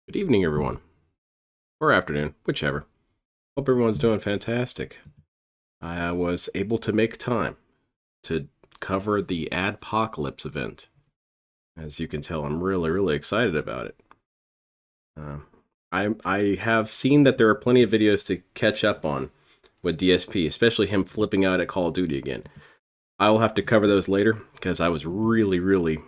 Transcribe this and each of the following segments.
Good evening, everyone. Or afternoon, whichever. Hope everyone's doing fantastic. I was able to make time to cover the Ad-pocalypse event. As you can tell, I'm really excited about it. I have seen that there are plenty of videos to catch up on with DSP, especially him flipping out at Call of Duty again. I will have to cover those later because I was really,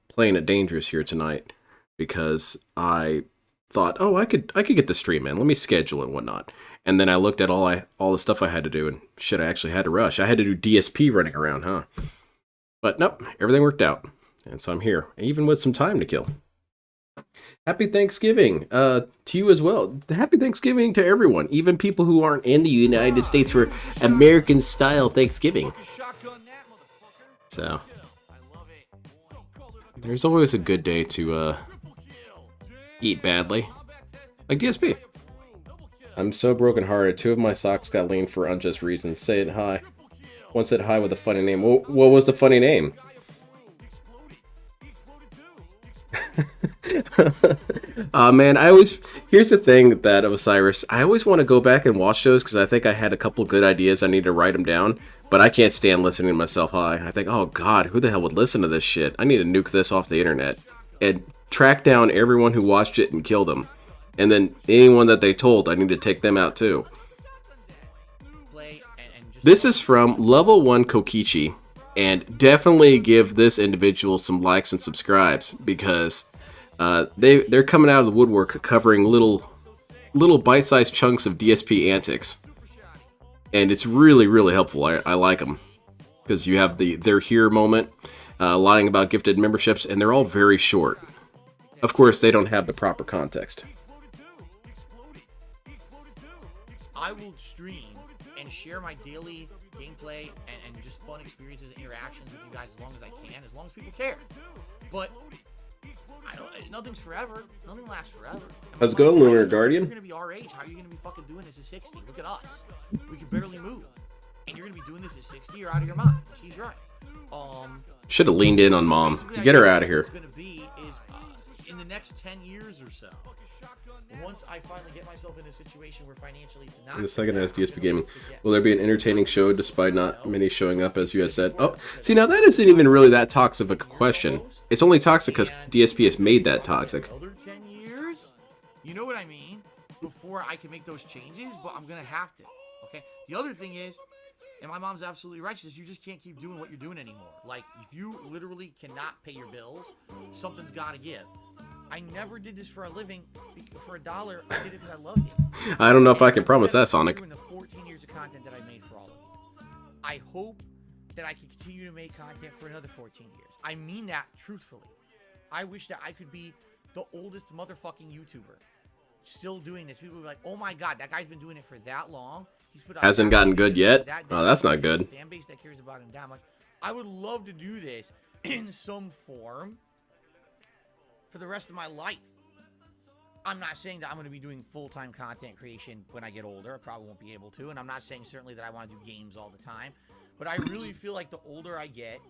playing it dangerous here tonight because I thought, oh, I could get the stream in. Let me schedule it and whatnot. And then I looked at all the stuff I had to do, and shit, I actually had to rush. I had to do DSP running around, huh? But nope, everything worked out, and so I'm here, even with some time to kill. Happy Thanksgiving to you as well. Happy Thanksgiving to everyone, even people who aren't in the United States for American-style Thanksgiving. So, there's always a good day to eat badly, like DSP. I'm so brokenhearted. 2 of my socks got leaned for unjust reasons. Say it hi. One said hi with a funny name. What was the funny name? Man, here's the thing that Osiris, I always want to go back and watch those because I think I had a couple good ideas. I need to write them down, but I can't stand listening to myself hi. I think, oh god, who the hell would listen to this shit? I need to nuke this off the internet and track down everyone who watched it and kill them. And then anyone that they told, I need to take them out too. This is from Level 1 Kokichi, and definitely give this individual some likes and subscribes because they're coming out of the woodwork covering little bite-sized chunks of DSP antics. And it's really helpful. I like them because you have the "they're here" moment, lying about gifted memberships, and they're all very short. Of course, they don't have the proper context. I will stream and share my daily gameplay and just fun experiences and interactions with you guys as long as I can, as long as people care. But nothing's forever. Nothing lasts forever. How's it going, Lunar Guardian? You're gonna be our age. How are you gonna be fucking doing this at 60? Look at us. We can barely move, and you're gonna be doing this at 60? You're out of your mind. She's right. Should have leaned in on mom. Get her out of here. What's gonna be is in the next 10 years or so. Once I finally get myself in a situation where financially it's not. In the second as DSP Gaming, will there be an entertaining show despite not many showing up, as you had said? Oh, see, now that isn't even really that toxic of a question. It's only toxic because DSP has made that toxic. Another 10 years? You know what I mean? Before I can make those changes, but I'm gonna have to. Okay. The other thing is, and my mom's absolutely right, she says you just can't keep doing what you're doing anymore. Like, if you literally cannot pay your bills, something's gotta give. I never did this for a living, for $1. I did it because I loved it. I don't know if I can promise that, Sonic. In the 14 years of content that I made for all of you, I hope that I can continue to make content for another 14 years. I mean that truthfully. I wish that I could be the oldest motherfucking YouTuber still doing this. People would be like, "Oh my god, that guy's been doing it for that long. He's put out hasn't gotten good yet." Oh, that's not good. Fan base that cares about him that much. I would love to do this in some form for the rest of my life. I'm not saying that I'm going to be doing full-time content creation when I get older. I probably won't be able to. And I'm not saying certainly that I want to do games all the time. But I really feel like the older I get,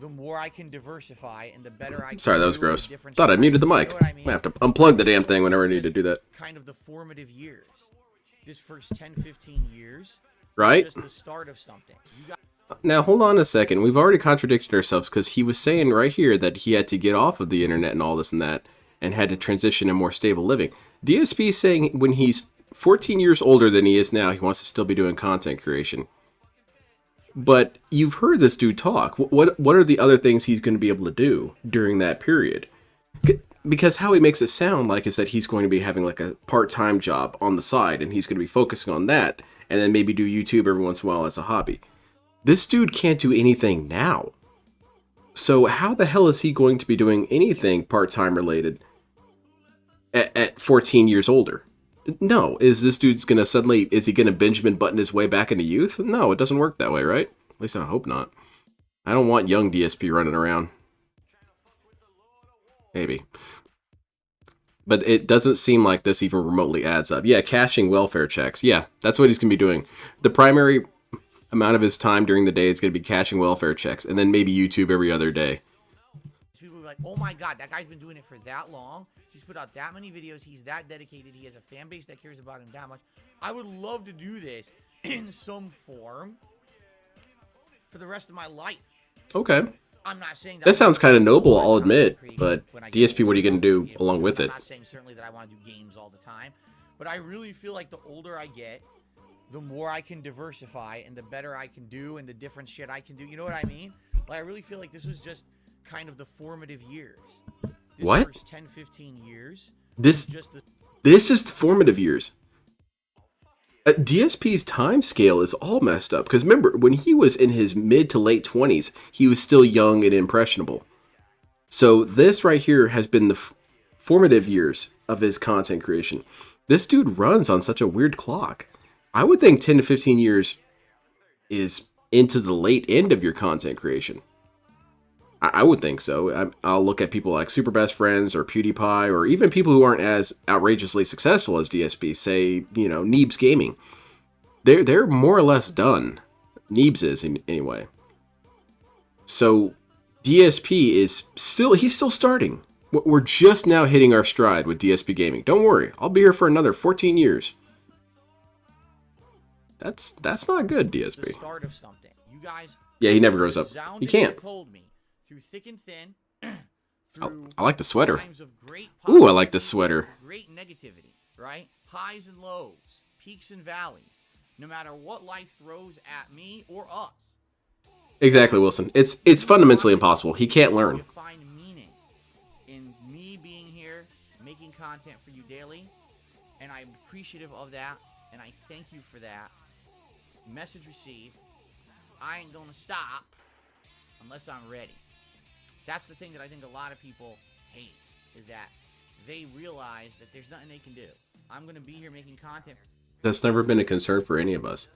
the more I can diversify and the better I can. Sorry, that was gross. Thought I muted the mic. You know I mean? I have to unplug the damn thing whenever I need to do that. Kind of the formative years. This first 10, 15 years. Right? Just the start of something. Now, hold on a second. We've already contradicted ourselves because he was saying right here that he had to get off of the internet and all this and that and had to transition to more stable living. DSP is saying when he's 14 years older than he is now, he wants to still be doing content creation. But you've heard this dude talk. What are the other things he's going to be able to do during that period? Because how he makes it sound like is that he's going to be having like a part-time job on the side and he's going to be focusing on that and then maybe do YouTube every once in a while as a hobby. This dude can't do anything now. So how the hell is he going to be doing anything part-time related at 14 years older? No, is this dude's going to suddenly, is he going to Benjamin Button his way back into youth? No, it doesn't work that way, right? At least I hope not. I don't want young DSP running around. Maybe. But it doesn't seem like this even remotely adds up. Yeah, cashing welfare checks. Yeah, that's what he's going to be doing. The primary amount of his time during the day is going to be cashing welfare checks, and then maybe YouTube every other day. People like, oh my god, that guy's been doing it for that long. He's put out that many videos. He's that dedicated. He has a fan base that cares about him that much. I would love to do this in some form for the rest of my life. Okay. I'm not saying that sounds kind of noble, I'll admit, but DSP, what are you going to do along with it? I'm not saying certainly that I want to do games all the time, but I really feel like the older I get, the more I can diversify and the better I can do and the different shit I can do. You know what I mean? Like, I really feel like this was just kind of the formative years. This What? First 10, 15 years. This is the formative years. DSP's time scale is all messed up. Because remember, when he was in his mid to late 20s, he was still young and impressionable. So this right here has been the formative years of his content creation. This dude runs on such a weird clock. I would think 10 to 15 years is into the late end of your content creation. I would think so. I'll look at people like Super Best Friends or PewDiePie, or even people who aren't as outrageously successful as DSP, say, you know, Neebs Gaming. They're more or less done. Neebs is, anyway. So DSP is he's still starting. We're just now hitting our stride with DSP Gaming. Don't worry, I'll be here for another 14 years. That's not good, DSP. The start of something. You guys. Yeah, he never grows up. He can't. Told me, through thick and thin. I like the sweater. Great Ooh, I like the sweater. Great negativity, right? Highs and lows, peaks and valleys. No matter what life throws at me or us. Exactly, Wilson. It's fundamentally impossible. He can't learn. You find meaning in me being here, making content for you daily, and I'm appreciative of that, and I thank you for that. Message received. I ain't gonna stop unless I'm ready. That's the thing that I think a lot of people hate, is that they realize that there's nothing they can do. I'm gonna be here making content. That's never been a concern for any of us.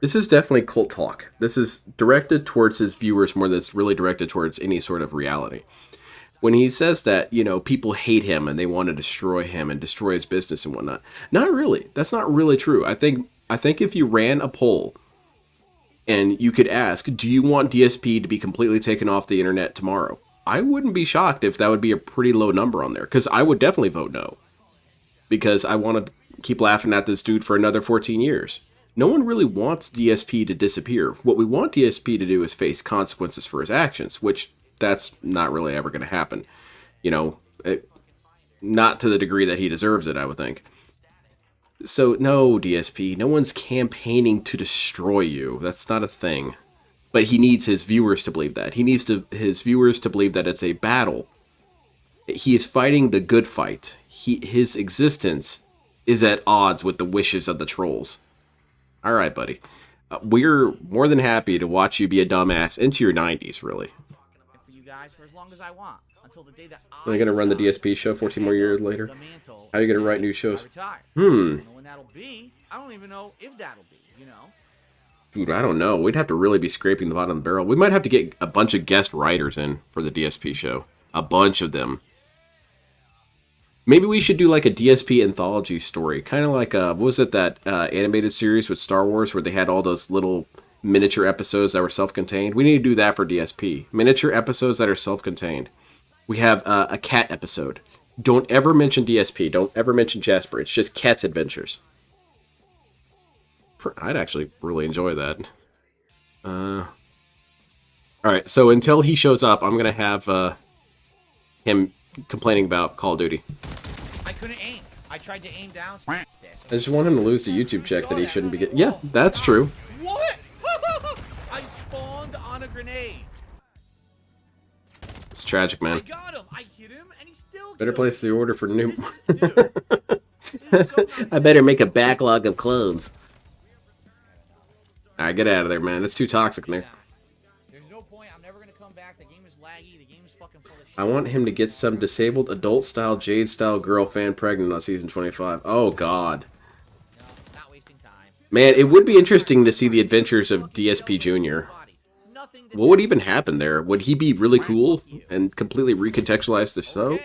This is definitely cult talk. This is directed towards his viewers more than it's really directed towards any sort of reality. When he says that, you know, people hate him and they want to destroy him and destroy his business and whatnot, not really. That's not really true. I think if you ran a poll and you could ask, do you want DSP to be completely taken off the internet tomorrow? I wouldn't be shocked if that would be a pretty low number on there, because I would definitely vote no. Because I want to keep laughing at this dude for another 14 years. No one really wants DSP to disappear. What we want DSP to do is face consequences for his actions, which that's not really ever going to happen. You know, not to the degree that he deserves it, I would think. So, no, DSP, no one's campaigning to destroy you. That's not a thing. But he needs his viewers to believe that. He needs his viewers to believe that it's a battle. He is fighting the good fight. His existence is at odds with the wishes of the trolls. All right, buddy. We're more than happy to watch you be a dumbass into your 90s, really. For you guys, for as long as I want, until the day that Are you going to run the DSP show 14 more years later? How are you going to write new shows? I don't know when that'll be. I don't even know if that'll be, you know? Dude, I don't know. We'd have to really be scraping the bottom of the barrel. We might have to get a bunch of guest writers in for the DSP show. A bunch of them. Maybe we should do like a DSP anthology story. Kind of like, what was it, that animated series with Star Wars where they had all those little miniature episodes that were self-contained? We need to do that for DSP. Miniature episodes that are self-contained. We have a cat episode. Don't ever mention DSP. Don't ever mention Jasper. It's just Cat's Adventures. I'd actually really enjoy that. Alright, so until he shows up, I'm going to have him complaining about Call of Duty. I couldn't aim. I tried to aim down. I just want him to lose the YouTube check that he shouldn't be getting. Yeah, that's true. What? I spawned on a grenade. It's tragic, man. I got him. I hit him, and he still. Better place the order for new. So I better make a backlog of clones. Alright, get out of there, man. It's too toxic in there. There's no point. I'm never gonna come back. The game is laggy. The game is fucking full of shit. I want him to get some disabled adult-style, Jade-style girl fan pregnant on season 25. Oh, God. No, not wasting time. Man, it would be interesting to see the adventures of DSP Jr. What would even happen there? Would he be really cool and completely recontextualize the show?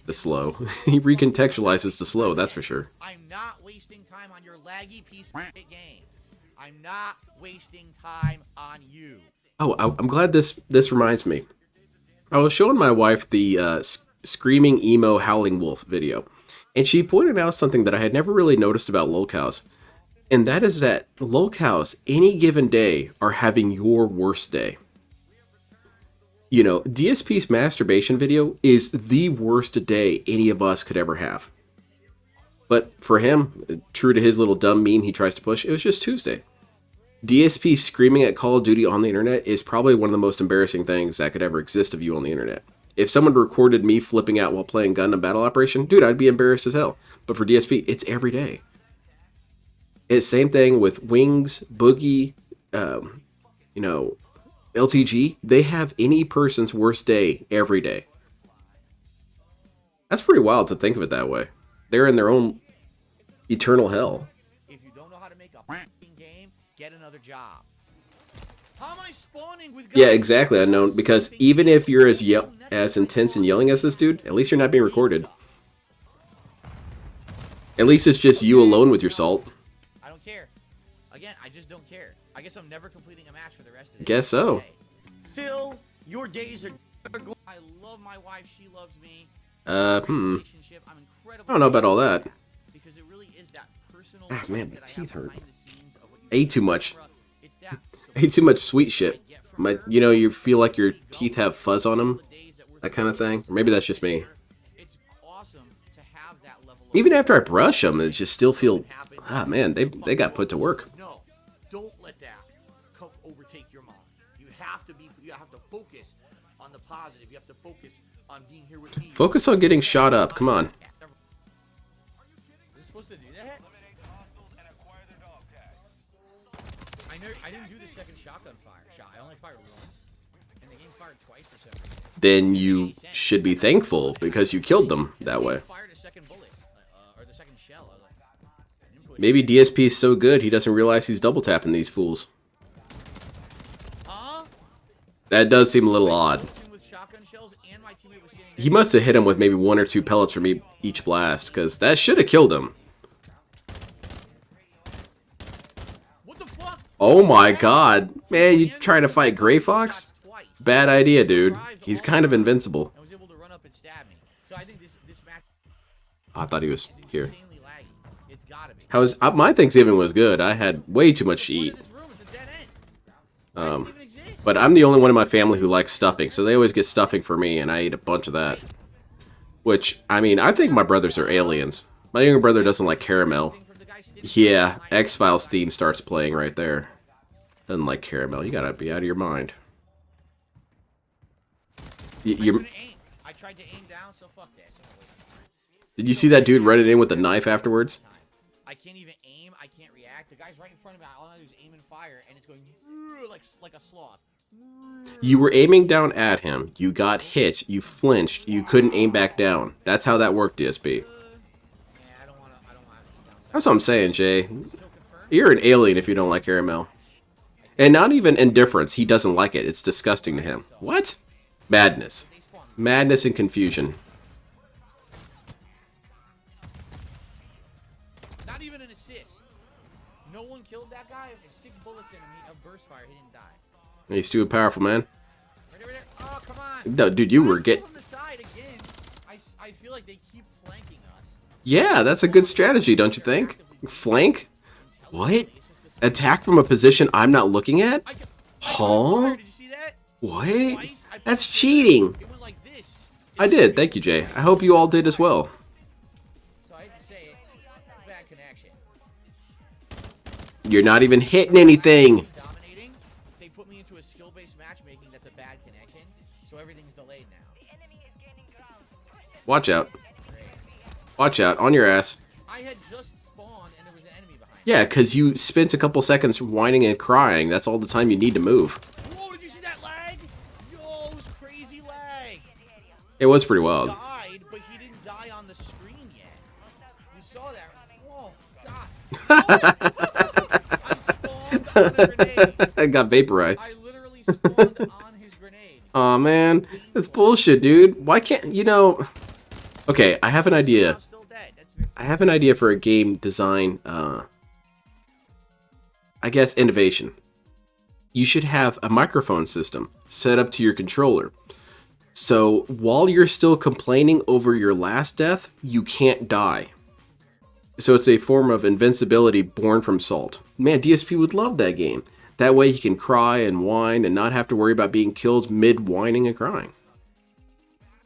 The slow. He recontextualizes the slow, that's for sure. I'm not wasting time on your laggy piece of shit game. I'm not wasting time on you. Oh, I'm glad this reminds me. I was showing my wife the screaming emo howling wolf video, and she pointed out something that I had never really noticed about lolcows, and that is that lolcows any given day are having your worst day. You know, DSP's masturbation video is the worst day any of us could ever have. But for him, true to his little dumb meme he tries to push, it was just Tuesday. DSP screaming at Call of Duty on the internet is probably one of the most embarrassing things that could ever exist of you on the internet. If someone recorded me flipping out while playing Gundam Battle Operation, dude, I'd be embarrassed as hell. But for DSP, it's every day. It's same thing with Wings, Boogie, you know, LTG. They have any person's worst day every day. That's pretty wild to think of it that way. They're in their own eternal hell. If you don't know how to make a game, get another job. How am I spawning with guys? Yeah, exactly. I know, because even if you're as intense and yelling as this dude, at least you're not being recorded. At least it's just you alone with your salt. I don't care. Again, I just don't care. I guess I'm never completing a match for the rest of the day. Guess so. Phil, your days are good. I love my wife. She loves me. I don't know about all that. Because it really is that personal. Ah, man, my teeth hurt. I ate too much. I ate too much sweet shit. You know, you feel like your teeth have fuzz on them, that kind of thing. Or maybe that's just me. It's awesome to have that level of Even after I brush them, it just still feel. Ah, man, they got put to work. No, don't let that overtake your mind. You have to focus on the positive. You have to focus on being here with me. Focus on getting shot up. Come on. Is it supposed to do that? I didn't do the second shotgun shot. I only fired once, and the game fired twice for some reason. Then you should be thankful because you killed them that way. Fired a second bullet, or the second shell. I was like, Maybe DSP is so good he doesn't realize he's double tapping these fools. huh? That does seem a little odd. He must have hit him with maybe 1 or 2 pellets from each blast, because that should have killed him. What the fuck? Oh my god. Man, you trying to fight Gray Fox? Bad idea, dude. He's kind of invincible. I was able to run up and stab me. So I think this match I thought he was here. insanely laggy. It's gotta be. My Thanksgiving was good. I had way too much to eat. But I'm the only one in my family who likes stuffing, so they always get stuffing for me, and I eat a bunch of that. Which, I mean, I think my brothers are aliens. My younger brother doesn't like caramel. Yeah, X-Files theme starts playing right there. Doesn't like caramel. You gotta be out of your mind. I tried to aim down, so fuck this. Did you see that dude running in with a knife afterwards? I can't even aim. I can't react. The guy's right in front of me. All I do is aim and fire, and it's going like a sloth. You were aiming down at him. You got hit. You flinched. You couldn't aim back down. That's how that worked, DSP. That's what I'm saying, Jay. You're an alien if you don't like caramel. And not even indifference. He doesn't like it. It's disgusting to him. What? Madness. Madness and confusion. Not even an assist. No one killed that guy. There's 6 bullets in him. A burst fire. He didn't die. He's too powerful, man. Right there. Oh, come on. No, dude, you were getting... From the side again. I feel like they keep flanking us. Yeah, that's a good strategy, don't you think? Flank? What? Attack from a position I'm not looking at? Huh? Did you see that? What? That's cheating. It went like this. I did. Thank you, Jay. I hope you all did as well. So I hate to say it. Bad connection. You're not even hitting anything. Dominating. They put me into a skill-based matchmaking that's a bad connection. So everything's delayed now. Watch out. Watch out. On your ass. I had just spawned and there was an enemy behind me. Yeah, because you spent a couple seconds whining and crying. That's all the time you need to move. Whoa, did you see that lag? Yo, it was crazy lag. It was pretty wild. He died, but he didn't die on the screen yet. You saw that? Whoa, God. I spawned on a grenade. I got vaporized. I literally spawned on his grenade. Aw, man. That's bullshit, dude. Why can't... You know... Okay, I have an idea. I have an idea for a game design, I guess, innovation. you should have a microphone system set up to your controller. So while you're still complaining over your last death, you can't die. So it's a form of invincibility born from salt. Man, DSP would love that game. That way he can cry and whine and not have to worry about being killed mid whining and crying.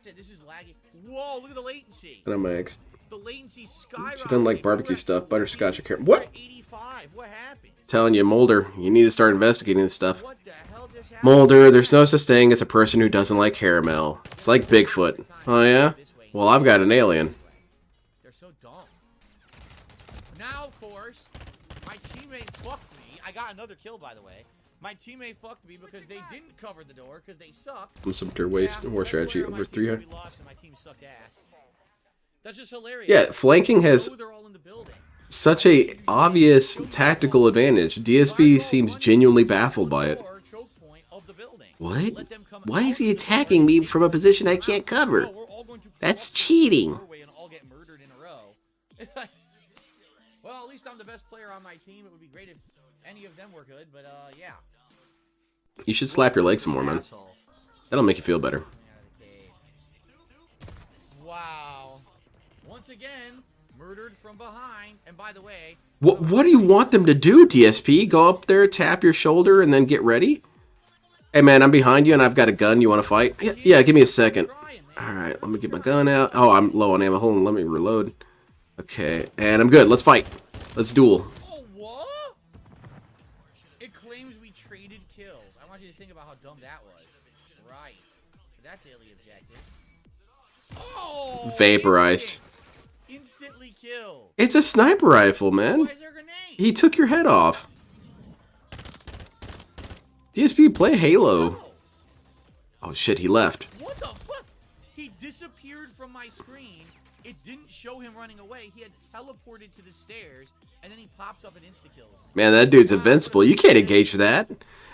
This is laggy. Whoa, look at the latency. And I'm my ex. The latency skyrocketed. She doesn't like barbecue stuff, butterscotch or carrot. What? 85. What happened? Telling you, Mulder, you need to start investigating this stuff. What the hell just happened? Mulder, there's no such thing as a person who doesn't like caramel. It's like Bigfoot. Oh yeah? Well, I've got an alien. They're so dumb. Now, of course, my teammate fucked me. I got another kill, by the way. My teammate fucked me because they didn't cover the door because they sucked. From some dirt waste war strategy over 300. We lost and my team sucked ass. That's just hilarious. Yeah, flanking has They're all in the building. such a obvious tactical advantage. DSP seems genuinely baffled by it. What? Why is he attacking me from a position I can't cover? That's cheating. Well, at least I'm the best player on my team. It would be great if any of them were good, but yeah. You should slap your leg some more, man. That'll make you feel better. Wow. Once again, murdered from behind. And by the way... What do you want them to do, DSP? Go up there, tap your shoulder, and then get ready? Hey, man, I'm behind you, and I've got a gun. You want to fight? Yeah, give me a second. Alright, let me get my gun out. Oh, I'm low on ammo. Hold on, let me reload. Okay, and I'm good. Let's fight. Let's duel. Oh, what? It claims we traded kills. I want you to think about how dumb that was. Right. That daily objective. Oh! Vaporized. Instantly killed. It's a sniper rifle, man. Why is there a grenade? He took your head off. DSP, play Halo. Oh shit, he left. What the fuck? He disappeared from my screen. It didn't show him running away. He had teleported to the stairs, and then he pops up and insta-kills. Man, that dude's invincible. You can't engage that.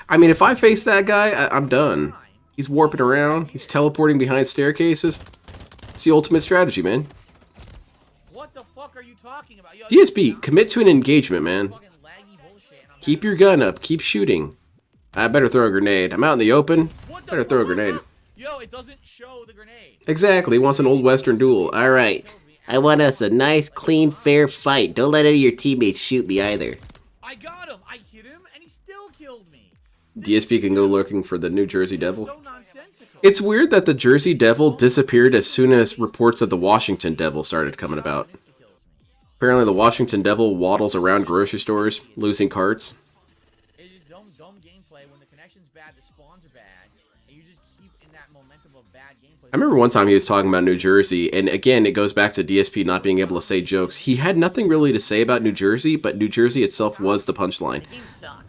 I mean, if I face that guy, I'm done. He's warping around. He's teleporting behind staircases. It's the ultimate strategy, man. What the fuck are you talking about? Yo, DSP, commit to an engagement, man. fucking laggy bullshit, and I'm Keep your gun up. Keep shooting. I better throw a grenade. I'm out in the open. What the Better throw a fuck? grenade. Yo, it doesn't show the grenade. Exactly. He wants an old western duel. All right. I want us a nice, clean, fair fight. Don't let any of your teammates shoot me either. I got him. I hit him, and he still killed me. DSP can go looking for the New Jersey Devil. So nonsensical. It's weird that the Jersey Devil disappeared as soon as reports of the Washington Devil started coming about. Apparently the Washington Devil waddles around grocery stores, losing carts. It is dumb gameplay. When the connection's bad, the spawns are bad, and you just keep in that momentum of bad gameplay. I remember one time he was talking about New Jersey, and again, it goes back to DSP not being able to say jokes. He had nothing really to say about New Jersey, but New Jersey itself was the punchline.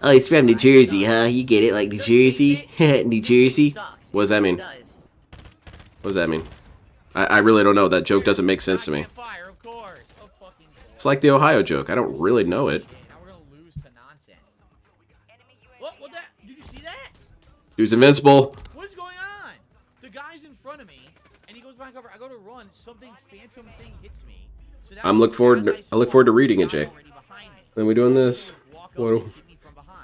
Oh, he's from New Jersey, huh? You get it, like New Jersey? New Jersey? What does that mean? What does that mean? I really don't know. That joke doesn't make sense to me. Fire, of course. Of fucking course. It's like the Ohio joke. I don't really know it. Now we're gonna lose to nonsense. What that? Did you see that? Dude's invincible. What is going on? The guy's in front of me, and he goes behind cover. I go to run, something phantom thing hits me. So that I look forward to reading it, Jay. Then we doing this? What?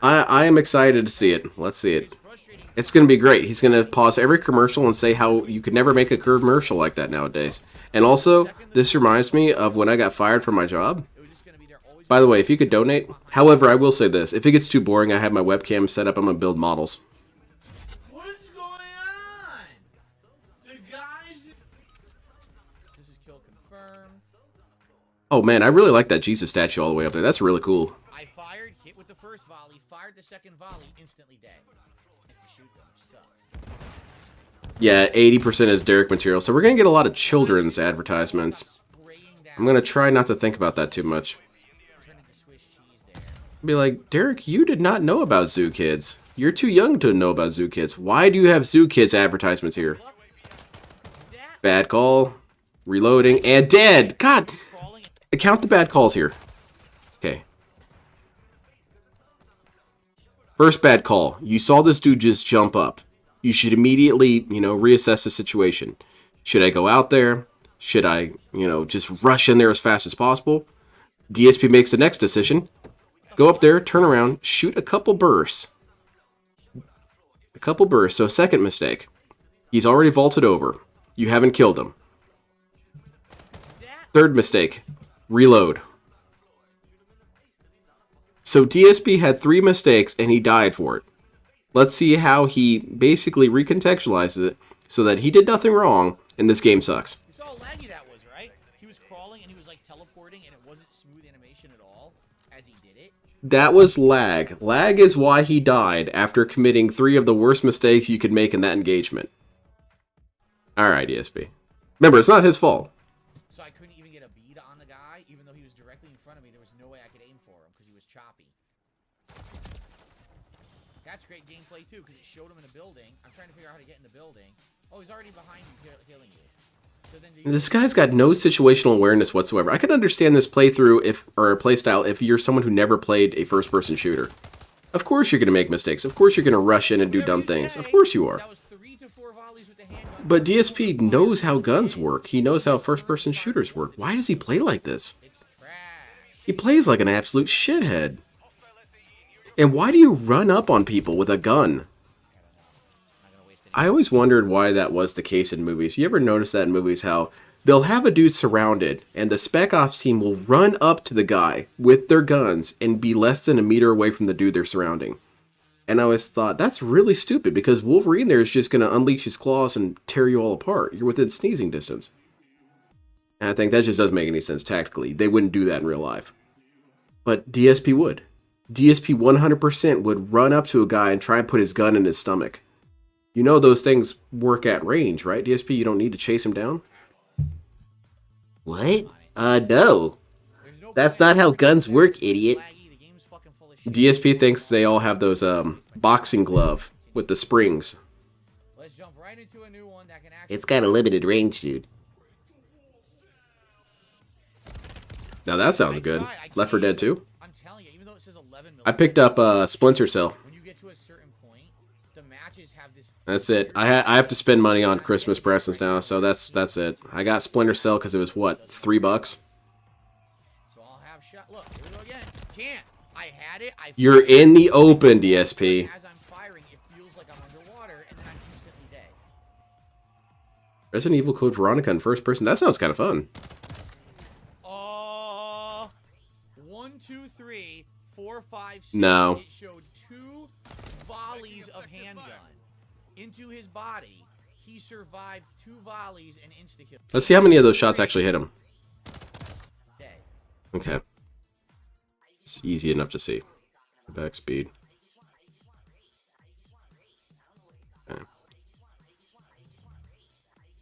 I am excited to see it. Let's see it. It's going to be great. He's going to pause every commercial and say how you could never make a commercial like that nowadays. And also, this reminds me of when I got fired from my job. By the way, if you could donate. However, I will say this. If it gets too boring, I have my webcam set up. I'm going to build models. What is going on? The guys... This is kill confirmed. Oh man, I really like that Jesus statue all the way up there. That's really cool. I fired, hit with the first volley, fired the second volley, instantly dead. If you shoot them, which sucks. Yeah, 80% is Derek material. So we're going to get a lot of children's advertisements. I'm going to try not to think about that too much. Be like, Derek, you did not know about Zoo Kids. You're too young to know about Zoo Kids. Why do you have Zoo Kids advertisements here? Bad call. Reloading. And dead! God! Count the bad calls here. Okay. First bad call. You saw this dude just jump up. You should immediately, reassess the situation. Should I go out there? Should I, just rush in there as fast as possible? DSP makes the next decision. Go up there, turn around, shoot a couple bursts. A couple bursts. So second mistake. He's already vaulted over. You haven't killed him. Third mistake. Reload. So DSP had 3 mistakes and he died for it. Let's see how he basically recontextualizes it so that he did nothing wrong and this game sucks. You saw how laggy that was, right? He was crawling and he was like teleporting and it wasn't smooth animation at all as he did it. That was lag. Lag is why he died after committing 3 of the worst mistakes you could make in that engagement. Alright, DSP. Remember, it's not his fault. So I couldn't even get a bead on the guy, even though he was directly in front of me. There was no way I could aim for him because he was choppy. That's great gameplay too, because it showed him in a building. I'm trying to figure out how to get in the building. Oh, he's already behind you, healing you. So then this guy's got no situational awareness whatsoever. I could understand this playthrough or playstyle if you're someone who never played a first-person shooter. Of course you're going to make mistakes. Of course you're going to rush in and do dumb things. Of course you are. That was 3 to 4 volleys with the handgun. But DSP knows how guns work. He knows how first-person shooters work. Why does he play like this? It's trash. He plays like an absolute shithead. And why do you run up on people with a gun? I always wondered why that was the case in movies. You ever notice that in movies how they'll have a dude surrounded and the spec ops team will run up to the guy with their guns and be less than a meter away from the dude they're surrounding. And I always thought, that's really stupid because Wolverine there is just going to unleash his claws and tear you all apart. You're within sneezing distance. And I think that just doesn't make any sense tactically. They wouldn't do that in real life. But DSP would. DSP 100% would run up to a guy and try and put his gun in his stomach. You know those things work at range, right? DSP, you don't need to chase him down? What? No. That's not how guns work, idiot. DSP thinks they all have those, boxing glove with the springs. Let's jump right into a new one that can It's got a limited range, dude. Now that sounds good. Left 4 Dead 2? I'm telling you, even though it says 11 I picked up, Splinter Cell. when you get to a certain point, the matches have this. That's it. I have to spend money on Christmas presents now, so that's it. I got Splinter Cell because it was, what, $3? So I'll have shot. Look, here we go again. Can't. I had it. You're in the open, DSP. As I'm firing, it feels like I'm underwater, and then I'm instantly dead. Resident Evil Code Veronica in first person. That sounds kind of fun. 1, 2, 3, 4, 5, 6. No. It showed 2 volleys of handgun into his body. He survived 2 volleys and insta-kill. Let's see how many of those shots actually hit him. Dead. Okay. It's easy enough to see. Back speed. Okay.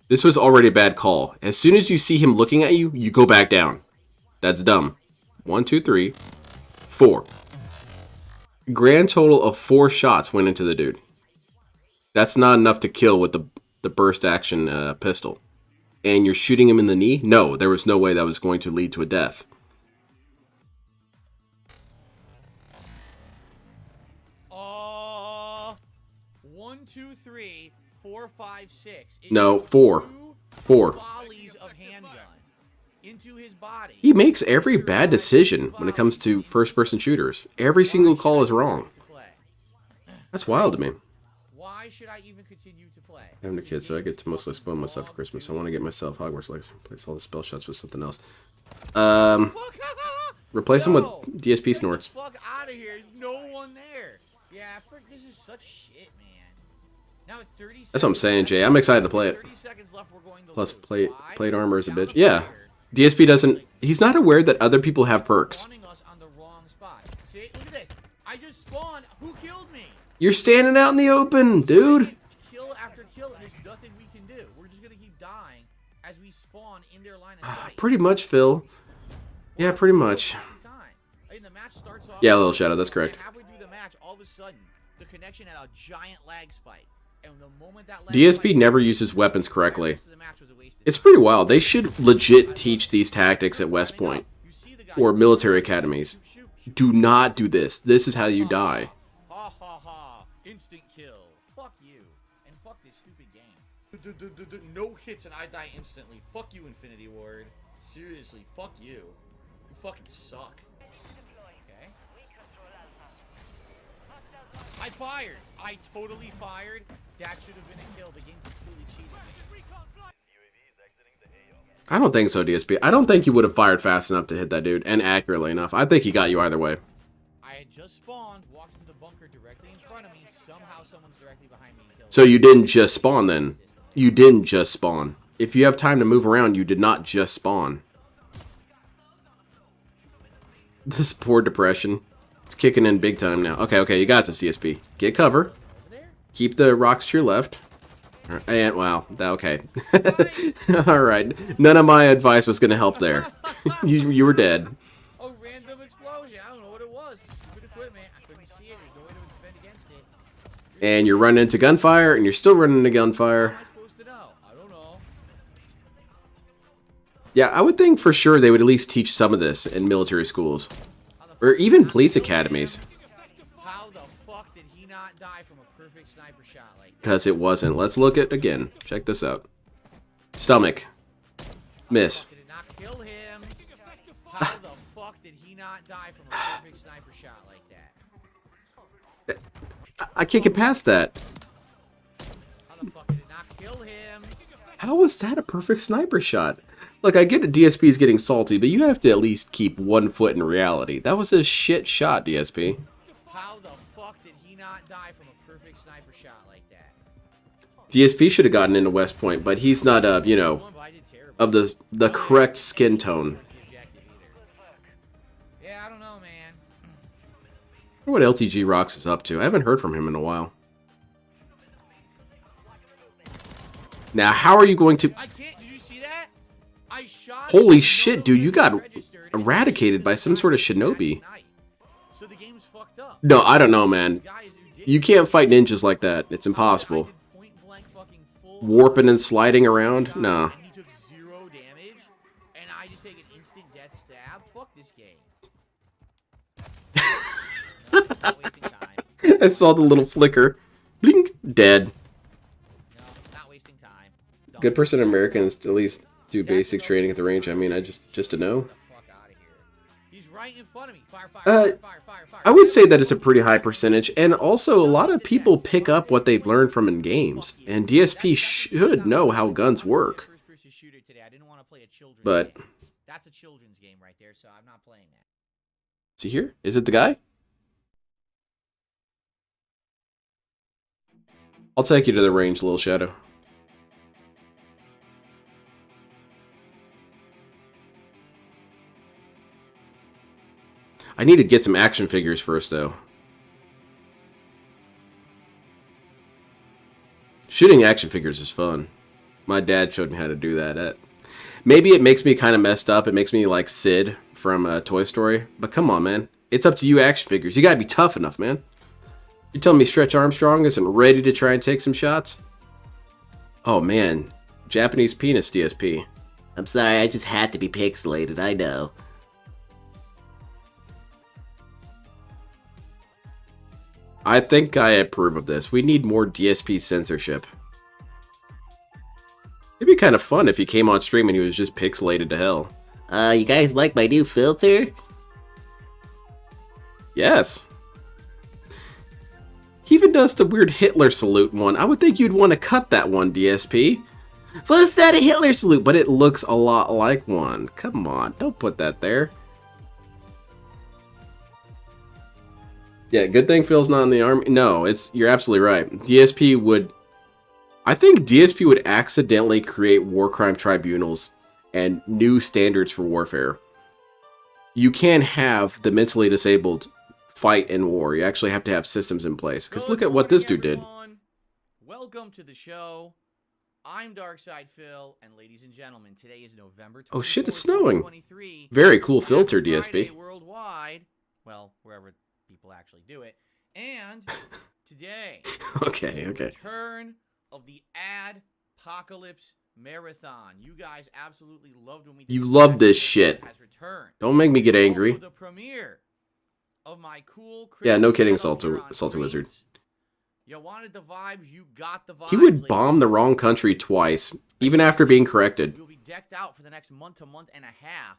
This was already a bad call. As soon as you see him looking at you, you go back down. That's dumb. 1, 2, 3, 4. Grand total of 4 shots went into the dude. That's not enough to kill with the burst action pistol. And you're shooting him in the knee? No, there was no way that was going to lead to a death. One, 2, 3, 4, 5, 6. No, 4. 4. Volleys of handgun into his body. He makes every bad decision when it comes to first-person shooters. Every single call is wrong. That's wild to me. Why should I even continue to play? I'm a kid, so I get to mostly spoil myself for Christmas. I want to get myself Hogwarts Legacy. Replace all the spell shots with something else. Replace them with DSP snorts. Fuck out of here. There's no one there. Yeah, this is such shit, man. Now at 30 seconds. That's what I'm saying, Jay. I'm excited to play it. 30 seconds left, we're going to Plus, lose. plate armor is a bitch. Yeah. DSP doesn't... He's not aware that other people have perks. Spawning us on the wrong spot. See, look at this. I just spawned. Who killed me? You're standing out in the open, dude. Kill after kill, and there's nothing we can do. We're just gonna keep dying as we spawn in their line of sight. Pretty much, Phil. Yeah, pretty much. I mean, the match starts off. Yeah, Little Shadow, that's correct. Halfway through the match, all of a sudden, the connection had a giant lag spike. And the moment that lag DSP never uses weapons correctly. the match was a waste of It's pretty wild. They should legit teach these tactics at West Point or military academies. Do not do this. This is how you die. Ha ha ha. Instant kill. Fuck you. And fuck this stupid game. No hits and I die instantly. Fuck you, Infinity Ward. Seriously, fuck you. You fucking suck. Okay. I fired. I totally fired. That should have been a kill. The game completely cheated me. I don't think so, DSP. I don't think you would have fired fast enough to hit that dude, and accurately enough. I think he got you either way. I had just spawned, walked into the bunker directly in front of me. Somehow someone's directly behind me and killed me. So you didn't just spawn then? You didn't just spawn. If you have time to move around, you did not just spawn. This poor depression. It's kicking in big time now. Okay, you got this, DSP. Get cover. Keep the rocks to your left. And, wow, okay. Alright. None of my advice was going to help there. you were dead. A random explosion. I don't know what it was. Stupid equipment. I couldn't see it. There's no way to defend against it. And you're running into gunfire, and you're still running into gunfire. How am I supposed to know? I don't know. Yeah, I would think for sure they would at least teach some of this in military schools. Or even police academies. How the fuck did he not die from a perfect sniper shot like that? Because it wasn't. Let's look at again. Check this out. Stomach. Miss. Did it not kill him? How the fuck did he not die from a perfect sniper shot like that? I can't get past that. How the fuck did it not kill him? How was that a perfect sniper shot? Look, I get that DSP is getting salty, but you have to at least keep 1 foot in reality. That was a shit shot, DSP. How the fuck did he not die from a perfect sniper shot like that? DSP should have gotten into West Point, but he's not, you know, of the correct skin tone. Yeah, I don't know, man. I wonder what LTG Rocks is up to. I haven't heard from him in a while. Now, how are you going to... I can't. Did you see that? I shot. Holy shit, dude, you got eradicated by some sort of shinobi. So the game's fucked up. No, I don't know, man. You can't fight ninjas like that. It's impossible. Warping and sliding around? Nah. He took 0 damage, and I just take an instant death stab. Fuck this game. No, not wasting time. I saw the little flicker. Blink. Dead. No, not wasting time. Don't Good percent of Americans at least do basic training at the range. I mean, just to know. fuck out of here. He's right in front of me. Fire, fire, Uh, fire. I would say that it's a pretty high percentage, and also a lot of people pick up what they've learned from in games, and DSP should know how guns work. First-person shooter today. I didn't want to play a children's But game. That's a children's game right there, so I'm not playing that. is he here? Is it the guy? I'll take you to the range, Little Shadow. I need to get some action figures first, though. Shooting action figures is fun. My dad showed me how to do that. Maybe it makes me kind of messed up. It makes me like Sid from Toy Story. But come on, man. It's up to you, action figures. You gotta be tough enough, man. You're telling me Stretch Armstrong isn't ready to try and take some shots? Oh, man. Japanese penis, DSP. I'm sorry, I just had to be pixelated, I know. I think I approve of this. We need more DSP censorship. It'd be kind of fun if he came on stream and he was just pixelated to hell. You guys like my new filter? Yes. He even does the weird Hitler salute one. I would think you'd want to cut that one, DSP. Well, it's not a Hitler salute, But it looks a lot like one. Come on, don't put that there. Yeah, good thing Phil's not in the army. No, you're absolutely right. DSP would... I think DSP would accidentally create war crime tribunals and new standards for warfare. You can't have the mentally disabled fight in war. You actually have to have systems in place. Because look at what this dude did. Welcome to the show. I'm Darkside Phil, and ladies and gentlemen, today is November 24th, Oh shit, it's snowing. 2023. Very cool filter, Happy Friday DSP. worldwide. Well, wherever people actually do it. And today, Okay. return of the Ad-pocalypse marathon. You guys absolutely loved when we did You love this Ad shit. has returned. Don't make me get angry. Also the premiere of my cool Yeah, no kidding, channel here on Salty Wizard. Streams. You wanted the vibes, you got the vibes. He would ladies bomb and the wrong country twice, even after being corrected. We'll be decked out for the next month to month and a half.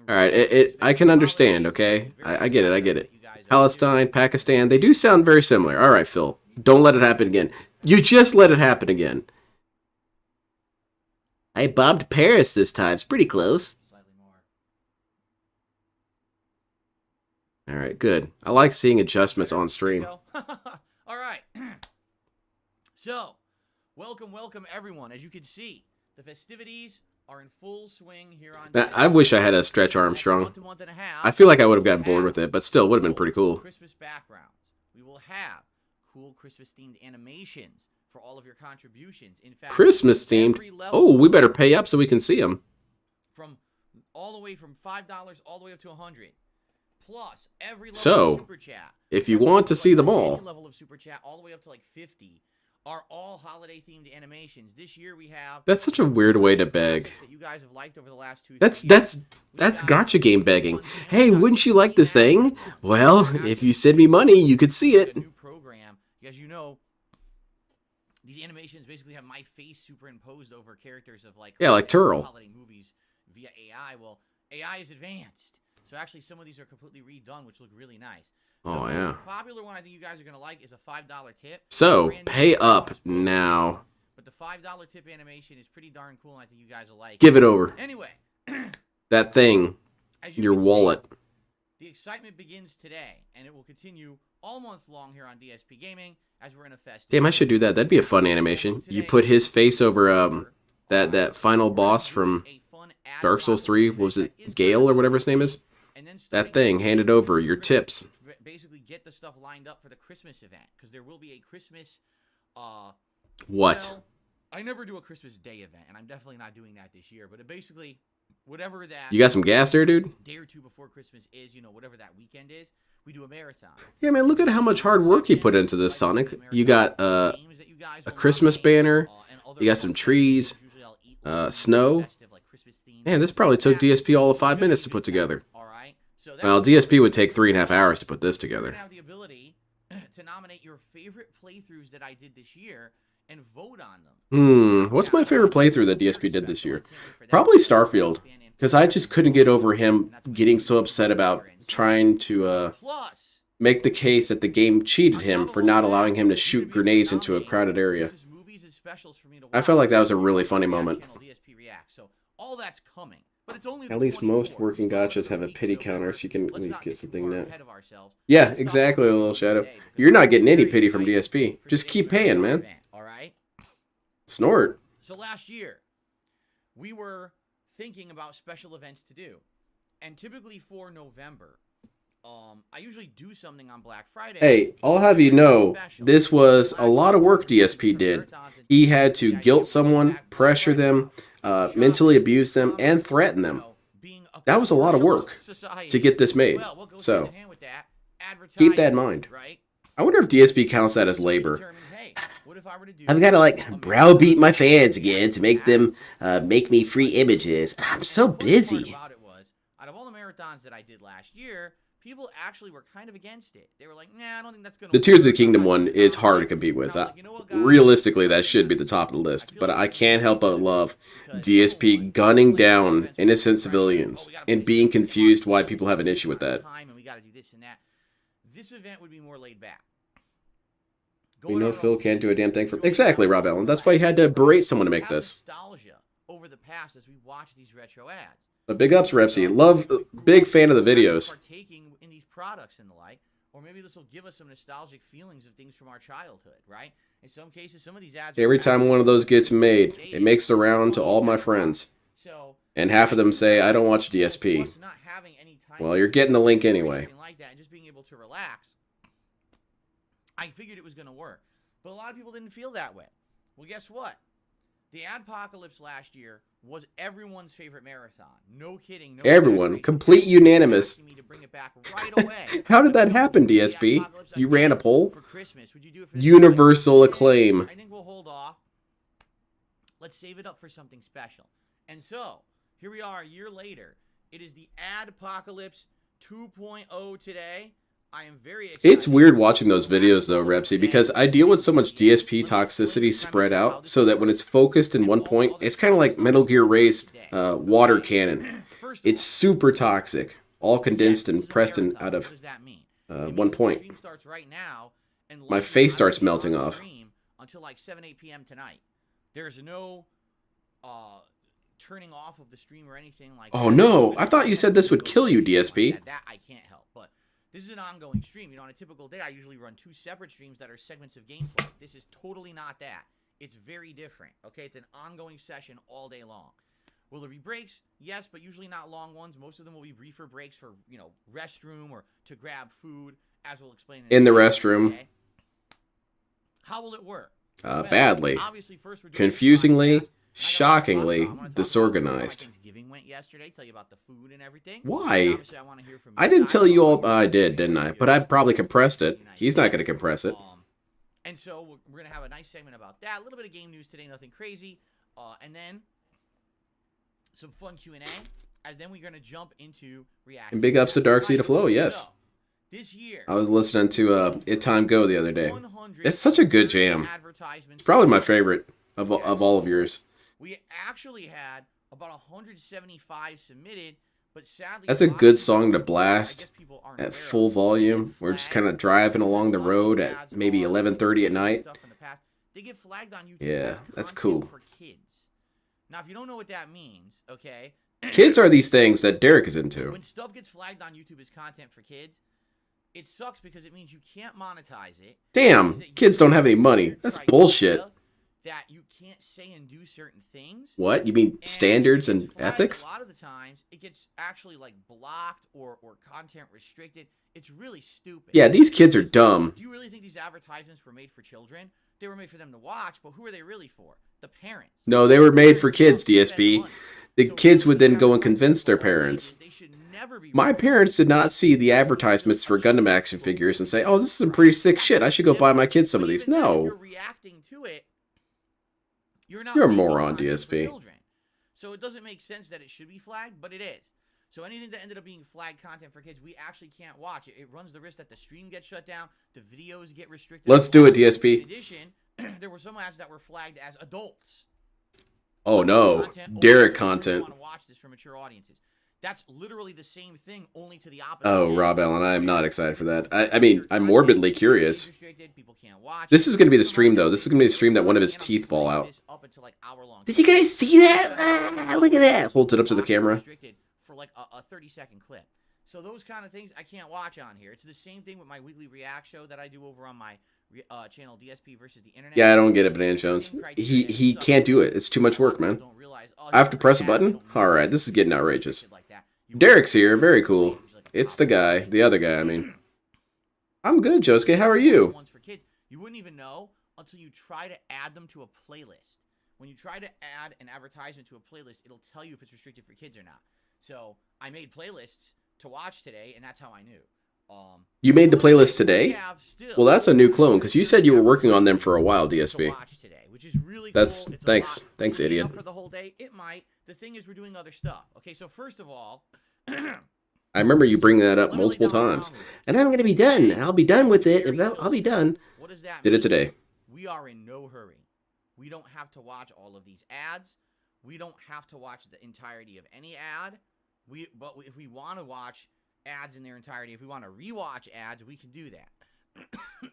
All right, I can understand, okay? I get it. Palestine, Pakistan, they do sound very similar. All right, Phil, don't let it happen again. You just let it happen again. I bombed Paris this time. It's pretty close. All right, good. I like seeing adjustments on stream. All right. So, welcome everyone. As you can see, the festivities are in full swing here on. I wish I had a Stretch Armstrong. I feel like I would have gotten bored with it, but still, would have been pretty cool. Christmas backgrounds. We will have cool Christmas-themed animations for all of your contributions. In fact, Christmas themed. Oh, we better pay up so we can see them. From all the way from $5 all the way up to $100. Plus every level of super chat. If you want to see them all, level of super chat all the way up to like 50 are all holiday themed animations. This year we have. That's such a weird way to beg. That you guys have liked over the last 2 That's gotcha game begging. Hey, wouldn't you like this thing? Well, if you send me money, you could see it. New program, as you know, these animations basically have my face superimposed over characters of like Turl. Holiday movies via AI. Well, AI is advanced. So actually, some of these are completely redone, which look really nice. Oh, the yeah. most popular one I think you guys are going to like is a $5 tip. So, pay up now. But the $5 tip animation is pretty darn cool, and I think you guys will like it. Give it over. Anyway. That thing. Your wallet. The excitement begins today, and it will continue all month long here on DSP Gaming as we're in a fest. Damn, I should do that. That'd be a fun animation. You put his face over that final boss from Dark Souls 3. What was it? Gale or whatever his name is? That thing, hand it over, your tips. Basically get the stuff lined up for the Christmas event, because there will be a Christmas what? Well, I never do a Christmas Day event, and I'm definitely not doing that this year, but it basically, whatever that... You got some gas there, dude? Day or two before Christmas is, whatever that weekend is, we do a marathon. Yeah, man, look at how much hard work you put into this, Sonic. You got a Christmas banner, you got some trees, snow. Man, this probably took DSP all of 5 minutes to put together. Well, DSP would take 3.5 hours to put this together. You have the ability to nominate your favorite playthroughs that I did this year and vote on them. What's my favorite playthrough that DSP did this year? Probably Starfield, because I just couldn't get over him getting so upset about trying to make the case that the game cheated him for not allowing him to shoot grenades into a crowded area. I felt like that was a really funny moment. So all that's coming. But it's only at least most working gachas have a pity counter, so you can at least get something net. Yeah, exactly, Little Shadow. You're not getting any pity from DSP. Just keep paying, man. Snort. So last year, we were thinking about special events to do. And typically for November, I usually do something on Black Friday. Hey, I'll have you know, this was a lot of work DSP did. He had to guilt someone, pressure them, mentally abuse them, and threaten them. That was a lot of work to get this made. So, keep that in mind. I wonder if DSP counts that as labor. I've got to, like, browbeat my fans again to make them make me free images. I'm so busy. Out of all the marathons that I did last year, people actually were kind of against it. They were like, nah, I don't think that's going to work. The Tears of the Kingdom one is hard to compete with. Realistically, that should be the top of the list. But I can't help but love DSP gunning down innocent civilians and being confused why people have an issue with that. This event would be more laid back. We know Phil can't do a damn thing for... Exactly, Rob Allen. That's why he had to berate someone to make this. Nostalgia over the past as we watch these retro ads. But big ups, Repsy. Big fan of the videos. Partaking in these products and the like, or maybe this will give us some nostalgic feelings of things from our childhood, right? In some cases, some of these ads. Every time one of those gets made, it makes the round to all my friends, and half of them say, "I don't watch DSP." Well, you're getting the link anyway. Like that, and just being able to relax. I figured it was going to work, but a lot of people didn't feel that way. Well, guess what? The Ad-pocalypse last year was everyone's favorite marathon. No kidding. No Everyone. Complete unanimous. Me to bring it back right away. How did that happen, DSP? You ran a poll? For Christmas. Would you do it for Universal acclaim. I think we'll hold off. Let's save it up for something special. And so, here we are a year later. It is the Ad-pocalypse 2.0 today. I am very excited. It's weird watching those videos though, Repsy, because I deal with so much DSP toxicity spread out so that when it's focused in one point, it's kind of like Metal Gear Ray's water cannon. First of It's super toxic. All condensed and pressed in out what of does that mean? one point. The stream starts right now, and My likely face I starts won't be melting on off. stream until like 7-8 p.m. tonight. There's no turning off of the stream or anything like Oh that. no, I thought you said this would kill you, DSP. That I can't help, but this is an ongoing stream. You know, on a typical day, I usually run 2 separate streams that are segments of gameplay. This is totally not that. It's very different, okay? It's an ongoing session all day long. Will there be breaks? Yes, but usually not long ones. Most of them will be briefer breaks for, you know, restroom or to grab food, as we'll explain In the a second, restroom. okay? How will it work? Badly. Obviously, first we're doing Confusingly, this podcast. shockingly, I'm gonna talk about how disorganized. Thanksgiving went yesterday. Tell you about the food and everything. Why? And obviously, I want to hear from I you didn't guys tell you about all. what I you did, think didn't I? of But I probably compressed it. He's not going to compress it. And so we're going to have a nice segment about that. A little bit of game news today, nothing crazy. And then some fun Q&A. And then we're going to jump into reaction. And big ups to Dark Sea to Flow, yes. So, this year, I was listening to It Time Go the other day. It's such a good jam. It's probably my favorite of all of yours. We actually had about 175 submitted, but sadly, That's a good song to blast at full volume. We're just kind of driving along the road at maybe 11:30 at night. They get flagged on YouTube. Yeah, as that's content cool. For kids. Now, if you don't know what that means, okay? Kids are these things that Derek is into. When stuff gets flagged on YouTube as content for kids, it sucks because it means you can't monetize it. Damn, kids don't have any money. That's bullshit. That you can't say and do certain things. What? You mean standards and ethics? A lot of the times, it gets actually like blocked or content restricted. It's really stupid. Yeah, these kids are dumb. Do you really think these advertisements were made for children? They were made for them to watch, but who are they really for? The parents. No, they were made for kids, DSP. The kids would then go and convince their parents. My parents did not see the advertisements for Gundam action figures and say, "Oh, this is some pretty sick shit. I should go buy my kids some of these." No. You're reacting to it. You're a moron, DSP. So it doesn't make sense that it should be flagged, but it is. So anything that ended up being flagged content for kids, we actually can't watch it. It runs the risk that the stream gets shut down, the videos get restricted. Let's do it, DSP. In addition, there were some ads that were flagged as adults. Oh no, Derek content. Want to watch this for mature audiences. That's literally the same thing, only to the opposite. Oh, Rob Allen, I am not excited for that. I mean, I'm morbidly curious. This is going to be the stream, though. This is going to be the stream that one of his teeth fall out. Did you guys see that? Ah, look at that. Holds it up to the camera. For like a 30-second clip. So those kind of things I can't watch on here. It's the same thing with my weekly react show that I do over on my channel DSP versus the internet. Yeah, I don't get it, Banana Jones. He can't do it. It's too much work, man. I have to press a button? Alright, this is getting outrageous. Derek's here. Very cool. It's the guy. The other guy, I mean. I'm good, Josuke. How are you? You wouldn't even know until you try to add them to a playlist. When you try to add an advertisement to a playlist, it'll tell you if it's restricted for kids or not. So I made playlists to watch today, and that's how I knew. You made the playlist today? Well, that's a new clone, because you said you were working on them for a while, DSP. Which is really that's cool. Thanks, idiot. For the whole day, it might. The thing is, we're doing other stuff. Okay, so first of all, I remember you bringing that up multiple times. And I'm going to be done. I'll be done with it. And I'll be done. What does that mean? Did it today. We are in no hurry. We don't have to watch all of these ads. We don't have to watch the entirety of any ad. But if we want to watch ads in their entirety, if we want to rewatch ads, we can do that.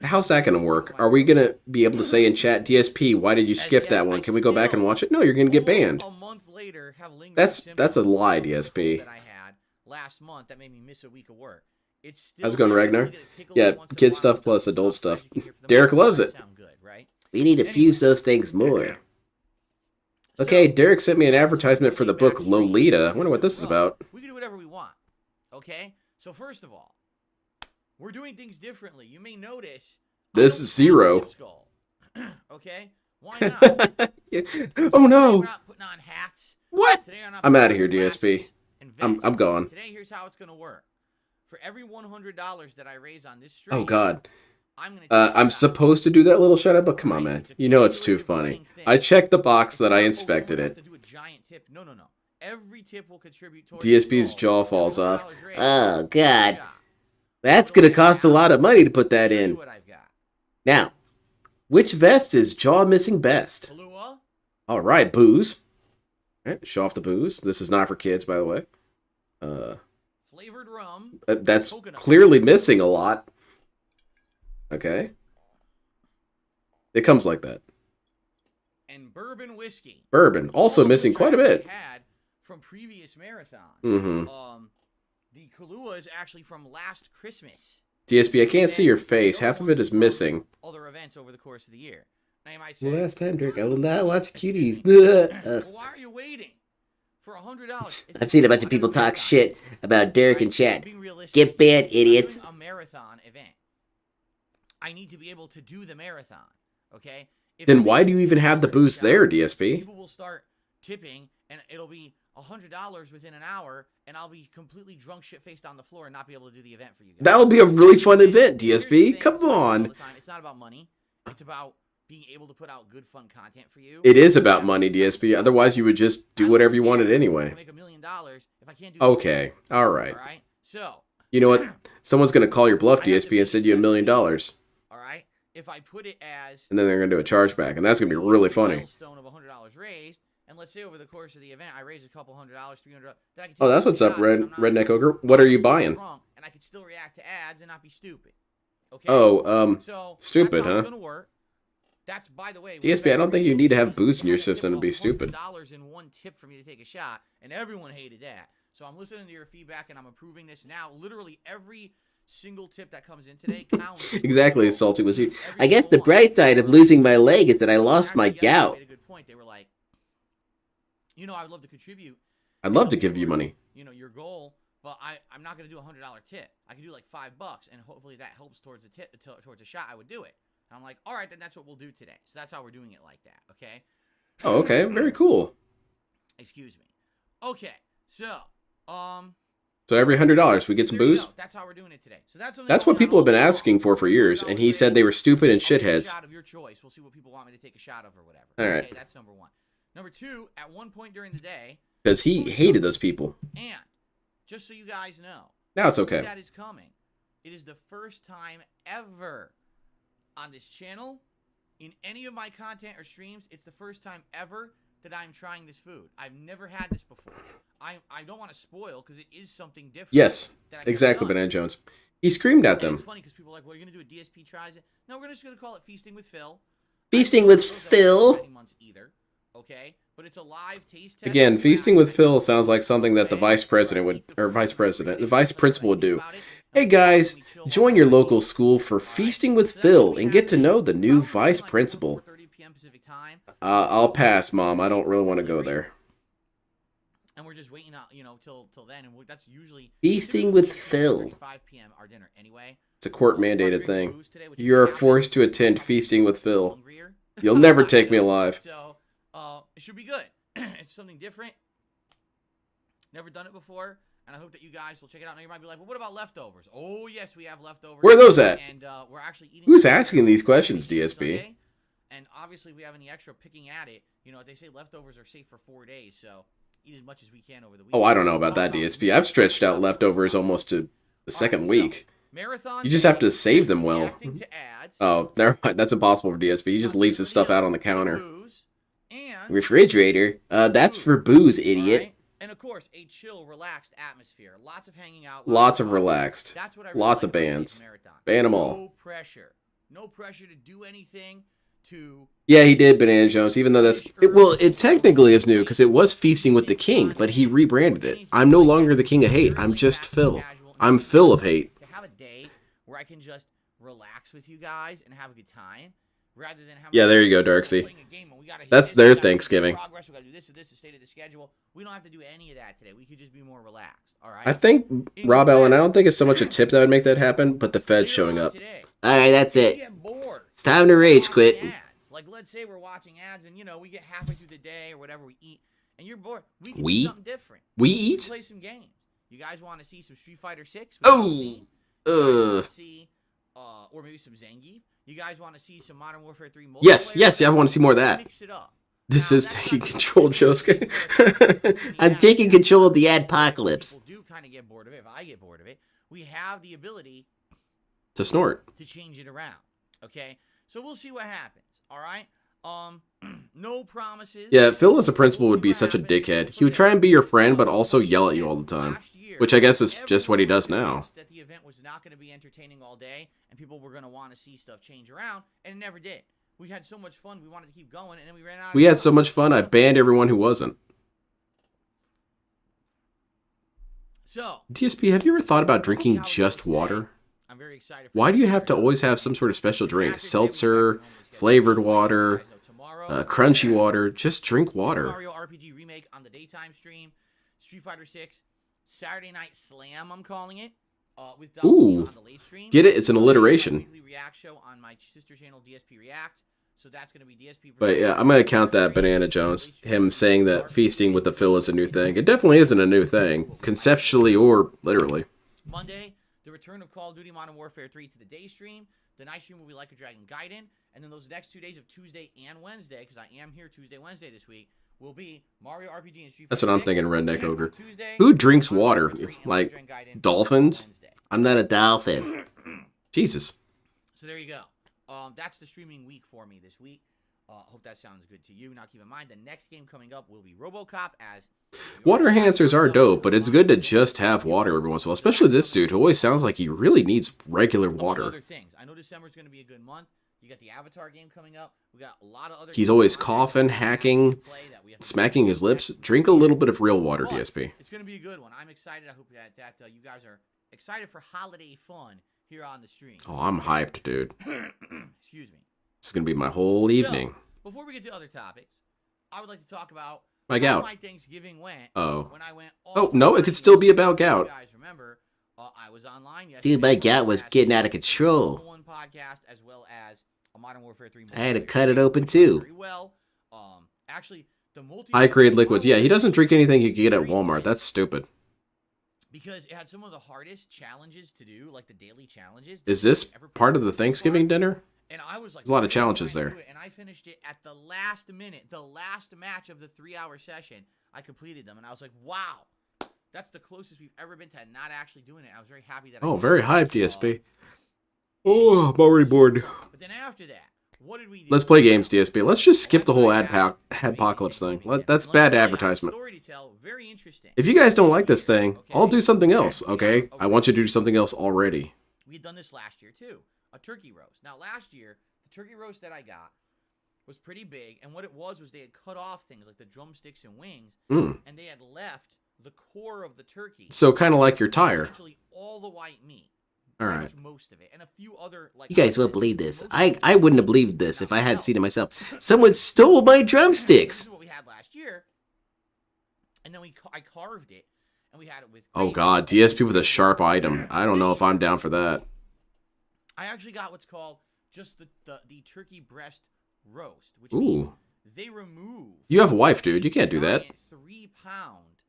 How's that going to work? Are we going to be able to say in chat, DSP, why did you skip that one? Can we go back and watch it? No, you're going to get banned. A month later, have that's a lie, DSP. That I had last month that made me miss a week of work. It's still how's it going, Ragnar? Yeah, kid stuff plus adult stuff. Derek loves it. We need to fuse those things more. Okay, Derek sent me an advertisement for the book Lolita. I wonder what this is about. We can do whatever we want. Okay? So first of all, we're doing things differently. You may notice this is Zero. Okay? Why not? Oh no. We're not putting on hats. What? I'm out of here, DSP. I'm gone. Today here's how it's going to work. For every $100 that I raise on this stream, oh god. I'm supposed to do that little shout out, but come on, man. You know it's too funny. I checked the box that I inspected it. No. Every tip will contribute towards DSP's jaw falls off. Oh god. That's going to cost a lot of money to put that in. Now, which vest is jaw missing best? All right, booze. All right, show off the booze. This is not for kids, by the way. Flavored rum. That's Coconut. clearly missing a lot. Okay. It comes like that. And bourbon whiskey. Bourbon, also All of missing which quite a I actually bit. had from previous marathons. Mm-hmm. The Kahlua is actually from last Christmas. DSP, I can't see your face. Half of it is missing. Other events over the course of the year. Now you might say, Last time, Dirk, I will not watch cuties. well, why are you waiting for $100? I've seen a bunch of people talk shit about Derek and chat. Get banned, idiots. A marathon event. I need to be able to do the marathon. Okay. Then why do you even have the boost there, DSP? People will start tipping, and it'll be $100 within an hour, and I'll be completely drunk, shit-faced on the floor, and not be able to do the event for you guys. That'll be a really fun event, DSP. Come on. It's not about money. It's about being able to put out good, fun content for you. It is about money, DSP. Otherwise, you would just do whatever you wanted anyway. Make $1 million if I can't do. Okay. All right. All right. So. You know what? Someone's gonna call your bluff, DSP, and send you $1 million. All right. If I put it as. And then they're gonna do a chargeback, and that's gonna be really funny. Milestone of $100 raised, and let's say over the course of the event, I raise a couple $100, $300. Oh, that's what's up, Redneck Ogre. What are you buying? And I could still react to ads and not be stupid. Okay. Oh, so stupid, that's how huh? it's gonna work. That's, by the way, DSP, I don't think you need to have boosts in your system to be stupid. $100 in one tip for me to take a shot, and everyone hated that. So I'm listening to your feedback, and I'm approving this now. Literally every single tip that comes in today counts. Exactly, Salty was here. I guess the bright side of losing my leg is that I lost my gout. Made a good point. They were like, I would love to contribute. I'd love to give you money. Your goal, but I'm not going to do a $100 tip. I can do like $5, and hopefully that helps towards a tip, towards a shot. I would do it. And I'm like, all right, then that's what we'll do today. So that's how we're doing it like that. Okay. Oh, okay. Very cool. Excuse me. Okay. So every $100 we get some booze. That's how we're doing it today. So that's what people have been asking for years, and he said they were stupid and shitheads. Shot of your choice. We'll see what people want me to take a shot of or whatever. All right. Okay, that's number one. Number two, at one point during the day, because he hated those people. And just so you guys know, now it's okay. That is coming. It is the first time ever on this channel, in any of my content or streams, it's the first time ever that I'm trying this food. I've never had this before. I don't want to spoil because it is something different. Yes, exactly, Banana Jones. He screamed at them. It's funny because people are like, well, you're going to do a DSP tries it. No, we're just going to call it Feasting with Phil. Feasting with Phil? Either, okay? But it's a live taste test. Again, Feasting with Phil sounds like something that the vice principal would do. Hey guys, join your local school for Feasting with Phil and get to know the new vice principal. I'll pass, Mom. I don't really want to go there. And we're just waiting out, till then, and that's usually Feasting with Phil. 5 p.m. our dinner anyway. It's a court-mandated thing. You are forced to attend Feasting with Phil. You'll never take me alive. So, it should be good. It's something different. Never done it before. And I hope that you guys will check it out. Now you might be like, well, what about leftovers? Oh, yes, we have leftovers. Where are those at? And we're actually eating. Who's asking these questions, DSP? Sunday. And obviously, if we have any extra picking at it, they say leftovers are safe for 4 days. So eat as much as we can over the week. Oh, I don't know about that, DSP. I've stretched out leftovers almost to the second week. Marathon. You just have to save them well. To ads, Oh, never mind. That's impossible for DSP. He just leaves his stuff out on the counter. Refrigerator? That's for booze, idiot. Right? And of course, a chill, relaxed atmosphere. Lots of hanging out. Lots of relaxed. That's what I lots of bands. Ban them all. No pressure. No pressure to do anything. Yeah, he did, Banana Jones, even though it technically is new, because it was Feasting with the King, but he rebranded it. I'm no longer the King of Hate. I'm just Phil. I'm Phil of Hate. To have a day where I can just relax with you guys and have a good time, rather than have there you go, Darksy. That's their Thanksgiving. Progress, we got to do this and this, the state of the schedule. We don't have to do any of that today. We could just be more relaxed, all right? I think, Rob Allen, I don't think it's so much a tip that would make that happen, but the Fed showing up. All right, that's it. It's time to rage quit. Like, let's say we're watching ads and, we get halfway through the day or whatever we eat, and you're bored. We can do something different. We eat? Play some games. You guys want to see some Street Fighter 6? Oh! Or maybe some Zangief? You guys want to see some Modern Warfare 3 multiplayer? Yes, I want to see more of that. Mix it up. This is taking control, Josuke. I'm taking control of the Ad-pocalypse. People do kind of get bored of it. If I get bored of it, we have the ability to snort. To change it around. Okay? So we'll see what happens. All right? No promises. Yeah, Phil as a principal would be such a dickhead. He would try and be your friend, but also yell at you all the time. Which I guess is just what he does now. That the event was not going to be entertaining all day, and people were going to want to see stuff change around, and it never did. We had so much fun, we wanted to keep going, and then we ran out. We had so much fun, I banned everyone who wasn't. So, DSP, have you ever thought about drinking just water? I'm very excited. Why do you have to always have some sort of special drink? Seltzer, flavored water, crunchy water. Just drink water. Mario RPG remake on the daytime stream. Street Fighter 6 Saturday Night Slam, I'm calling it. With Ooh, on the late stream. get it? It's an alliteration. Weekly React show on my sister channel DSP React. So that's going to be DSP. But yeah, I'm going to count that Banana Jones. Him saying that feasting with the Phil is a new thing. It definitely isn't a new thing. Conceptually or literally. Monday, the return of Call of Duty Modern Warfare 3 to the day stream. The night stream will be Like a Dragon Gaiden. And then those next 2 days of Tuesday and Wednesday, because I am here Tuesday, Wednesday this week, will be Mario RPG and Street Fighter. That's what I'm thinking, Redneck Ogre. Tuesday, Who drinks water? Like dolphins? I'm not a dolphin. Jesus. So there you go. That's the streaming week for me this week. Hope that sounds good to you. Now keep in mind, the next game coming up will be RoboCop as... Water enhancers are dope, but it's good to just have water every once in a while. Especially this dude who always sounds like he really needs regular water. Other things. I know December's going to be a good month. You got the Avatar game coming up. We got a lot of other... He's always coughing, hacking, smacking his lips. Drink a little bit of real water, DSP. It's going to be a good one. I'm excited. I hope that you guys are excited for holiday fun here on the stream. Oh, I'm hyped, dude. Excuse me. This is going to be my whole evening. So, before we get to other topics, I would like to talk about my gout. My Thanksgiving went. Oh. When I went no, it could still be about gout. You guys remember, I was online yesterday. Dude, my gout was getting out of control. One podcast as well as a Modern Warfare 3. I had to cut it open too. Very well. Actually, the high-grade liquids. Yeah, he doesn't drink anything you can get at Walmart. That's stupid. Because it had some of the hardest challenges to do, like the daily challenges. Is this part of the Thanksgiving dinner? And I was like, there's a lot of challenges there. And I finished it at the last minute, the last match of the 3-hour session. I completed them, and I was like, wow, that's the closest we've ever been to not actually doing it. I was very happy that. Oh, very hyped, DSP. Oh, I'm already bored. But then after that, what did we do? Let's play games, DSP. Let's just skip the whole Ad-pocalypse thing. That's bad advertisement. Very interesting. If you guys don't like this thing, I'll do something else, okay? I want you to do something else already. We had done this last year, too. A turkey roast. Now, last year, the turkey roast that I got was pretty big, and what it was they had cut off things like the drumsticks and wings, and they had left the core of the turkey. So kind of like your tire. Essentially all the white meat. All right. Most of it, and a few other like. You guys won't believe this. I wouldn't have believed this if I hadn't seen it myself. Someone stole my drumsticks. This is what we had last year, and then I carved it, and we had it with. Oh God, DSP with a sharp item. I don't know if I'm down for that. I actually got what's called just the turkey breast roast, which Ooh. means they remove. You have a wife, dude. You can't do that. 3-pound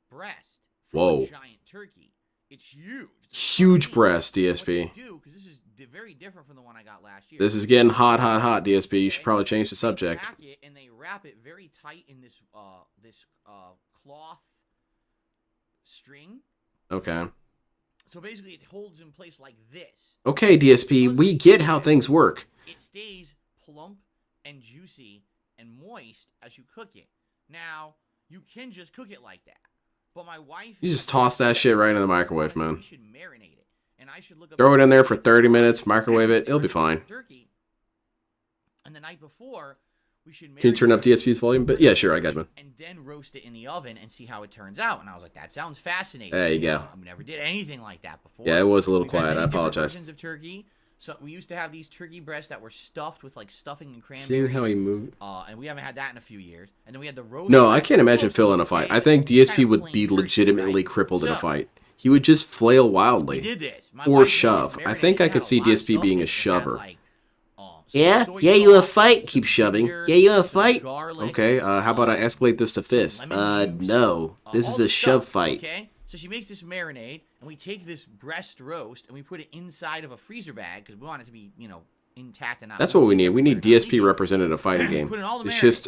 breast from Whoa. a giant turkey. It's huge. Huge breast, DSP. Because this is very different from the one I got last year. This is getting hot, DSP. You should probably change the subject. They pack it and they wrap it very tight in this cloth string. Okay. So basically, it holds in place like this. Okay, DSP, we get how things work. It stays plump and juicy and moist as you cook it. Now, you can just cook it like that. But my wife... You just toss that shit right in the microwave, man. We should marinate it. And I should look up... Throw it in there for 30 minutes, microwave it, it'll be fine. Turkey. And the night before, we should... Can you turn up DSP's volume? But yeah, sure, I got you, man. And then roast it in the oven and see how it turns out. And I was like, that sounds fascinating. There you go. I never did anything like that before. Yeah, it was a little We've had quiet. many I different apologize. versions of turkey. So we used to have these turkey breasts that were stuffed with like stuffing and cranberries. Seeing how he moved. And we haven't had that in a few years. And then we had the roast. No, I can't imagine Phil in a fight. I think DSP would be legitimately crippled in a fight. He would just flail wildly. We did this. Or shove. I think I could see DSP being a shover. Yeah, you a fight. Keep shoving. Yeah, you a fight. Okay, how about I escalate this to fist? No. This is a shove fight. Okay, so she makes this marinade, and we take this breast roast, and we put it inside of a freezer bag, because we want it to be, intact and not... That's what we need. We need DSP represented in a fighting game. It's just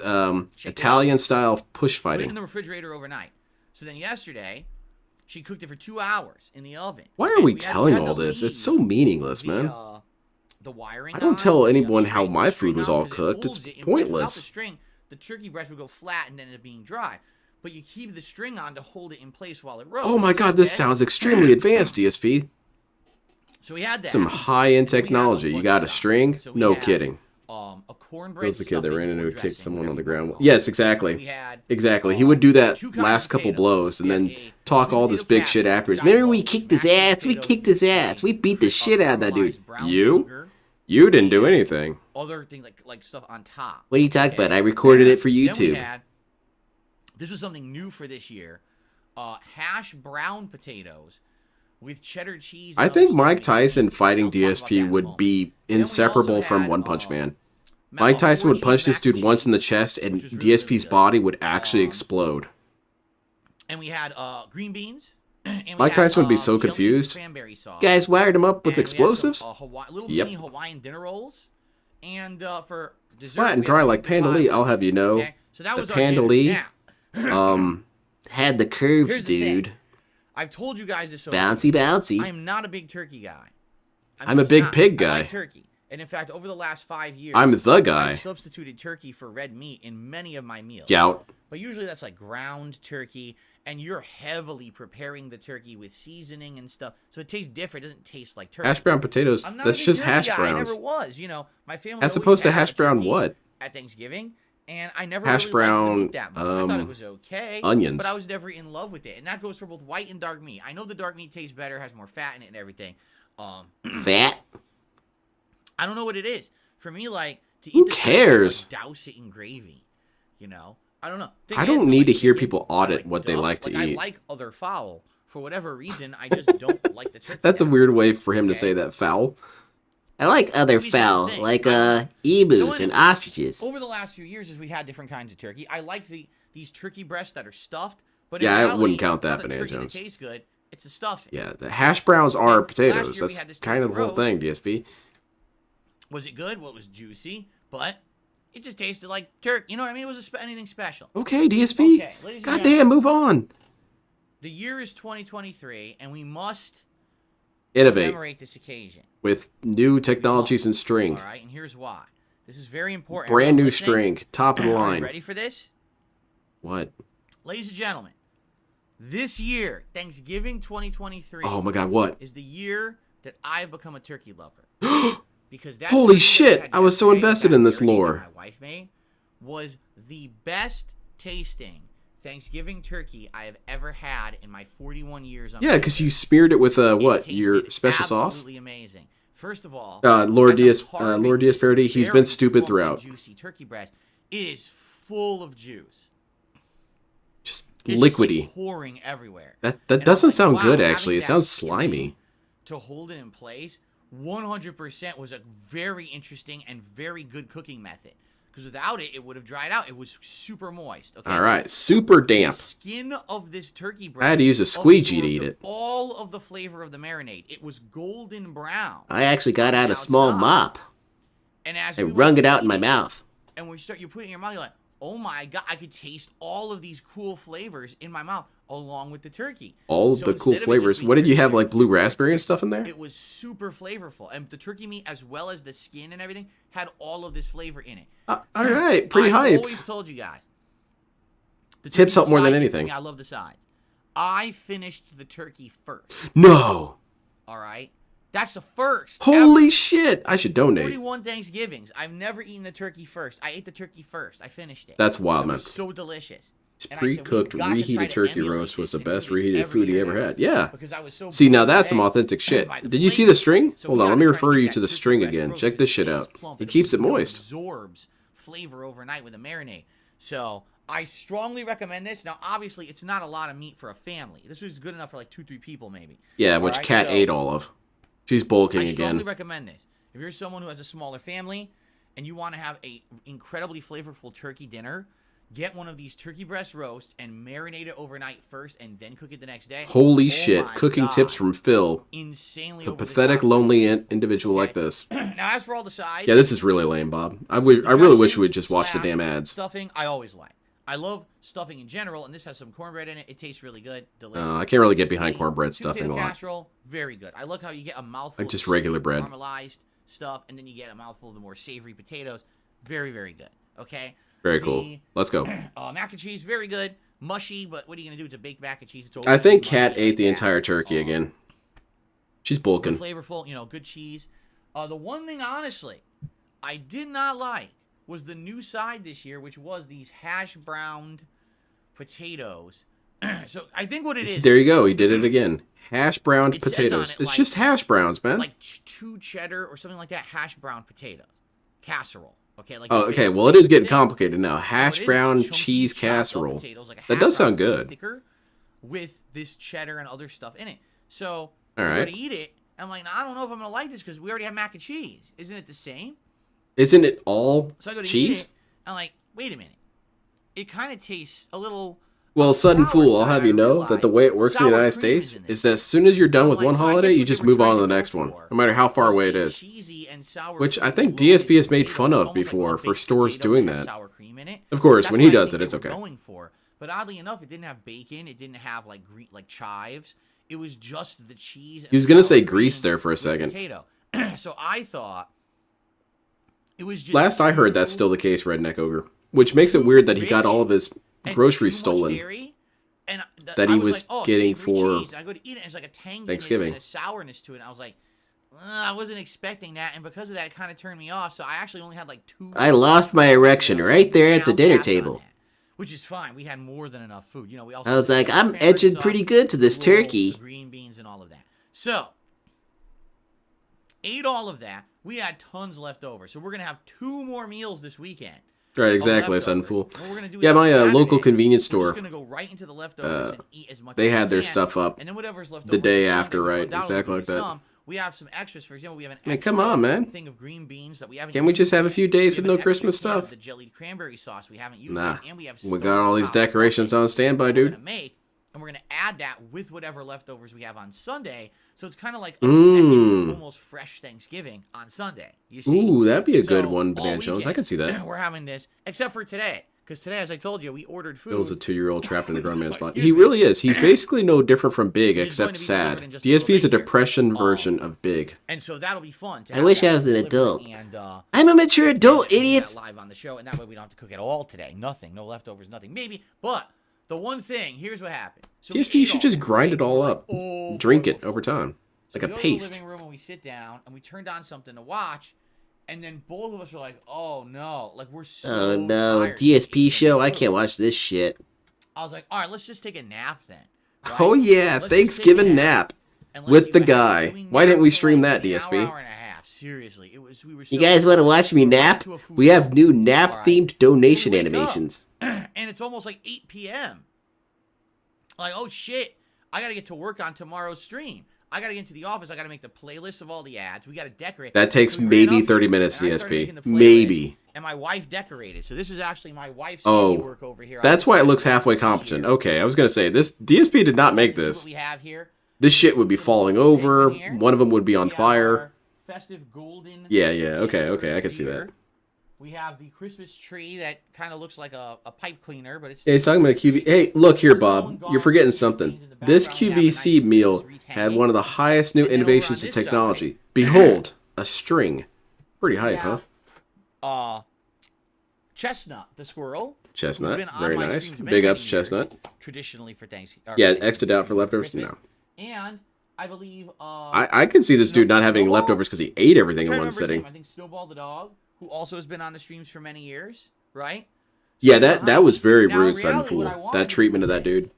Italian-style push Put it in fighting. the refrigerator overnight. So then yesterday, she cooked it for 2 hours in the oven. Why are we telling all this? It's so meaningless, man. the wiring. I don't tell anyone how my food was all cooked. It's pointless. Without the string, the turkey breast would go flat and then end up being dry. But you keep the string on to hold it in place while it roasts. Oh my god, this sounds extremely advanced, DSP. So we had that. Some high-end technology. You got a string? No kidding. A cornbread. That was the kid that ran into and kicked someone on the ground. We Yes, exactly. had, Exactly. He would do that two kinds last of couple potatoes. blows and We had then a talk sweet all this potato big shit casserole, afterwards. giant Remember we balls, kicked his mashed ass? We potatoes, kicked his ass. We beat the shit out of that dude. caramelized brown You? sugar, You didn't do anything. other things like stuff on top. What are you talking about? I recorded it for Then we YouTube. had, this was something new for this year. Hash brown potatoes with cheddar cheese. I and think other Mike stuff. Tyson fighting I'll talk about that DSP in a would moment. be Then we inseparable also from had, One Punch Man. Ma- Mike Tyson would four punch cheese this mac dude and once in the cheese, chest and which was really, DSP's really good. body would actually Um, explode. And we had green beans. And we Mike had, Tyson would be so chili and confused. cranberry sauce. Guys wired him up with And we had some, explosives? little Yep. mini Hawaiian dinner rolls. And for dessert, Flat and we had dry like pumpkin Panda pie. Lee, I'll have you know. Okay, so that the was our Panda dinner. Lee, Now, Had the curves, Here's the thing. dude. I've told you guys this. Bouncy, bouncy. I am not a big turkey guy. I'm a just big not. pig I guy. like turkey. And in fact, over the last 5 years, I'm the I've guy. substituted turkey for red meat in many of my meals. Gout. But usually that's like ground turkey, and you're heavily preparing the turkey with seasoning and stuff, so it tastes different. It doesn't taste like turkey. Hash brown potatoes. I'm not That's a big just turkey hash guy. browns. I never was. You know, my family. As always opposed to had hash brown turkey what? at Thanksgiving, and I never Hash really liked the brown, meat that much. I thought it was okay. onions. But I was never in love with it, and that goes for both white and dark meat. I know the dark meat tastes better, has more fat in it, and everything. Fat. I don't know what it is. For me, like to eat. Who the turkey, cares? Like, douse it in gravy. You know, I don't know. Thing I is, don't I'm need to like hear chicken, people I audit like what they duck, like to I eat. like other fowl. For whatever reason, I just don't like the turkey. That's a that weird way for him to Okay. say that. Foul. I like other Let me say the fowl, thing. like So emus and anyway, ostriches. Over the last few years, as we had different kinds of turkey, I like these turkey breasts that are stuffed. But in Yeah, I reality, wouldn't count it's not that, the Banana turkey that Jones. tastes good. It's the stuffing. Yeah, the hash browns are Last potatoes. year we That's had this kind of the turkey whole thing, DSP. Was it good? Well, it was juicy, but it just tasted like turkey. You know what I mean? It was anything special. Okay, DSP. Okay, ladies and Goddamn, gentlemen. move on. The year is 2023, and we must Innovate commemorate this occasion. with new technologies and string. All right, and here's why. This is very important. Brand Everyone new listening, string, top of the Are you line. ready for this? What? Ladies and gentlemen, this year, Thanksgiving 2023, Oh my god, what? is the year that I've become a turkey lover. Because that Holy turkey that shit, had I was so yesterday, invested that in this marinade that lore. My wife made was the best tasting Thanksgiving turkey I have ever had in my 41 years on Yeah, because you smeared it with It what? tasted Your special sauce? absolutely amazing. First of all, Lord as I'm Diaz, carving Lord Diaz this Parody, he's been very stupid plump throughout. and juicy turkey breast. It is full of juice. Just It's just, like, liquidy. pouring everywhere. That And I'm doesn't like, sound wow, good having actually. It that sounds string slimy. To hold it in place, 100% was a very interesting and very good cooking method. Because without it, it would have dried out. It was super moist. Okay. All right, super damp. The skin of this turkey breast. I had to use a squeegee to absorbed eat it. All of the flavor of the marinade. It was golden brown. I actually got out a small outside. mop And as and we wrung went it to out in my eat, mouth. and when you put it in your mouth, you're like, oh my god, I could taste all of these cool flavors in my mouth along with the turkey. All of So the cool instead of it just flavors. being What did you turkey, have, like blue raspberry and stuff in there? It was super flavorful, and the turkey meat, as well as the skin and everything, had all of this flavor in it. All right, pretty I've hype. always told you guys. The Tips turkey's help more than side dish anything. for me, I love the sides. I finished the turkey first. No. All right, that's the first. Holy shit! I should donate. 41 Thanksgivings. I've never eaten the turkey first. I ate the turkey first. I finished it. That's wild, It man. was so delicious. His And I said, we've pre-cooked, got to try reheated to turkey emulate roast was this the and do best this reheated every food he year ever now. had. Yeah. Because I was so See, now blown that's some away authentic shit. by the Did you see the flavor. string? So Hold we on, let gotta me try refer get you that to the turkey string breast again. roast Check because this shit it out. is plump It and keeps it super moist. Absorbs flavor overnight with a marinade. So I strongly recommend this. Now, obviously, it's not a lot of meat for a family. This was good enough for like 2-3 people maybe. Yeah, which Alright, Kat so ate all of. She's bulking I strongly again. recommend this. If you're someone who has a smaller family and you want to have a incredibly flavorful turkey dinner, get one of these turkey breast roasts and marinate it overnight first and then cook it the next day. Holy Oh shit. my Cooking God. tips from Phil. Insanely The over the pathetic, top. lonely individual like Okay. this. Now, as for all the sides, Yeah, this is really lame, Bob. I really dressing wish we'd just watch the slash damn ads. Stuffing, I always like. I love stuffing in general, and this has some cornbread in it. It tastes really good, delicious. I can't really get behind The cornbread sweet potato stuffing a lot. casserole, very good. I look how you get a mouthful. Like just of regular sweet bread. caramelized stuff, and then you get a mouthful of the more savory potatoes. Very, very good. Okay. Very cool. Let's go. Mac and cheese, very good. Mushy, but what are you gonna do? It's a baked mac and cheese. It's I think mushy Kat like ate the that. entire turkey again. She's bulking. Flavorful, good cheese. The one thing, honestly, I did not like was the new side this year, which was these hash browned potatoes. So I think what it is. There you go. He did it again. Hash browned It says potatoes. on it, It's just hash browns, man. like 2 cheddar or something like that. Hash brown potatoes, casserole. Okay. Like Oh, okay. Well, it is getting thing. complicated now. What Hash it is, brown chunky, cheese chopped up casserole. potatoes, like a That does hash brown, sound good. Thicker with this cheddar and other stuff in it. So All I go right. to eat it. I'm like, I don't know if I'm gonna like this because we already have mac and cheese. Isn't it the same? Isn't it all So I go to eat cheese? it. I'm like, wait a minute. It kind of tastes a little. Well, sudden sour fool, I'll side, have I you know realized that the way it works in the sour United cream is States in this. is that as soon as you're done with I'm one like, so I holiday, guess you what just they were move on trying to the go next one, for no matter how far was away it a is. cheesy and sour Which I cream think loaded DSP has made potato. fun It's of almost like before one for baked stores potato doing that has that. sour cream in it. Of course, That's when what he I does think it, it's they were okay. going for. But oddly enough, it didn't have bacon. It didn't have like chives. It was just the cheese. And He was gonna sour say grease cream there for a with second. Potato. So I thought it was just Last I heard, that's still the case, Redneck Ogre. Which makes it weird that he got all of his and groceries too much stolen. dairy, and That I he was was like, oh, getting savory for cheese. I go to eat it, and it's like a tanginess Thanksgiving. and a sourness to it. And I was like, I wasn't expecting that, and because of that, it kind of turned me off. So I actually only had like 2. I lost my erection right there at the dinner table. Which is fine. We had more than enough food. We also I was had like, the I'm cranberry edging sauce, pretty good to this the rolls, turkey. the green beans, and all of that. So ate all of that. We had tons left over, so we're gonna have 2 more meals this weekend. Right, exactly, of sudden leftovers. fool. What we're gonna do is Yeah, on my local Saturday, convenience we're store, just gonna go right into the leftovers and eat as much they as had we their can, stuff up and then whatever's left the over day on after, Sunday, which right? undoubtedly Exactly will like be that. some. We have some extras. For example, we have an Man, extra come on, man. thing of green beans that we haven't. Can't we just have a few days We with have no an extra Christmas can of stuff? The jellied cranberry sauce we haven't used Nah, yet, and we have we got all these stovetop decorations stuffing on standby, we're dude. gonna make, and we're gonna add that with whatever leftovers we have on Sunday. So it's kind of like a second, almost fresh Thanksgiving on Sunday. You see? Ooh, that'd be a good So, one, all Banana Jones. I weekend, can see that. We're having this, except for today, because today, as I told you, we ordered food. Bill's a 2-year-old trapped in a grown man's body. Excuse He me. really is. He's basically no different from Big, Which is going except to be delivered sad. in just a DSP is a little bit here. depression version of Big. And so that'll be fun. To I have wish that I was an delivered adult. And, I'm a mature adult, we do that idiots. live on the show, and that way we don't have to cook at all today. Nothing, no leftovers, nothing. Maybe, but the one thing, here's what happened. So we DSP, you ate should all just of it, grind right? it all We're up. like, oh, Drink boy, it over time. So Like a we go paste. to the living room and we sit down and we turned on something to watch, and then both of us were like, "Oh no!" Like we're so Oh no, tired. DSP Eating show. I food. can't watch this shit. I was like, "All right, let's just take a nap then." right? Oh yeah, Let's just take a Thanksgiving nap and let's with see the what guy. happens. So Why didn't we napped for stream like that, an DSP? hour and a half. Seriously, it was. We were. You so guys want to watch me we went nap? to a food We have court. new nap-themed donation We wake animations. and it's almost like 8 p.m. Like, oh shit, I gotta get to work on tomorrow's stream. I gotta get into the office. I gotta make the playlist of all the ads. We gotta decorate. That takes So we ran maybe up, 30 minutes, and I started making DSP. the playlist, Maybe. And my wife decorated. So this is actually my wife's Oh, handiwork over here. that's why it looks halfway competent. Okay, I was gonna say this DSP did not make This is this. what we have here. This shit would be falling over. Here. One of them would be on We have fire. our festive golden. Yeah, okay, I can see that. We have the Christmas tree that kind of looks like a pipe cleaner, but it's. Yeah, he's talking about a QV. Hey, look here, Bob. You're forgetting something. This QVC meal had one of the highest new innovations in technology. Behold, a string. Pretty hype, huh? Chestnut, the squirrel. Chestnut, who's been on very my nice. streams many, Big many ups, years, Chestnut. Traditionally for Thanksgiving. Yeah, X'd out for leftovers. Christmas. No. And I believe. I can see this dude not having Snowball? leftovers because he ate everything I'm in trying one to remember his sitting. name. I think Snowball the dog, who also has been on the streams for many years, right? Yeah, that was very Now, in rude, Sudden reality, what I Fool. wanted That to treatment of do that dude.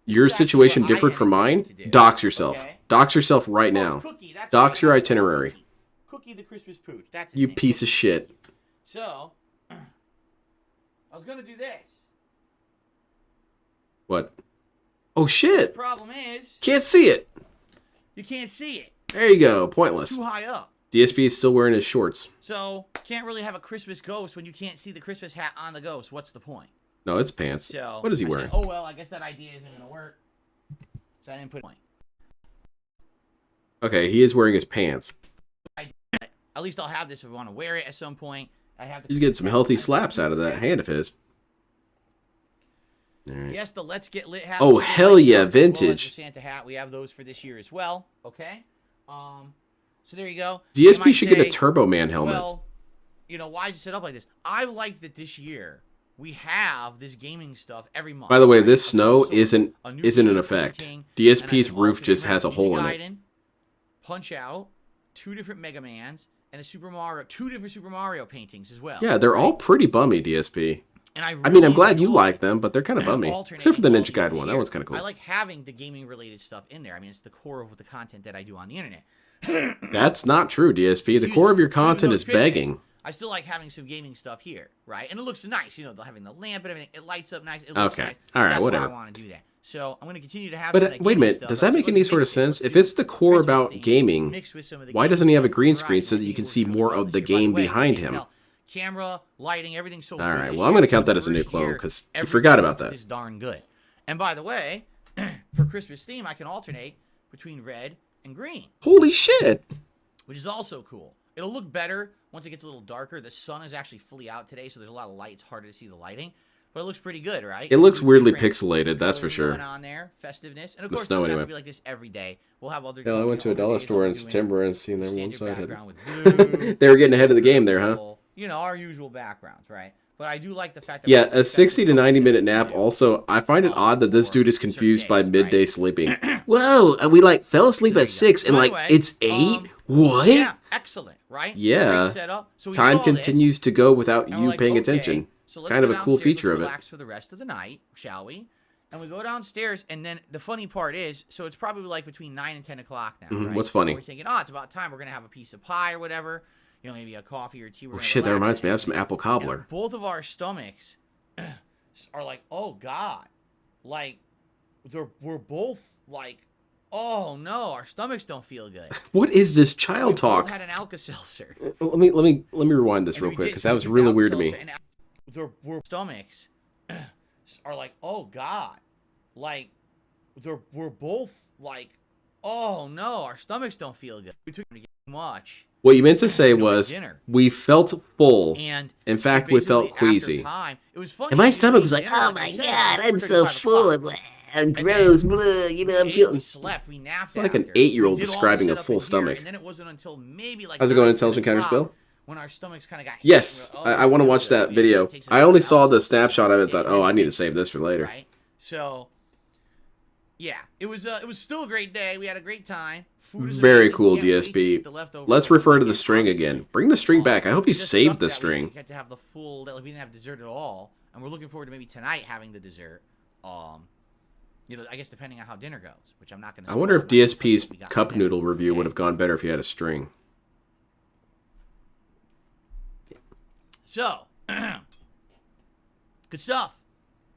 Your This is actually situation what I different from mine? intended to do, Dox yourself. okay? Dox yourself right Oh, now. it's Cookie. That's Dox right. your That's itinerary. Cookie. Cookie the Christmas pooch. That's his You name. piece of shit. So, I was gonna do this. What? Oh shit! The problem is, Can't see it. you can't see it. There you go. It's Pointless. too high up. DSP is still wearing his shorts. So, can't really have a Christmas ghost when you can't see the Christmas hat on the ghost. What's the point? No, it's pants. So, What is he I wearing? said, oh well, I guess that idea isn't gonna work. So I didn't put point. Okay, he is wearing his pants. At least I'll have this if I want to wear it at some point. I have. He's getting some healthy slaps out of that hand of his. All right. Yes, the Let's Get Lit hat. Oh, is still hell nice yeah, stuff, as well as vintage. the Santa hat. We have those for this year as well. Okay. So there you go. You DSP might should get a say, Turbo Man helmet. Well, you know, why is it set up like this? I like that this year we have this gaming stuff every month. By the way, right? this Of snow some sort. A new isn't in game effect. painting, DSP's and I roof can just alternate has a around hole in Ninja it. Gaiden, Punch Out, 2 different Mega Mans, and a Super Mario, 2 different Super Mario paintings as well. Yeah, they're all pretty bummy, DSP. And I mean, I'm really glad you enjoy like them, but they're kind of bummy. Except for the Ninja Gaiden one. That one's kind of cool. I like having the gaming-related stuff in there. I mean, it's the core of the content that I do on the internet. That's not true, DSP. The core of your content is begging. I still like having some gaming stuff here, right? And it looks nice. You know, having the lamp and everything. It lights up nice. It looks nice. All right, That's whatever. Why I want to do that. So I'm going to continue to have. But wait a minute. Does that make any sort of sense? If it's the core about gaming, why doesn't he have a green screen so that you can see more of the game behind him? Camera, lighting, everything's so. All right. Well, I'm going to count that as a new clone because you forgot about that. It's darn good. And by the way, for Christmas theme, I can alternate between red and green. Holy shit! Which is also cool. It'll look better once it gets a little darker. The sun is actually fully out today, so there's a lot of light. It's harder to see the lighting, but it looks pretty good, right? It looks weirdly pixelated, that's for sure. Going on there, festiveness, and of course, it snow doesn't anyway. have to be like this every day. We'll have other. Yeah, I went to a dollar store in September and seen them one standard side. background with blue, They were getting ahead of the game there, huh? you know, our usual backgrounds, right? But I do like the fact that Yeah, a 60 to 90 minute nap. Also, I find it odd that this dude is confused by midday sleeping. Whoa, we like fell asleep at 6 and like it's 8. What? Yeah, excellent, right? Yeah. Great setup. So we Time do all continues to go without this, you and we're like, paying okay, attention. So let's Kind of go a cool downstairs, feature let's of it. relax for the rest of the night, shall we? And we go downstairs, and then the funny part is, so it's probably like between 9 and 10 o'clock now. Right? What's funny? So we're thinking, oh, it's about time. We're gonna have a piece of pie or whatever. You know, maybe a coffee or tea. Oh shit, that reminds me. I have some apple cobbler. And both of our stomachs are like, oh god, like we're both like, oh no, our stomachs don't feel good. What is this child We talk? both had an Alka-Seltzer. Let me rewind this And real we quick did because that was some really weird to me. Alka-Seltzer, and our stomachs are like, oh god, like we're both like, oh no, our stomachs don't feel good. We took too much. What you meant to say was we felt full. And in fact, we felt queasy. Time, it was funny. And my stomach was like, oh my god, I'm so full of gross, blah, you know, I'm feeling. We slept, we napped. It's like an after. 8-year-old We did all describing the a setup full in here, stomach. And then it wasn't until maybe like. How's it going, 9, Intelligent 10 Counters o'clock Bill? when our stomachs kind of got. Yes, hit, I want to watch that video. I only saw the snapshot of it. Thought, oh, I need to save this for later. Right. So. Yeah, it was still a great day. We had a great time. Food is Very amazing. cool, Can't wait to DSP. eat the leftovers. Let's refer to the It's string obviously, again. Bring the string back. I hope you it just saved sucked the that string. We had to have the full. That we didn't have dessert at all, and we're looking forward to maybe tonight having the dessert. You know, I guess depending on how dinner goes, which I'm not going to. I wonder if DSP's cup noodle review would have gone better if he had a string. So, good stuff.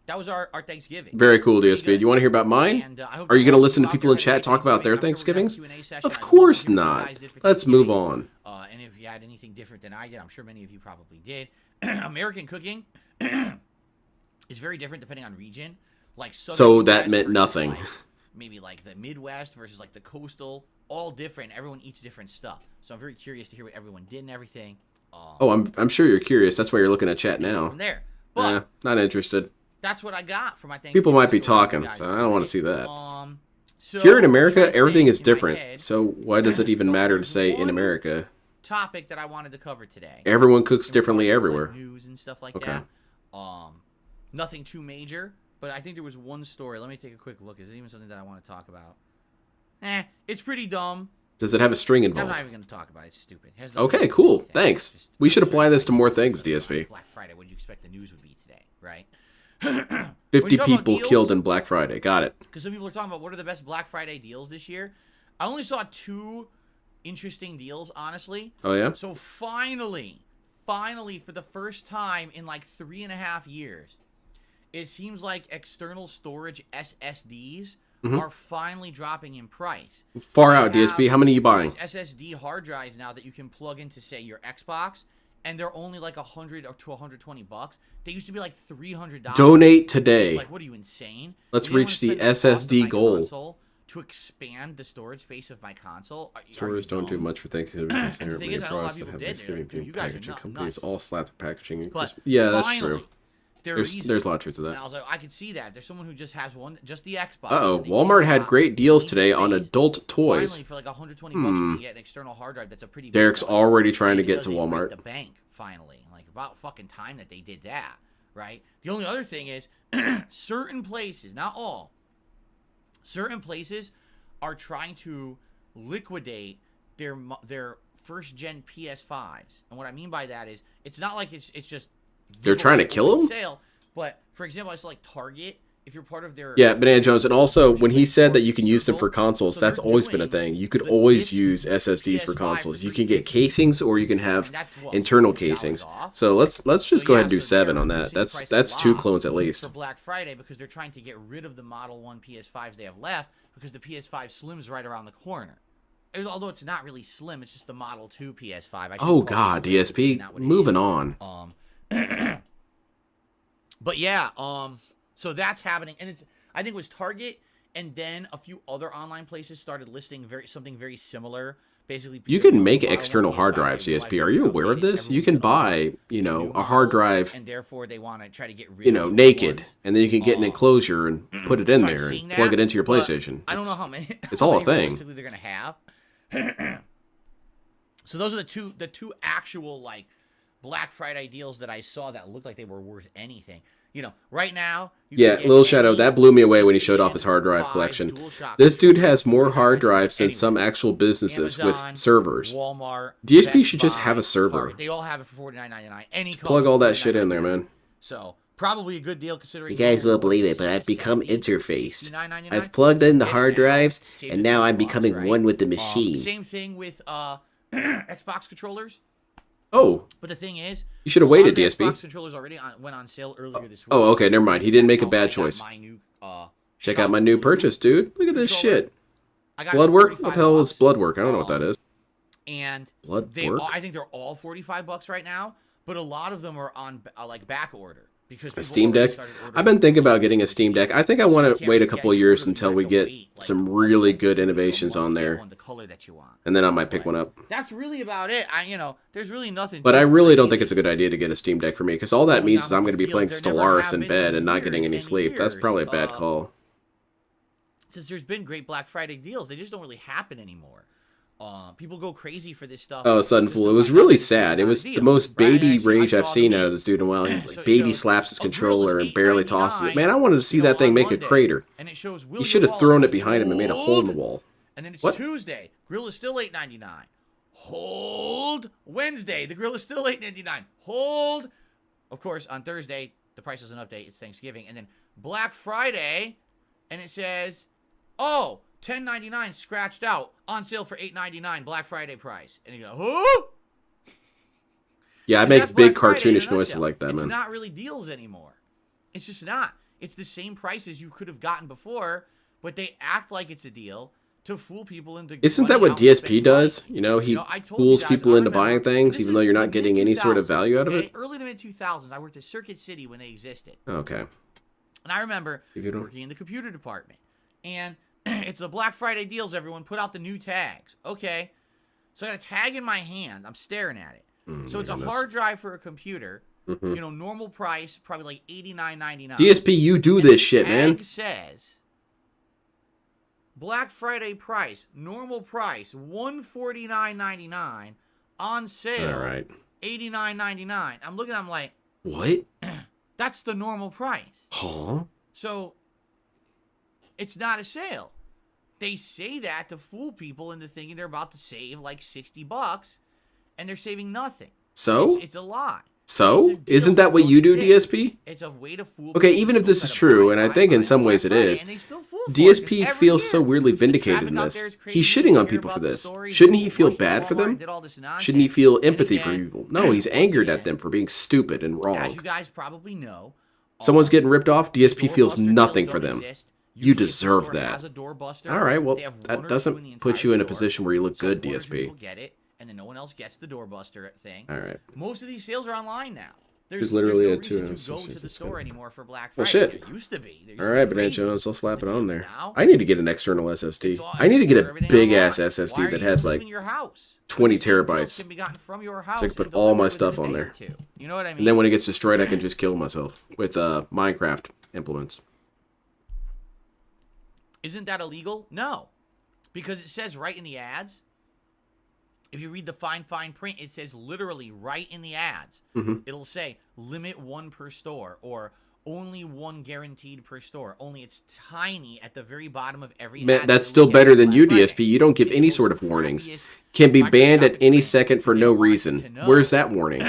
That was our Thanksgiving. Very cool, DSP. Do you want to hear about mine? And, Are you going to listen to people in chat talk about their Thanksgivings? Of course not. Let's move on. And if you had anything different than I did, I'm sure many of you probably did. American cooking is very different depending on region. Like so that meant nothing. Like, maybe like the Midwest versus like the coastal, all different. Everyone eats different stuff. So I'm very curious to hear what everyone did and everything. Oh, I'm sure you're curious. That's why you're looking at chat now. From there, but not interested. that's what I got for my Thanksgiving. People might be story, talking, guys. so I don't want to see that. So Here in America, trying to everything think is in my different. head, So why does it even matter to there's say in one America? topic that I wanted to cover today. Everyone cooks in differently regards to, like, everywhere. news and stuff like Okay. that. Nothing too major, but I think there was one story. Let me take a quick look. Is it even something that I want to talk about? It's pretty dumb. Does it have a string I'm involved? not even going to talk about it. It's stupid. It has nothing to Okay, do with cool. anything. Thanks. It's just- We should apply this to more things, DSP. Black Friday. What did you expect the news would be today, right? 50 people killed in Black Friday. Got it. Because some people are talking about what are the best Black Friday deals this year. I only saw 2 interesting deals, honestly. Oh, yeah? So finally, for the first time in like 3.5 years, it seems like external storage SSDs are finally dropping in price. Far They out, have DSP. How many are you buying? these SSD hard drives now that you can plug into, say, your Xbox, and they're only like $100 or to $120. They used to be like $300. Donate today. It's like, what are you, insane? Let's You don't reach wanna the spend cost of SSD my goal. console to expand the storage space of my console. Are Stores you don't do dumb? much for Thanksgiving. And the thing is, I know a lot of Products that people have did. Thanksgiving Dude, themed you guys are packaging. nuts. Companies all slap the packaging. But Yeah, that's finally, true. There's a lot of truth to And that. I was like, I could see that. There's someone who just has just the Xbox. Uh-oh, and they Walmart give had out great deals ink today on space. adult toys. Finally, for like 120 bucks, you can get an external hard drive that's a pretty big Derek's one. already trying to And it get to doesn't break Walmart. the bank, finally. Like, about fucking time that they did that, right? The only other thing is, certain places, not all, certain places are trying to liquidate their first-gen PS5s. And what I mean by that is, it's not like it's just... They're trying to kill them? Sale, but, for example, I saw like Target, if you're part of their... Yeah, Banana Jones. And also, when he said that you can use them for consoles, So that's they're always been a doing thing. You could the always disc use SSDs for PS5 consoles. for You can get $350. casings, or you can have And that's what, internal $50 casings. off. So let's just So go ahead yeah, and do so 7 they're on that. reducing the price a That's 2 lot clones at least. for Black Friday because they're trying to get rid of the Model 1 PS5s they have left because the PS5 Slim's right around the corner. Although it's not really slim, it's just the Model 2 PS5. I shouldn't Oh call it God, slim, it's really DSP. not what it Moving is. on. But yeah, so that's happening, and I think it was Target, and then a few other online places started listing something very similar. Basically, You because can make Model 1 external hard PS5s, drives, they realized DSP. Are they you were aware of outdated, this? You everyone can was buy, the new a hard model, drive, and therefore they want to try to get rid of the old naked, ones. and then you can get an enclosure and put it in So I'm there seeing and that, plug it into your but PlayStation. I don't know how many. It's how all a many thing. realistically they're gonna have. So those are the two actual like Black Friday deals that I saw that looked like they were worth anything. Right now. Yeah, Lil Shadow, that blew me away when he showed off his hard drive collection. This dude has more hard drives than some actual businesses with servers. Walmart, DSP Best should just Buy, have a server. Target. They all have it for $49.99. Any Plug color, all that shit in there, $49.99. man. So probably a good deal considering. You guys will normal believe ones it, but I've become interfaced. $69.99. I've plugged in the Get it hard now, drives, save and the now 50 I'm bucks, becoming right? one with the machine. Same thing with Xbox controllers. Oh, But the thing is, you should have a lot waited, of DSP. Xbox controllers already went on sale earlier this week. Oh, okay, never mind. He didn't make a I bad got choice. my new, Check out my new purchase, dude. Look at this controller. shit. I got it for Blood work? What 45 the hell is bucks. blood work? I don't know what that is. And Blood they, work? I think they're all $45 right now, but a lot of them are on like back order because A people Steam already Deck? started ordering I've been thinking about them. getting a Steam Deck. I think I So you want to can't wait a really couple get of your years order, you until have we to get wait, like, some a really month good for innovations someone on to get there. one the color that you want. And then I might pick one up. That's really about it. There's really nothing. But too I really don't think crazy. it's a good idea to get a Steam Deck for me, because all that Going means on is I'm with going to be these playing deals, there never Stellaris have in been bed in and not getting any years, sleep. That's years, probably a bad call. Since there's been great Black Friday deals, they just don't really happen anymore. People go crazy for this stuff. Oh, Sudden just Fool. to It was find out really it's not sad. a It was deal, the most right? baby Actually, I rage I've saw seen the out meme. of this dude in a while. He So like it baby shows slaps his a grill is controller and barely tosses it. $8.99, Man, I wanted to see that thing on make a Monday, crater. and it shows He should have thrown it behind him and made a hole in the wall. And then it's What? Tuesday. Grill is still $8.99. Hold. Wednesday. The grill is still $8.99. Hold. Of course, on Thursday, the price doesn't update. It's Thanksgiving. And then Black Friday, and it says, oh, $10.99 scratched out. On sale for $8.99. Black Friday price. And you go, who? Yeah, I Because make that's big Black Friday in a cartoonish noises nutshell. like that, It's man. not really deals anymore. It's just not. It's the same prices you could have gotten before, but they act like it's a deal to fool people into. Isn't that running what out and DSP spending does? money. You know, he I told you fools guys, people I into remember, buying things, this even though is you're the not getting any sort of mid-2000s, value out of okay? it. Early to mid 2000s, I worked at Circuit City when they existed, Okay. and I remember If you don't- working in the computer department, and it's the Black Friday deals. Everyone put out the new tags. Okay, so I got a tag in my hand. I'm staring at it. So it's a hard drive for a computer. Mhm. Normal price, probably like $89.99. DSP, you do And this the shit, man. tag says Black Friday price, normal price, $149.99, on sale, All right. $89.99. I'm looking, I'm like, What? that's the normal price. Huh? So it's not a sale. They say that to fool people into thinking they're about to save like $60, and they're saving nothing. So? It's a lie. So? It's a deal Isn't that what don't you do, exist. DSP? It's a way to fool Okay, people even if this is that are true, buying, and I buying, think in buying some Black ways it Friday, is, and they still fool for it, DSP 'cause every feels year, so weirdly the vindicated traffic in out this. there is crazy. He's You shitting on hear people for about the this. stories, Shouldn't he people feel rushed to bad for Walmart and them? did all this nonsense. Shouldn't he feel And empathy for again, people? No, he's once angered again, at them for being stupid and As wrong. you guys probably know, Someone's getting ripped off, DSP feels doorbuster nothing deals for don't them. exist. You Usually if the deserve store that. has a doorbuster, All right, well, they have one that or two in the doesn't put entire you in a store. position where you look So good, one or two DSP. people get it, and then no one else gets the doorbuster thing. All right. Most of these sales are online now. There's literally no a reason 2 to go to the store anymore for Black Well, Friday. shit. There used to be. All right, Banana Jones, I'll slap it on there. Now, I need to get an external SSD. I need to get a big ass SSD that has like 20 terabytes. Can be gotten from your house So I can put and all my delivered stuff within on a day there. or two. You know what I mean? And then when it gets destroyed, I can just kill myself with Minecraft implements. Isn't that illegal? No. Because it says right in the ads, if you read the fine print, it says literally right in the ads. It'll say limit 1 per store or only 1 guaranteed per store. Only it's tiny at the very bottom of every ad. That's still better than you, DSP. You don't give any sort of warnings. Can be banned at any second for no reason. Where's that warning?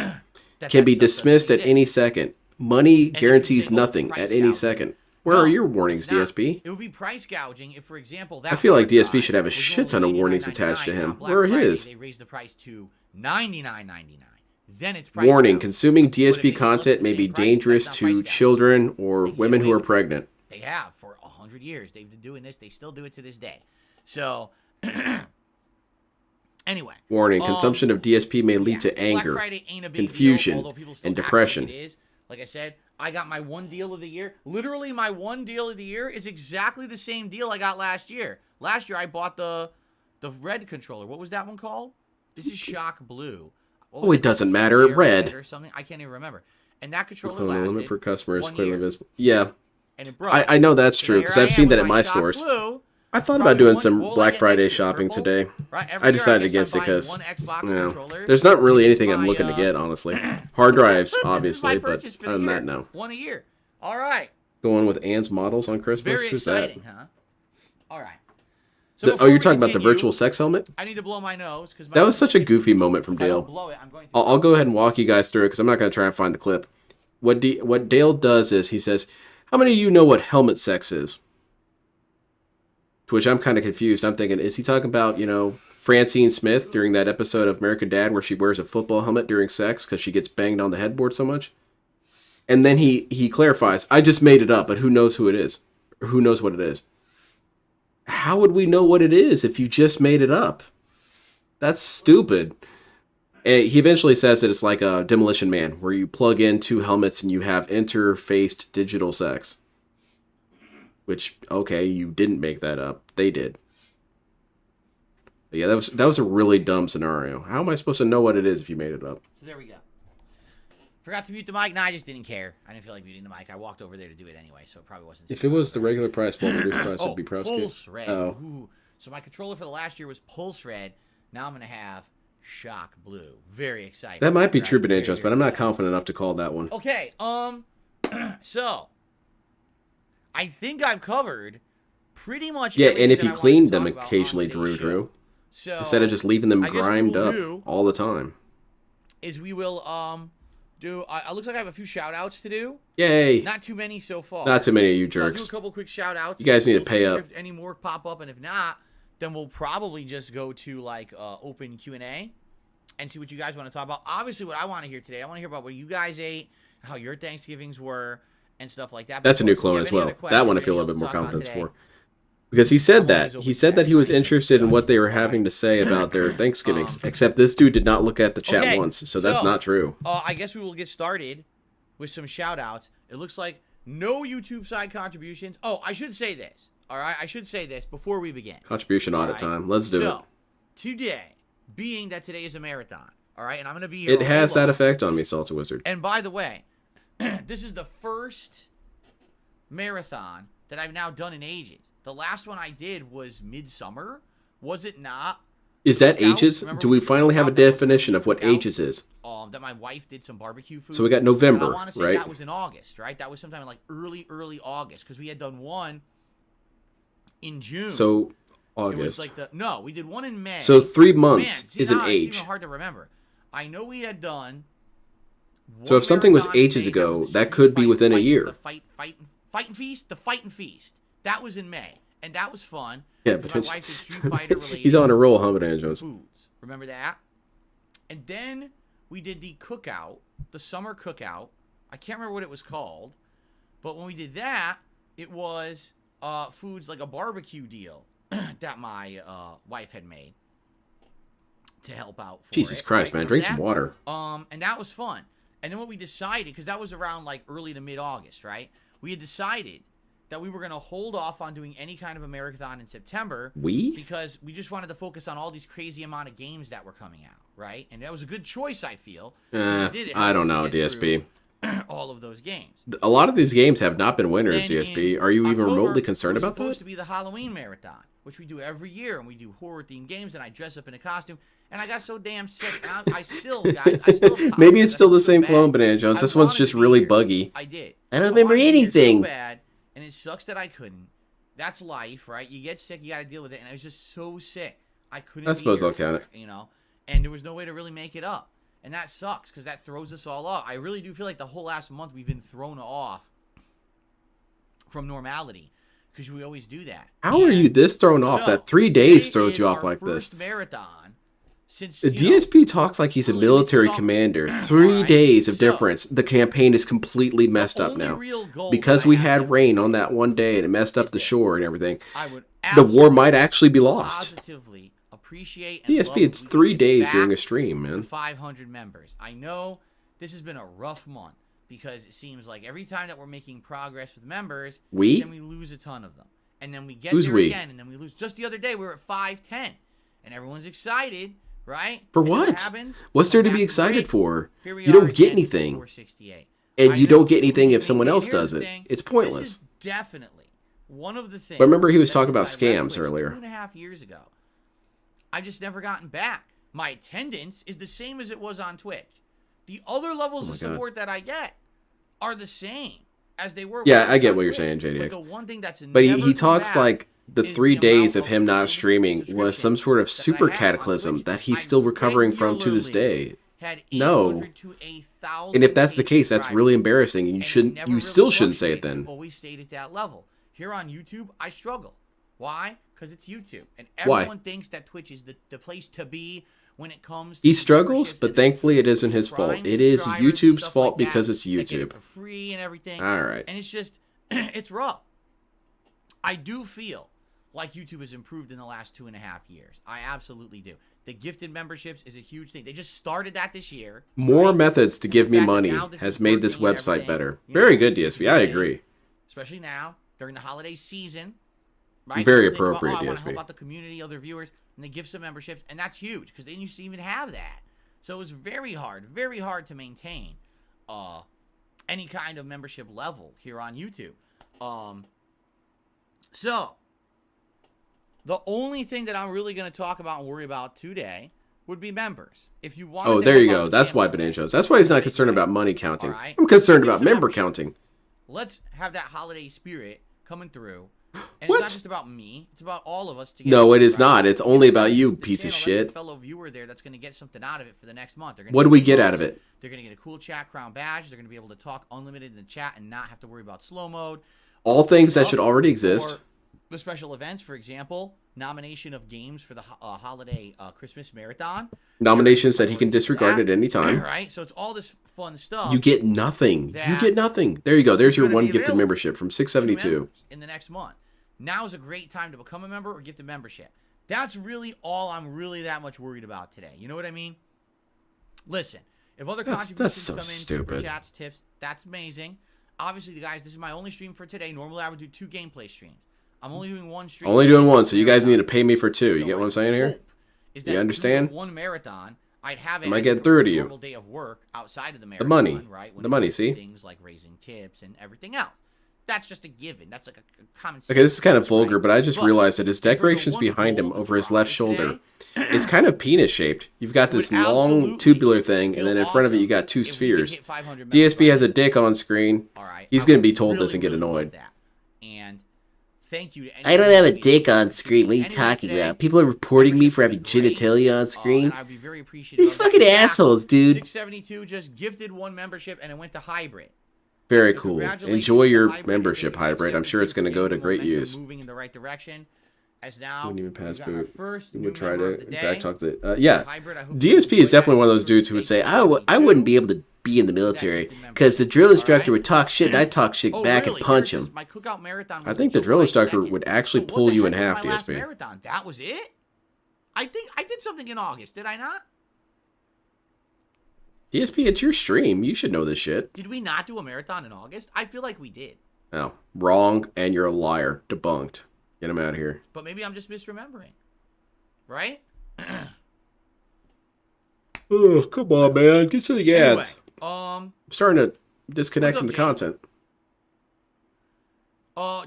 Can be dismissed at any second. Money guarantees nothing at any second. Where are your warnings, DSP? It would be price gouging if, for example, I feel like DSP should have a shit ton of warnings attached to him. Where are his? They raised the price to $99.99. Then it's price Warning, gouging. consuming But if DSP it's content the may same be price, dangerous that's not price to gouging. children or They get women who away are with it. pregnant. They have for 100 years. They've been doing this. They still do it to this day. So, anyway. Warning, consumption of DSP may lead to Black anger, Friday ain't a big confusion, deal, although people still and act depression. Like it is. Like I said, I got my one deal of the year. Literally, my one deal of the year is exactly the same deal I got last year. Last year, I bought the red controller. What was that one called? This is Shock Blue. Oh, it doesn't matter. Red. Or something. I can't even remember. And that controller The limit lasted per customer is 1 clearly year. visible. Yeah, And it broke. I know that's So true here because I I've am seen that with at my Shock stores. Blue. I thought Probably about doing one- some what will I Black get Friday next year? shopping Purple? today. Right, every I year decided guess against I'm it buying because one Xbox you know, controller. there's not really This is anything I'm my, looking to get, honestly. Hard drives, This is my obviously, but purchase for the other than year. that, no. One a year. All right. Going with Ann's models on Christmas? Very Who's exciting, that? huh? All right. So Oh, you're talking about the virtual sex helmet? I need to blow my nose because That was such a goofy moment from If I don't Dale. blow it, I'm going to. I'll go ahead and walk you guys through it because I'm not going to try and find the clip. What Dale does is he says, "How many of you know what helmet sex is?" To which I'm kind of confused. I'm thinking, is he talking about, you know, Francine Smith during that episode of American Dad where she wears a football helmet during sex because she gets banged on the headboard so much? And then he clarifies, "I just made it up, but who knows who it is? Or who knows what it is?" How would we know what it is if you just made it up? That's stupid. And he eventually says that it's like a Demolition Man, where you plug in 2 helmets and you have interfaced digital sex. Which, okay, you didn't make that up. They did. But yeah, that was a really dumb scenario. How am I supposed to know what it is if you made it up? So there we go. Forgot to mute the mic. No, I just didn't care. I didn't feel like muting the mic. I walked over there to do it anyway, so it probably wasn't. If it was the regular price, full reduced price, it'd be Pulse Red. Oh. Ooh. So my controller for the last year was Pulse Red. Now I'm gonna have Shock Blue. Very exciting. That might be Right? true, Very, Banachos, but very I'm not exciting. confident enough to call that one. Okay. So I think I've covered pretty much. Yeah, everything and if that you I wanted cleaned to them talk about on occasionally, today's Drew. show. So Instead of just leaving them I guess what grimed we'll up do all the time. is we will do. It looks like I have a few shout outs to do. Yay! Not too many so far. Not too many of you So I'll do jerks. a couple quick shout outs. You guys need to We'll pay see up. If any more pop up, and if not, then we'll probably just go to like open Q&A and see what you guys want to talk about. Obviously, what I want to hear today, I want to hear about what you guys ate, how your Thanksgivings were, and stuff like that. That's a But new if you clone have as any well. other That one I questions, feel a little anything bit more else to talk about confidence today, for. Because he said I'm that. always He open said to that he was anything. interested in what they were having to say about their Thanksgivings. Except this dude did not look at the chat Okay, once, so that's not true. I guess we will get started with some shout outs. It looks like no YouTube side contributions. Oh, I should say this. All right, I should say this before we begin. Contribution audit Right. time. Let's do it. So, today, being that today is a marathon, all right, and I'm going to be here. It all has day that long. effect on me, Salsa Wizard. And by the way, this is the first marathon that I've now done in ages. The last one I did was midsummer. Was it not? Is that Cookout? ages? Remember Do we we finally have a cooked out that definition before of what we cooked ages is? That my wife did some barbecue food. So we got And November, I want to say right? that was in August, right? That was sometime in like early August because we had done one in June. So it was August. like we did one in May. So 3 Man, months see, is an now It's age. even hard to remember. I know we had done. So one if something was marathon ages in May, ago, was the that street could be fight, within a fight, year. The fight and feast. The fight and feast. That was in May, and that was fun. Yeah, because but my wife did Street Fighter related. he's on a roll, huh, Banana Jones? Foods. Remember that? And then we did the cookout, the summer cookout. I can't remember what it was called, but when we did that, it was foods like a barbecue deal that my wife had made to help out for Jesus it, Christ, right? man. Remember Drink that? some water. And that was fun. And then what we decided, because that was around like early to mid-August, right? We had decided that we were going to hold off on doing any kind of a marathon in September. Because we just wanted to focus on all these crazy amount of games that were coming out, right? And that was a good choice, I feel. I don't know, DSP. All of those games. A lot of these games have not been winners, Then DSP. Are you even October, remotely concerned about It was supposed that? to be the Halloween marathon, which we do every year, and we do horror-themed games, and I dress up in a costume, and I got so damn sick. And I still, guys, Maybe it's still the same bad. clone, Banana Jones. This one's just really buggy. I did. I don't remember anything. So bad, and it sucks that I couldn't. That's life, right? You get sick, you got to deal with it, and I was just so sick, I couldn't. I suppose be here I'll count for it, and there was no way to really make it up. And that sucks, because that throws us all off. I really do feel like the whole last month we've been thrown off from normality, because we always do that. How are you this thrown off that 3 days throws you off like this? Marathon since The DSP talks like he's a military commander. 3 days of difference. The campaign is completely messed up now. Because we had rain on that one day and it messed up the shore and everything. The war might actually be lost. Positively appreciate DSP, it's 3 days during a stream, man. 500 members. I know this has been a rough month because it seems like every time that we're making progress with members, then we lose a ton of them. And then we get there again, and then we lose. Just the other day, we were at 510, and everyone's excited, right? For what? What's there to be excited for? You don't get anything. And you don't get anything if someone else does it. It's pointless. This is definitely one of the things. But remember, he was talking about scams earlier. 2.5 years ago. I've just never gotten back. My attendance is the same as it was on Twitch. The other levels of support that I get are the same as they were. Yeah, I get what you're saying, JDX. But the one thing that's but he talks like the 3 days of him not streaming was some sort of super cataclysm that he's still recovering from to this day. No. And if that's the case, that's really embarrassing. And you still shouldn't say it then. Always stayed at that level. Here on YouTube, I struggle. Why? Because it's YouTube. And everyone thinks that Twitch is the place to be when it comes to... He struggles, but thankfully it isn't his fault. It is YouTube's fault because it's YouTube. For free and everything. All right. And it's just, it's rough. I do feel like YouTube has improved in the last 2.5 years. I absolutely do. The gifted memberships is a huge thing. They just started that this year. More methods to give me money has made this website better. Very good, DSP. I agree. Especially now, during the holiday season. Right? Very appropriate, I want to DSP. help out the community, other viewers, and they give some memberships, and that's huge, because they didn't used to even have that. So it was very hard to maintain any kind of membership level here on YouTube. So, the only thing that I'm really going to talk about and worry about today would be members. If you want, there you go. That's why Banana shows. That's why he's not concerned about money counting. Right. I'm concerned about member counting. Let's have that holiday spirit coming through. And what? It's not just about me. It's about all of us together. No, it is not. It's only about you, piece of shit. Fellow viewer there that's going to get something out of it for the next month. What do we get out of it? They're going to get a cool chat crown badge. They're going to be able to talk unlimited in the chat and not have to worry about slow mode. All things that should already exist. Or the special events, for example, nomination of games for the holiday Christmas marathon. Nominations that he can disregard at any time. Right? So it's all this fun stuff. You get nothing. You get nothing. There you go. There's your one gifted membership from 672. In the next month. Now is a great time to become a member or gift a membership. That's really all I'm really that much worried about today. You know what I mean? Listen, if other contributions come in, super chats, tips, that's amazing. Obviously, guys, this is my only stream for today. Normally, I would do 2 gameplay streams. I'm only doing 1 stream. Only doing 1, so you guys need to pay me for 2. You get what I'm saying here? You understand? 1 marathon, I'd have it. Am I getting through to you? Normal day of work outside of the marathon. The money, right? The money. See things like raising tips and everything else. That's just a given. That's like a common sense. Okay, this is kind of vulgar, but I just realized that his decorations behind him over his left shoulder, it's kind of penis shaped. You've got this long tubular thing, and then in front of it you got 2 spheres. DSP has a dick on screen. He's going to be told this and get annoyed. And thank you. I don't have a dick on screen. What are you talking about? People are reporting me for having genitalia on screen. I'd be very appreciative. These fucking assholes, dude. 672 just gifted 1 membership and it went to hybrid. Very cool. Enjoy your membership, Hybrid. I'm sure it's going to go to great use. Moving in the right direction. As now, wouldn't even pass boot. We would try to backtalk it. Yeah. DSP is definitely one of those dudes who would say, I wouldn't be able to be in the military because the drill instructor would talk shit and I'd talk shit back and punch him. I think the drill instructor would actually pull you in half, DSP. That was it? I think I did something in August, did I not? DSP, it's your stream. You should know this shit. Did we not do a marathon in August? I feel like we did. Oh, wrong, and you're a liar. Debunked. Get him out of here. But maybe I'm just misremembering. Right? Oh, come on, man. Get to the ads. Anyway, I'm starting to disconnect from the Jade? content.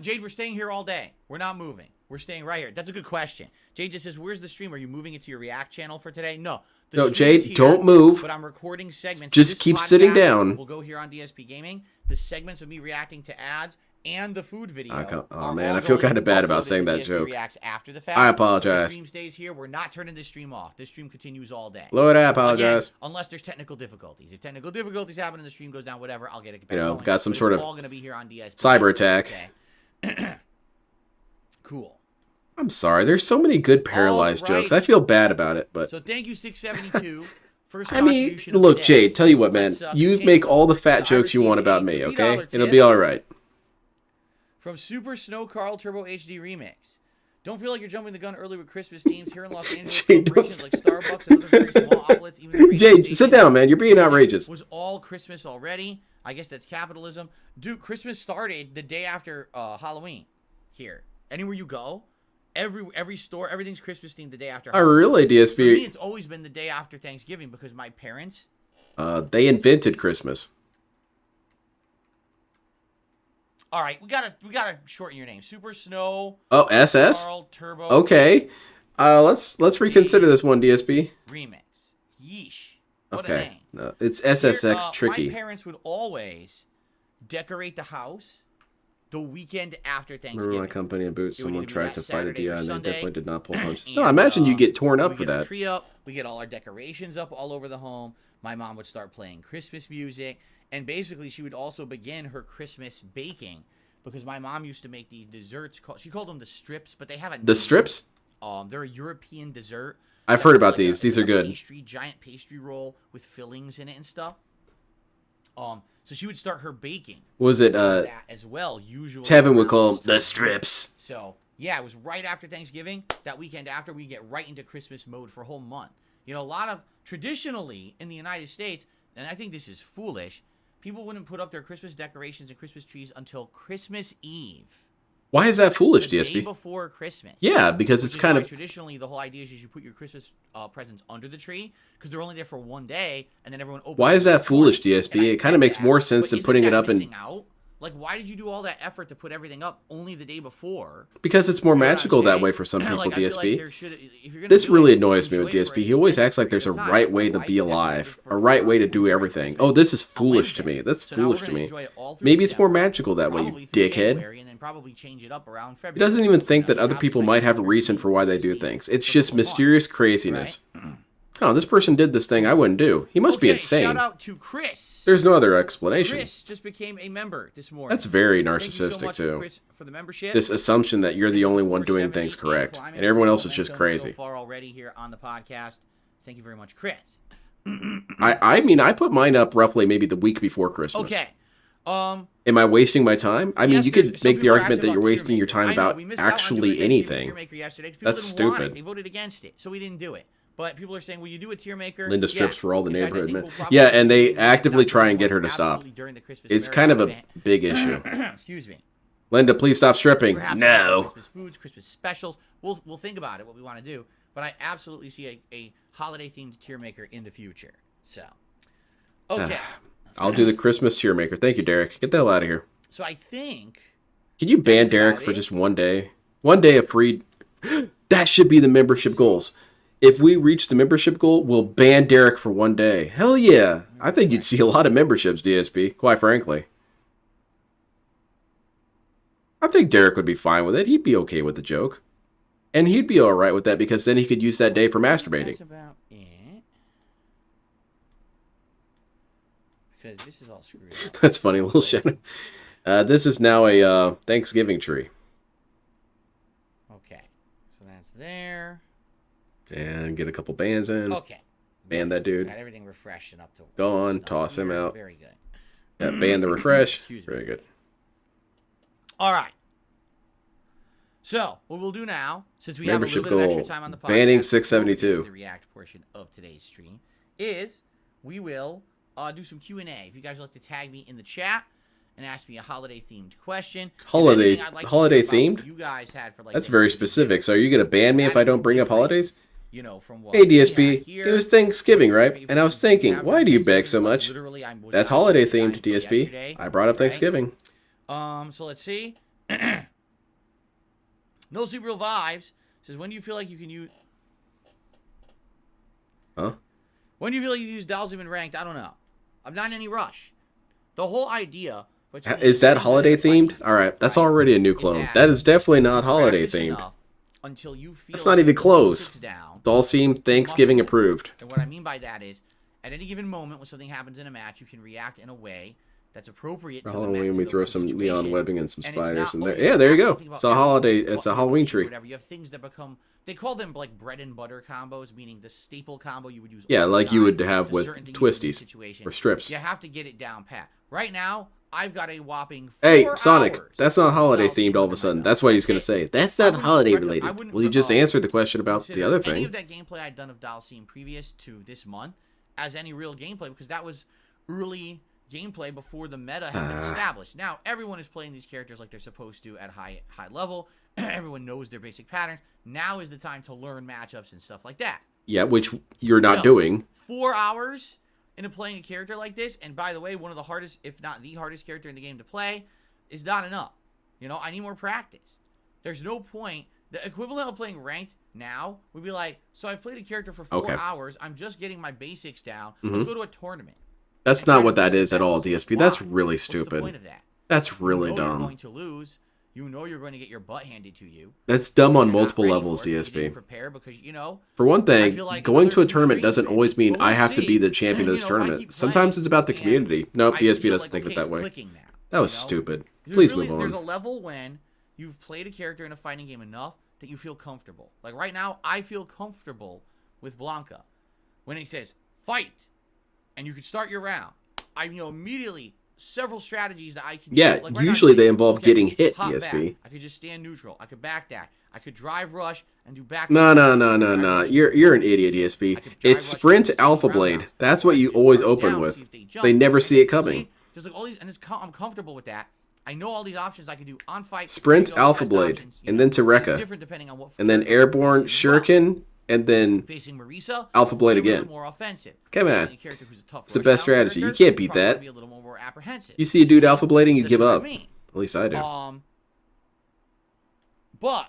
Jade, we're staying here all day. We're not moving. We're staying right here. That's a good question. Jade just says, where's the stream? Are you moving it to your React channel for today? No. No, Jade, don't move. But I'm recording segments. Just keep sitting down. We'll go here on DSP Gaming. The segments of me reacting to ads and the food video. Oh, man, I feel kind of bad about saying that joke. Reacts after the fact. I apologize. The stream stays here. We're not turning this stream off. This stream continues all day. Lord, I apologize. Again, unless there's technical difficulties. If technical difficulties happen and the stream goes down, whatever, I'll get it back. You know, going. got some But sort it's of all gonna be here on DSP. cyber attack. Okay. Cool. I'm sorry. There's so many good paralyzed jokes. I feel bad about it, but So thank you, 672. First I mean, contribution of look, the day. Jade, tell you what, man. Let's, You continue. make all the fat So I jokes you want received about a me, $3 okay? tip. It'll be all right. From Super Snow Carl Turbo HD Remix. Don't feel like you're jumping the gun early with Christmas themes here in Los Angeles. Jade, don't Corporations like Starbucks and other very small outlets. Even the radio Jade, station sit down, man. You're being outrageous. was all Christmas already. I guess that's capitalism. Dude, Christmas started the day after Halloween here. Anywhere you go, every store, everything's Christmas themed the day after Oh, Halloween. really, For me, DSP? it's always been the day after Thanksgiving because my parents... They invented Christmas. All right, we gotta shorten your name. Super Snow. Oh, SS? Carl Turbo. Okay. Let's reconsider this one, DSP. Remix. Yeesh. What a Okay. name. No, it's SSX My tricky. parents would always decorate the house the weekend after Remember Thanksgiving. my company and boots? It would Someone either be tried that to fight a Saturday or DI and they Sunday, definitely did not pull punches. and, No, I imagine you get torn up we for get our that. tree up. We get all our decorations up all over the home. My mom would start playing Christmas music, and basically she would also begin her Christmas baking because my mom used to make these desserts. She called them the strips, but they have a The name. strips? They're a European dessert. I've That's heard about like these. These like are good. Pastry, giant pastry roll with fillings in it and stuff. So she would start her baking. Was it, that as well, usually. Tevin would around call this them the time. strips. So, yeah, it was right after Thanksgiving. That weekend after, we get right into Christmas mode for a whole month. You know, a lot of, traditionally, in the United States, and I think this is foolish, people wouldn't put up their Christmas decorations and Christmas trees until Christmas Eve. Why is that foolish, The day DSP? before Christmas. Yeah, because Which it's is kind why of... traditionally the whole idea is you put your Christmas presents under the tree because they're only there for one day and then everyone opens. Why is them that in the morning. foolish, DSP? And I It kind get of makes that, more sense but than isn't putting it that up in... missing out? Like, why did you do all that effort to put everything up only the day before? Because it's more You know what I'm magical that saying? way for some people, Like, I feel like DSP. there should- if you're gonna This do really it, annoys me with enjoy it for DSP. an He always extended acts like there's a period of time. right way to Why be decorate it alive, for a right way to do entire everything. Christmas Oh, this is on foolish to Wednesday? me. That's So now foolish we're to gonna me. enjoy it all through Maybe it's more December, magical that way, you probably through dickhead. January, and then probably change it up around He February. doesn't even think You that know, other have people this, might like, have a reason for why they do Christmas things. theme It's for just the whole month, mysterious craziness. right? Oh, this person did this thing I wouldn't do. He must be Okay, insane. Shout out to Chris. There's no other explanation. Chris just became a member this morning. That's very Thank you so narcissistic, much, too. Chris, for the membership. This assumption that you're the only one doing things correct, and everyone else is just crazy. So far already here on the podcast. Thank you very much, Chris. I mean, I put mine up roughly maybe the week before Christmas. Okay. Am I wasting my time? I mean, yes, you there's- could some make the people are argument that asking you're about wasting your Tearmaker. time I know, about we missed out on actually doing a anything. Tearmaker yesterday 'cause people That's didn't want it. stupid. They voted against it, so we didn't do it. But people are saying, "Will you do a tear maker?" Linda strips Yeah. for all the In fact, I neighborhood think men. we'll probably Yeah, and they do it actively not try and during get her to absolutely stop. during the Christmas It's kind of a marathon big issue. event. Excuse me. Linda, please stop stripping. Perhaps No. Christmas foods, Christmas specials. We'll think about it, what we want to do. But I absolutely see a holiday themed tear maker in the future. So, okay. I'll do the Christmas cheer maker. Thank you, Derek. Get the hell out of here. So I think Can you ban That's Derek about for it. just one day? One day of free... That should be the membership goals. If we reach the membership goal, we'll ban Derek for one day. Hell yeah. I think you'd see a lot of memberships, DSP, quite frankly. I think Derek would be fine with it. He'd be okay with the joke. And he'd be alright with that because then he could use that day for masturbating. that's about it. Because this is all screwed up. That's funny, little shadow. This is now a Thanksgiving tree. Okay. So that's there. And get a couple bands in. Okay. Ban that dude. Got everything refreshed and up to Go on, snuff toss him here. out. Very good. Yeah, ban the refresh. Excuse me. Very good. All right. So, what we'll do now, since we have a Membership little bit of goal. extra time on the podcast, Banning before we get 672. to the React portion of today's stream, is we will do some Q&A. If you guys would like to tag me in the chat and ask me a holiday-themed question. Holiday themed? You guys had for like that's very specific. So are you going to ban me if I don't bring up holidays? You know, from what hey, DSP, it was Thanksgiving, right? And I was thinking, why do you beg so much? That's holiday-themed, DSP. I brought up Thanksgiving. So let's see. No Super Real Vibes says, when do you feel like you can use... Huh? When do you feel like you use Dalsim in ranked? I don't know. I'm not in any rush. The whole idea... Is that holiday-themed? Alright, that's already a new clone. That is definitely not holiday-themed. Until you feel that's not even close. Dalsim Thanksgiving approved. And what I mean by that is, at any given moment when something happens in a match, you can react in a way that's appropriate to Halloween, the match. We throw some neon webbing and some spiders in there. Yeah, there you go. It's a holiday. It's a Halloween tree. Whatever. You have things that become. They call them like bread and butter combos, meaning the staple combo you would use. Yeah, all the like you time would have with twisties or strips. You have to get it down pat. Right now, I've got a whopping 4 Hey, Sonic, hours that's not holiday themed all of a sudden. That's what he's going to say. That's not holiday related. Well, you just answered the question about the other thing. Any of that gameplay I'd done of Dalsim previous to this month as any real gameplay, because that was early gameplay before the meta had been established. Now, everyone is playing these characters like they're supposed to at high level. Everyone knows their basic patterns. Now is the time to learn matchups and stuff like that. Yeah, which you're not doing. 4 hours into playing a character like this, and by the way, one of the hardest, if not the hardest character in the game to play, is not enough. You know, I need more practice. There's no point. The equivalent of playing ranked now would be like, so I've played a character for 4 hours, I'm just getting my basics down, let's go to a tournament. That's not what that is at all, DSP. That's really What's stupid. the point of that? That's really dumb. You're going to lose. You know you're going to get your butt handed to you. That's dumb on multiple levels, DSP. Prepare because, you know, for one thing, going to a tournament doesn't always mean I have to be the champion of this tournament. Sometimes it's about the community. Nope, DSP doesn't think of it that way. That was stupid. Please move on. There's a level when you've played a character in a fighting game enough that you feel comfortable. Like right now, I feel comfortable with Blanca. When it says, fight, and you can start your round, I immediately... several strategies that I can do. Like right usually now, they involve getting hit, DSP. I could just stand neutral. I could backdash. I could drive rush and do back. No. You're an idiot, DSP. It's sprint alpha blade. That's what you always open with. They never see it coming. There's like all these, and I'm comfortable with that. I know all these options I can do on fight. Sprint alpha blade, and then Toreka, and then airborne shuriken. And then facing Marisa, Alpha Blade again. More offensive. Come on. It's the best strategy. You can't beat that. Be a little more apprehensive. You see a dude Alpha Blading, you give up. At least I do. But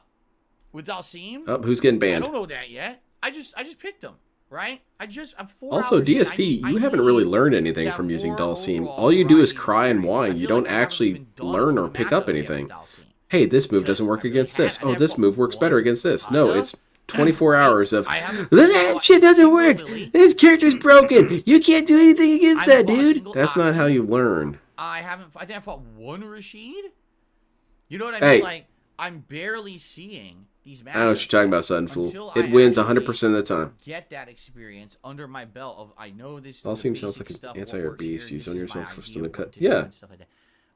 with Dalsim, oh, who's getting banned? I don't know that yet. I just picked him, right? I'm 4 also, hours DSP, you haven't really learned anything from using Dalsim. All you do is cry and whine. You don't actually learn or pick up anything. Hey, this move doesn't work against this. Oh, this move works better against this. No, it's 24 hours of that shit doesn't work. This character's broken. You can't do anything against that, dude. That's not how you learn. I think I fought one Rashid. You know what I mean? Like I'm barely seeing these matches. I know what you're talking about, Sudden Fool. It wins 100% of the time. Get that experience under my belt of I know this. All seems sounds like an anti-air beast. Use on yourself for the cut. Yeah.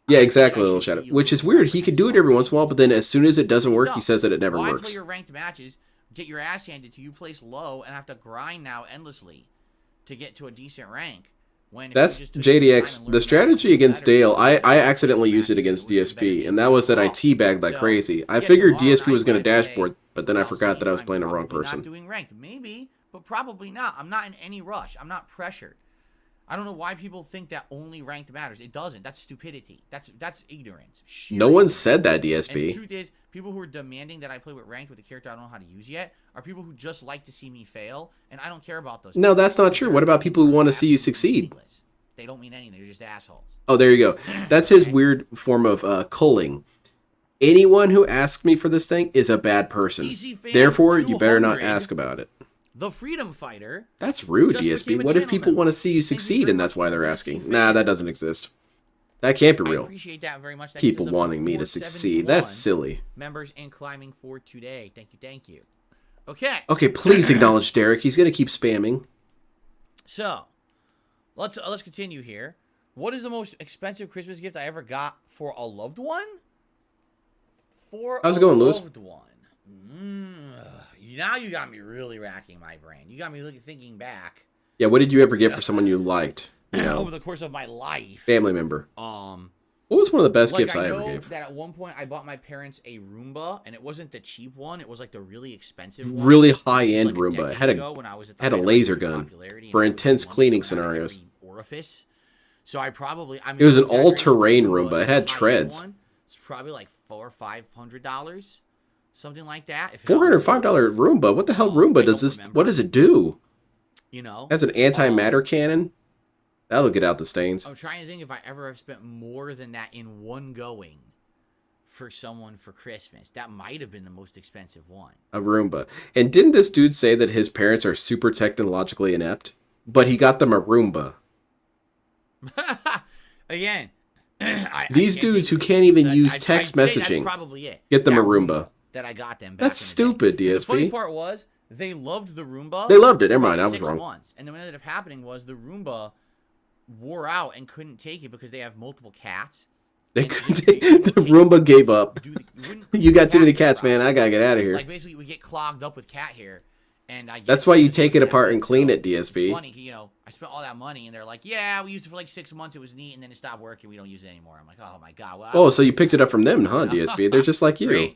Yeah, exactly, Little Shadow. Which is weird. He can do it every once in a while, but then as soon as it doesn't work, he says that it never works. Why play your ranked matches? Get your ass handed to you, place low, and have to grind now endlessly to get to a decent rank. That's JDX. The strategy against Dale, I accidentally used it against DSP, and that was that I teabagged like crazy. I figured DSP was going to dashboard, but then I forgot that I was playing the wrong person. Not doing ranked, maybe, but probably not. I'm not in any rush. I'm not pressured. I don't know why people think that only ranked matters. It doesn't. That's stupidity. That's ignorance. No one said that, DSP. And the truth is, people who are demanding that I play with ranked with a character I don't know how to use yet are people who just like to see me fail, and I don't care about those. No, that's not true. What about people who want to see you succeed? They don't mean anything. They're just assholes. Oh, there you go. That's his weird form of culling. Anyone who asks me for this thing is a bad person. Therefore, you better not ask about it. The Freedom Fighter. That's rude, DSP. What if people want to see you succeed and that's why they're asking? Nah, that doesn't exist. That can't be real. I appreciate that very much. That people wanting me to succeed. That's silly. Members and climbing for today. Thank you. Okay. Okay, please acknowledge Derek. He's going to keep spamming. So, let's continue here. What is the most expensive Christmas gift I ever got for a loved one? How's it going, Lewis? Loved one. Now you got me really racking my brain. You got me thinking back. Yeah, what did you ever get for someone you liked? over the course of my life. Family member. What was one of the best gifts I ever gave? That at one point I bought my parents a Roomba, and it wasn't the cheap one. It was like the really expensive one. Really high-end Roomba. It had a laser gun for intense cleaning scenarios. Orifice. So I mean, it was an all-terrain Roomba. It had treads. It's probably like $400 or $500, something like that. $405 Roomba. What the hell Roomba does this? What does it do? You know, it has an antimatter cannon. That'll get out the stains. I'm trying to think if I ever have spent more than that in one going for someone for Christmas. That might have been the most expensive one. A Roomba. And didn't this dude say that his parents are super technologically inept? But he got them a Roomba. Again, these dudes who can't even use text messaging, that's probably it. Get them a Roomba. That I got them. That's stupid, DSP. The funny part was they loved the Roomba. They loved it. Never mind, I was wrong. Months. And then what ended up happening was the Roomba wore out and couldn't take it because they have multiple cats. They couldn't take the Roomba gave up. You got too many cats, man. I gotta get out of here. Like basically, we get clogged up with cat hair, and that's why you take it apart and clean it, DSP. It's funny, you know. I spent all that money, and they're like, "Yeah, we used it for like 6 months. It was neat, and then it stopped working. We don't use it anymore." I'm like, "Oh my god!" Well, oh, so you picked it up from them, huh, DSP? They're just like you.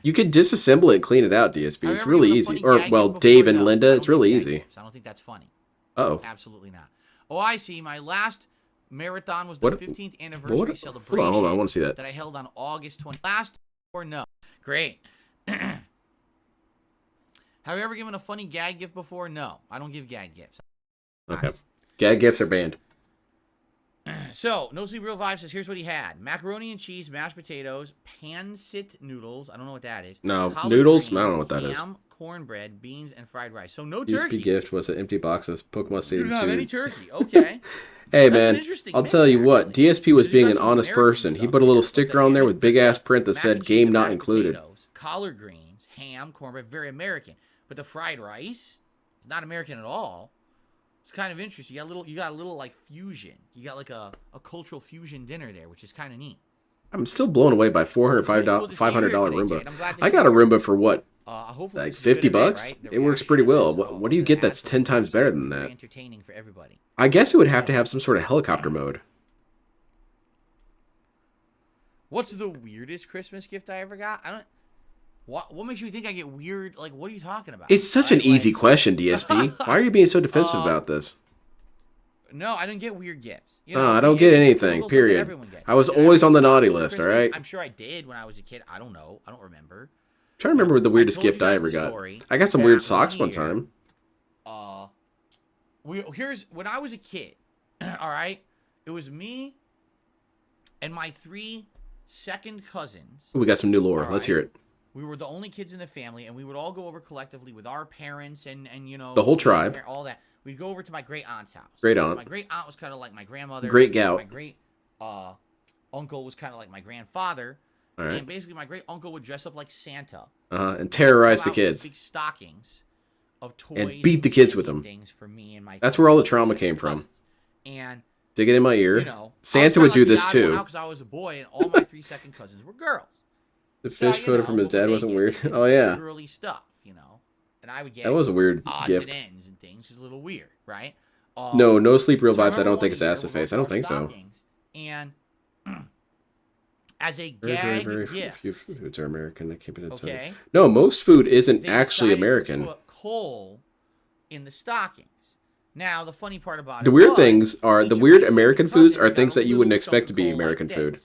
You could disassemble it and clean it out, DSP. It's really easy. Or well, Dave and Linda, it's really easy. I don't think that's funny. Oh, absolutely not. Oh, I see. My last marathon was the 15th anniversary celebration. Hold on, I want to see that. That I held on August 20th. Last or no? Great. Have you ever given a funny gag gift before? No, I don't give gag gifts. Okay. Gag gifts are banned. So, No Sleep Real Vibe says, here's what he had. Macaroni and cheese, mashed potatoes, pan-sit noodles. I don't know what that is. No, noodles? Greens, I don't know what that is. Ham, cornbread, beans, and fried rice. So, no turkey. DSP gift was an empty box of Pokemon Stadium 2. You don't have any turkey. Okay. Hey, man, I'll tell you what. DSP was being an honest person. He put a little sticker on there with big-ass print that said, game not included. Potatoes, collard greens, ham, cornbread, very American. But the fried rice is not American at all. It's kind of interesting. You got a little like fusion. You got like a cultural fusion dinner there, which is kind of neat. I'm still blown away by $500 Roomba. I got a Roomba for what? Like $50? Right? It works pretty well. What do you get that's 10 times better than that? Entertaining for everybody. I guess it would have to have some sort of helicopter mode. What's the weirdest Christmas gift I ever got? What makes you think I get weird? Like, what are you talking about? It's such an easy question, DSP. Why are you being so defensive about this? No, I didn't get weird gifts. You know, I don't get anything, period. I was always on the naughty list, all right? I'm sure I did when I was a kid. I don't know. I don't remember. I'm trying to remember the weirdest gift I ever got. I got some weird socks one time. Here's when I was a kid, all right? It was me and my 3 second cousins. We got some new lore. Let's hear it. We were the only kids in the family, and we would all go over collectively with our parents and you know... The whole tribe. All that. We'd go over to my great-aunt's house. Great-aunt. My great-aunt was kind of like my grandmother. Great-gout. My great-uncle was kind of like my grandfather. All right. And basically, my great-uncle would dress up like Santa. And terrorize the kids. Big stockings of toys. And beat the kids with them. Things for me and my That's where all the trauma came from. And... Dig it in my ear. You know, Santa would do this, too. Because I was a boy, and all my 3 second cousins were girls. The fish photo from his dad wasn't weird. Oh, yeah. Girly stuff, you know. And I would get that was a weird odds gift. And ends and things. It's a little weird, right? No sleep real vibes. I don't think it's ass to face. I don't think so. And as a gag gift, few foods are American. They keep it okay. No, most food isn't actually American. To put coal in the stockings. Now the funny part about the weird things are the weird American foods are things that you wouldn't expect to be American food.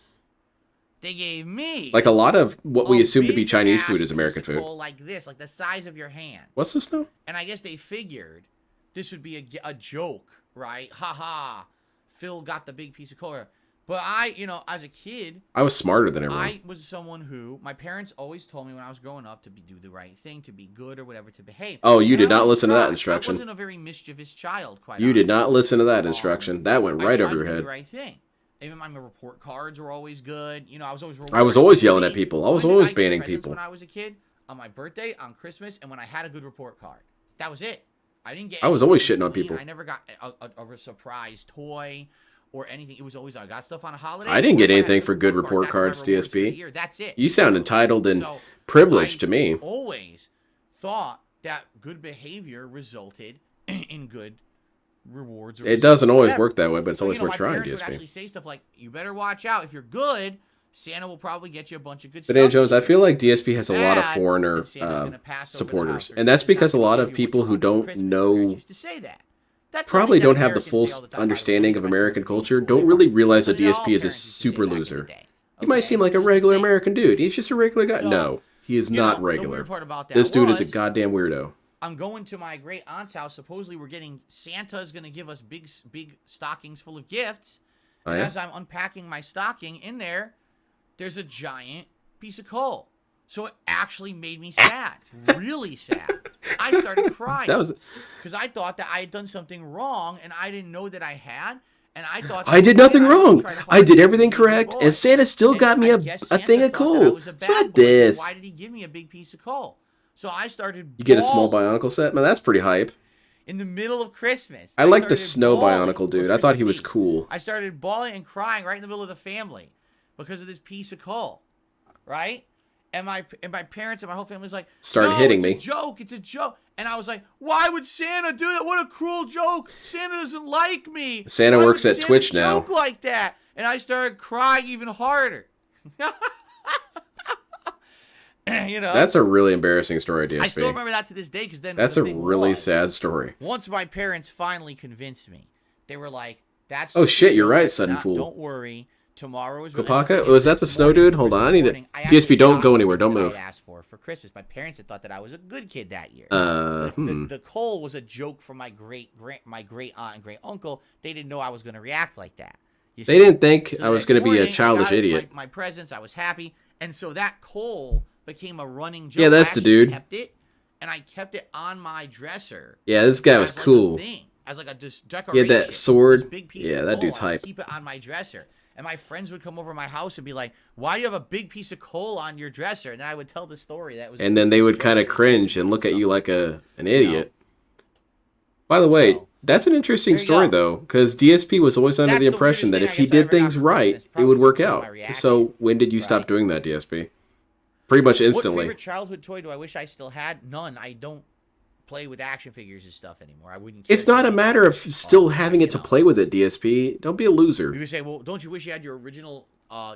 They gave me like a lot of what we assume to be Chinese food is American food. Like this, like the size of your hand. What's this now? And I guess they figured this would be a joke, right? Ha ha. Phil got the big piece of coal. But I, you know, as a kid, I was smarter than everyone. I was someone who my parents always told me when I was growing up to do the right thing, to be good or whatever, to behave. Oh, you did not listen to that instruction. I wasn't a very mischievous child, quite honestly. You did not listen to that instruction. That went right over your head. The right thing. Even my report cards were always good. You know, I was always yelling at people. I was always banning people. When I was a kid, on my birthday, on Christmas, and when I had a good report card. That was it. I didn't get. I was always shitting on people. I never got a surprise toy or anything. It was always I got stuff on a holiday. I didn't get anything for good report cards, DSP. That's it. You sound entitled and privileged to me. Always thought that good behavior resulted in good rewards. Or It doesn't always whatever. work that way, but it's So, always you know, worth my trying, parents would DSP. actually say stuff like, "You better watch out. If you're good, Santa will probably get you a bunch of good stuff." But, Jones, I this feel year. like DSP has a lot of Bad, foreigner then Santa's gonna pass over the supporters. house, or And that's Santa's not because a gonna lot give of you what people you who want for don't Christmas. My parents know, used to say that. That's probably something don't that have the Americans full say all the time, by the way. understanding Look of at my American parents being culture, cool. don't They really weren't. realize So that did all DSP is a parents used to say super back in the loser. day, He might okay? seem like a Just the regular thing. American dude. He's just a regular guy. So, No, he is you not know, the regular. weird part about that This dude is a was, goddamn weirdo. I'm going to my great aunt's house. Supposedly, we're getting Santa's going to give us big stockings full of gifts. Oh, And yeah? as I'm unpacking my stocking, in there's a giant piece of coal. So it actually made me sad, really sad. I started crying That was. because I thought that I had done something wrong, and I didn't know that I had. And I thought I did nothing wrong. I did everything correct, and Santa still And got me I a guess thing Santa of thought that I coal. was a bad Fuck boy, but this. Why did he give me a big piece of coal? So I started. You get a small bawling Bionicle set? Man, that's pretty hype. in the middle of Christmas. I like the started snow bawling Bionicle dude. for I thought he was Christmas Eve. cool. I started bawling and crying right in the middle of the family because of this piece of coal, right? And my parents and my whole family was like, Started "No, hitting it's me. a joke. It's a joke." And I was like, "Why would Santa do that? What a cruel joke! Santa doesn't like me. Santa Why works would at Santa Twitch now." joke like that?" And I started crying even harder. You know, That's a really embarrassing story, DSP. I still remember that to this day because then That's the a thing really was, sad story. once my parents finally convinced me, they were like, "That's Oh, just a shit, you're joke. right, That's sudden not- fool. Don't worry. Tomorrow is Kopaka? really Was that the snow dude? Hold on, I need to. DSP, don't go anywhere. Don't move. I asked for Christmas. My parents had thought that I was a good kid that year. Uh, The coal was a joke from my great aunt and great uncle. They didn't know I was going to react like that. You They see? didn't think So I the was next going to be a morning, I childish got it, idiot. My presents, I was happy, and so that coal became a running joke. Yeah, that's I the actually dude. Kept it, and I kept it on my dresser. Yeah, this guy was as, like, a cool. thing, as like a He decoration. had that sword. This big piece Yeah, of that coal, dude's I would hype. Keep it on my dresser. And my friends would come over to my house and be like, "Why do you have a big piece of coal on your dresser?" And then I would tell the story. That was. And then they would kind of cringe and look at you like an idiot. By the way, So, that's an interesting there you story, go. though, because DSP was always under That's the the impression that weirdest if thing he I guess I did ever got things for right, Christmas. it would work Probably out. my reaction. So when did you stop Right. doing that, DSP? Pretty much What instantly. favorite childhood toy do I wish I still had? None. I don't play with action figures and stuff anymore. I wouldn't. It's care not to a be- matter of still having it to you know. play with it, DSP. Don't be a loser. You could say, "Well, don't you wish you had your original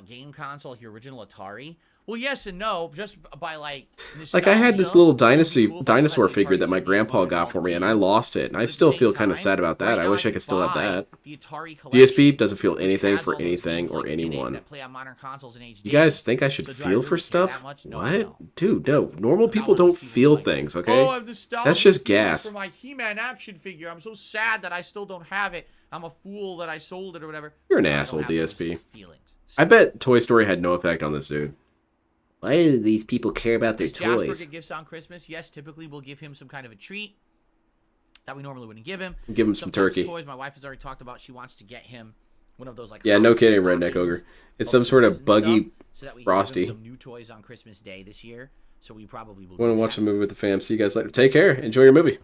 game console, like your original Atari?" Well, yes and no. Just by like Like I had this nostalgia, little it would be dinosaur cool if I still dinosaur had the figure Atari that my 78 grandpa with got all for the me, and I games. lost it. And I But at the still same feel kind of time, sad about that. right I now wish I can could still have buy that. The Atari collection, DSP doesn't feel which anything has for all those anything games, or like, in it anyone. that play on modern consoles in HD. You guys think I should So do I feel really for care that stuff? much? No, What? no. Dude, no. Normal But I people wanna don't see them feel like, things, okay? "Oh, I have nostalgia That's just feelings gas. for my He-Man action figure. I'm so sad that I still don't have it. I'm a fool that I sold it or whatever." You're an No, I don't asshole, have those DSP. feelings. I bet Toy Story had no effect on this dude. Why do these people care about their Does Jasper toys? get gifts on Christmas? Yes, typically we'll give him some kind of a treat that we normally wouldn't give him. Give him some Sometimes turkey. Toys. My wife has already talked about. She wants to get him one of those like. Yeah, no Halloween kidding, Redneck stockings Ogre. It's of some sort toys of and buggy stuff, so that we Frosty. Give him some new toys on Christmas Day this year. So we probably will. Want to do watch that. a movie with the fam. See you guys later. Take care. Enjoy your movie.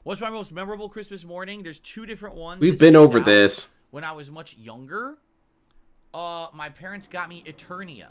What's my most memorable Christmas morning? There's two different ones. We've that been stand over out. this. When I was much younger, my parents got me Eternia,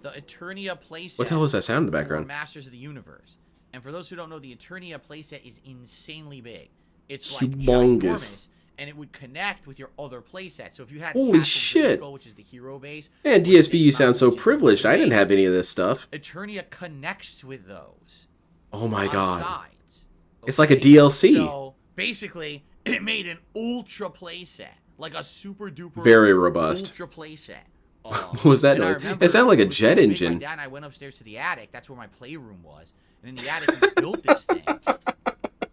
the Eternia playset. What the hell was that sound in the for background? Masters of the Universe. And for those who don't know, the Eternia playset is insanely big. It's Humongous. ginormous, and it would connect with your other playset. So if you had Holy Castle shit. Grayskull, which is the hero base, Man, or DSP, Big you sound Mountain, so which is the privileged. I didn't base, have any of this stuff. Eternia connects with those. Oh my on god. Sides. It's like a Okay? DLC. So basically, it made an ultra playset, like a super duper Very robust. ultra playset. What was that And I noise? remember It sounded like a it was so jet big, engine. My dad and I went upstairs to the attic. That's where my playroom was. And in the attic, we built this thing,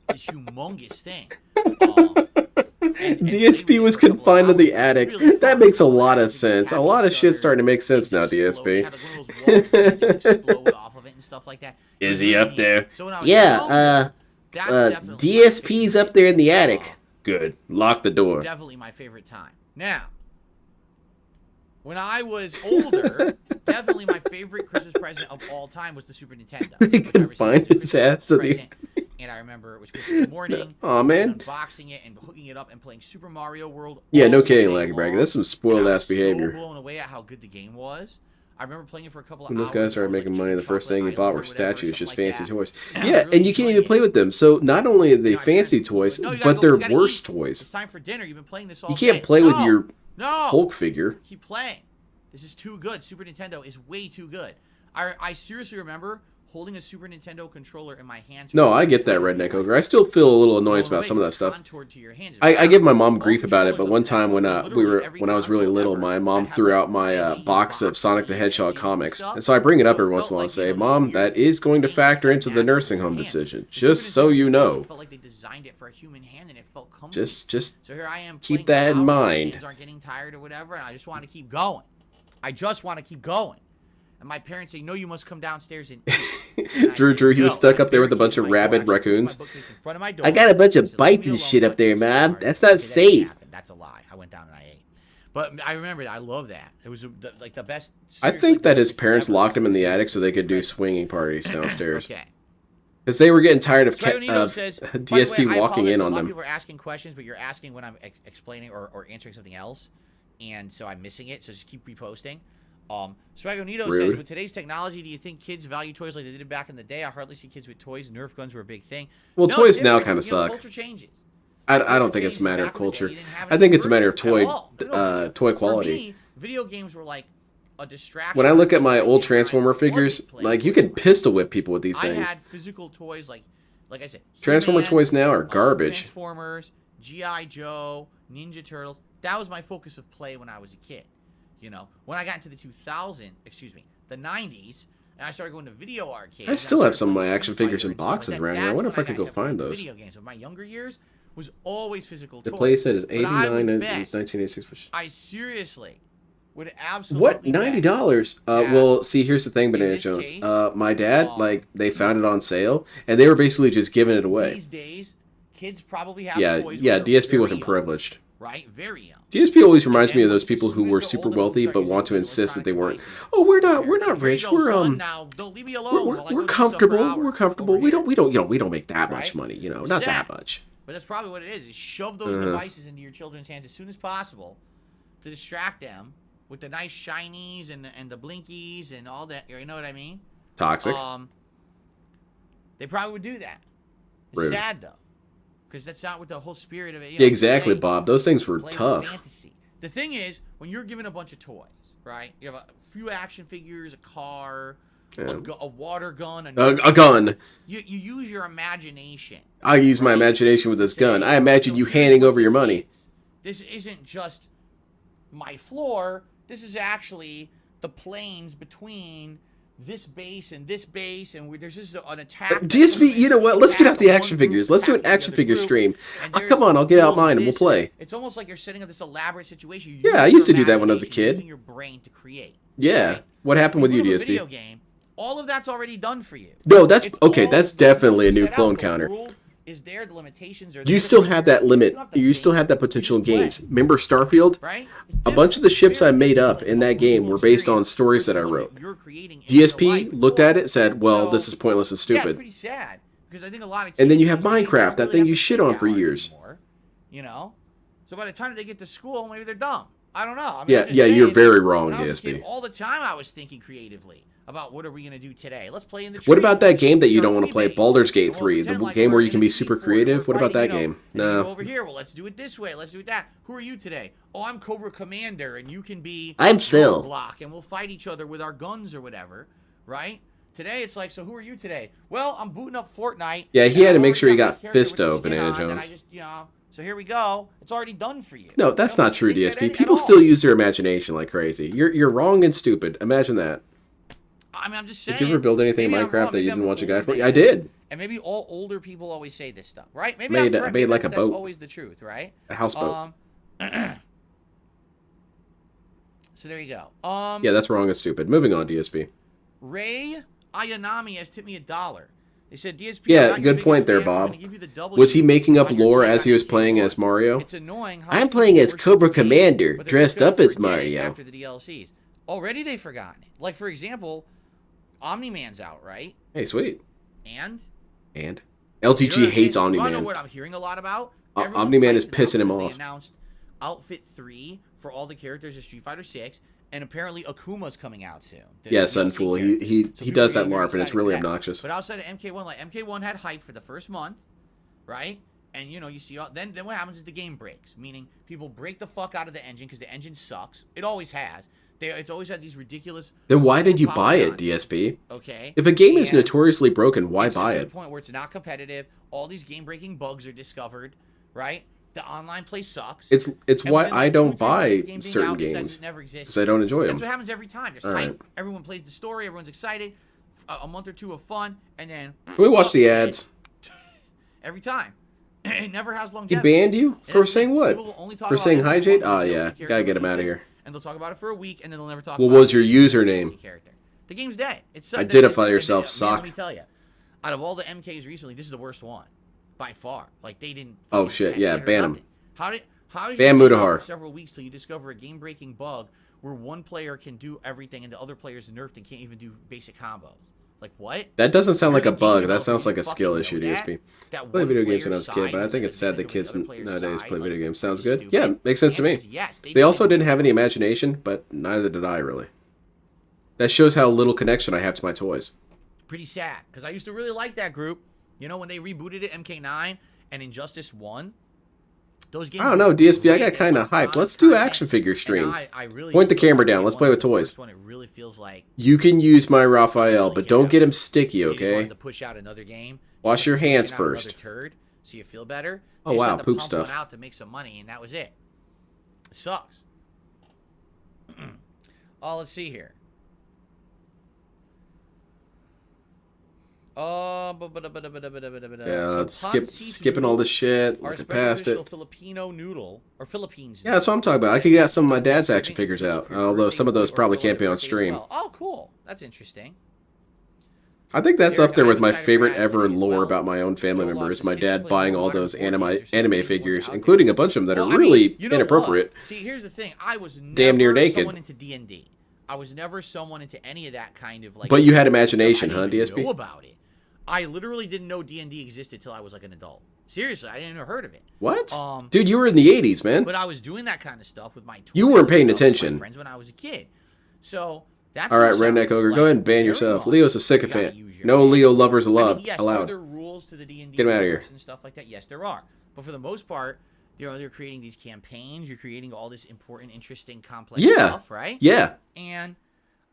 this humongous thing. And DSP was confined to the attic. That makes a lot of sense. A lot of shit's starting to make sense now, DSP. Explode off of it and stuff like that. Is he up there? So when I was Yeah, younger, that's definitely my DSP's favorite. up there in the attic. Good. Lock the door. Definitely my favorite time. Now, when I was older, definitely my favorite Christmas present of all time was the Super Nintendo. He which I couldn't received find as a his Christmas ass to the- present, and I remember it was Christmas morning. Aw, and man. unboxing it and hooking it up and playing Super Mario World. Yeah, all no day kidding, Laggy Bragg. long. That's some And spoiled I ass was behavior. So blown away at how good the game was. remember playing it for a couple of When hours. those guys started It was making like money, the chicken first thing he chocolate bought island were or whatever, statues, just something like fancy that. toys. I was Yeah, really and you can't enjoying even it. play with them. So not only are they You know, my fancy parents- toys, no, you gotta but go- they're we gotta worse eat. toys. It's time for dinner. You've been playing this all You can't day. play with No, your no. Hulk figure. Keep playing. This is too good. Super Nintendo is way too good. I seriously remember holding a Super Nintendo controller in my hands. No, I get that, Redneck Ogre. I still feel a little annoyance about some of that stuff. I give my mom grief about it, but one time when I was really little, my mom threw out my box of Sonic the Hedgehog comics, and so I bring it up every once in a while and say, "Mom, that is going to factor into the nursing home decision, just so you know." Felt like they designed it for a human hand and it felt comfy. Just so here I am. keep playing that in now, my mind. hands aren't getting tired or whatever, and I just want to keep going. I just want to keep going. And my parents say, "No, you must come downstairs and eat." Drew, he was stuck up there with a bunch of rabid raccoons. I got a bunch of bites and shit up there, Mom. That's not safe. That's a lie. I went down and I ate. But I remember that. I love that. It was like the best. I think that his parents locked him in the attic so they could do swinging parties downstairs. Okay. Because they were getting tired of says, DSP walking in on A lot of them. people are asking questions, but you're asking when I'm explaining or answering something else, and so I'm missing it. So just keep reposting. Swagonito says, with today's technology, do you think kids value toys like they did back in the day? I hardly see kids with toys. Nerf guns were a big thing. Well, No, toys now different. kind of suck. Culture changes. I don't think it's a matter of culture. I think it's a matter of toy toy quality. For me, video games were like a distraction. When I look at my old Transformer figures, like you can pistol whip people with these I things. had physical toys like I said. Transformer He-Man, toys now are garbage. Transformers, G.I. Joe, Ninja Turtles. That was my focus of play when I was a kid. You know, when I got into the the 90s, and I started going to video arcades. I still have some of my action figures in boxes around here. I wonder if I could go find those. Video games of my younger years was always physical The toys. play set is But I would $89 and bet it's 1986. I seriously would absolutely What? bet $90? that Well, see, here's the thing, Banana this Jones. case, My dad, they found it on sale, and they were basically just giving it away. These days, kids probably have Yeah, toys yeah. when they're DSP very wasn't young, privileged. right? Very young. DSP always reminds me of those And people as who soon as were they're super old enough to wealthy start but using want to those insist that they weren't. electronic Oh, we're not Here rich. you go, We're son, now don't leave me alone. while I go we're do stuff for comfortable. hours We're comfortable. over We here. don't don't make that much Right? money. You know, not that Sad. much. But that's probably what it is shove those devices into your children's hands as soon as possible to distract them with the nice shinies and the blinkies and all that. You know what I mean? Toxic. They probably would do that. It's Rude. sad though, because that's not what the whole spirit of it. Yeah, exactly, Bob. Those things were Play with tough. fantasy. The thing is, when you're given a bunch of toys, right? You have a few action figures, a car, Yeah. a water gun, A gun. You use your imagination. I use my imagination with this gun. I imagine you handing over your money. This isn't just my floor. This is actually the planes between this base, and there's just an attack. DSP, you know what? Let's get out the action figures. Let's do an action figure stream. Come on, I'll get out mine and we'll play. It's almost like you're setting up this elaborate situation. Yeah, I used to do that when I was a kid. Using your brain to create. Yeah. Right? What happened with you, Put up a video DSP? game, all of that's already done for you. No, that's It's okay. all That's definitely a new set out. clone The counter. rule is there, the limitations are You there. still have that limit. don't have to You still think. have that potential in You just games. play. Remember Starfield? Right? A bunch of the ships I made up in that game were based on stories that I wrote. DSP looked at it, said, "Well, this is pointless and Yeah, it's stupid." pretty sad because I think a lot of And then you kids have these days Minecraft, don't that really thing have you to shit think on for that hard years. anymore, you know? So by the time they get to school, maybe they're dumb. I don't know. I mean, Yeah, I'm just yeah, you're saying, very wrong, when I was a DSP. kid, all the time I was thinking creatively about what are we going to do today. Let's play in the What tree. about that game that you Our don't want to tree play, base. Baldur's Gate We'll 3, the pretend like game we're where you in can a be T4 super and we're creative? What about that fighting, game? and then you No. go over here. Well, let's do it this way. Let's do it that. Who are you today? Oh, I'm Cobra Commander, and you can be I'm Phil. Block, and we'll fight each other with our guns or whatever, right? Today it's like, so who are you today? Well, I'm booting up Fortnite. Yeah, he and had to I've make sure he already got my character with the Fisto, skin Banana on, and I Jones. just, so here we go. It's already done for you. No, that's I don't not true, think that DSP. at People all. still use their imagination like crazy. You're wrong and stupid. Imagine that. I mean, I'm just saying. Did you ever build anything in maybe I'm Minecraft wrong, that you maybe didn't I'm watch a an guy old for? man. I did. And maybe all older people always say this stuff, right? Maybe Made I'm correct. Maybe like a that's boat. always the truth, right? A houseboat. So there you go. Yeah, that's wrong and stupid. Moving on, DSP. Ray Ayanami has tipped me $1. They said DSP. Yeah, I'm not your good biggest point there, fan, but I'm Bob. gonna give you the W Was he making up on your lore take as he on was the playing keyboard. as Mario? It's annoying how I'm people playing as worship Cobra the game, Commander, but they're dressed gonna up as forget it Mario. After the DLCs, already they've forgotten it. Like for example, Omni-Man's out, right? Hey, sweet. And And you know LTG what I hates mean? You wanna know Omni-Man. what I'm hearing a lot about? O- Everyone's Omni-Man is hyped it up pissing him because off. They announced Outfit 3 for all the characters of Street Fighter 6, And apparently Akuma's coming out soon. Yeah, Sunfool. He people does are that getting LARP, and it's excited really for that. obnoxious. But outside of MK1, like MK1 had hype for the first month, right? And you know, you see, then what happens is the game breaks, meaning people break the fuck out of the engine because the engine sucks. It always has. It's always had these ridiculous. Then why did you buy it, DSP? Okay. If a game is notoriously broken, why buy it? it? To the point where it's not competitive. All these game-breaking bugs are discovered, right? The online play sucks. It's why I don't buy certain games because I don't enjoy them. That's what happens every time. There's hype. Everyone plays the story. Everyone's excited. A month or two of fun, and then we watch the ads every time. It never has He longevity. banned you for saying what? For saying Hyjade? Oh yeah, gotta get him out of here. And they'll talk about it for a week, and then they'll never talk. What about was your username? The game's dead. It's identify yourself, sock. Let me tell you, out of all the MKs recently, this is the worst one by far. Like they didn't. Oh shit! Yeah, ban him. How is ban Mutahar for several weeks till you discover a game-breaking bug where one player can do everything and the other player's nerfed and can't even do basic combos? Like what? That doesn't sound like a bug. That sounds like a skill issue, DSP. I played video games when I was a kid, but I think it's sad that kids nowadays play video games. Sounds good. Yeah, makes sense to me. They also didn't have any imagination, but neither did I really. That shows how little connection I have to my toys. Pretty sad, because I used to really like that group. You know, when they rebooted it, MK9 and Injustice 1. Those games, I don't know, DSP. I got kind of hyped. Let's do action figure stream. Point the camera down. Let's play with toys. It really feels like you can use my Raphael, but don't get him sticky, okay? To push out another game. Wash your hands first. Turd, so you feel better. Oh wow, poop stuff. Out to make some money, and that was it. It sucks. Oh, let's see here. Yeah, let's skipping all this shit. Looking past it. Filipino noodle or Philippines. Yeah, that's what I'm talking about. I could get some of my dad's action figures out, although some of those probably can't be on stream. Oh, cool. That's interesting. I think that's up there with my favorite ever lore about my own family members. My dad buying all those anime figures, including a bunch of them that are really inappropriate. See, here's the thing. I was never damn near naked. Someone into D&D. I was never someone into any of that kind of like. But you had imagination, huh, DSP? Know about it. I literally didn't know D&D existed till I was like an adult. Seriously, I didn't even heard of it. What? Dude, you were in the 80s, man. But I was doing that kind of stuff with my toys. You weren't paying attention. My friends when I was a kid. So that's all right, Redneck Ogre. Go ahead and ban yourself. Leo's a sycophant. No Leo lovers allowed. Yes, allowed. Are there rules to the D&D Get him out of here. And stuff like that? Yes, there are. But for the most part, they're creating these campaigns. You're creating all this important, interesting, complex stuff, right? Yeah. And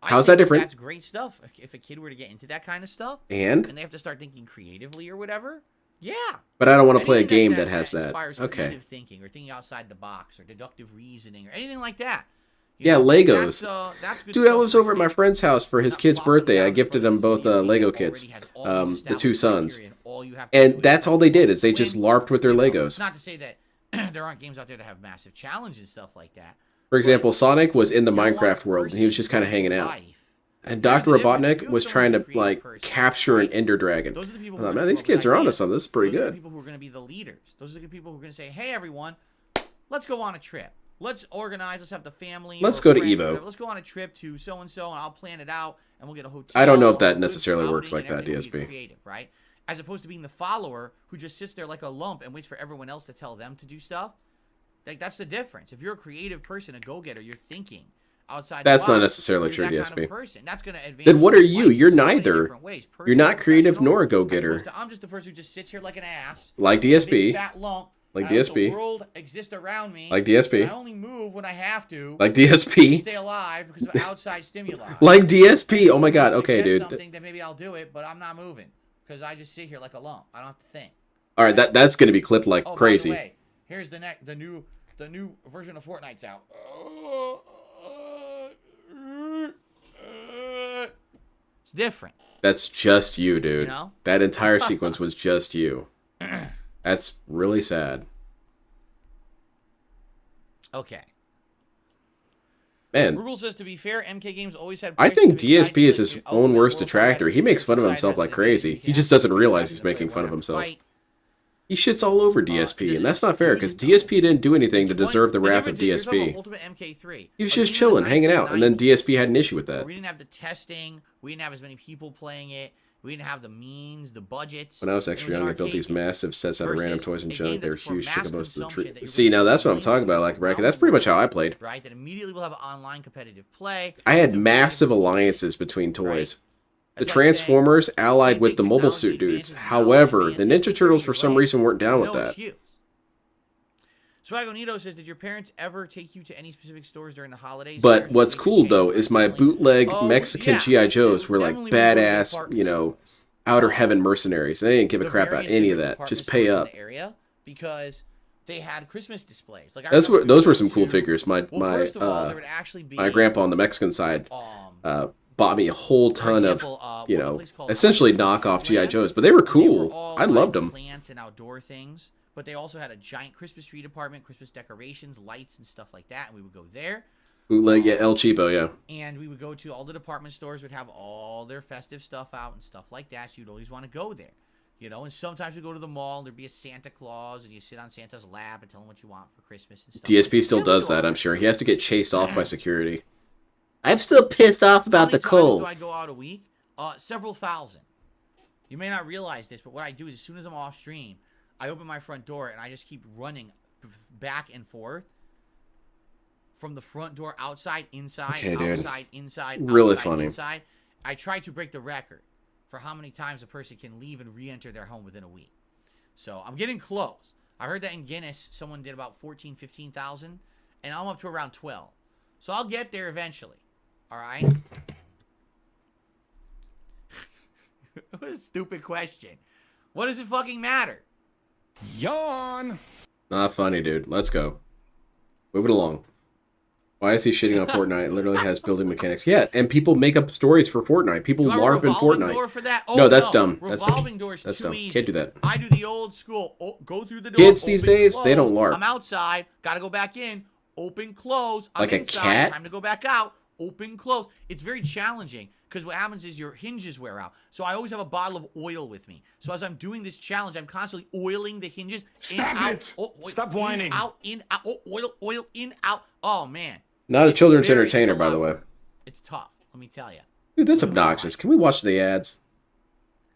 how's that different? That's great stuff. If a kid were to get into that kind of stuff, and they have to start thinking creatively or whatever, yeah. But I don't want to play a game that has that. Okay. Creative thinking or thinking outside the box or deductive reasoning or anything like that. Yeah, Legos. That's good dude, I was over at my friend's house for his kid's birthday. I gifted him both Lego kits, the two sons. And that's all they did is they just LARPed with their Legos. Not to say that there aren't games out there that have massive challenges and stuff like that. For example, Sonic was in the Minecraft world, and he was just kind of hanging out. And Dr. Robotnik was trying to, like, capture an Ender Dragon. I thought, man, these kids are onto something. This is pretty good. Those are the people who are going to be the leaders. Those are the people who are going to say, hey, everyone, let's go on a trip. Let's organize. Let's have the family. Let's go to Evo. Let's go on a trip to so-and-so, and I'll plan it out, and we'll get a hotel. I don't know if that necessarily works like that, DSP. Creative, right? As opposed to being the follower who just sits there like a lump and waits for everyone else to tell them to do stuff. Like, that's the difference. If you're a creative person, a go-getter, you're thinking outside that's the box. Not necessarily true, DSP. Kind of person. That's going to advance. Then what are you? You're neither. You're not creative nor a go-getter. I'm just a person who just sits here like an ass. Like DSP. Fat lump. Like DSP. The world exists around me. Like DSP. I only move when I have to. Like DSP. To stay alive because of outside stimuli. Like DSP. Oh my god. Okay, dude. Something that maybe I'll do it, but I'm not moving because I just sit here like a lump. I don't have to think. All right, that's going to be clipped like crazy. By the way, here's the new version of Fortnite's out. It's different. That's just you, dude. You know? That entire sequence was just you. That's really sad. Okay. Man. Rugal says, to be fair, MK Games always had... I think DSP is his own worst detractor. He makes fun of himself like crazy. He just doesn't realize he's making fun of himself. He shits all over DSP, and that's not fair, because DSP didn't do anything to deserve the wrath of DSP. He was just chilling, hanging out, and then DSP had an issue with that. We didn't have the testing. We didn't have as many people playing it. We didn't have the means, the budgets. When I was It extra an young, I built arcade these game. massive sets out of random Versus toys and a junk. game They were that's for huge. Took mass up most of the consumption tree. that you're See, really now that's what I'm willing to talking about. go Like, around that's the pretty much how I world, played. right? That immediately will have online competitive play. I had It's a very massive different alliances situation, between toys. right? The That's like saying, Transformers allied same with thing, the mobile technology suit dudes. advances, knowledge However, the advances, Ninja Turtles 30 for years some later, reason weren't down there's with no that. excuse. Swagonito says, did your parents ever take you to any specific stores during the holidays? But Stores what's for cool change though for is my family? bootleg Oh, Mexican yeah. GI Joes were like Definitely would go to the badass, department stores. outer heaven mercenaries. They didn't give a The crap about various any of different that. department Just pay stores in up. the area because they had Christmas displays. Like I That's remember what. we Those would were go some cool to- figures. Well, first of all, there would actually be My grandpa on the Mexican side um, bought me a whole ton example, of what the place called, essentially Outlands knockoff GI Land. Joes, but they were And they were cool. all, I loved like, them. Plants and outdoor things, but they also had a giant Christmas tree department, Christmas decorations, lights, and stuff like that. And we would go there. Bootleg, yeah, El Cheapo, yeah. And we would go to all the department stores, would have all their festive stuff out and stuff like that. So you'd always want to go there, And sometimes we go to the mall. There'd be a Santa Claus, and you sit on Santa's lap and tell him what you want for Christmas and stuff. DSP still Yeah, we does do all that, I'm sure. He has to get chased off by security. I'm still pissed off How about many the times cold. do I go out a week? Several thousand. You may not realize this, but what I do is as soon as I'm off stream, I open my front door and I just keep running back and forth from the front door outside, inside, Okay, dude. outside, inside, Really outside, funny. inside. I try to break the record for how many times a person can leave and re-enter their home within a week. So I'm getting close. I heard that in Guinness, someone did about 14, 15,000, and I'm up to around 12. So I'll get there eventually. All right? What a stupid question. What does it fucking matter? Yawn. Not funny, dude. Let's go. Move it along. Why is he shitting on Fortnite? It literally has building mechanics. Yeah, and people make up stories for Fortnite. People Do I have a LARP in revolving Fortnite. door for that? Oh, No, that's dumb. That's dumb. Revolving door's That's too dumb. easy. Can't do that. I do the old school. Go through the door. Kids these open, days, they close. don't LARP. I'm outside. Gotta go back in. Open, close. I'm Like a inside, cat? Time to go back out. Open, close. It's very challenging because what happens is your hinges wear out. So I always have a bottle of oil with me. So as I'm doing this challenge, I'm constantly oiling the hinges. Stop in, out, it. oil, Stop in, whining. Out, in, out. Oil, in, out. Oh, man. Not a It's children's very- entertainer, it's a by the lot. way. It's tough. Let me tell you. Dude, that's obnoxious. Can we watch the ads?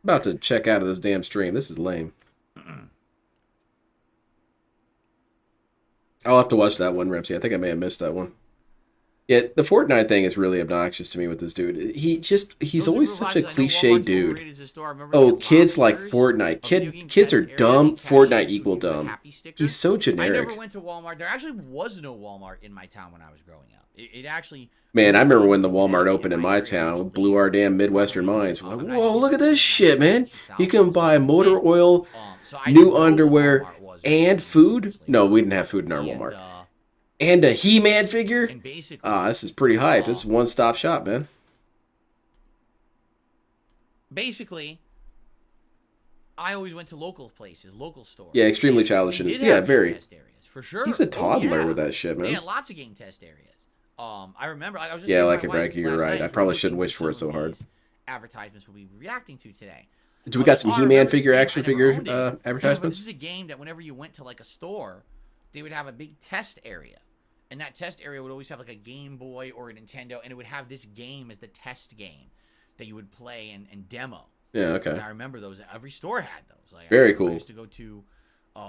I'm about to check out of this damn stream. This is lame. I'll have to watch that one, Repsy. I think I may have missed that one. Yeah, the Fortnite thing is really obnoxious to me with this dude. He's always such a cliche dude. Oh, kids like Fortnite. Kids are dumb. Fortnite equal dumb. He's so I generic. never went to Walmart. There actually was no Walmart in my town when I was growing up. It actually. Man, I remember when the Walmart opened in my town. It blew our damn Midwestern minds. We're like, whoa, look at this shit, man. You can buy motor oil, So I new didn't know what underwear, Walmart was, and food. No, we didn't have food in our Walmart. And a He-Man figure. And basically, This is pretty hype. This is one-stop shop, man. basically, I always went to local places, local stores. Yeah, extremely childish. They did Yeah, have very. game test areas, for sure. He's a Oh, toddler yeah. with that shit, They man. had lots of game test areas. I remember. I was just Yeah, saying to like my it, wife Branky, you're last right. night I as we probably were shouldn't looking wish for it some so of hard. these advertisements we'll be reacting to today. Do we got some I He-Man remember this figure game. action I never figure owned it. But advertisements? this is a game that whenever you went to like a store, they would have a big test area. And that test area would always have like a Game Boy or a Nintendo, and it would have this game as the test game that you would play and demo. Yeah, okay. And I remember those. Every store had those. Like, Very I cool. used to go to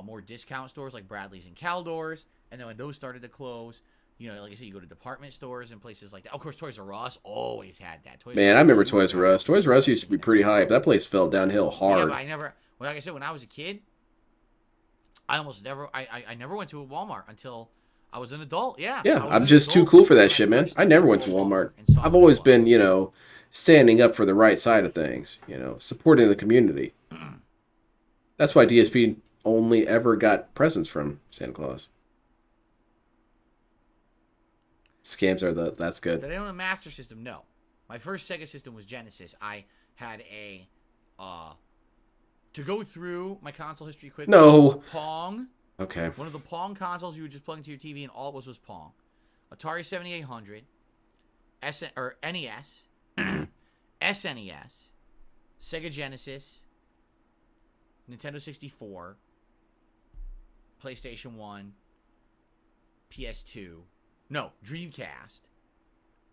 more discount stores like Bradley's and Caldors, and then when those started to close, like I said, you go to department stores and places like that. Of course, Toys R Us always had that. Toys Man, R I Us remember was Toys R Us. Toys R Us used to be pretty hype. That place fell downhill Yeah, hard. but I never. Well, like I said, when I was a kid, I almost never. I never went to a Walmart until I was an adult. Yeah. I Yeah, was I'm an just too adult cool for when that shit, man. first I never went went to to a Walmart. and saw I've what it always was. been, standing up for the right side of things, supporting the community. That's why DSP only ever got presents from Santa Claus. Scams are that's good. Did I own a Master System? No. My first Sega system was Genesis. I had a to go through my console history quickly. No. Pong. Okay. One of the Pong consoles you would just plug into your TV, and all it was Pong. Atari 7800, NES, SNES, Sega Genesis, Nintendo 64, PlayStation 1, PS2, no, Dreamcast,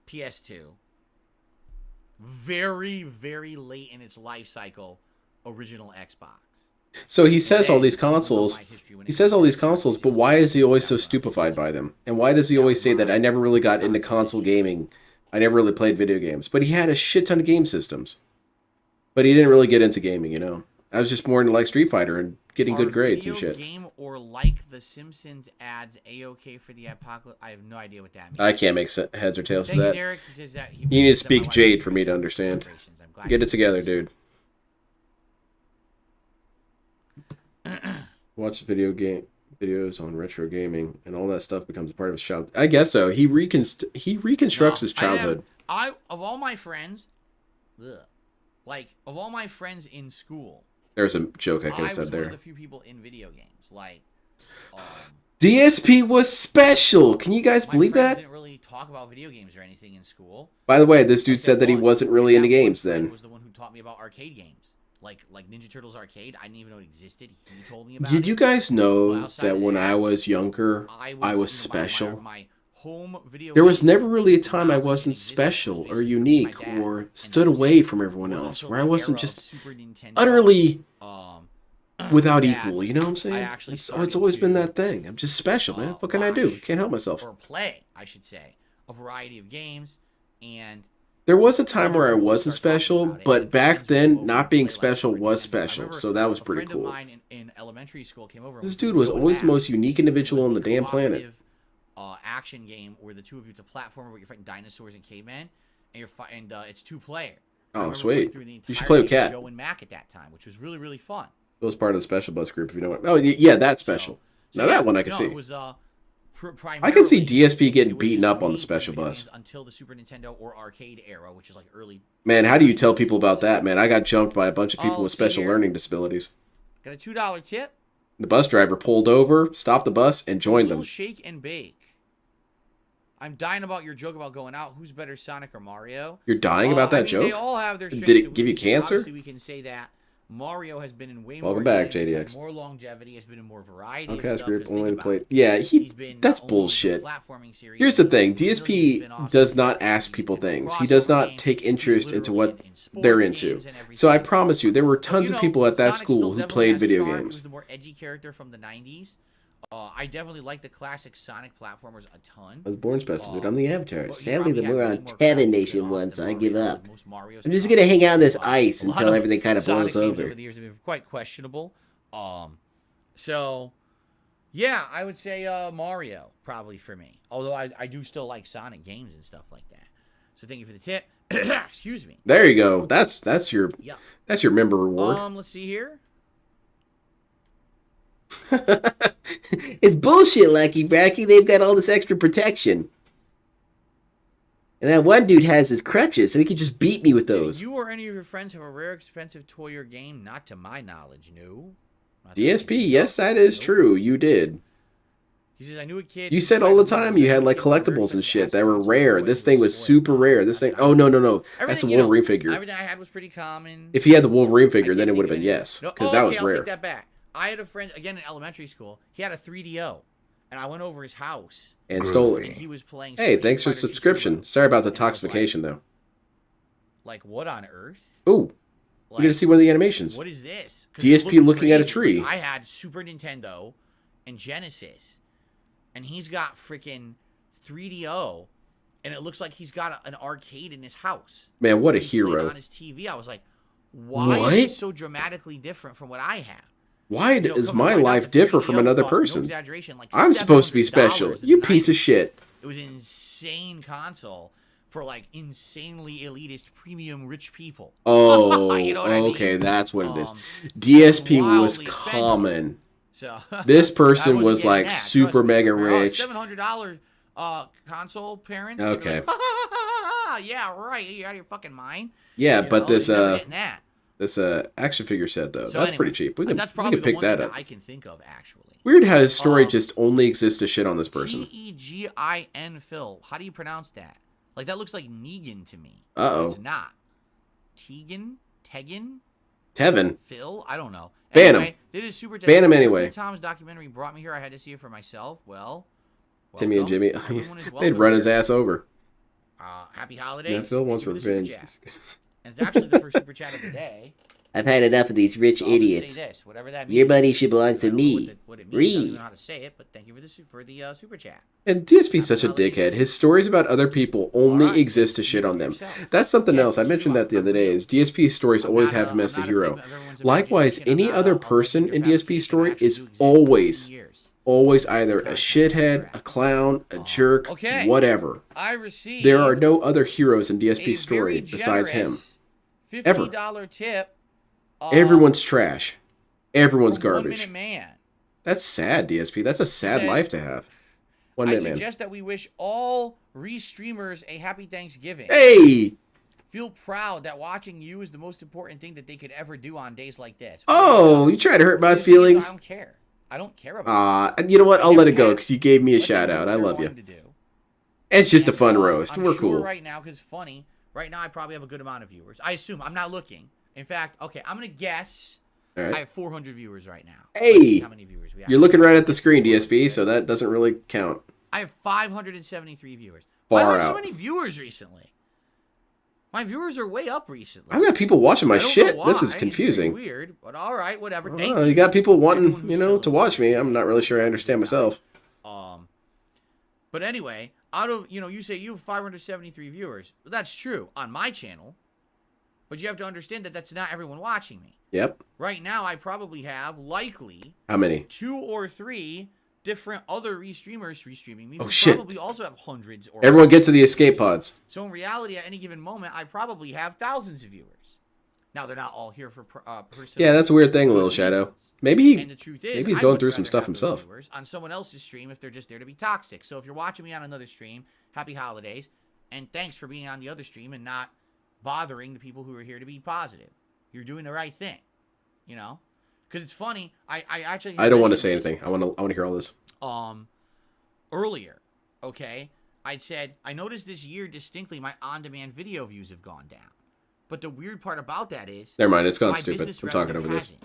PS2, very, very late in its life cycle, original Xbox. So he says all these consoles. He says all these consoles, but why is he always so stupefied by them? And why does he always say that I never really got into console gaming? I never really played video games. But he had a shit ton of game systems. But he didn't really get into gaming, you know. I was just more into like Street Fighter and getting good grades and shit. Game or like the Simpsons ads A-OK for the Ad-pocalypse? I have no idea what that means. I can't make heads or tails of Thank you, that. Derek. He says that You need to speak Jade for me to understand. Get it together, dude. Watch videos on retro gaming, and all that stuff becomes a part of his childhood. I guess so. He reconstructs his childhood. Of all my friends, of all my friends in school, There's a joke I could have I said was there. one of the few people in video games. DSP was special. Can you guys believe that? Didn't really talk about video games or anything in school. By the way, this dude said that he wasn't really into games then. Was the one who taught me about arcade games. Like Ninja Turtles Arcade, I didn't even know it existed. He told me about it. Did you guys know that when I was younger, I was special? My home video There was never really a time I wasn't special or unique or stood away from everyone else, where I wasn't just utterly without equal, you know what I'm saying? It's always been that thing. I'm just special, man. What can I do? Can't help myself. Or play, I should say, a variety of games, and there was a time where I wasn't special, but back then, not being special was special, so that was pretty cool. A friend of mine in elementary school came over. This dude was always the most unique individual on the damn planet. Action game where the two of you, it's a platformer where you're fighting dinosaurs and cavemen, and it's 2-player. Oh, sweet. You should play with Cat. Joe and Mac at that time, which was really, really fun. It was part of the Special Bus group, if you know what. Oh, yeah, that's special. Now that one I can see. It was, I can see DSP getting beaten up on the Special Bus. Until the Super Nintendo or arcade era, which is like early. Man, how do you tell people about that, man? I got jumped by a bunch of people with special learning disabilities. Got a $2 tip. The bus driver pulled over, stopped the bus, and joined them. Shake and bake. I'm dying about your joke about going out. Who's better, Sonic or Mario? You're dying about that joke? They all have their strengths. Did it give you cancer? Obviously, we can say that Mario has been in way more. Welcome back, games, JDX. More longevity, has been in more variety. Okay, of stuff, group only played. Yeah, that's bullshit. Here's the thing: DSP does not ask people things. He does not take interest into what they're into. So I promise you, there were tons of people at that school who played video games. He was the more edgy character from the '90s. I definitely like the classic Sonic platformers a ton. I was born special, dude. I'm the Avatar. Sadly, the more on Tevin Nation once, I give up. I'm just gonna hang out on this ice until everything kind of blows over. Over the years have been quite questionable. So, yeah, I would say Mario probably for me. Although I do still like Sonic games and stuff like that. So thank you for the tip. Excuse me. There you go. That's your member reward. Let's see here. It's bullshit, Lucky Bracky. They've got all this extra protection. And that one dude has his crutches, so he could just beat me with those. Do you or any of your friends have a rare, expensive toy or game? Not to my knowledge, no. DSP, yes, that is true. You did. He says, I knew a kid. You said all the time you had like collectibles and shit that were rare. This thing was super rare. This thing. Oh, no. That's a Wolverine figure. Everything I had was pretty common. If he had the Wolverine figure, then it would have been yes. Because that was rare. I'll take that back. I had a friend, again, in elementary school. He had a 3DO. And I went over his house. And stole it. He was playing. Hey, thanks for the subscription. Sorry about the toxification, though. Like, what on earth? Ooh. You get to see one of the animations. What is this? DSP looking at a tree. I had Super Nintendo and Genesis. And he's got freaking 3DO. And it looks like he's got an arcade in his house. Man, what a hero. On his TV, I was like, why is it so dramatically different from what I have? Why does my life differ from another person's? I'm supposed to be special. You piece of shit. It was an insane console for like insanely elitist, premium, rich people. Oh, you know what I mean? Okay, that's what it is. DSP was common. So this person was like super mega rich. $700 console, parents. Okay. Like, yeah, right. You out of your fucking mind. Yeah, but this This action figure set though, so that's anyway, pretty cheap. We can pick that up. I can think of actually. Weird how his story just only exists to shit on this person. Tegin Phil. How do you pronounce that? Like that looks like Negan to me. Uh-oh. It's not. Tegan? Tevin. Phil? I don't know. Ban anyway, him. This is super. Ban him anyway. Tom's documentary brought me here. I had to see it for myself. Well, Timmy and Jimmy, they'd run his ass over. Happy holidays. Yeah, Phil wants Thank you for the super revenge. chat. And it's actually the first super chat of the day. I've had enough of these rich So I'll just idiots. say this, whatever that means. Your money should belong I to don't know me. what it means. I don't Read. know how to say it, but thank you for the super chat. And DSP's such a dickhead. His stories about other people only Alright, exist to speak shit for on them. yourself. That's something Yes, else. I it's mentioned true. that the other I'm day. real. Is DSP's stories always I'm have not him as the a hero. fan of everyone's Likewise, imagination. any I'm not other a person legend in or DSP's fabrication. I story actually is do exist for 15 years. always either a Content shithead, correct. a clown, a jerk, Okay. whatever. I received There are no other heroes in a DSP's story very besides him. generous Ever. $50 tip. Everyone's trash. Everyone's from 1 garbage. Minute Man. That's sad, DSP. That's a sad Says, life to have. 1 I minute, man. suggest that we wish all Restreamers a happy Thanksgiving. Hey! Feel proud that watching you is the most important thing that they could ever do on days like this. Oh, you try to hurt my The thing is, feelings? I don't care. I don't care about You know what? I'll let it go care. because you gave me a Let them shout do out. what I they're love you. wanting to do. It's just a And, fun roast. I'm We're sure cool. right now, because funny, right now I probably have a good amount of viewers. I assume. I'm not looking. In fact, okay, I'm going to guess All I right. have 400 viewers right now. Hey! Let's see how many viewers we You're actually looking have. right at the screen, DSP, so that doesn't really count. I have 573 viewers. Why do Far I have so out. many viewers recently? My viewers are way up recently. I've got people watching my I don't shit. know This why. is It's confusing. very weird, but all right, whatever. Oh, Thank you got people Everyone wanting, who's to still watch me. watching. I'm not really sure I understand myself. But anyway, out of, you say you have 573 viewers. Well, that's true on my channel. But you have to understand that that's not everyone watching me. Yep. Right now, I probably have, likely, How many? 2 or 3 different other restreamers restreaming me. Oh, who shit. Probably also have hundreds or Everyone get to the escape pods. So in reality, at any given moment, I probably have thousands of viewers. Now they're not all here for personal. Yeah, that's a weird thing, good Little Shadow. reasons. Maybe And the truth is, maybe he's I'd going much through some rather stuff have those himself. viewers on someone else's stream if they're just there to be toxic. So if you're watching me on another stream, happy holidays, and thanks for being on the other stream and not bothering the people who are here to be positive. You're doing the right thing, Because it's funny. I actually. I don't want to mentioned say this, anything. I want to hear all this. Earlier, okay, I said I noticed this year distinctly my on-demand video views have gone down. But the weird part about that is, Never mind. It's gone my stupid. business I'm talking over revenue this. hasn't.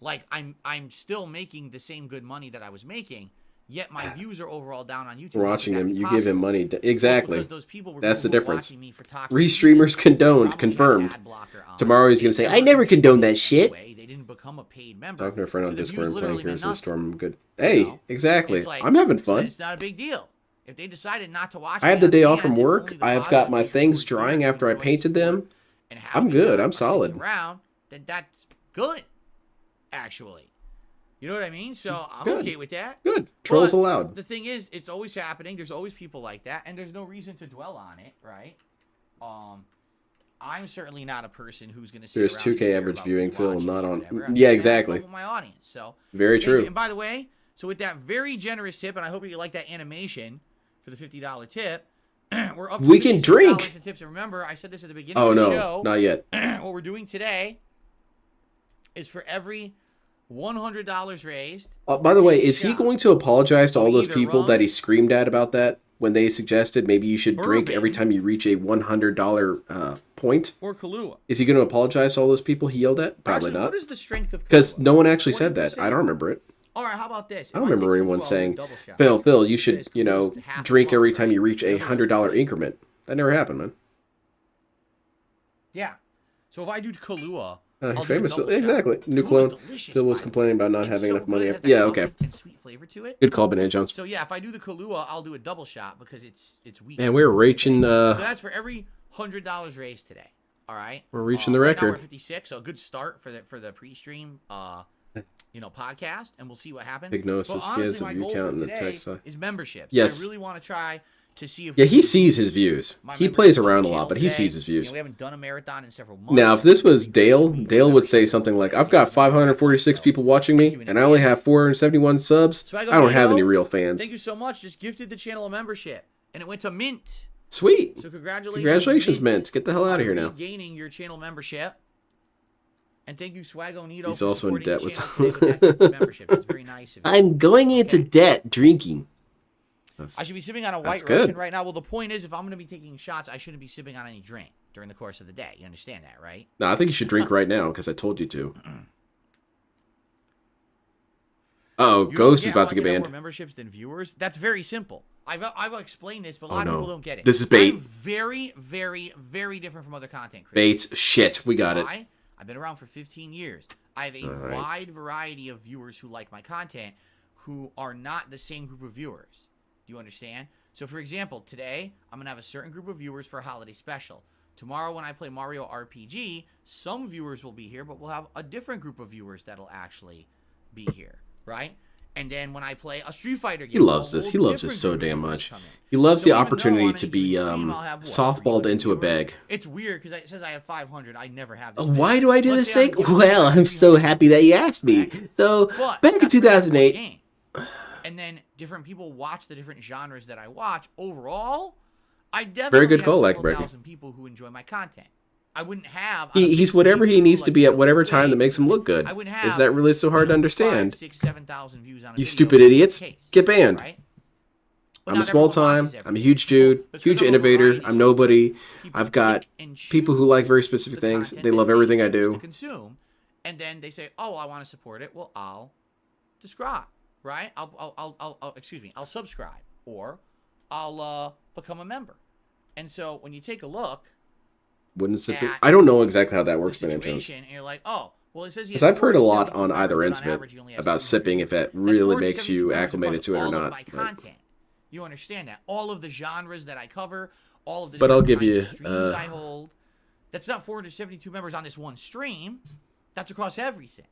Like I'm still making the same good money that I was making, yet my views are overall down on YouTube. We're How watching could that him. be You give him possible? money. Well, Exactly. because those people were That's the people who were difference. watching me for toxic Restreamers reasons. condoned. They probably had Confirmed. ad blocker on. Tomorrow he's They going to say, never I never condoned that anyway. shit. They didn't become a paid member. Talking to a friend So on the Discord views and playing literally Here's meant the Storm. nothing. Good. Hey, know? exactly. It's like, I'm having so fun. it's not a big deal. If they decided not to watch I have me the on day off demand, from if work. only the I've got positive my people things were here drying to after I enjoy the painted them. sport and have I'm a good. time I'm by sticking solid. around, then that's good, actually. You know what I mean? So I'm Good. okay with that. Good. Trolls But allowed. The thing is, it's always happening. There's always people like that, and there's no reason to dwell on it, right? I'm certainly not a person who's going to sit There's around 2K and care average about viewing, who's Phil, watching not me or on- whatever. Yeah, I'm just having exactly. fun with my audience. So Very thank you. true. And by the way, so with that very generous tip, and I hope you like that animation for the $50 tip, we're up to We can $56 drink. in tips. And remember, I said this at the beginning Oh, of the no. show. Not yet. What we're doing today is for every $100 raised. By the way, is he shot. going to apologize to all those Either people rum- that he screamed at about that when they suggested maybe you should drink every Bourbon. time you reach a $100 point? Or Kahlua. Is he going to apologize to all those people he yelled at? Probably Actually, not. What is the strength of Because Kahlua? no one actually What said did you that. say? I don't remember it. All right, how about this? I don't remember anyone saying, Phil, Phil, you should, It's close to half drink every punch, time right? you reach a In other words, $100 increment. That never happened, man. Yeah. So if I do Kahlua, I'll do a Famous. double shot. Exactly. New Kahlua clone. is delicious, Phil was by the way. complaining about not It's having so enough good, money. it has that Yeah, coffee okay. and sweet flavor to it. Good call, Banana Jones. So yeah, if I do the Kahlua, I'll do a double shot because it's weak. Man, we're reaching. So that's for every $100 raised today. All right. We're reaching the right now record. we're at 56, so a good start for the pre-stream, podcast, and we'll see what happens. Big Gnosis, But he honestly, has a my view goal count for in the today text side. is memberships. Yes. I really want to try to see if Yeah, we he can sees his boost views. my He plays membership on around the a lot, channel but he today. sees his views. We haven't done a marathon in several months. Now, if this was Dale, Dale would say something like, I've got 546 people watching me, and I only have 471 subs. So I I don't have Nito, any real fans. Thank you so much. Just gifted the channel a membership, and it went to Mint. Sweet. So congratulations. Congratulations, Mint. Get the hell out of here on now. Gaining your channel membership. And thank you, Swaggo Nito. He's for also in supporting debt the with channel some- today with that gifted membership. It's very nice of you. I'm going into debt drinking. I should be sipping on a That's white good. Russian right now. Well, the point is, if I'm going to be taking shots, I shouldn't be sipping on any drink during the course of the day. You understand that, right? No, I think you should drink right now because I told you to. Uh-oh, You Ghost is get, about oh, to get I have banned. more memberships than viewers. That's very simple. I've explained this, but a lot of people don't get it. This is bait. I'm very, very, very different from other content creators. Bates. Shit, we got it. Why? I've been around for 15 years. I have a wide variety of viewers who like my content who are not the same group of viewers. Do you understand? So, for example, today, I'm going to have a certain group of viewers for a holiday special. Tomorrow, when I play Mario RPG, some viewers will be here, but we'll have a different group of viewers that'll actually be here, right? And then when I play a Street Fighter game, He loves this. He loves this so damn much. He loves the opportunity to be softballed into a bag. It's weird because it says I have 500. I never have this. Why do I do this thing? Well, I'm so happy that you asked me. So, back in 2008... And then different people watch the different genres that I watch. Overall, I definitely Very good have call, several Breaking. thousand people who enjoy my content. I wouldn't have... He's whatever he needs to be at whatever time that makes him look good. I wouldn't have, Is that really so hard to understand? 5, 6, 7,000 views on a You video stupid in idiots. this case, Get banned. right? But I'm a not small everyone time. watches I'm a everything. huge dude, Because huge I'm a innovator. variety I'm nobody. people I've got pick and people who like very choose specific the things. content They that love everything I choose to do. consume, and then they say, "Oh, I want to support it." Well, I'll subscribe, right? I'll subscribe, or I'll become a member. And so when you take a look, Wouldn't it be? I don't know exactly how that works, the man, Jones. situation, and you're like, "Oh, well, it says." Because I've heard a lot 472 on either members, ends but of on it average, you only have about 700 sipping, if it That's really makes 472 you members acclimated across to it or all of not. my But- content. You understand that? All of the genres that I cover, all of the But I'll different give kinds you, of streams I hold. That's not 472 members on this one stream. That's across everything.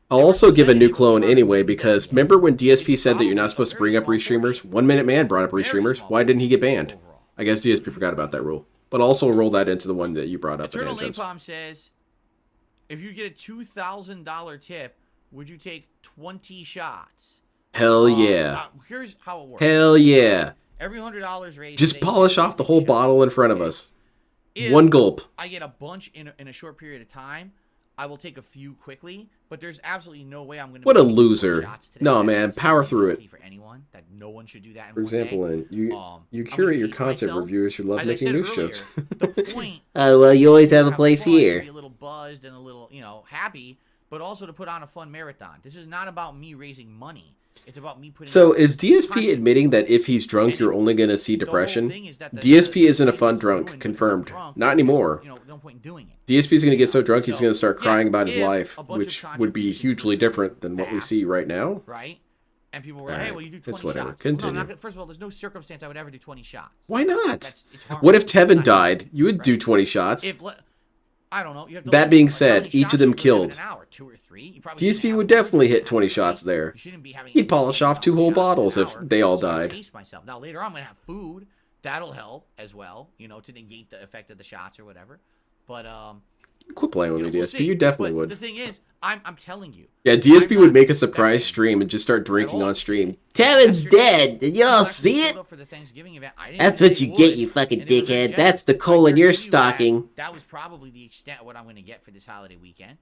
I'll also give a new clone anyway, because remember when DSP said that you're not supposed to bring up restreamers? 1 Minute Man brought up restreamers. Why didn't he get banned? I guess DSP forgot about that rule. But also roll that into the one that you brought up. Eternal Jones. Napalm says, if you get a $2,000 tip, would you take 20 shots? Hell yeah. Now, here's how it works. Hell yeah. Every $100 raised, Just they polish get off the 20 whole shots. bottle in front of us. If One gulp. I get a bunch in a short period of time, I will take a few quickly, but there's absolutely no way I'm going to. What a loser. No, man, power through it. For anyone, that no one should do that. In For one day. example, and you I'm curate gonna your pace content myself. reviewers who love As I making said news earlier, shows. The point. well, you always have a have place fun, here. Be a little buzzed and a little, happy, but also to put on a fun marathon. This is not about me raising money. It's about me putting. So out is DSP content. admitting that if he's drunk, And you're if only going to see the whole depression? thing is that DSP isn't a people fun do drunk, when confirmed. you're drunk, Not there's, anymore. no point in doing it. DSP's going to get so drunk he's So, going to start crying yeah, about his if life, a bunch of which would be contributions hugely were different than what we fast, see right now. Right? And people were, All hey, right, well, you do 20 it's whatever. shots. Continue. No, I'm not gonna, first of all, there's no circumstance I would ever do 20 shots. Why not? It's harmful. What if It's Tevin not died? good, You would do right? 20 shots. I don't know. You have to That look being at said, how many each shots of them you would have in killed. an hour, 2 or 3. You probably shouldn't DSP have would them definitely in hit an 20 hour. shots there. You shouldn't be having He'd polish insane off 2 amount whole of shots in an bottles if hour, they all so I died. pace myself. Now later on, I'm gonna have food. That'll help as well. To negate the effect of the shots or whatever. But Quit playing with me, we'll DSP. see. You definitely But would. The thing is, I'm telling you. Yeah, DSP I'm would not make a surprise expecting stream and just start drinking all. on stream. Tevin's dead. Did y'all People see actually it? showed up for the Thanksgiving event. I didn't That's think what they you get, would, you fucking and it was dickhead. a That's the I coal in your guarantee you that stocking. That was probably the extent of what I'm going to get for this holiday weekend.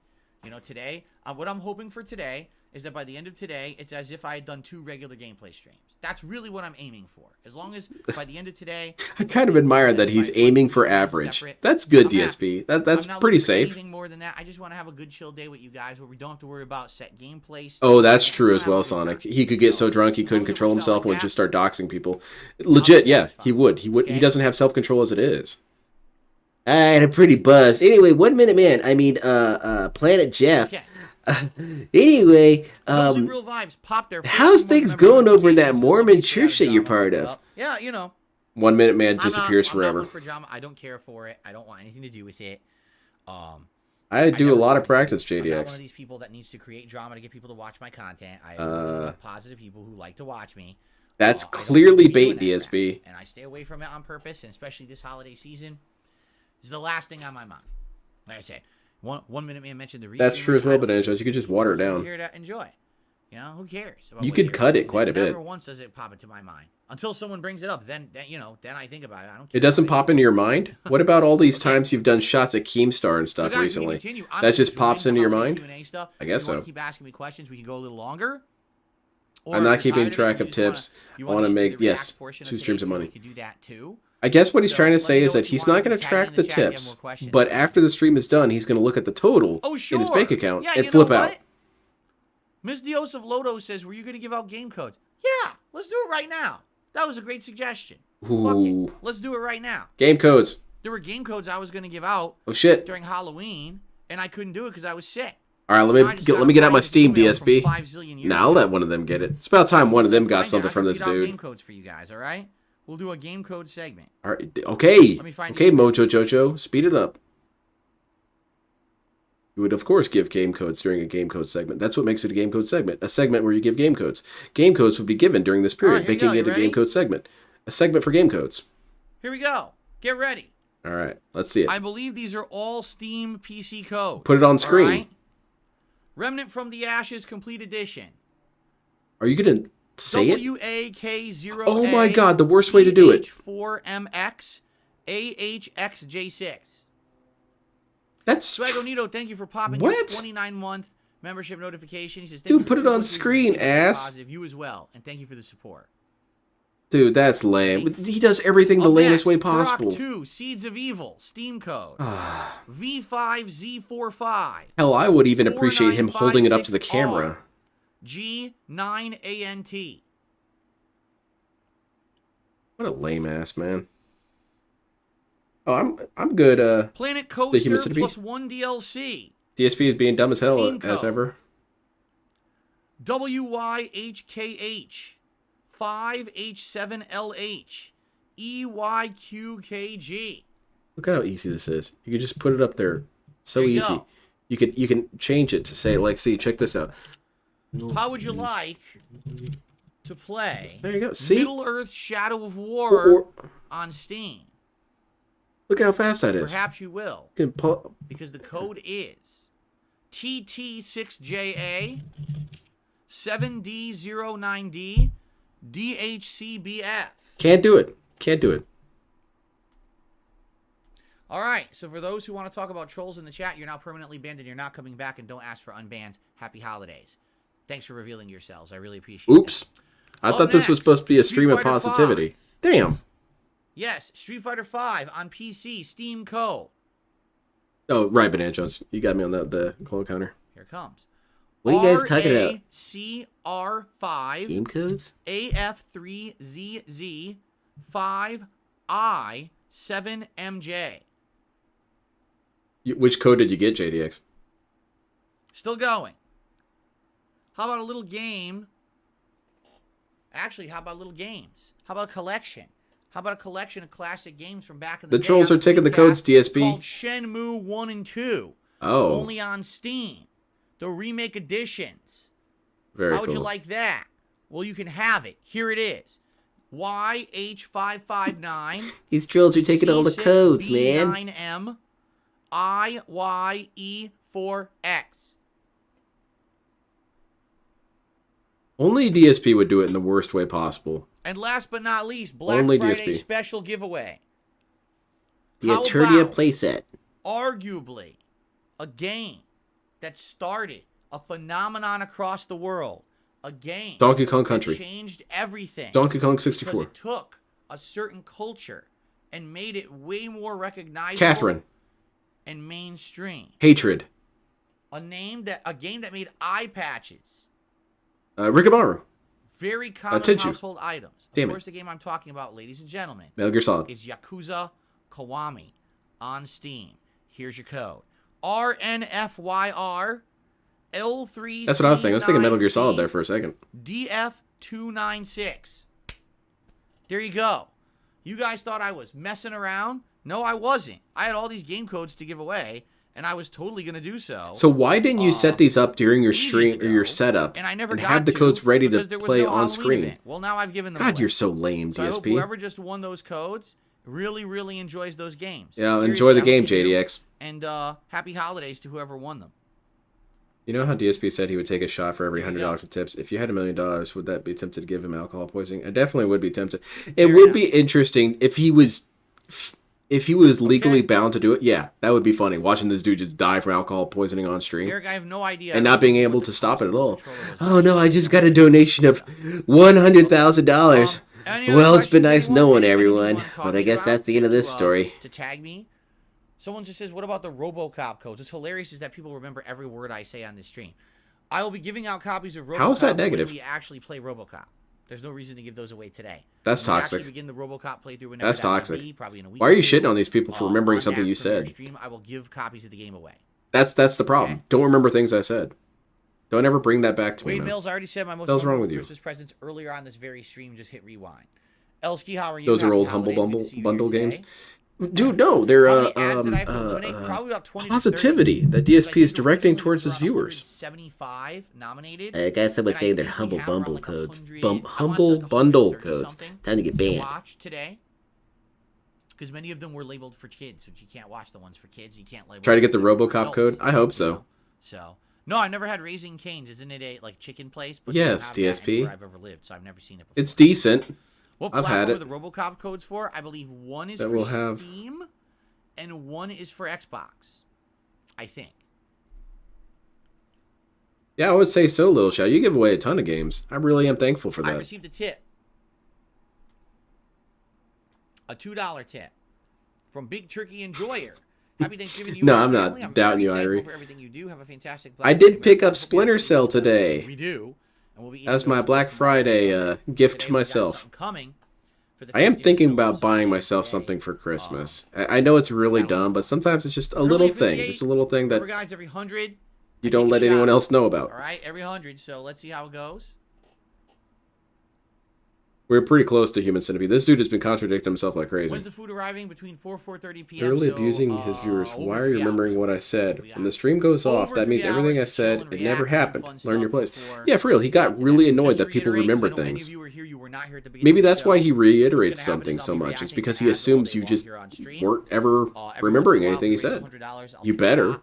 Today, what I'm hoping for today is that by the end of today, it's as if I had done 2 regular gameplay streams. That's really what I'm aiming for. As long as by the end of today, I kind of admire that he's aiming for average. That's good, I'm happy. DSP. That's I'm not pretty looking for safe. anything more than that. I just want to have a good chill day with you guys where we don't have to worry about set gameplay. Oh, that's stuff. true We as don't well, have a good Sonic. time. He could get so drunk he as couldn't long as it control works out himself like and would that, just start doxing people. Legit, yeah, satisfied. he would. He would. He Okay. doesn't have self-control as it is. I had a pretty buzz. Anyway, 1 Minute Man. I mean, Planet Jeff. Okay. Anyway, Those in Real Vibes popped their how's 15-month things member going over in notification, that so Mormon we'll get church that out you're drama. part of? Yeah, 1 Minute Man I'm disappears not forever. looking for drama. I don't care for it. I don't want anything to do with it. I do a never lot of wanted practice, to. I'm not one JDX. of these people that needs to create drama to get people to watch my content. I am positive people who like to watch me. That's I don't clearly need to be bait, doing that DSP. crap, and I stay away from it on purpose, and especially this holiday season. This is the last thing on my mind. Like I said, 1 Minute Man mentioned the That's true as well, Restream. Bananas. You could just water it I'm down. here to enjoy. Who cares? about You what could you're cut it doing? quite a bit. Never once does it pop into my mind. Until someone brings it up, then I think about it. I don't care. It doesn't pop into your mind? What about all these times you've done shots at Keemstar and So stuff guys, we can recently? continue. I'm That just enjoying pops the into your holiday mind? Q&A stuff. I guess If you wanna so. keep asking me questions, we can go a little longer. Or I'm if not you're keeping tired track it, of you just tips. you I wanna get to make- the yes, React portion of 2 today's streams of show, money. We can do that too. I guess what he's So, trying to let say me is know that if you he's want. not going You to can tag track me the in the chat if you have tips, more questions. but after the stream is done, he's going to look at the total Oh, in his sure. bank account Yeah, and you flip know out. what? Ms. Diosif Lodo says, were you going to give out game codes? Yeah, let's do it right now. That was a great suggestion. Fuck Ooh. it. Let's do it right now. Game codes. There were game codes I was going to give out Oh shit. during Halloween, and I couldn't do it because I was sick. All right, let me get out my Steam DSP. Now Now I'll let one of them get it. It's about time one of them got Find something out. from I can this read out dude. Game codes for you guys, all right? We'll do a game code segment. All right, okay. Let me find Okay, it. Mojo Jojo, speed it up. You would, of course, give game codes during a game code segment. That's what makes it a game code segment. A segment where you give game codes. Game codes would be given during this period, All right, here we making go. it You a game ready? code segment. A segment for game codes. Here we go. Get ready. All right, let's see it. I believe these are all Steam PC codes. Put it on all screen. right? Remnant from the Ashes Complete Edition. Are you going to say it? WAK0A. Oh my god, the worst way to do it. H4MX AHXJ6. That's... Swagonito, thank you for popping What? your 29-month membership notification. He says, thank Dude, you for put it 2 on months of screen, being ass. Positive. You as well, and thank you for the support. Dude, that's lame. He does everything the Up lamest next, way Turok possible. 2, Seeds of Evil, Steam code. V5Z45. Hell, I would even appreciate him holding it up to the 4956R. camera. G9ANT. What a lame ass man. Oh, I'm good. Planet Coaster Humidity? plus 1 DLC. DSP is being dumb as hell Steam as code. ever. WYHKH. 5H7LH. EYQKG. Look at how easy this is. You can just put it up there. So There you easy. go. You can change it to say like, see, check this out. How would you like to play There you go. See? Middle Earth Shadow of War on Steam? Look how fast that is. Perhaps you will, You can pull, because the code is TT6JA 7D09D DHCBF. can't do it. Can't do it. All right, so for those who want to talk about trolls in the chat, you're now permanently banned and you're not coming back, and don't ask for unbans. Happy holidays. Thanks for revealing yourselves. I really appreciate it. Oops. I thought this was next, supposed to be a Street stream of Fighter positivity. 5. Damn. Yes, Street Fighter 5 on PC, Steam code. Oh, right, Banana Jones. You got me on the clone counter. Here it comes. What are you guys talking about? CR5 Game codes? AF3ZZ 5I7MJ. Which code did you get, JDX? Still going. How about a little game? Actually, how about little games? How about a collection? How about a collection of classic games from back in the The day? trolls on are taking the Dreamcast codes, DSP. Called Shenmue 1 and 2. Oh, Only on Steam. The remake editions. very How would you cool. like that? Well, you can have it. Here it is. YH559. These trolls are taking all the codes, man. C6B9M IYE4X. Only DSP would do it in the worst way possible. And last but not least, Black Only Friday DSP. special giveaway. The How Eternia about playset. arguably a game that started a phenomenon across the world. A game Donkey Kong that Country. changed everything. Donkey Kong because 64. it took a certain culture and made it way more recognizable Catherine. and mainstream. Hatred. A game that made eye patches. Rikamaru. Very common Tenchu. household items. Damn Of it. course, the game I'm talking about, ladies and gentlemen, Metal Gear Solid. is Yakuza Kiwami on Steam. Here's your code. RNFYR L3. That's what I was thinking. I was thinking Metal Gear Solid there for a second. DF296. There you go. You guys thought I was messing around? No, I wasn't. I had all these game codes to give away, and I was totally going to do so. So why didn't you set these up during your ages stream or your ago, setup and I never and got have the to codes ready to because there was play no on Halloween screen? event. Well, now I've given them God, away. you're so lame, So I hope DSP. whoever just won those codes really, really enjoys those games. Yeah, Seriously, enjoy the I game, hope you do. JDX. And happy holidays to whoever won them. You know how DSP said he would take a shot for every There you $100 go. in tips? If you had $1 million, would that be tempted to give him alcohol poisoning? I definitely would be tempted. It Fair would enough. be interesting if he was legally Okay. bound to do it. Yeah, that would be funny. Watching this dude just die from alcohol poisoning on stream. Eric, I have no idea. And not being what able the to stop cost it at of the all. controller was. Oh no, I just got a donation of $100,000. Any other Well, it's been questions, nice knowing anything you everyone, want to talk but I guess about that's the end of this to, story. To tag me. Someone just says, what about the RoboCop codes? What's hilarious is that people remember every word I say on this stream. I will be giving out copies of RoboCop How is that negative? when we actually play RoboCop. There's no reason to give those away today. That's When we toxic. actually begin the RoboCop playthrough whenever That's that may toxic. be, probably in a week Why are or you two, shitting on these people for remembering on something that you premiere said? stream, I will give copies of the game away. That's the problem. Okay. Don't remember things I said. Don't ever bring that back to me, Wade man. Mills, I already said my most hell's wrong with wonderful you? Christmas presents earlier on this very stream. Just hit rewind. Elsky, how are you? Those are Happy old holidays. Humble Good to see you Bundle here games. today. Dude, no, they're How many ads did I have to eliminate? Probably about 20 to 30. positivity that Because I DSP is think directing originally towards we his were viewers. 175 nominated. I got someone and I saying they're think we humble have around bumble like codes. 100 Bump, I wanna say humble like bundle 130 codes. something Time to get to banned. watch today. Because many of them were labeled for kids, which you can't watch the ones for kids. You can't label. Try to get the them for RoboCop adults, code? I hope you so. know? So no, I never had Raising Cane's. Isn't it a like chicken place? But Yes, they don't have that DSP. anywhere I've ever lived, so I've never seen it before. It's decent. What I've platform had are it. the RoboCop codes for? I believe one is That for will have- Steam, and one is for Xbox. I think. Yeah, I would say so, Lil Shao. You give away a ton of games. I really am thankful for I that. received a tip. A $2 tip from Big Turkey Enjoyer. Happy Thanksgiving to you. No, and I'm your not family. I'm doubting very you, thankful Irie. for everything you do. Have a fantastic I Black did Friday. pick I up hope you Splinter have a Cell great today. We do. And we'll be That's eating my those Black tomorrow and Friday Sunday. gift Today to we got myself. something coming for the I am festive thinking films about buying later myself today. something for Christmas. I know it's really dumb, but sometimes it's just a little thing. Just a little thing that Remember, guys, every 100, you don't let anyone else know about. All right, every 100. So let's see how it goes. We're pretty close to Human Centipede. This dude has been contradicting himself like crazy. When's the food arriving? Between 4:30 p.m. Thoroughly so, abusing his viewers. over Why are you 3 remembering hours. what I said? 3 When the hours. stream goes off, Over that means 3 everything I hours to chill said, and it never react and happened. fun Learn your stuff place. before Yeah, for real. He got really annoyed Just that to people reiterate, 'cause remember I know many things. of you were here, you were not here at the beginning Maybe of the that's why show. he What's reiterates gonna happen something is so I'll be much. It's reacting because to he ads all assumes day you long just here on stream. weren't ever Every once in remembering a while, anything he raise said. $100, I'll You take a better. shot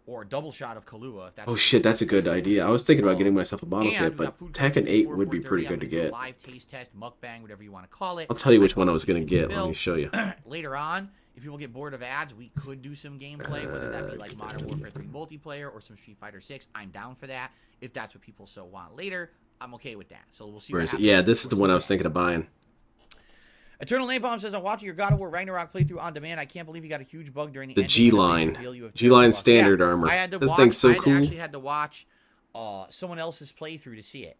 or a double shot of Kahlua. If that's Oh what shit, you that's a good idea. I was thinking about getting myself a bottle And kit, we but got food coming Tekken from 8 4, would be 4:30. pretty I'm good to gonna do a get. live taste test, mukbang, whatever you want to call it. I'll tell you I which one I call it was going to Tasting get. Let me Phil. show you. Later on, if people get bored of ads, we could do some gameplay, whether that be like Modern Warfare 3 multiplayer or some Street Fighter 6. I'm down for that. If that's what people so want later, I'm okay with that. So we'll see Where what is it? happens. Yeah, this is the one I was thinking of buying. Eternal Napalm says, I'm watching your God of War Ragnarok playthrough on demand. I can't believe you got a huge bug during the The ending G-Line. and the big reveal you have G-Line terrible luck." standard Yeah, armor. I had to This watch, thing's so I cool. actually had to watch someone else's playthrough to see it.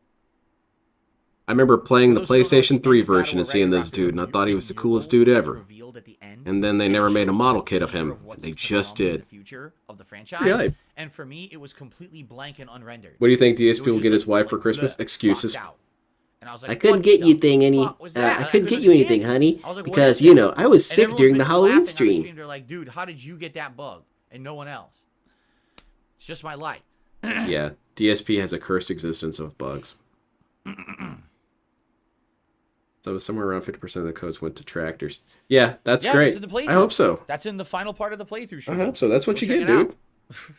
I remember playing the For those who don't know, PlayStation at the 3 end of God of version War and seeing this Ragnarok, dude, and I there's a thought he was the mutant coolest hero dude that's ever. revealed at the end, And then they and never it made a shows model the kit of teaser him. of what's They to just come in did. the future of the franchise. Pretty hype. And for me, it was completely blank and unrendered. What do you think It DSP was will just get his like- wife for like Christmas? bleh, Excuses. blocked out. And I was like, I couldn't what get you the thing any. fuck was that? I couldn't get couldn't you see anything, it. honey, I was like, what because is you it? know I was And sick everyone's during been the laughing Halloween on the stream. They're like, dude, how did you get that bug and no one else? It's just my life. Yeah, DSP has a cursed existence of bugs. So somewhere around 50% of the codes went to tractors. Yeah, that's Yeah, great. that's in the playthrough. I hope so. That's in the final part of the playthrough. I Stream. hope so. That's what Go you check get, it out. dude.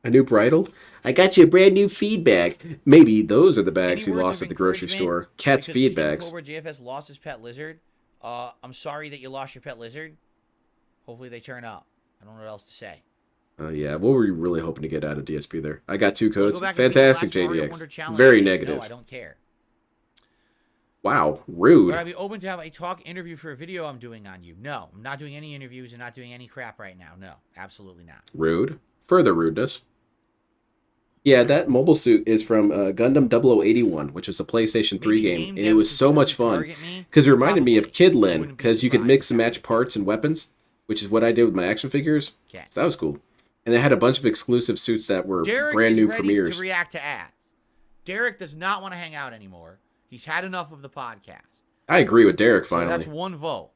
A new bridle? I got you a brand new feed bag. Maybe those are the bags Any he words lost of at the grocery encouragement? store. Cat's Because feed King bags. Cobra JFS lost his pet lizard. I'm sorry that you lost your pet lizard. Hopefully they turn up. I don't know what else to say. Yeah, what were you really hoping to get out of DSP there? I got 2 Will I codes. go back and beat the Fantastic, last Mario Wonder JDX. Challenge Very series? negative. No, I don't care. Wow, rude. Would I be open to have a talk interview for a video I'm doing on you? No, I'm not doing any interviews and not doing any crap right now. No, absolutely not. Rude. Further rudeness. Yeah, that mobile suit is from Gundam 0081, which is a PlayStation 3 Maybe game, game and it devs was who so couldn't much fun. target me? Because it reminded me of Probably. I Kidlin, wouldn't be because you could surprised mix if and that match was parts and weapons, which is what I did with my action figures. Okay. So that was cool. And they had a bunch of exclusive suits that were Derek brand is new ready premieres. to react to ads. Derek does not want to hang out anymore. He's had enough of the podcast. I agree with Derek, So finally. that's one vote.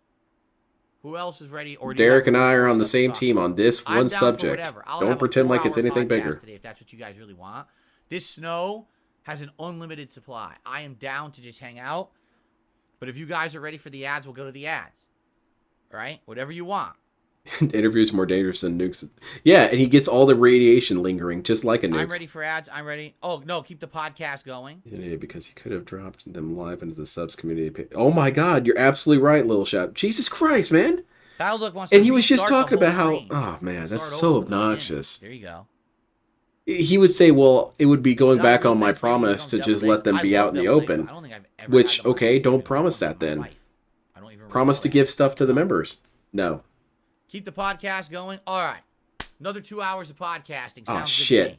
Who else is ready? Or do you Derek have and I are more on the stuff to same talk team about? on this I'm one down for subject. whatever. I'll Don't have a pretend like it's 4-hour anything podcast bigger. today if that's what you guys really want. This snow has an unlimited supply. I am down to just hang out. But if you guys are ready for the ads, we'll go to the ads. All right? Whatever you want. Interviews more dangerous than nukes. Yeah, and he gets all the radiation lingering, just like a nuke. I'm ready for ads. I'm ready. Oh, no, keep the podcast going. He's an idiot because he could have dropped them live into the subs community. Oh my god, you're absolutely right, Lil Shop. Jesus Christ, man. Battleduck wants to And he was just restart the talking about whole how... stream. Oh man, that's Start so over from the beginning. obnoxious. There you go. He would say, well, it would be going It's not back real on my Thanksgiving, you promise don't to double just let them date. be I out love in the double date. open. I don't think I've ever Which, had double okay, date don't in promise my that then. life. I don't even Promise to recall it. give stuff to the members. No. Keep the podcast going. All right. Another 2 hours of podcasting. Sounds good shit. to me.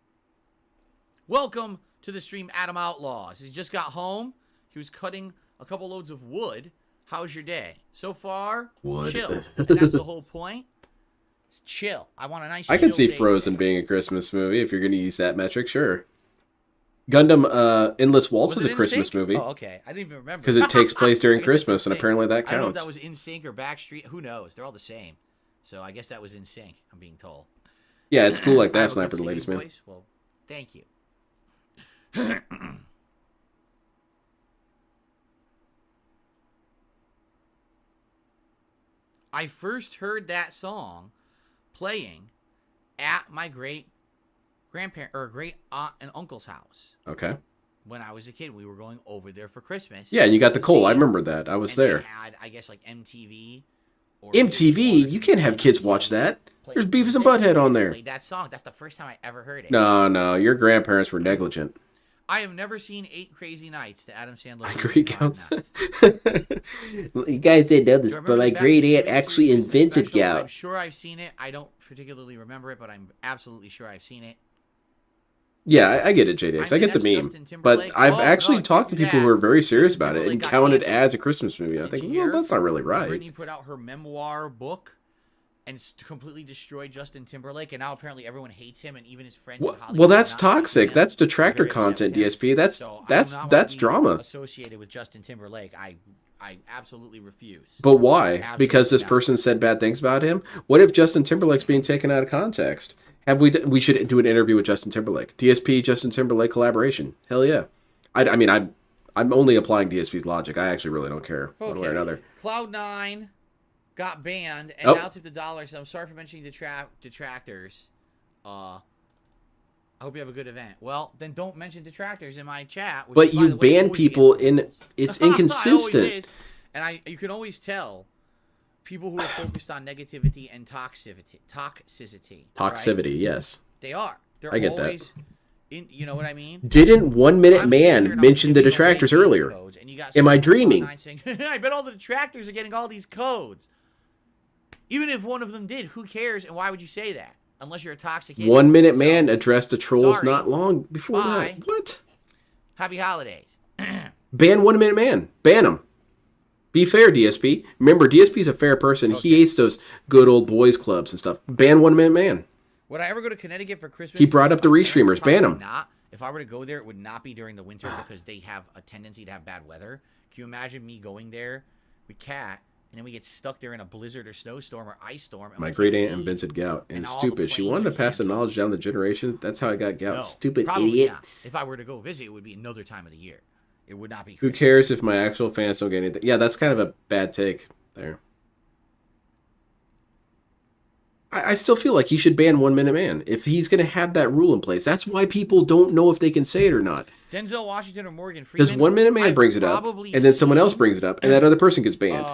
Welcome to the stream, Adam Outlaws. He just got home. He was cutting a couple loads of wood. How's your day? So far, Wood. chill. And that's the whole point. It's chill. I want a nice I can chill see day Frozen today. being a Christmas movie if you're going to use that metric, sure. Gundam Endless Waltz Was is it a Christmas NSYNC? movie Oh, okay. I didn't even remember. because it takes place during I guess Christmas, that's and NSYNC. apparently that I don't know if counts. that was NSYNC or Backstreet. Who knows? They're all the same. So I guess that was NSYNC, I'm being told. Yeah, it's cool like I have that, a Sniper good the Ladies singing Man. voice. Well, thank you. I first heard that song playing at my great grandparent or great aunt and uncle's house Okay. when I was a kid. We were going over there for Christmas. Yeah, and you got the to coal. see I it. remember that. I was And they there. had, I guess, like MTV. Or MTV? You can't have kids watch that. There's Beavis and Butthead on there. Played that song. That's the first time I ever heard it. No, your grandparents were negligent. I have never seen 8 Crazy Nights, the Adam Sandler. I movie. agree, counts. Well, you guys didn't know this, Do you but remember my the Back great to the aunt Future actually Christmas invented special? I'm gout. sure I've seen it. I don't particularly remember it, but I'm absolutely sure I've seen it. Yeah, I get it, JDX. I get the that's meme. Justin But Timberlake. I've Oh, actually no, talked to do people who that. are very serious Justin about it and Timberlake got counted canceled. as a Christmas movie. I Did think, you well, hear? that's not really right. Britney put out her memoir book and completely destroyed Justin Timberlake, and now apparently everyone hates him, and even his friends. in Hollywood Well, that's do not like toxic. him. That's detractor They're very upset content, with him. DSP. That's So I do that's not want that's to be drama. associated with Justin Timberlake. I absolutely refuse. But why? Absolutely Because this not. person said bad things about him? What if Justin Timberlake's being taken out of context? We should do an interview with Justin Timberlake. DSP Justin Timberlake collaboration. Hell yeah. I mean I'm only applying DSP's logic. I actually really don't care one way or another. Cloud9 got banned and Oh. now took the dollars. I'm sorry for mentioning detractors. I hope you have a good event. Well, then don't mention detractors in my chat. Which, But by you the way, ban always people against the in rules. it's It always inconsistent. is. And you can always tell people who are focused on negativity and toxicity. Right? Toxicity, yes. They are. They're I get that. always you know what I mean? Didn't 1 Minute I'm sitting here Man and I'm mention the giving away detractors game earlier? codes, and you got Am I someone dreaming? online saying, I bet all the detractors are getting all these codes. Even if one of them did, who cares? And why would you say that? Unless you're a toxic idiot. 1 Minute So, Man addressed the trolls sorry. not long before Bye. that. What? Happy holidays. Ban 1 Minute Man. Ban him. Be fair, DSP. Remember, DSP's a fair person. He hates those good old boys clubs and stuff. Ban 1 Minute Man. Would I ever go to Connecticut for Christmas? He brought up the Restreamers. Ban Probably him. Not. If I were to go there, it would not be during the winter because they have a tendency to have bad weather. Can you imagine me going there with Kat, and then we get stuck there in a blizzard or snowstorm or ice storm? And My we great can't aunt leave? invented gout. And all the stupid. She planes wanted are to pass the canceled. knowledge down the generation. That's how I got gout. No, Stupid probably idiot. not. If I were to go visit, it would be another time of the year. It would not be. Who Christmas. cares if my actual fans don't get anything? Yeah, that's kind of a bad take there. I still feel like he should ban 1 Minute Man if he's going to have that rule in place. That's why people don't know if they can say it or not. Denzel Washington or Morgan Freeman? Because 1 Minute Man I've brings it up, probably and then someone else seen, brings it up, and that other person gets banned.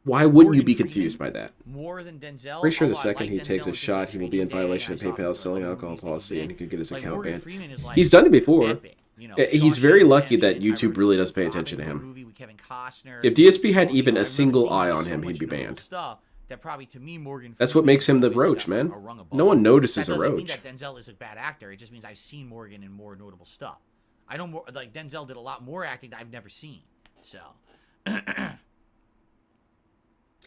Why wouldn't you Morgan be confused by Freeman that? More than Denzel. Pretty sure the although I second like he Denzel takes a and shot, things he will like be in Training Day, violation of I saw PayPal the selling movies alcohol that he's policy, in. and he could get his Like, account Morgan banned. Freeman is like He's done it before. epic, you know, He's Shawshank very lucky that Redemption. I YouTube remember really the does pay Robin attention to Hood him. movie with Kevin Costner. If DSP had You know, even I a remember single seeing eye on so him, he'd much be notable banned. stuff that probably to me Morgan That's what Freeman makes him the is always roach, like man. a rung above. No one notices That a doesn't mean roach. that Denzel is a bad actor. It just means I've seen Morgan in more notable stuff. I know more, like Denzel did a lot more acting that I've never seen. So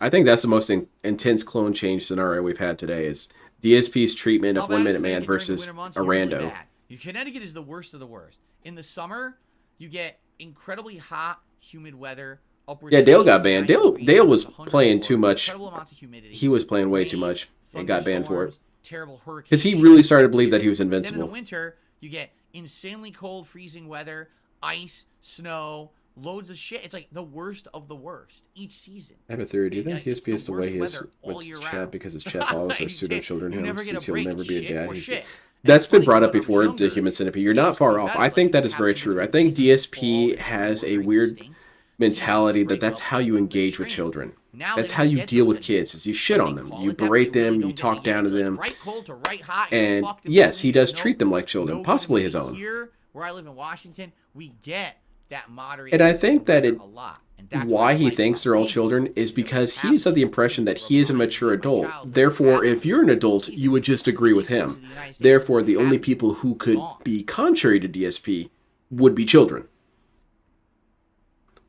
I think that's the most intense clone change scenario we've had today is DSP's treatment How of bad 1 is Minute Man Connecticut during the versus winter months? a Usually rando. bad. Connecticut is the worst of the worst. In the summer, you get incredibly hot, humid weather. Upwards Yeah, of Dale got 80 to banned. 90 Dale degrees, was 100 playing too or much. incredible amounts of humidity. He was playing way too rain, much and got banned for it. thunderstorms, terrible hurricanes. Because he really started to believe that he was Then in invincible. the winter, you get insanely cold, freezing weather, ice, snow, loads of shit. It's like the worst of the worst each season. I have a theory. Do you think Like, it's DSP is the the way worst he is weather all with year his chat round. because his chat followers are You pseudo can't- children you him never get since a he'll break. never It's be a shit dad? or He's- shit. That's it's been funny brought 'cause up when I was before to younger, Human Centipede. You're things not far were off. better. I Like, think that you is have very in true. I between think seasons, DSP fall, has a very weird distinct. mentality Seasons that break that's up how you with engage with extremes. children. Now That's they how don't you get deal those with kids. Is you shit But on they them. call You it that, berate but you really them. You don't get talk the down to answer. them. Right cold to right hot. you're And fucked yes, until he you does know treat them like children, no possibly good his and own. Here, where I live in Washington, we get that moderates. And I think that a lot. And that's why what I he like thinks about they're all me. children is because Have he is of the to impression that he is a remind mature me of my adult. childhood. Therefore, Have if to. you're an adult, Seasons you would just agree with Seasons him. of the United States Therefore, the only have people who could gone. be contrary to DSP would be children,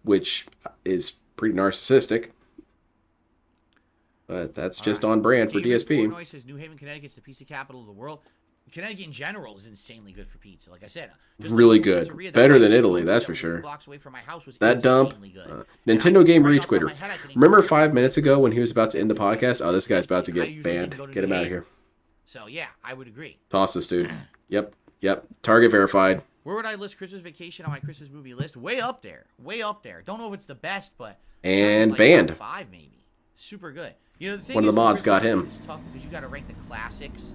which is pretty narcissistic. But that's just on brand for David DSP. Portnoy says New Haven, Connecticut's the pizza capital of the world. Connecticut in general is insanely good for pizza. Like I said, just Really the good. pizzeria that Better I than used to Italy, go to that's that for was sure. blocks away from my house was That dump. insanely good. Nintendo Game right Rage off Quitter. my head, I can Remember include 5 minutes ago when places. he was about to end the podcast? Oh, this guy's about to I get usually banned. didn't go to Get him New out of Haven. here. So yeah, I would agree. Toss this dude. Yep. Target verified. Where would I list Christmas Vacation on my Christmas movie list? Way up there. Way up there. Don't know if it's the best, but And like banned. top 5 maybe. Super good. You know, the thing One of is, the mods got Christmas him. movies is tough because you got to rank the classics,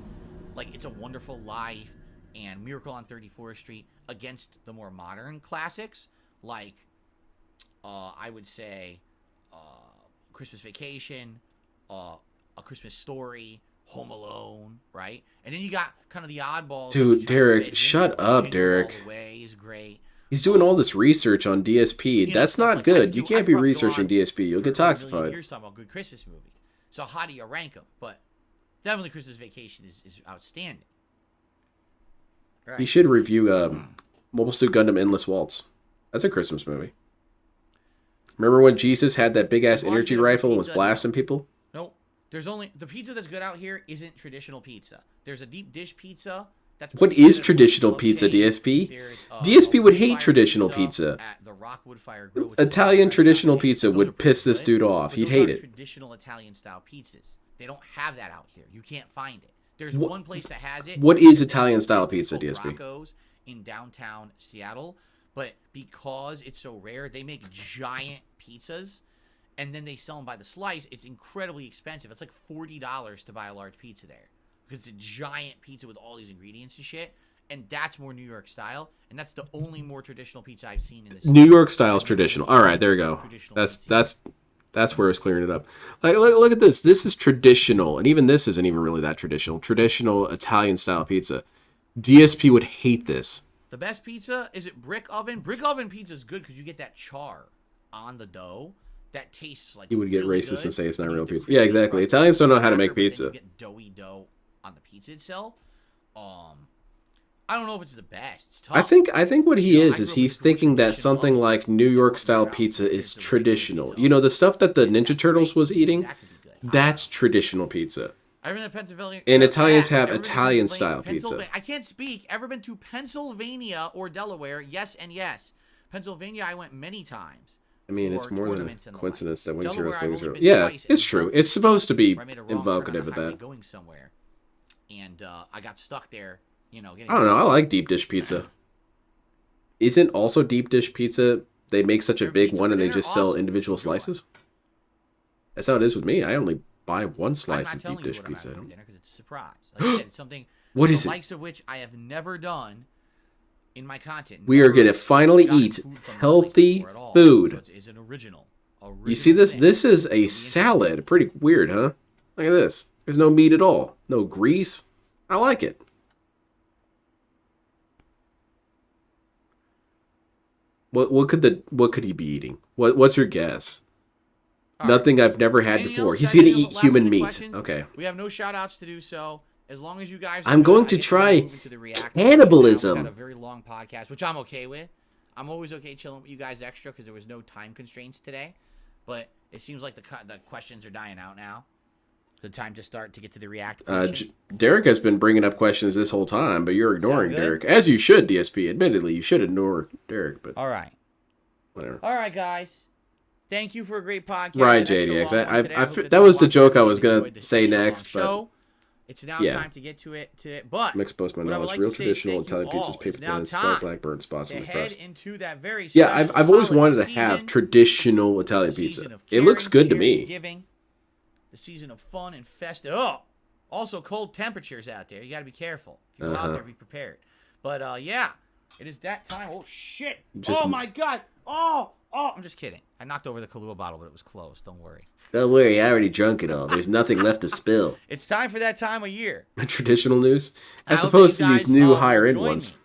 like It's a Wonderful Life and Miracle on 34th Street, against the more modern classics, like I would say Christmas Vacation, A Christmas Story, Home Alone, right? And then you got kind of the oddballs. Dude, like Derek, Pigeon, shut up, Jingle Derek. All the Way is great. He's doing all this research on DSP. You know, That's stuff not like that. good. You I can't be probably go researching on DSP. You'll for get a million toxified. years talking about good Christmas movie. So how do you rank them? But definitely Christmas Vacation is outstanding. Right. You should review Mobile Suit Gundam Endless Waltz. That's a Christmas movie. Remember when Jesus had that big-ass Lost energy Freedom rifle and was Pizza? blasting people? Nope. There's only the pizza that's good out here isn't traditional pizza. There's a deep dish pizza. That's What pretty is good. traditional Love pizza, chain. DSP? There's, DSP a would wood hate fire traditional pizza. at the Rockwood Fire Grill with Italian the traditional chicken. pizza Those are would pretty piss this good, dude off. but He'd those hate aren't it. Traditional Italian style pizzas. They don't have that out here. You can't find it. There's What- one place that has it. What is Italian style It's pizza, called DSP? Rocco's in downtown Seattle, but because it's so rare, they make giant pizzas, and then they sell them by the slice. It's incredibly expensive. It's like $40 to buy a large pizza there because it's a giant pizza with all these ingredients and shit. And that's more New York style, and that's the only more traditional pizza I've seen in this. New York style is traditional. All right, there you go. That's where it's clearing it up. Like, look at this. This is traditional, and even this isn't even really that traditional. Traditional Italian style pizza. DSP would hate this. The best pizza is it brick oven. Brick oven pizza is good because you get that char on the dough that tastes like. He would get really racist good. and say it's not You real get the pizza. Yeah, crispy exactly. crust Italians don't know how to cracker, make but then pizza. You get doughy dough on the pizza itself. I don't know if it's the best. It's tough. I think what he You know, is I grew up he's eating thinking that traditional something like New York style pizza is traditional. You know, the stuff that the Ninja Turtles was eating, That could be good. that's traditional pizza. Ever been to Pennsylvania? And Italians have Ever been to Italian Pennsylvania- style pizza. Pennsylvania- I can't speak. Ever been to Pennsylvania or Delaware? Yes and yes. Pennsylvania, I went many times. I mean, it's for more than a tournaments and the like. coincidence that Wings Delaware, Heroes I've Wings only Heroes. been Yeah, twice, it's and true. both It's supposed to be where I made a wrong turn on evocative the of highway that. going somewhere, and I got stuck there. You know, getting I don't know. I like deep dish pizza. Isn't also deep dish pizza? They make such a Their big pizza one and they dinner, just sell awesome. individual Enjoy. slices. That's how it is with me. I only buy one I'm slice not of telling deep you dish what I'm pizza. having for dinner because it's a surprise. Like I said, it's something. What the is it? likes of which I have never done in my content. We are Never gonna finally gotten eat food from this place healthy before at all. food. So it's an original. You see this? thing. This is a It'll be salad. Pretty weird, huh? Look at this. There's no meat at all. No grease. I like it. What could he be eating? What's your guess? All right. Nothing I've never had Anything before. else? He's Any gonna eat last human minute meat. questions? Okay. We have no shout outs to do so. As long as you guys are I'm good, going I to guess we're gonna try move into the react cannibalism. We've had a very long podcast, which I'm okay with. I'm always okay chilling with you guys extra because there was no time constraints today. But it seems like the questions are dying out now. The time to start to get to the react portion. Derek has been bringing up questions this whole time, but you're ignoring Sound good? Derek. As you should, DSP. Admittedly, you should ignore Derek, but All right. whatever. All right, guys. Thank you for a great podcast. Right, An extra JDX. long one today. I hope that was the everyone joke I was enjoyed gonna the say extra long next, but show. It's now yeah. time to get to it. But Mixed post my what I would knowledge. like Real to say is traditional thank you Italian pizzas, all. paper It's now thin, slight time blackbird spots to in the head crust. into that very Yeah, special I've always holiday wanted to season, have traditional Italian the pizza. season of It looks good to caring, me. sharing, giving, the season of fun and festive. Oh, also cold temperatures out there. You got to be careful. If you go out there, be prepared. But yeah, it is that time. Oh shit! Oh my god! Oh, I'm just kidding. I knocked over the Kahlua bottle, but it was closed. Don't worry. Don't worry, I already drunk it all. There's nothing left to spill. It's time for that time of year. Traditional news, I as hope opposed that to you these guys, new will higher end join ones. me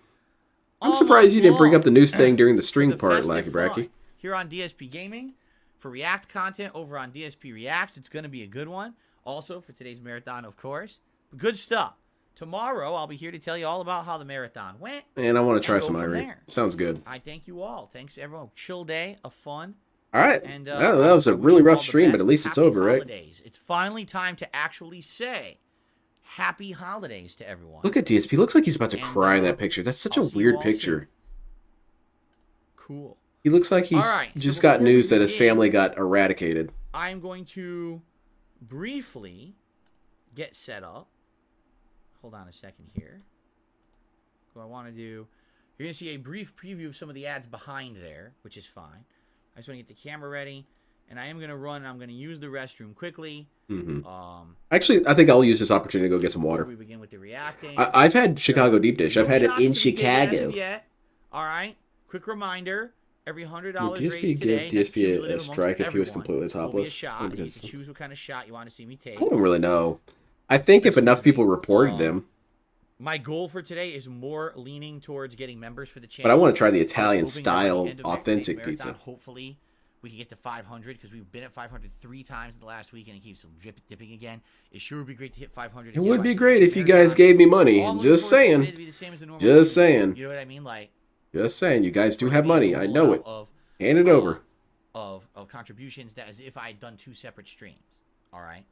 I'm surprised you didn't bring up the news thing during the string For the part, festive Lackey Bracky. fun here on DSP Gaming. For React content over on DSP Reacts, it's going to be a good one. Also, for today's marathon, of course. Good stuff. Tomorrow, I'll be here to tell you all about how the marathon went. And I want to try go some from Irie. there. Sounds good. I thank you all. Thanks, everyone. Chill day of fun. All right. And that was a I wish really you rough all the stream, but best. at least it's Happy over, right? holidays. It's finally time to actually say happy holidays to everyone. Look at DSP. Looks like he's about to And, cry in that picture. That's such I'll a see you weird all picture. soon. Cool. He looks like he's All right, just so got before we news that his begin- family got eradicated. I'm going to briefly get set up. Hold on a second here. What I want to do, you're going to see a brief preview of some of the ads behind there, which is fine. I just want to get the camera ready, and I am going to run, I'm going to use the restroom quickly. Actually, I think I'll use this opportunity to go get some water. Before we begin with the reacting. I've had Chicago deep dish. I've had it shots in to be taken as of Chicago. yet. All right. Quick reminder. Every $100 Would raised DSP today. give next DSP to a live amongst strike if he was everyone completely will be a topless? shot, and you Because can choose what kind of shot you want to see me take. I don't really know. I think if enough people reported them, My goal for today is more leaning towards getting members for the channel. but I want to try the I was Italian hoping that by the style end of next authentic week's marathon, pizza. Hopefully, we can get to 500 because we've been at 500 3 times in the last week and it keeps dipping again. It sure would be great to hit 500. It again would by be the great end of if the you guys marathon. gave me money. All I'm looking Just forward to saying. today to be the same as the normal Just week. saying. You know what I mean? Like, Just saying. You guys do for have me, money. a I whole know lot it. Of, Hand it over. of contributions, that as if I had done 2 separate streams. All right.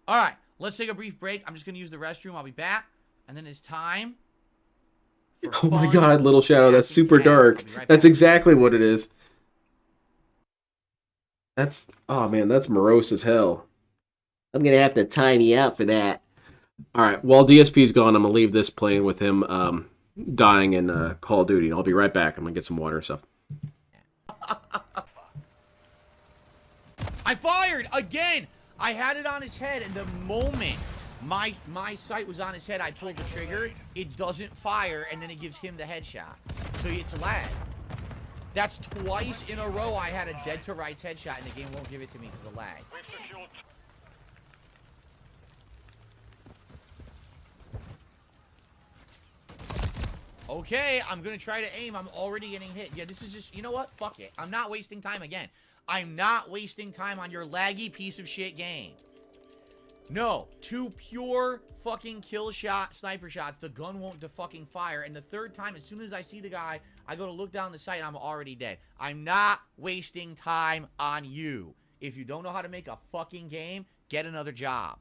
All right. Let's take a brief break. I'm just going to use the restroom. I'll be back. And then it's time for Oh my fun god, Little Shadow. That's reacting to super ads. dark. I'll be right That's back. exactly what it is. That's, oh man, that's morose as hell. I'm gonna have to time you out for that. All right, while DSP's gone, I'm gonna leave this playing with him dying in Call of Duty. And I'll be right back. I'm gonna get some water and stuff. I fired again. I had it on his head, and the moment my sight was on his head, I pulled the trigger. It doesn't fire, and then it gives him the headshot. So it's lag. That's twice in a row I had a dead to rights headshot, and the game won't give it to me because of lag. Okay, I'm gonna try to aim. I'm already getting hit. Yeah, this is just, you know what? Fuck it. I'm not wasting time again. I'm not wasting time on your laggy piece of shit game. No, 2 pure fucking kill shot sniper shots. The gun won't fucking fire. And the third time, as soon as I see the guy, I go to look down the sight and I'm already dead. I'm not wasting time on you. If you don't know how to make a fucking game, get another job.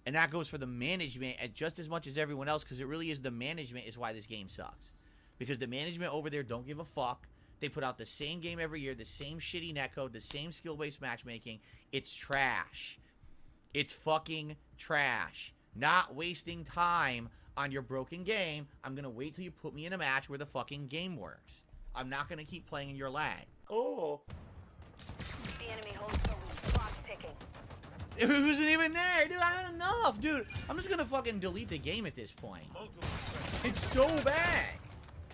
And that goes for the management just as much as everyone else, because it really is the management is why this game sucks. Because the management over there don't give a fuck. They put out the same game every year, the same shitty netcode, the same skill-based matchmaking. It's trash. It's fucking trash. Not wasting time on your broken game. I'm going to wait till you put me in a match where the fucking game works. I'm not going to keep playing in your lag. Oh. The enemy holds the clock ticking. It wasn't even there, dude. I had enough, dude. I'm just gonna fucking delete the game at this point. It's so bad.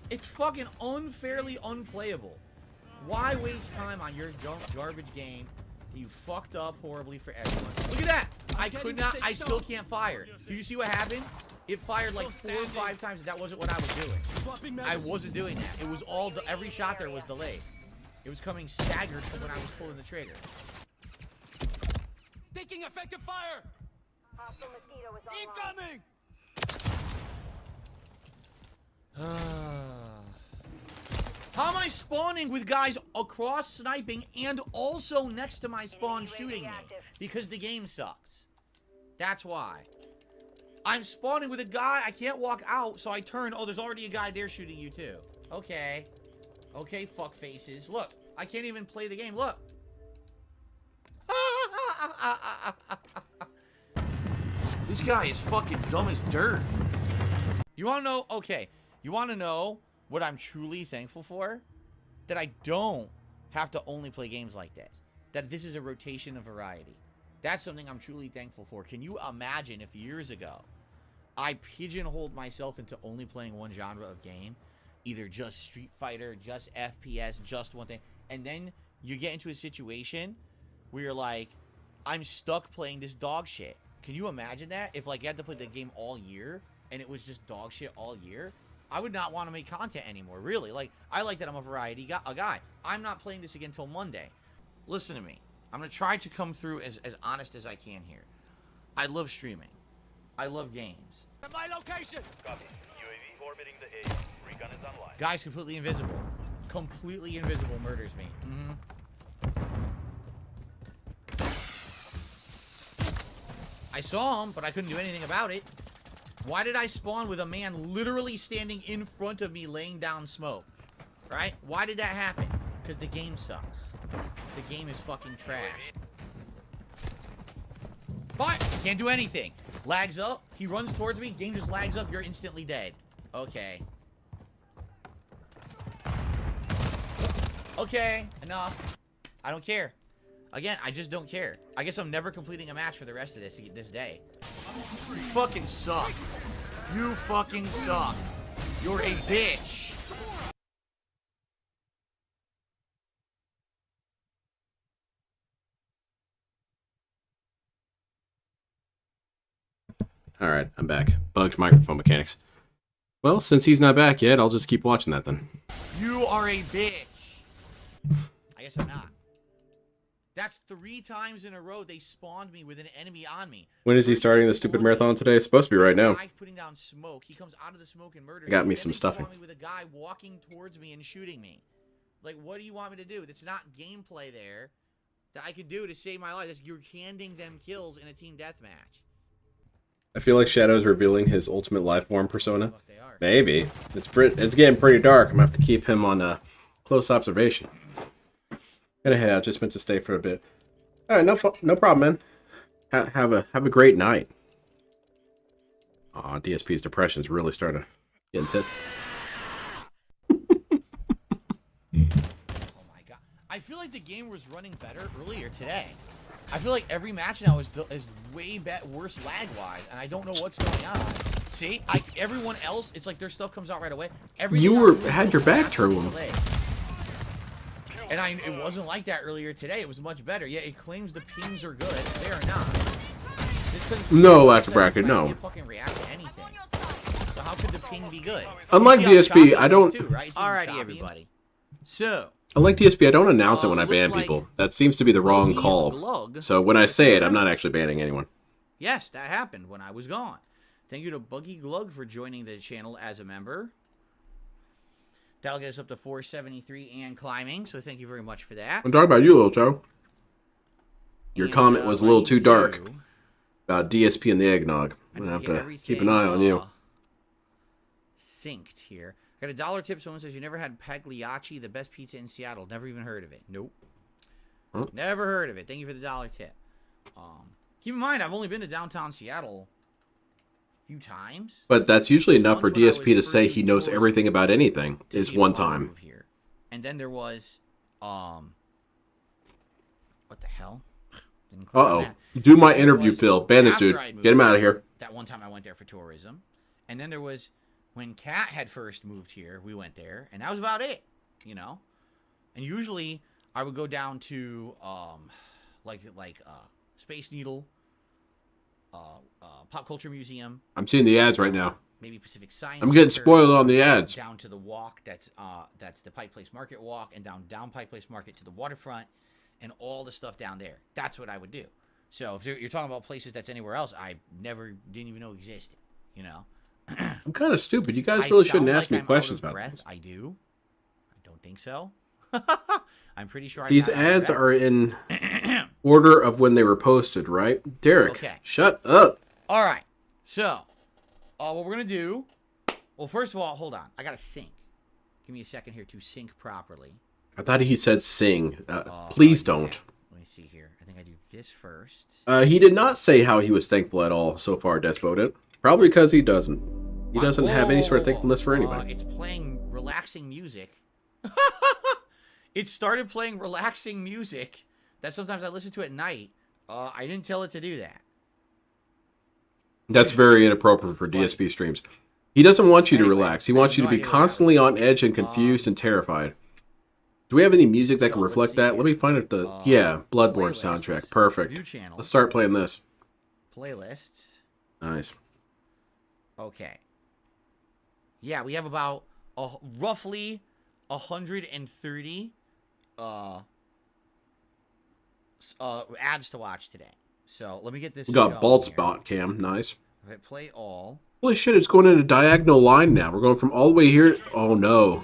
It's fucking unfairly unplayable. Why waste time on your garbage game that you fucked up horribly for everyone? Look at that. I could not. I still can't fire. Do you see what happened? It fired like 4 or 5 times. And that wasn't what I was doing. I wasn't doing that. It was all every shot there was delayed. It was coming staggered from when I was pulling the trigger. Taking effective fire! Hostile mosquito is online. Incoming! How am I spawning with guys across sniping and also next to my spawn shooting me? Because the game sucks. That's why. I'm spawning with a guy, I can't walk out, so I turn. Oh, there's already a guy there shooting you too. Okay. Okay, fuck faces. Look, I can't even play the game. Look. This guy is fucking dumb as dirt. You want to know? Okay. You want to know what I'm truly thankful for? That I don't have to only play games like this. That this is a rotation of variety. That's something I'm truly thankful for. Can you imagine if years ago I pigeonholed myself into only playing one genre of game? Either just Street Fighter, just FPS, just one thing. And then you get into a situation where you're like, I'm stuck playing this dog shit. Can you imagine that? If like you had to play the game all year and it was just dog shit all year? I would not want to make content anymore, really. Like, I like that I'm a variety guy. I'm not playing this again until Monday. Listen to me. I'm going to try to come through as honest as I can here. I love streaming. I love games. At my location. Copy. UAV orbiting the A. Recon is online. Guy's completely invisible. Completely invisible murders me. I saw him, but I couldn't do anything about it. Why did I spawn with a man literally standing in front of me laying down smoke? Right? Why did that happen? Because the game sucks. The game is fucking trash. But can't do anything. Lags up. He runs towards me. Game just lags up. You're instantly dead. Okay. Okay. Enough. I don't care. Again, I just don't care. I guess I'm never completing a match for the rest of this day. You fucking suck. You fucking suck. You're a bitch. Alright, I'm back. Bugged microphone mechanics. Well, since he's not back yet, I'll just keep watching that then. You are a bitch. I guess I'm not. That's 3 times in a row they spawned me with an enemy on me. When is he starting the stupid marathon today? It's supposed to be right now. Guy putting down smoke. He comes out of the smoke and murders Got me Then some they stuffing. spawn me with a guy walking towards me and shooting me. Like, what do you want me to do? That's not gameplay there that I could do to save my life. That's, you're handing them kills in a team deathmatch. I feel like Shadow's revealing his ultimate life form persona. Fuck they are. Maybe. It's getting pretty dark. I'm going to have to keep him on close observation. Gonna head out. Just meant to stay for a bit. Alright, no problem, man. Have a great night. Aw, DSP's depression's really starting to get into. Oh my god. I feel like the game was running better earlier today. I feel like every match now is way worse lag-wise, and I don't know what's going on. See? Everyone else, it's like their stuff comes out right away. You had your back to him. And it wasn't like that earlier today. It was much better. Yeah, it claims the pings are good. They are not. No, Lacta Bracket, no. I can't fucking react to anything. So how could the ping be good? Unlike You see how DSP, choppy I it don't- is too, right? Alrighty, everybody. So, Unlike DSP, I don't announce it when I looks ban like people. That seems to be the wrong Buggy call. Glug. So when I say it, I'm not actually banning anyone. Yes, that happened when I was gone. Thank you to Buggy Glug for joining the channel as a member. That'll get us up to 473 and climbing, so thank you very much for that. I'm talking about you, little Joe. Your And, comment was a what little I too need to dark do- about DSP and the eggnog. I I'm need gonna to have get to keep an eye on everything, you. Synced here. Got a dollar tip. Someone says you never had Pagliacci, the best pizza in Seattle. Never even heard of it. Nope. Huh? Never heard of it. Thank you for the dollar tip. Keep in mind, I've only been to downtown Seattle a few times. But that's usually enough for Once when I DSP to was say first he in knows tours everything about anything. to Is see if one I wanna time. move here. And then there was, what the hell? Didn't click on Uh-oh. that. Do my There interview, was Phil. Ban this after dude. I moved Get him out of here, here. That one time I went there for tourism. And then there was when Kat had first moved here, we went there, and that was about it, you know? And usually I would go down to Space Needle, Pop Culture Museum, I'm seeing the ads right now. maybe Pacific Science I'm getting Center, spoiled on the ads. down to the walk that's the Pike Place Market walk, and down Pike Place Market to the waterfront and all the stuff down there. That's what I would do. So if you're talking about places that's anywhere else, I didn't even know existed, you know? I'm kind of stupid. You guys I really shouldn't sound ask like me I'm questions out of about breath. this. I do. I don't think so. I'm pretty sure These I'm not out of ads breath. are in order of when they were posted, right? Derek, Okay. shut up. All right. So, what we're going to do... Well, first of all, hold on. I got to sync. Give me a second here to sync properly. I thought he said sing. Please okay. don't. Let me see here. I think I do this first. He did not say how he was thankful at all so far, Despoted. Probably because he doesn't. He doesn't have any sort of thankfulness for anybody. It's playing relaxing music. It started playing relaxing music that sometimes I listen to at night. I didn't tell it to do that. That's very inappropriate for DSP streams. He doesn't want you to relax. He wants you to be constantly on edge and confused and terrified. Do we have any music that So, can let's reflect see that? here. Let me find it. Yeah, Bloodborne Playlists, soundtrack. Perfect. View channel. Let's start playing this. Playlists. Nice. Okay. yeah, we have about roughly 130 ads to watch today. So let me get this. We got going bald here. spot cam. Nice. If I play all. Holy shit, it's going in a diagonal line now. We're going from all the way here. Oh no.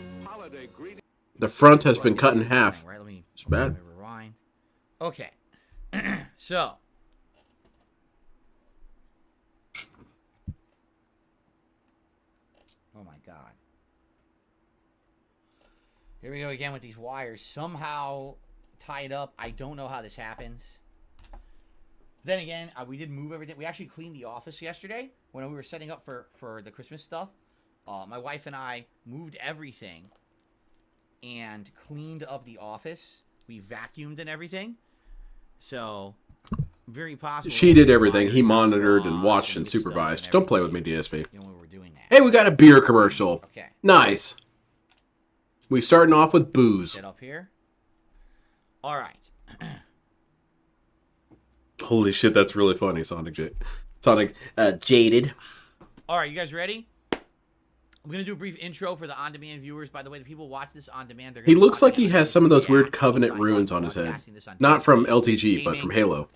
The front has been cut in half. Right, let me, It's bad. let me rewind. Okay. So. Oh my god. Here we go again with these wires. Somehow tied up. I don't know how this happens. Then again, we did move everything. We actually cleaned the office yesterday when we were setting up for the Christmas stuff. My wife and I moved everything and cleaned up the office. We vacuumed and everything. So, very possible. She did everything. He monitored and watched and get stuff supervised. and Don't play with me, everything, DSP. you know, when we were doing that. Hey, we got a beer commercial. Okay. Nice. We starting off with booze. Set up here. All right. Holy shit, that's really funny, Sonic J. Sonic Jaded. All right, you guys ready? I'm going to do a brief intro for the on-demand viewers. By the way, the people who watch this on demand, they're He gonna be looks like watching he it has some of those weird React, Covenant I'm runes on his head. broadcasting this on Not from Twitch, LTG, but gaming. from Halo.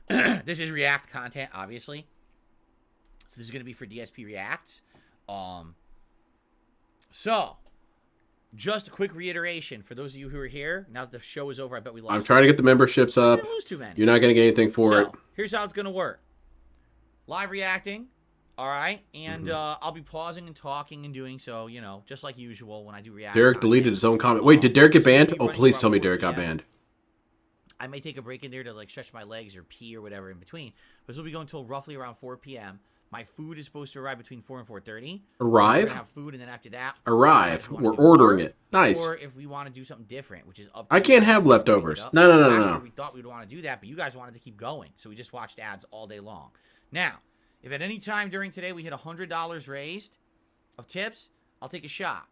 This is React content, obviously. So this is going to be for DSP Reacts. So, just a quick reiteration for those of you who are here. Now that the show is over, I bet we lost. I'm trying to get the memberships I up. didn't lose too many. You're not going to get anything for it. So, here's how it's going to work. Live reacting, all right? And I'll be pausing and talking and doing so, you know, just like usual when I do react. Derek deleted his own comment. Wait, did Derek get This is gonna banned? be Oh, running please for tell me about Derek 4 got PM. banned. I may take a break in there to, like, stretch my legs or pee or whatever in between. But this will be going until roughly around 4 p.m. My food is supposed to arrive between 4 and 4:30. We're Arrive? gonna have food, and then after that, Arrive. we'll decide if we We're wanna do ordering more, it. Nice. Or if we want to do something different, which is up to I you can't guys. have We can break it leftovers. up. No, no, no, Last no, year no. We thought we'd want to do that, but you guys wanted to keep going, so we just watched ads all day long. Now, if at any time during today we hit $100 raised of tips, I'll take a shot.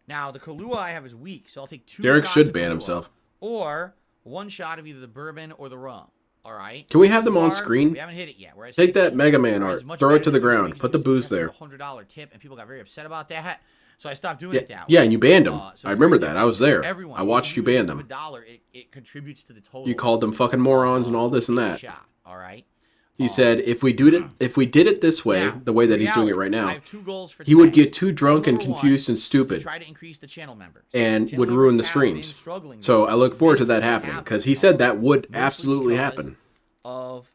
Now, the Kahlua I have is weak, so I'll take 2 Derek shots should of ban Kahlua, himself. or 1 shot of either the bourbon or the rum. All right. Can we have them on So far, screen? We haven't hit it yet. We're at Take that 60. Mega Man We're art. as much Throw better it to the as we ground. used Put to the be. booze We there. have a $100 tip, and people got very upset about that. So I stopped doing Yeah, it that way. yeah, and you banned him. So I it's remember very that. I was there. Everyone, I watched you even ban if them. $1, it contributes to the total. You called them fucking morons and all this and Take a that. shot, all right. He said if we did it this way, Now, the way that he's doing it reality, right I now, have 2 goals for he would today. get too drunk and Number one confused and is to stupid try to increase the channel members. and Channel would ruin the members have been streams. struggling So this I look forward to year. that happening because he said that would Mostly absolutely because happen. Of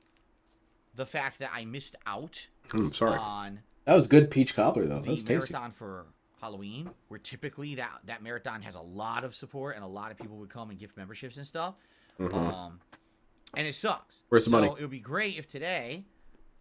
the fact that I missed out I'm sorry. on That was good peach cobbler though. That the was tasty. marathon for Halloween, where typically that marathon has a lot of support and a lot of people would come and gift memberships and stuff. And it sucks. Where's the money? So it would be great if today,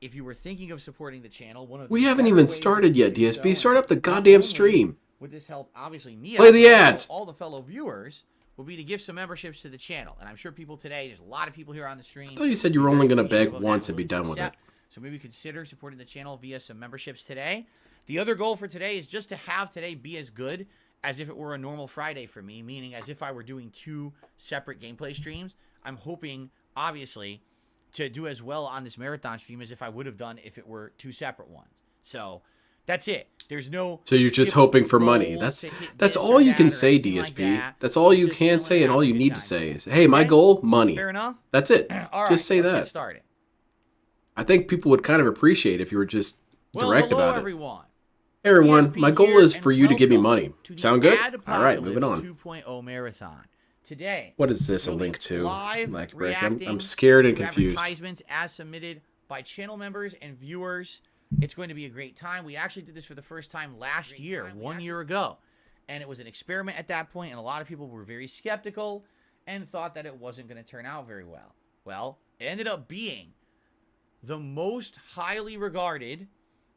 if you were thinking of supporting the channel, one of the We haven't better even ways started to yet, do DSP. so, Start up the not goddamn only stream. Would this help obviously me Play out, the but ads. also all the fellow viewers would be to give some memberships to the channel. And I'm sure people today, there's a lot of people here on the stream. I thought you said you were Be only very going to beg appreciative of that once and be willing done to with it. accept. So maybe consider supporting the channel via some memberships today. The other goal for today is just to have today be as good as if it were a normal Friday for me, meaning as if I were doing 2 separate gameplay streams. I'm hoping, obviously, to do as well on this marathon stream as if I would have done if it were 2 separate ones. So that's it. There's no. So you're just hoping for money. That's all you can say, DSP. That's all you can say and all you need to say is, hey, my goal, money. Fair enough. That's it. All right, Just say let's that. Get started. I think people would kind of appreciate if you were just Well, direct hello, about it. everyone. Hey everyone, DSP my goal here, is and for you to give me welcome money. to the Sound good? Ad-pocalypse All right, moving on. 2.0 marathon. Today, What is this a we'll be link to? live Like, Rick, I'm reacting scared and to confused. advertisements as submitted by channel members and viewers. It's going to be a great time. We actually did this for the first time last year, 1 year ago. And it was an experiment at that point, and a lot of people were very skeptical and thought that it wasn't going to turn out very well. Well, it ended up being the most highly regarded,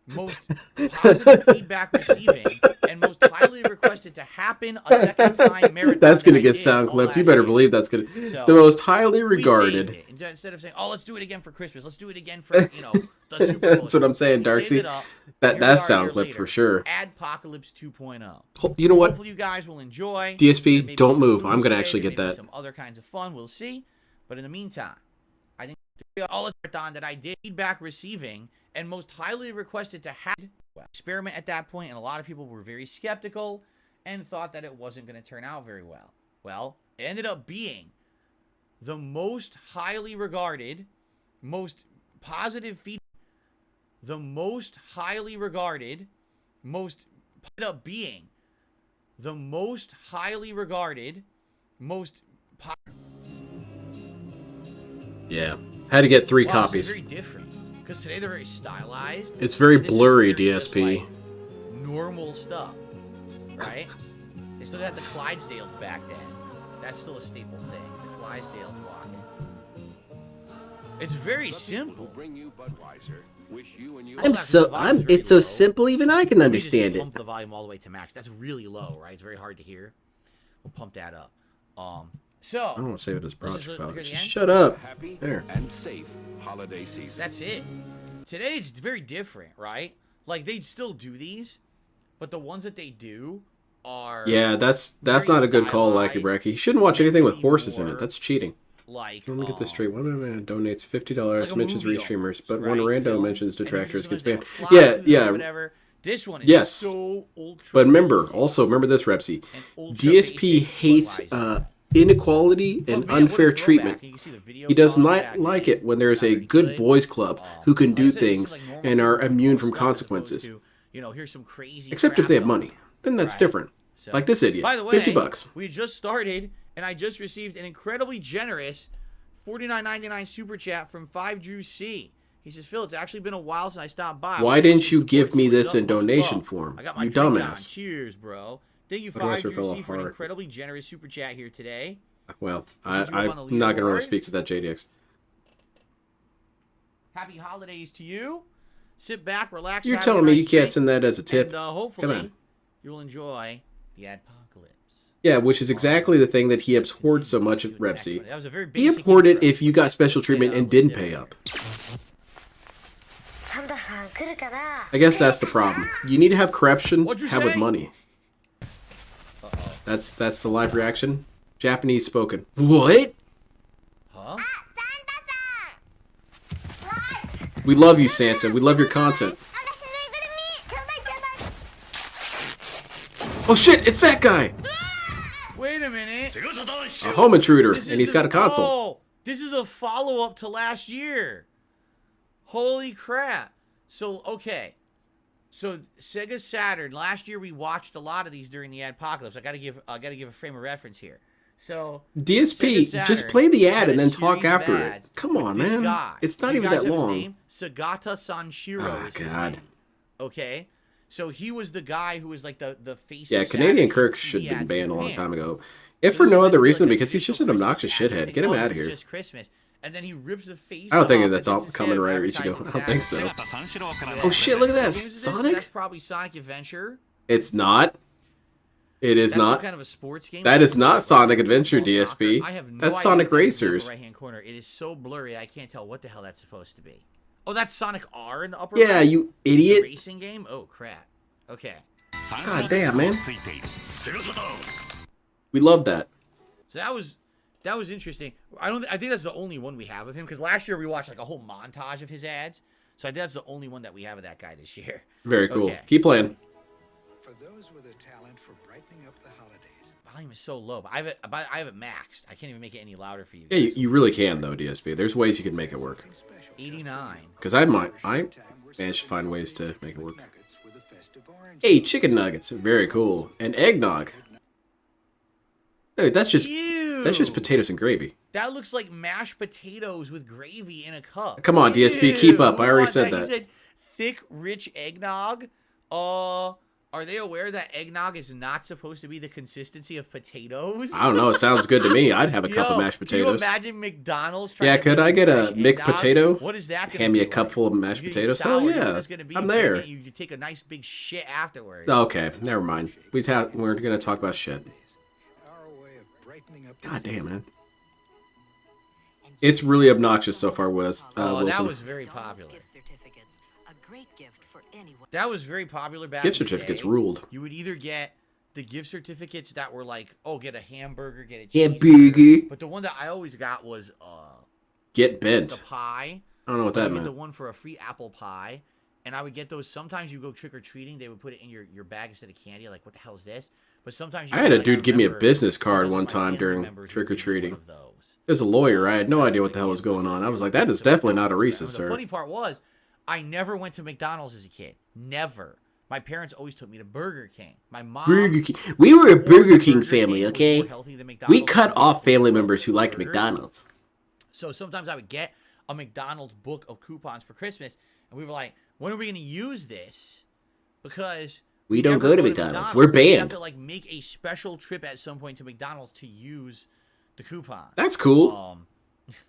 most positive feedback receiving, and most highly requested to happen a second time marathon. That's going gonna to get sound clipped. You last better year. believe that's gonna. So, The most highly We saved regarded. it. Instead of saying, "Oh, let's do it again for Christmas. Let's do it again for the Super Bowl." That's what I'm saying, We saved Darcy. it up. That Here we that's are a sound year clipped later. for sure. Ad-pocalypse 2.0. You know what? Hopefully you guys will enjoy. DSP, There may be don't some move. booze I'm gonna today, actually there get may be that. Some other kinds of fun. We'll see. But in the meantime, I think all the marathon that I did, feedback receiving, and most highly requested to have experiment at that point, and a lot of people were very skeptical and thought that it wasn't going to turn out very well. Well, it ended up being the most highly regarded, most positive feedback, the most highly regarded, most ended up being the most highly regarded, most Yeah. Had to get 3 Wow, copies. this is very different because today they're very stylized. It's very This is blurry, very just, DSP. like, normal stuff, right? They still got the Clydesdales back then. That's still a staple thing. The Clydesdales walking. It's very simple. It's so simple even I can Let me just understand it. pump the volume all the way to max. That's really low, right? It's very hard to hear. We'll pump that up. So I don't want to say what his Let's just project look about. at the Just end. shut up. Happy There. and safe holiday season. that's it. Today it's very different, right? Like they still do these, but the ones that they do are Yeah, that's very not a good call, Lackey stylized. Bracky. You shouldn't watch anything with Maybe horses in more it. That's cheating. like Let me get this um, straight. One man donates $50, like a mentions movie restreamers, almost, but right? when rando Film, mentions and you're detractors just gets gonna banned. plot Yeah, to them or yeah. whatever. This one is Yes. so ultra. But remember, basic also remember this, Repsy. and ultra DSP basic hates Budweiser. inequality But and man, what a unfair throwback. treatment. You can see the video He does quality not back like then. it when there's Not a very good boys club who can Like I do said, it things seems like normal and are people immune do from stuff as opposed consequences. to, you know, here's some crazy Except if crap they have going money. on. Then that's Right. different. So- Like this idiot. By the way, $50. we just started, and I just received an incredibly generous $49.99 super chat from 5Drew C. He says, Phil, it's actually been a while since I stopped by. Why didn't you give me this in donation form? form? I got my You drink on. dumbass. Cheers, bro. Thank you, Budweiser 5Drew fell C, for an apart. incredibly generous super chat here today. Well, Since you were on the I'm not going to really leaderboard. speak to that, JDX. Happy holidays to you. Sit back, relax. You're have telling a me nice you can't drink, send that as a tip? And hopefully, Come on. you will enjoy the Ad-pocalypse. Yeah, which is exactly the thing that he abhorred so much at Repsy. That was a very He basic abhorred it intro. if you got special treatment and didn't pay up. I guess that's the problem. You need to have corruption, What'd you have with say? money. That's the live reaction. Japanese spoken. What? Huh? We love you, Sansa. We love your content. Oh shit, it's that guy! Wait a minute. A home intruder, This and is he's got a console. Oh, this is a follow-up to last year. Holy crap. So, okay. So, Sega Saturn, last year we watched a lot of these during the Ad-pocalypse. I gotta give a frame of reference here. So, DSP, Sega Saturn just play the ad had and a then talk series of after ads it. Come with on, this man. guy. It's Do not you even guys that have his long. name? Sagata Sanshiro Oh, is his God. name. Okay? So he was the guy who was like the face Yeah, of Canadian Saturn Kirk TV should have been ads in banned a long Japan. time ago. If So for this no is meant other to be reason, like a because he's just an traditional obnoxious Christmas ad. shithead. You Get him think, out oh, of this is here. just Christmas. And then he rips the face I don't think off, that's and all this is coming him right, Ichigo. advertising I don't think so. Saturn. Oh shit, look at What that. games is this? Sonic? That's probably Sonic Adventure. It's not. It is That's some not. kind of a sports game. That is not Sonic Adventure, Football, DSP. soccer. I have no That's idea Sonic what that is in the Racers. upper right-hand corner. It is so blurry, I can't tell what the hell that's supposed to be. Oh, that's Sonic R in the upper Yeah, right? you The idiot. racing game? Oh, crap. Okay. God damn, man. We love that. So that was interesting. I think that's the only one we have of him, because last year we watched like a whole montage of his ads. So I think that's the only one that we have of that guy this year. Very cool. Okay. Keep playing. For those with a talent for brightening up the holidays. Volume is so low, but I have it maxed. I can't even make it any louder for you. Yeah, guys. you really can though, DSP. There's ways you can make it work. 89. Because I managed to find ways to make it work. Hey, chicken nuggets. Very cool. And eggnog. Dude, that's just Ew. potatoes and gravy. That looks like mashed potatoes with gravy in a cup. Come on, DSP, keep up. I already said that. He said thick, rich eggnog. Are they aware that eggnog is not supposed to be the consistency of potatoes? I don't know. It sounds good to me. I'd have a cup of Yo, mashed Can you potatoes. imagine McDonald's trying Yeah, to could make I get a fresh Mick eggnog? potato? What is that gonna Hand me a be cup like? full of mashed You get potatoes? sour, Hell you know what yeah. it's gonna be? I'm You there. You take a nice big shit afterwards. Okay, never mind. We're going to talk about shit. Our way of brightening up the God damn, man. It's really obnoxious so far, Wilson. That was very popular. Gift certificates, a great gift for anyone. That was very popular back Gift in the certificates day. ruled. You would either get the gift certificates that were like, oh, get a hamburger, get a Hamburger. cheeseburger. But the one that I always got was Get the bent. pie. I don't know what You that get the meant. one for a free apple pie And I would get those. Sometimes you go trick or treating, they would put it in your bag instead of candy. Like, what the hell is this? But sometimes I had a dude give me a remember business card sometimes one my time family during members would trick or give me one treating. of those. It was a lawyer. I had no That's idea what what the my hell was kids would going do. on. I was like, that is So my definitely not a family was Reese's, The sir. funny part was, I never went to McDonald's as a kid. Never. My parents always took me to Burger King. My mom. Burger King. We were a Burger King Burger family, King was okay? more healthy than We McDonald's cut because off they family were members who liked burgers. McDonald's. So sometimes I would get a McDonald's book of coupons for Christmas, and we were like, when are we going to use this? Because We don't never go to McDonald's. We're So we have banned. to like make a special trip at some point to McDonald's to use the coupon. That's cool.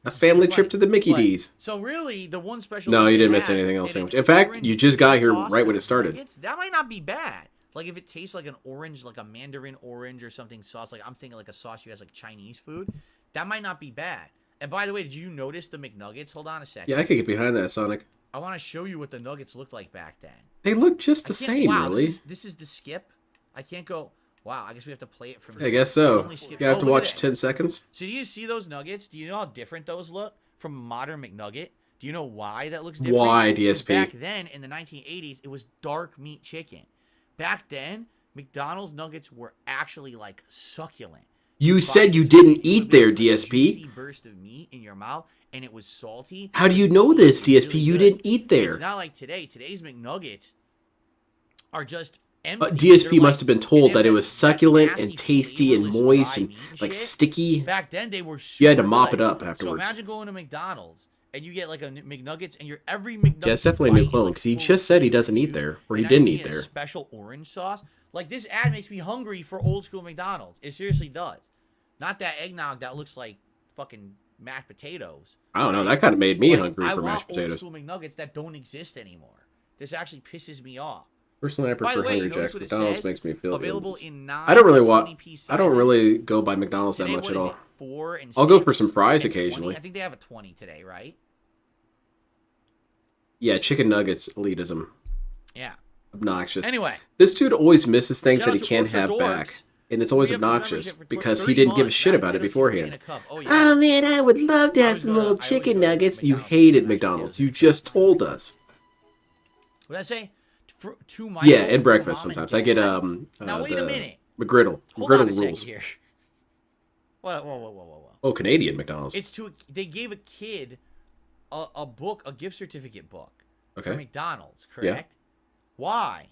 A family trip to the Mickey But- D's. So really, the one special. No, thing you they didn't miss had, anything else they sandwich. did In fact, orange you just got here sauce right for when the it started. nuggets. That might not be bad. Like if it tastes like an orange, like a mandarin orange or something sauce. Like I'm thinking like a sauce you has like Chinese food. That might not be bad. And by the way, did you notice the McNuggets? Hold on a second. Yeah, I could get behind that, Sonic. I want to show you what the nuggets looked like back then. They look just the I can't- same, wow, really. This is the skip. I can't go. Wow, I guess we have to play it from. I guess so. Only skip- You have Oh, to look at watch this. 10 seconds. So do you see those nuggets? Do you know how different those look from a modern McNugget? Do you know why that looks different? Why, Because DSP? Back then, in the 1980s, it was dark meat chicken. Back then, McDonald's nuggets were actually like succulent. You Bite said you into didn't it, it eat would be there, like a DSP. juicy burst of meat in your mouth, and it was salty. How do you know this, DSP? You didn't eat there. It's not like today. Today's McNuggets are just empty. DSP They're must like- have been and told they that it have was that succulent nasty, and tasty and flavorless moist dry and meat like shit. sticky. Back then, they were. You had to super mop good. it up So afterwards. imagine going to McDonald's and you get like a McNuggets, and every McNuggets. Yeah, it's definitely a new bite is, clone like, because he full just of said he doesn't eat juice, there, or he and now didn't you eat get a there. Special orange sauce. Like this ad makes me hungry for old school McDonald's. It seriously does. Not that eggnog that looks like fucking mashed potatoes. I don't know. That kind of made me Like, hungry I for want mashed potatoes. old school McNuggets that don't exist anymore. This actually pisses me off. Personally, I By the prefer way, Hungry notice Jacks. what it McDonald's says? makes me feel Available good. in 9. I don't really and want. 20-piece I don't sizes. really go by McDonald's that Today, much what at is all. it, 4 and I'll go 6 for some fries and 20? occasionally. I think they have a 20 today, right? Yeah, chicken nuggets, elitism, Yeah. obnoxious. Anyway, This dude always misses things shout that out he to can't Orcs Are have Dorks. back, and it's always We have this obnoxious membership for because he 30 didn't give a months. shit That's about it why I don't see beforehand. in a cup. Oh, yeah. Oh man, I would love to I have always some go to- little I always chicken go to nuggets. You McDonald's. hated Mashed McDonald's. potatoes. You just told us. What did I say? To my Yeah, old and breakfast mom and sometimes. I get dad. Now wait a the minute. McGriddle. Hold on a McGriddle second rules. here. Whoa. Oh, Canadian McDonald's. It's they gave a kid a book, a gift certificate book for Okay. McDonald's, correct? Why?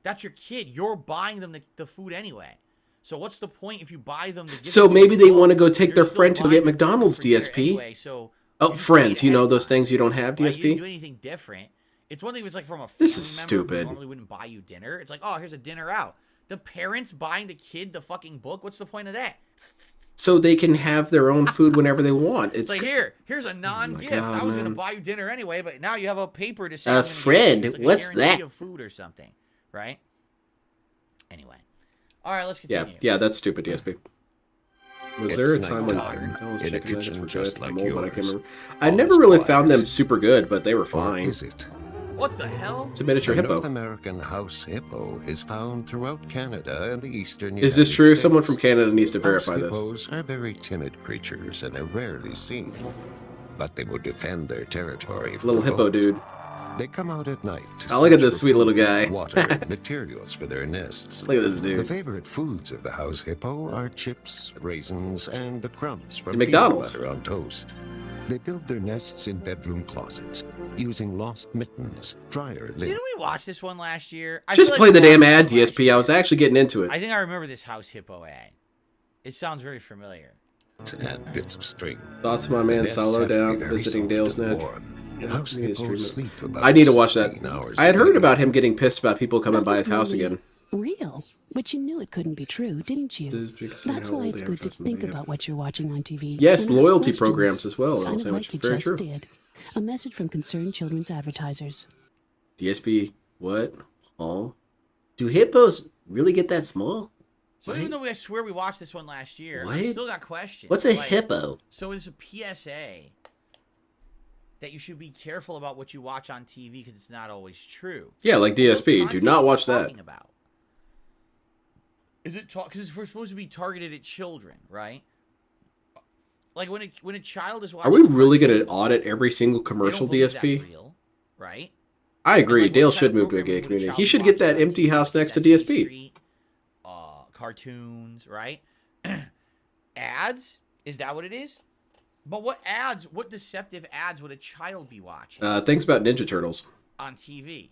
That's your kid. You're buying them the food anyway. So what's the point if you buy them the gift So maybe certificate they book? want to go take You're their still friend to buying get the food McDonald's, for dinner DSP. anyway, so Oh, you just friends, paid you know ahead those time. things you don't have, Why, you didn't do DSP? anything different. It's one thing if it's like from a family This is member stupid. who normally wouldn't buy you dinner. It's like, oh, here's a dinner out. The parents buying the kid the fucking book. What's the point of that? So they can have their own food whenever they want. It's It's like here's a non-gift. God, I was gonna man. buy you dinner anyway, but now you have a paper to say A I'm gonna give it to friend? you. It's like a What's guarantee that? Of food or something, right? Anyway, all right, let's Yeah, continue. yeah, that's stupid, DSP. Was It's there a time when nighttime McDonald's in a chicken nuggets kitchen were just good? like I'm old, but I can't yours. remember. I All never is really quiet. found them super good, but they were Or fine. is it? What the hell? It's a miniature The hippo. North American house hippo is found throughout Canada and the eastern Is this United true? States. Someone from Canada needs to House verify this. hippos are very timid creatures and are rarely seen, but they will defend their territory. if Little hippo provoked. dude. They come out at night. To Oh, look at search this for sweet little food, guy. water, and materials for their nests. Look at this The dude. favorite foods of the house hippo are chips, raisins, and the crumbs from And peanut McDonald's. butter on toast. They build their nests in bedroom closets using lost mittens, dryer lint, Didn't we watch this one last year? I Just feel like play we the damn watched ad, this one last DSP. I was year. actually getting into it. I think I remember this house hippo ad. It sounds very familiar. and bits of string. Thoughts of my The man nests Solo have to be down very visiting soft Dale's and Nest. warm. Yeah, House we need to hippos stream sleep about I need to watch that. 16 hours I had a heard day. about him getting pissed about people coming by his Nothing house really again. Real, but you knew it couldn't be true, didn't you? This is because of That's how why old it's they are good to for some think reason. about what you're watching on TV. Yes, and ask loyalty questions, programs as well, kind of sandwich. like you Very just true. did. A message from Concerned Children's Advertisers. DSP, what? Oh, Do hippos really get that small? So What? even though I swear we watched this one last year, I What? still got questions. What's a Like, hippo? So it's a PSA that you should be careful about what you watch on TV because it's not always true. yeah, like What DSP. Do content not is it watch that. talking about? Is it because we're supposed to be targeted at children, right? Like when a child is watching. Are we really cartoon, going to audit every single they don't commercial, believe that's DSP? real, right? I agree. like, what Dale kind should of move to a programming gay would a community. child He should be get that watching on empty TV? house next to Sesame DSP. Street, cartoons, right? Ads? Is that what it is? But what ads, what deceptive ads would a child be watching Things about Ninja Turtles. on TV?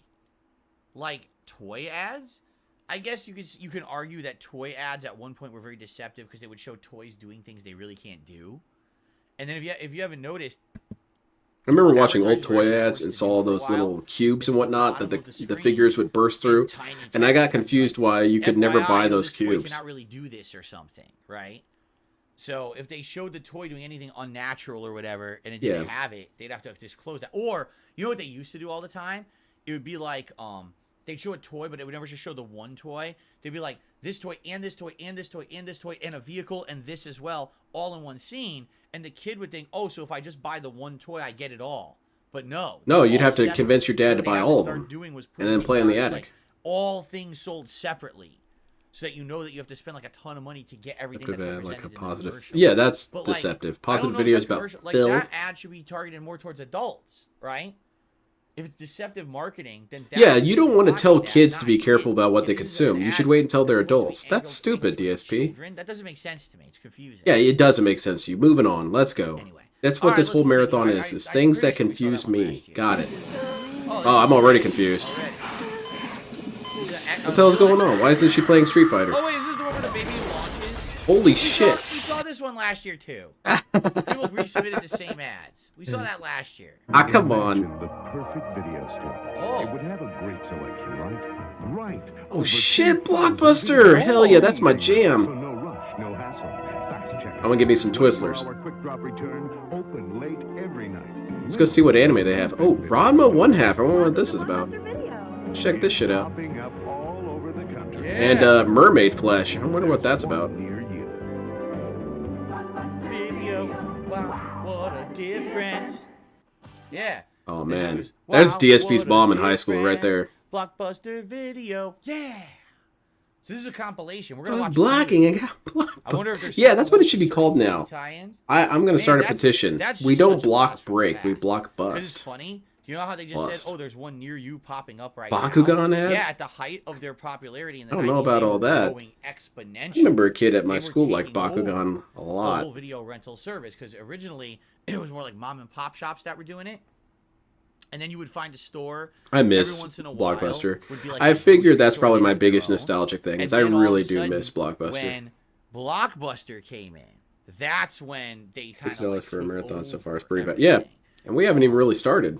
Like toy ads? I guess you can argue that toy ads at one point were very deceptive because they would show toys doing things they really can't do. And then if you haven't noticed, I remember watching old advertising toy version ads and was saw all for a those while. little cubes and It's whatnot that bottom of the the screen figures would burst through, tiny and I got text, confused like, why you could never FYI, buy those this toy cubes. cannot really do this or something, right? So if they showed the toy doing anything unnatural or whatever, and it didn't have it, they'd have to disclose that. Or you know what they used to do all the time? It would be like they'd show a toy, but it would never just show the one toy. They'd be like this toy and this toy and this toy and this toy and a vehicle and this as well, all in one scene. And the kid would think, oh, so if I just buy the one toy, I get it all. But no. No, it's you'd all have to separate. convince your dad to What they buy have all of start them, doing was and then putting play in the down, attic. like, all things sold separately, so that you know that you have to spend like a ton of money to get everything that's represented Like a in the positive. commercial. Yeah, that's But, like, deceptive. I don't Positive know if videos that about commercial- like Phil. that ad should be targeted more towards adults, right? If it's deceptive marketing, then that's Yeah, who you should don't be want to watching tell that, kids to not be kids. careful about what If they this is an consume. You should ad wait until they're that's supposed to be adults. aimed That's towards stupid, towards DSP. children, that doesn't make sense to me. It's confusing. Yeah, it doesn't make sense to you. Moving on. Let's go. Anyway. That's All what right, this let's whole continue. marathon I- is I'm things pretty that sure we saw confuse that one me. last year. Got it. Oh, Oh, I'm already confused. already. What the hell's going on? Why isn't she playing Street Fighter? Oh wait, is this the one where the baby launches? Holy shit. We saw this one last year too. People resubmitted the same ads. We saw that last year. Ah, come on. The perfect video store. Oh. It would have a great selection, right? Right. Oh shit, Blockbuster! Hell yeah, that's my So jam. no rush, no hassle. Fax check. I'm gonna give me some Twizzlers. 24-hour quick drop return, open late every night. Let's go see what anime they have. Oh, Ranma 1/2. I wonder what this is about. Check this shit out. Popping up all over the country. And Mermaid Flesh. I wonder what that's about. Near you. Video. Wow, what a difference. Yeah. Oh This man, was- that's wow, DSP's what a mom in high school right difference. there. Blockbuster Video. Yeah. So this is a compilation. We're I gonna was watch. blacking and got I wonder if there's. Yeah, that's what it should be called now. Tie-ins. I'm gonna Man, start a that's- petition. that's We just don't such a block blast from break, the we past. block 'Cause it's bust. funny. You know how they just Bust. said, "Oh, there's one near you popping up right Bakugan now." ads? Yeah, at the height of their popularity in the I don't know 90s, about they all were that. growing exponentially. I remember a kid at my They were school liked taking over Bakugan a the lot. whole video rental service because originally it was more like mom and pop shops that were doing it. And then you would find a store. I miss every once in a while Blockbuster. would be like I a figured grocery that's store probably they my would biggest go. nostalgic thing, And is I then all of really a do sudden, miss Blockbuster. When Blockbuster came in, that's when they kind of $6 like for a took marathon so far is over pretty bad. Yeah, everything. and we haven't even really started.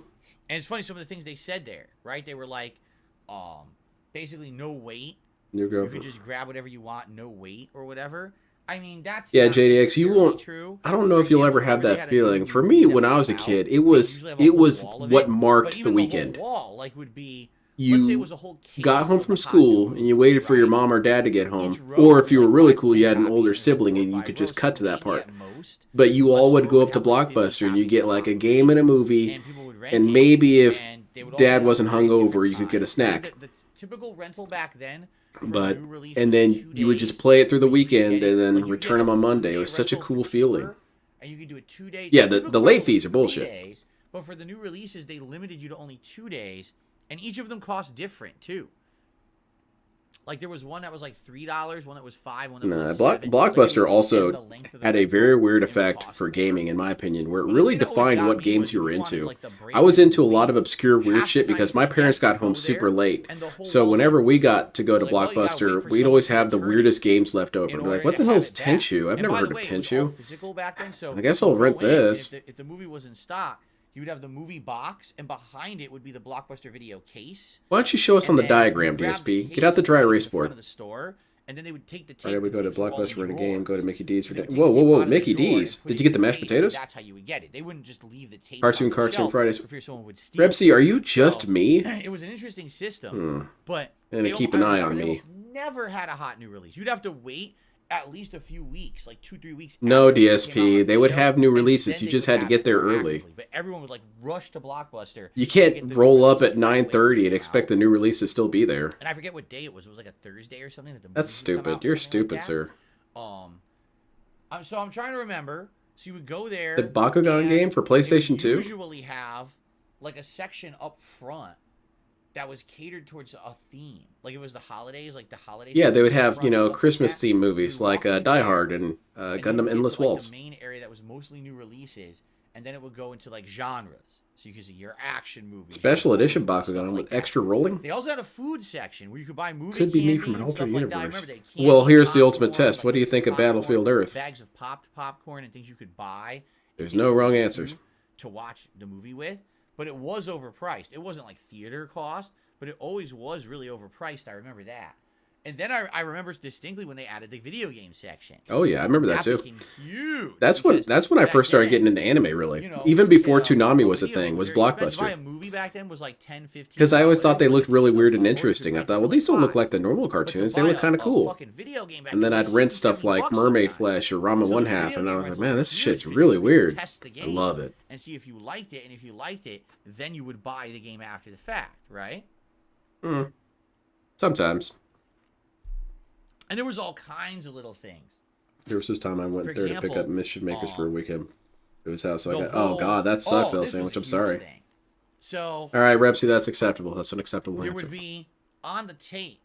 And it's funny some of the things they said there, right? They were like, basically no wait. New You girlfriend. could just grab whatever you want, no wait or whatever. I mean, that's Yeah, not JDX, you necessarily won't. True. I don't know if you'll For ever example, have whenever they that had a new feeling. For movie me, that when would I was a come out, kid, they it was usually have a whole wall of what it, marked but the even weekend. whole wall, like, would be, let's say it You was a whole case got home of from hot school dogs, and you waited for your right? mom or dad to get home, Each row or would if be you were like really 5 cool, you had an copies, older and there were sibling 4 or and you 5 could just rows, cut to so that maybe part. at most, But you a all would store go would up to have like 50 Blockbuster and you copies get of like a Hot game and a Dogs, movie, and people would rent and it, maybe if and they would all dad have wasn't various different hungover, you could get a times. snack. The typical rental back then, for But new release and was then 2 you would just days. play it through the You could get weekend it- and then like, you return get them on a Monday. It 1-day was such a rental cool for feeling. cheaper, and you could do a 2-day. Yeah, typical the late rental fees was are 3 bullshit. days, but for the new releases, they limited you to only 2 days, and each of them cost different too. Like there was one that was like $3, one that was $5, one that was Nah, like Block, $7. Blockbuster Like, also the length of the had a rental very weird and the effect cost for of it. gaming, in my opinion, where it But the really thing that always defined got what me games was you if were you wanted, into. like, the break I was of the into a lot movie, of obscure weird half shit the because time my you parents have to got home go super there, late. and the whole So wall's whenever empty. we got to go to Like, well, you gotta wait Blockbuster, for we'd someone always to have the return it weirdest games left over. in We'd be order like, what to the have hell's it back. Tenchu? I've And never by heard the of way, it was all Tenchu. physical back then, so I guess you'd I'll rent go in, and this. if the movie was in stock, you would have the movie box, and behind it would be the Blockbuster video case. Why don't you show us on And the then diagram, you'd grab the DSP? Get out the case dry and take it erase to the front board. of the store, and then they would take the tape. Alright, we go to tapes were all in Blockbuster, rent a game, go to drawers. Mickey D's for So they dinner. would Whoa, take whoa, the tape whoa, out of the Mickey drawer and D's. put Did it you get in the mashed case, potatoes? That's how you would get it. They wouldn't just leave the tape Cartoon on the shelf Fridays. for fear someone would steal it. Rebsy, are you just So, me? It was an interesting system, but And they keep al- an I eye on remember they me. almost never had a hot new release. You'd have to wait at least a few weeks, like 2-3 weeks. No, after it came out DSP. on They would video, have new and releases. then You they just would had to have get it there more early. actively. But everyone would like rush to Blockbuster. You to can't get the new roll up releases at right away 9:30 and when they expect came the new release to still be there. out. And I forget what day it was. It was like a Thursday or something. That the That's movies would come stupid. out, You're something like stupid, that. sir. So I'm trying to remember. So you would go there. The Bakugan and game for they would PlayStation 2? usually have like a section up front that was catered towards a theme. Like it was the holidays, like the holidays. Yeah, they would have, you know, stuff like Christmas that. theme movies You like walk through Die there, Hard and and then Gundam you get Endless to, like, Waltz. the main area that was mostly new releases, and then it would go into like genres. So you could see your action movies. Special your edition horror, stuff Bakugan like with that. extra rolling. They also had a food section where you could buy movie Could be me candy from an and stuff alternate like that. I universe. remember they had Well, candy, here's the ultimate popcorn, test. What do you think of popcorn, Battlefield Earth? Bags of popped popcorn and things you could buy. There's to no take wrong with answers. you to watch the movie with, but it was overpriced. It wasn't like theater cost, but it always was really overpriced. I remember that. And then I remember distinctly when they added the video game section. Oh yeah, I remember that too. Became huge. That's when I back first started then, getting into anime, really. you know, Even before yeah, Toonami was a video thing, was very expensive. To buy Blockbuster. a movie back then was like $10, $15. Because I always thought they looked really weird and $100 interesting. I for thought, well, like these don't look $5. like the normal But to cartoons. They buy look kind of a cool. fucking video game back And then then I'd was rent $60, stuff like $70 Mermaid sometimes. Flesh or Ramen So One the Half, video and I game was like, rentals man, were this huge shit's because really you could weird. test the I game love it. and see if you liked it, and if you liked it, then you would buy the game after the fact, right? Sometimes. And there was all kinds of little things. There was this time I went For there to pick example, up Mischief Makers for a weekend at his house. So I The got, oh whole- god, that sucks, oh, L this was Sandwich. a I'm huge sorry. thing. So All right, Repsy, that's acceptable. That's an acceptable there answer. would be on the tape,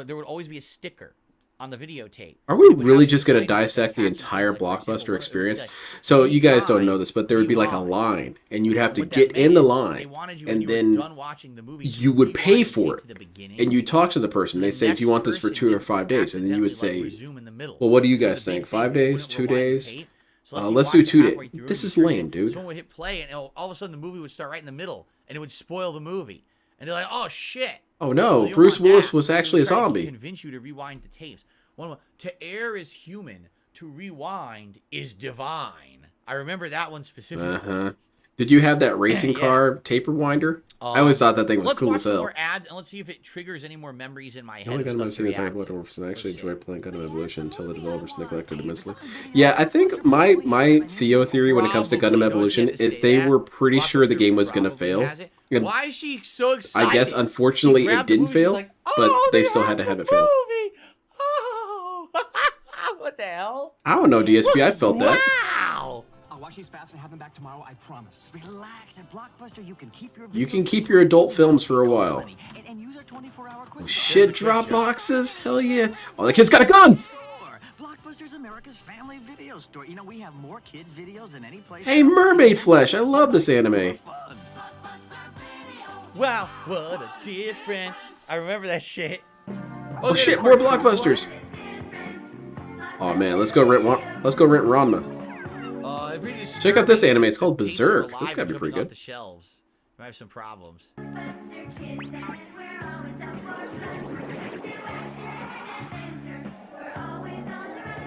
there would always be a sticker on the videotape. Are we It would really have just some going to writing dissect the attached to it, entire like, for example, Blockbuster what it would experience? say. So you guys don't Rewind, know this, but there would be like a rewind. line, and you'd have to What that get meant in the is they line, wanted you, when and you were then done watching the movie, you would pay rewind the for tape to it, the beginning. and you talk to the person. They The say, "Do you next want this for person 2 or didn't 5 days?" And then you would accidentally, say, resume in the middle. "Well, what do you So it guys was a think? big 5 thing. You days? wouldn't 2 rewind the days? tape. So let's say Let's you do watched 2 it days. halfway through, This you is turned lame, it, dude." Someone would hit play, and all of a sudden the movie would start right in the middle, and it would spoil the movie. And they're like, "Oh shit!" Oh no, You don't Bruce want Willis that. was So actually a they try to zombie. Convince you to rewind the tapes. To err is human. To rewind is divine. I remember that one specifically. Uh-huh. Did you have that racing Yeah. car tape rewinder? I always thought that thing was Let's cool watch as some hell. more ads, and let's see if it triggers any more memories in my head. The only of Gundam stuff I've to seen is react Black to. Orphans, and I Let's actually see. enjoyed playing Gundam Evolution until the developers neglected immensely. Yeah, I think my Theo theory when it comes to Probably. Gundam Notice Evolution you had to is say they that. were pretty sure the Blockbuster game was going to probably fail. has it. And Why is she so excited? I guess, unfortunately, She it grabbed the didn't movie, she's fail, like, but "Oh, they still had to the have it fail. movie. Oh, what the hell? I don't know, DSP, I felt that. Wow. I'll wash these fast and have them back tomorrow, I promise. Relax, at Blockbuster you can keep your You can keep your adult films for a while. and use our 24-hour quick Oh shit, drop boxes? Hell yeah. Oh, the kid's got a gun! store. Blockbuster's America's family video store. You know, we have more kids' videos than any place Hey, else. Mermaid Flesh, I love this anime. Fun. Wow, what a difference. I remember that shit. Oh shit, more blockbusters! Oh man, let's go rent Ranma. Check out this anime, it's called Berserk. This gotta be pretty good. The shelves. I have some problems.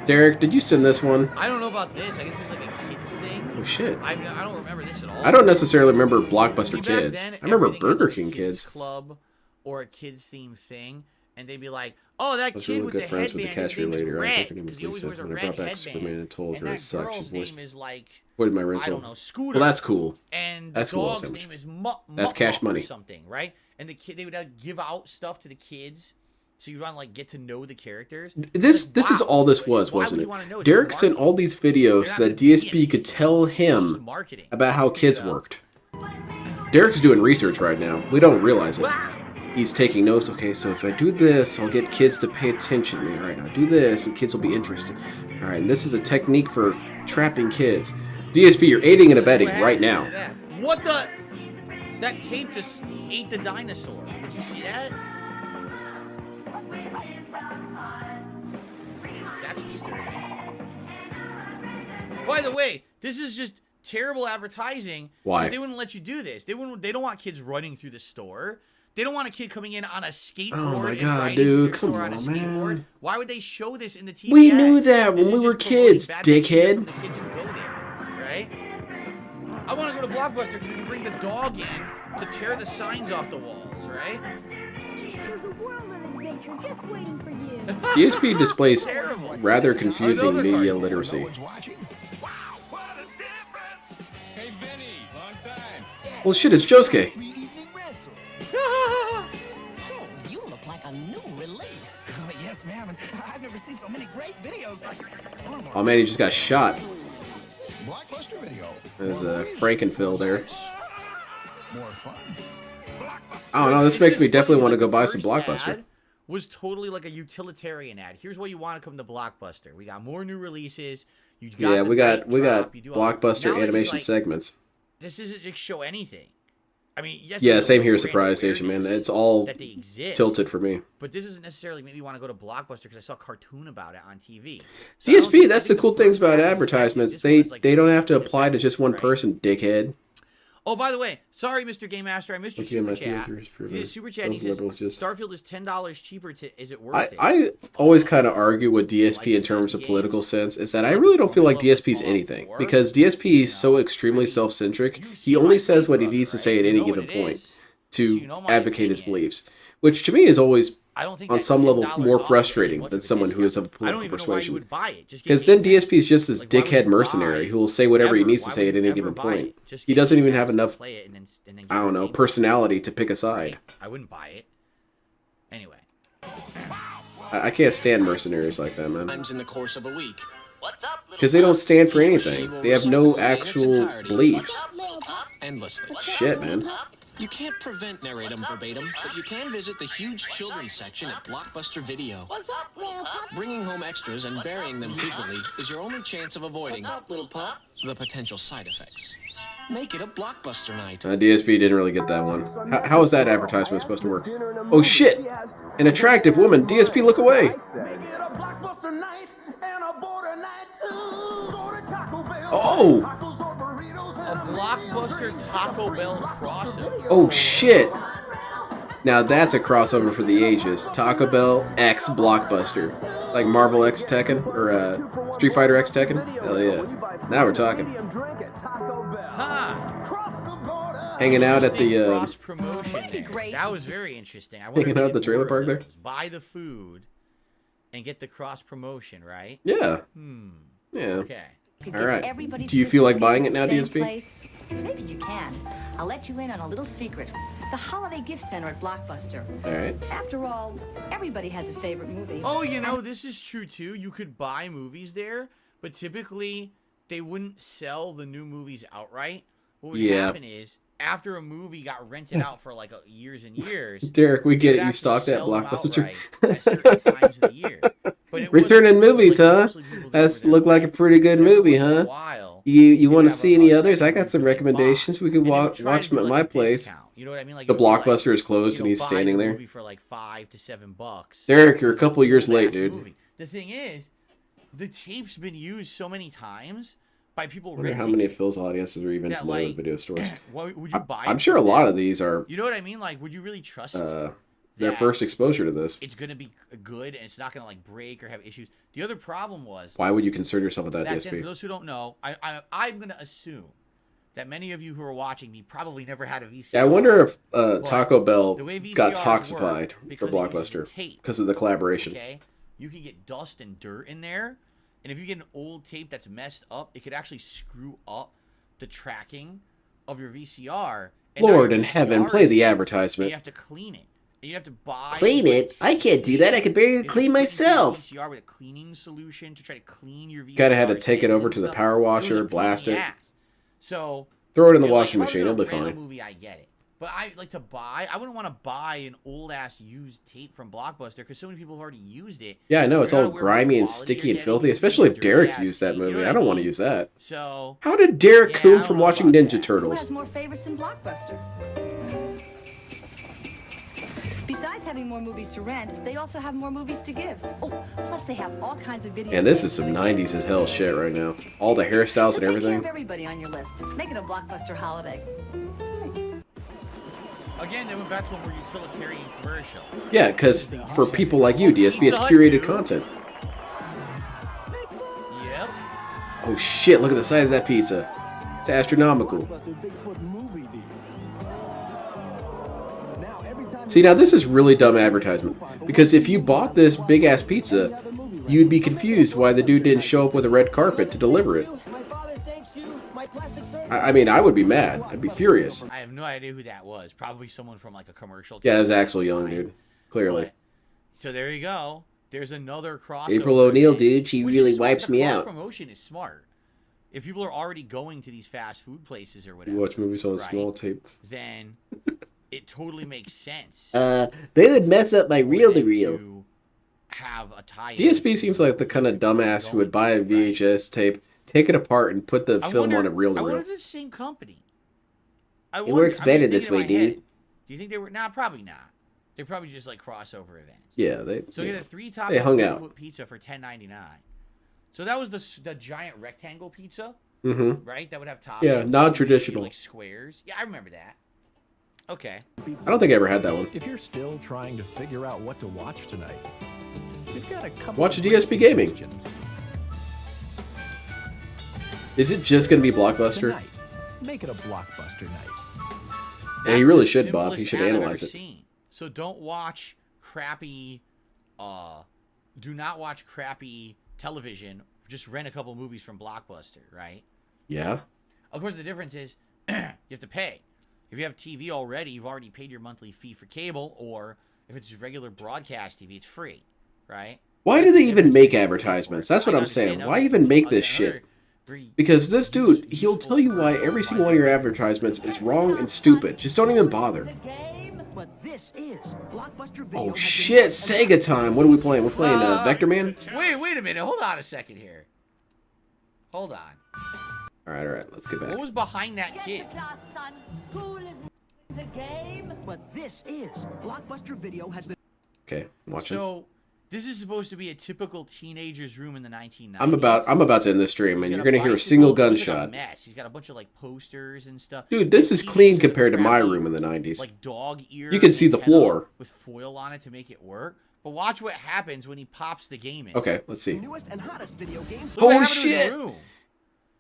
Derek, did you send this one? I don't know about this. I guess it's like a kids thing. Oh shit. I don't remember this at all. I don't necessarily remember Blockbuster See, back Kids. then, I remember everything was Burger a King kids Kids. club or a kids themed thing, and they'd be like, "Oh, that I was kid really with good the friends with the headband, his cashier name is later. I Red, think her name because was he always Lisa. wears a When I red brought back headband." Superman and told And her it that sucked, she girl's voiced name is like, avoided my I rental. don't know, Scooter. Well, that's cool. And That's the cool, dog's Sandwich. name is That's cash money. or something, right? And the kid, they would give out stuff to the kids, so you want to like get to know the characters. This Like, is wow, all this why was, would wasn't you wanna know? it? It's just Derek sent marketing. all these videos They're so that not gonna DSP be could tell It's just him marketing. about how kids Yeah. worked. Derek's doing research right now. We don't realize it. Wow. He's taking notes. Okay, so if I do this, I'll get kids to pay attention to me. All right, now do this, and kids will be interested. All right, and this is a technique for trapping kids. DSP, you're aiding and abetting What right happened to now. that? What the? That tape just ate the dinosaur. Did you see that? That's disturbing. By the way, this is just terrible advertising. Why? 'Cause they wouldn't let you do this. They don't want kids running through the store. They don't want a kid coming in on a skateboard. Oh my and God, riding through dude, their come store on a on, skateboard. man. Why would they show this in the TV? We ad? knew that This when is we were just promoting kids, bad behavior dickhead. from the kids who go there, right? I want to go to Blockbuster because we can bring the dog in to tear the signs off the walls, right? There's a world of adventure just waiting for you. DSP displays Terrible. rather confusing Another media cartoon. literacy. Wow, what a difference! Hey, Vinny, long time. Well, shit, it's Josuke. Oh, you look like a new release. Yes, ma'am, and I've never seen so many great videos. Oh man, he just got shot. Blockbuster video. There's a Frankenphil there. more fun. I don't know. This makes me definitely want to go buy some Blockbuster. Ad was totally like a utilitarian ad. Here's what you want to come to Blockbuster. We got more new releases. You got Yeah, the we got night drop, you do all- Blockbuster Now it's animation like, segments. This doesn't just show anything. I mean, yes. Yeah, there's same no here, brand Surprise Station, man. awareness It's all that they exist, tilted for me. But this doesn't necessarily make me want to go to Blockbuster because I saw a cartoon about it on TV. So I don't DSP, think- I that's the think cool things first about ad was advertisements. this one was like They don't have to 15 apply to just one right? person, dickhead. Oh, by the way, sorry, Mr. Game Master, I missed your Let's get my super chat. theories proven. He did a super chat. Those He says liberals just- Starfield is $10 cheaper. Is it worth it? I always kind of argue with DSP in terms of political sense, is that I really don't feel like DSP is anything. Because DSP is so extremely self-centric, he only says what he needs to say at any given point to advocate his beliefs. Which to me is always, I don't think on that some level, $10 more off frustrating much than of a someone who is of a discount. I don't political even know why you persuasion. would buy it. Just give Because me then DSP is just this like, why would dickhead you mercenary buy who will say whatever he ever? needs to Why say would at any you given ever buy point. it? Just He give me doesn't even the have access, enough, play it, and then I don't know, game. personality to pick a side. I wouldn't buy it. Anyway. I can't stand mercenaries like that, man. Times in the course of a week. Because they don't stand for anything. They have no actual beliefs. Endlessly. Shit, man. You can't prevent narrate them verbatim, but you can visit the huge children's section at Blockbuster Video. What's up, little pup? Bringing home extras and varying them frequently is your only chance of avoiding the potential side effects. Make it a Blockbuster night. DSP didn't really get that one. How is that advertisement supposed to work? Oh shit! An attractive woman. DSP, look away! Oh! A Blockbuster Taco Bell crossover. Oh shit! Now that's a crossover for the ages. Taco Bell X Blockbuster. It's like Marvel X Tekken, or Street Fighter X Tekken. Hell yeah. Now we're talking. Huh. Hanging out at the, cross promotion there. That was very interesting. I wonder hanging if they out at the did trailer more park of there? those. Buy the food and get the cross promotion, right? Yeah. Yeah. Okay. Alright. Do you feel like buying it now, DSP? Maybe you can. I'll let you in on a little secret. The Holiday Gift Center at Blockbuster. Alright. After all, everybody has a favorite movie. Oh, you know, this is true too. You could buy movies there, but typically they wouldn't sell the new movies outright. What would happen is, after a movie got rented out for like years and years, Derek, we get they it. would You actually stocked at sell them Blockbuster. outright at certain times of the year. But it Returning wasn't movies, like huh? mostly people that That's were there. look like a pretty good Every movie, once in a huh? while, You want to have see a any others? I second got some movie to buy. recommendations. We could And they would watch try to them do, at like, my a place. discount. You know what I mean? Like The it would be like, Blockbuster is closed and he's buy standing the there. movie for like $5 to $7. Derek, you're a It's like couple years old late, ass dude. movie. The thing is, the tape's been used so many times by people I wonder how renting many it of Phil's audiences are even that, familiar like, with video stores. would you buy I'm it sure a from lot them? of these are You know what I mean? Like, would you really trust their that first exposure to this. it's going to be good and it's not going to like break or have issues? The other problem was Why would you concern yourself with that, back then, for DSP? those who don't know, I'm going to assume that many of you who are watching me probably never had a VCR. Yeah, I wonder if But Taco Bell the way got VCRs toxified work, for because it uses the Blockbuster tape, because of the collaboration. Okay, you can get dust and dirt in there, and if you get an old tape that's messed up, it could actually screw up the tracking of your VCR. And now Lord your in heaven, VCR play is the dead, and advertisement. you have to clean it. And you have to buy. Clean it? I can't do that. I can barely clean myself. VCR with a cleaning solution to try to clean your VCR. Kinda had to take it tapes over and to the stuff. power It was washer, a pain in blast the it. ass. So Throw it in the yeah, like, washing if I was machine. gonna It'll be rent a fine. movie, I get it. But I like to buy. I wouldn't want to buy an old ass used tape from Blockbuster because so many people have already used it. Yeah, I know. It's You're all not aware of the grimy and quality sticky you're and getting. filthy, It's especially if dirty Derek ass used that tape, you know movie. what I don't want to mean? use that. So How did Derek Yeah, I Coombe don't from know watching about Ninja that. Who Turtles? has more favorites than Blockbuster? Besides having more movies to rent, they also have more movies to give. Oh, plus they have all kinds of video. And this is some 90s as hell shit right now. All the hairstyles and So take care of everything. everybody on your list. Make it a Blockbuster holiday. again, they went back to a more utilitarian commercial. Yeah, because for people like you, DSP, it's curated content. Yep. Oh shit, look at the size of that pizza. It's astronomical. See, now this is really dumb advertisement. Because if you bought this big ass pizza, you'd be confused why the dude didn't show up with a red carpet to deliver it. I mean, I would be mad. I'd be furious. I have no idea who that was. Probably someone from like a commercial. Yeah, it was Axel Young, dude. Clearly. But, so there you go. There's another crossover. April O'Neil, thing, dude, she which really is smart. wipes The me cross out. Promotion is smart. if people are already going to these fast food places or whatever, You watch movies on right, small tape. then it totally makes sense. They would mess up my reel-to-reel. To have a tie. DSP seems like the kind of dumbass who would buy a VHS tape, take it apart, and put the film on a I reel-to-reel. wonder if it's the same company. It works better this way, dude. Do you think they were? Nah, probably not. They're probably just like crossover events. Yeah, they. So you get a 3-top they hung out. Bigfoot pizza for $10.99. So that was the giant rectangle pizza, Mm-hmm. right? That would have toppings. Yeah, non-traditional. Like squares. Yeah, I remember that. Okay. I don't think I ever had that one. If you're still trying to figure out what to watch tonight, we've got a couple Watch of DSP great Gaming. suggestions. Is it just going to be Blockbuster? Tonight, make it a blockbuster night. Yeah, he really should, Bob. He should analyze it. Seen. So don't watch crappy. Do not watch crappy television. Just rent a couple movies from Blockbuster, right? Yeah. Of course, the difference is you have to pay. If you have TV already, you've already paid your monthly fee for cable, or if it's regular broadcast TV, it's free, right? Why do they even make advertisements? That's what I'm saying. Why even make this shit? Because this dude, he'll tell you why every single one of your advertisements is wrong and stupid. Just don't even bother. Oh shit, Sega time. What are we playing? We're playing Vector Man? Wait a minute. Hold on a second here. Hold on. Alright, let's get back. What was behind that kid? But this is Blockbuster Video has the. Okay, watching. So this is supposed to be a typical teenager's room in the 1990s. I'm about to end the stream, and you're gonna hear a single gunshot. Mess. He's got a bunch of like posters and stuff. Dude, this is clean compared to my room in the 90s. Like dog ear. You can see the floor with foil on it to make it work. But watch what happens when he pops the game in. Okay, let's see. Newest and hottest video games. Oh shit!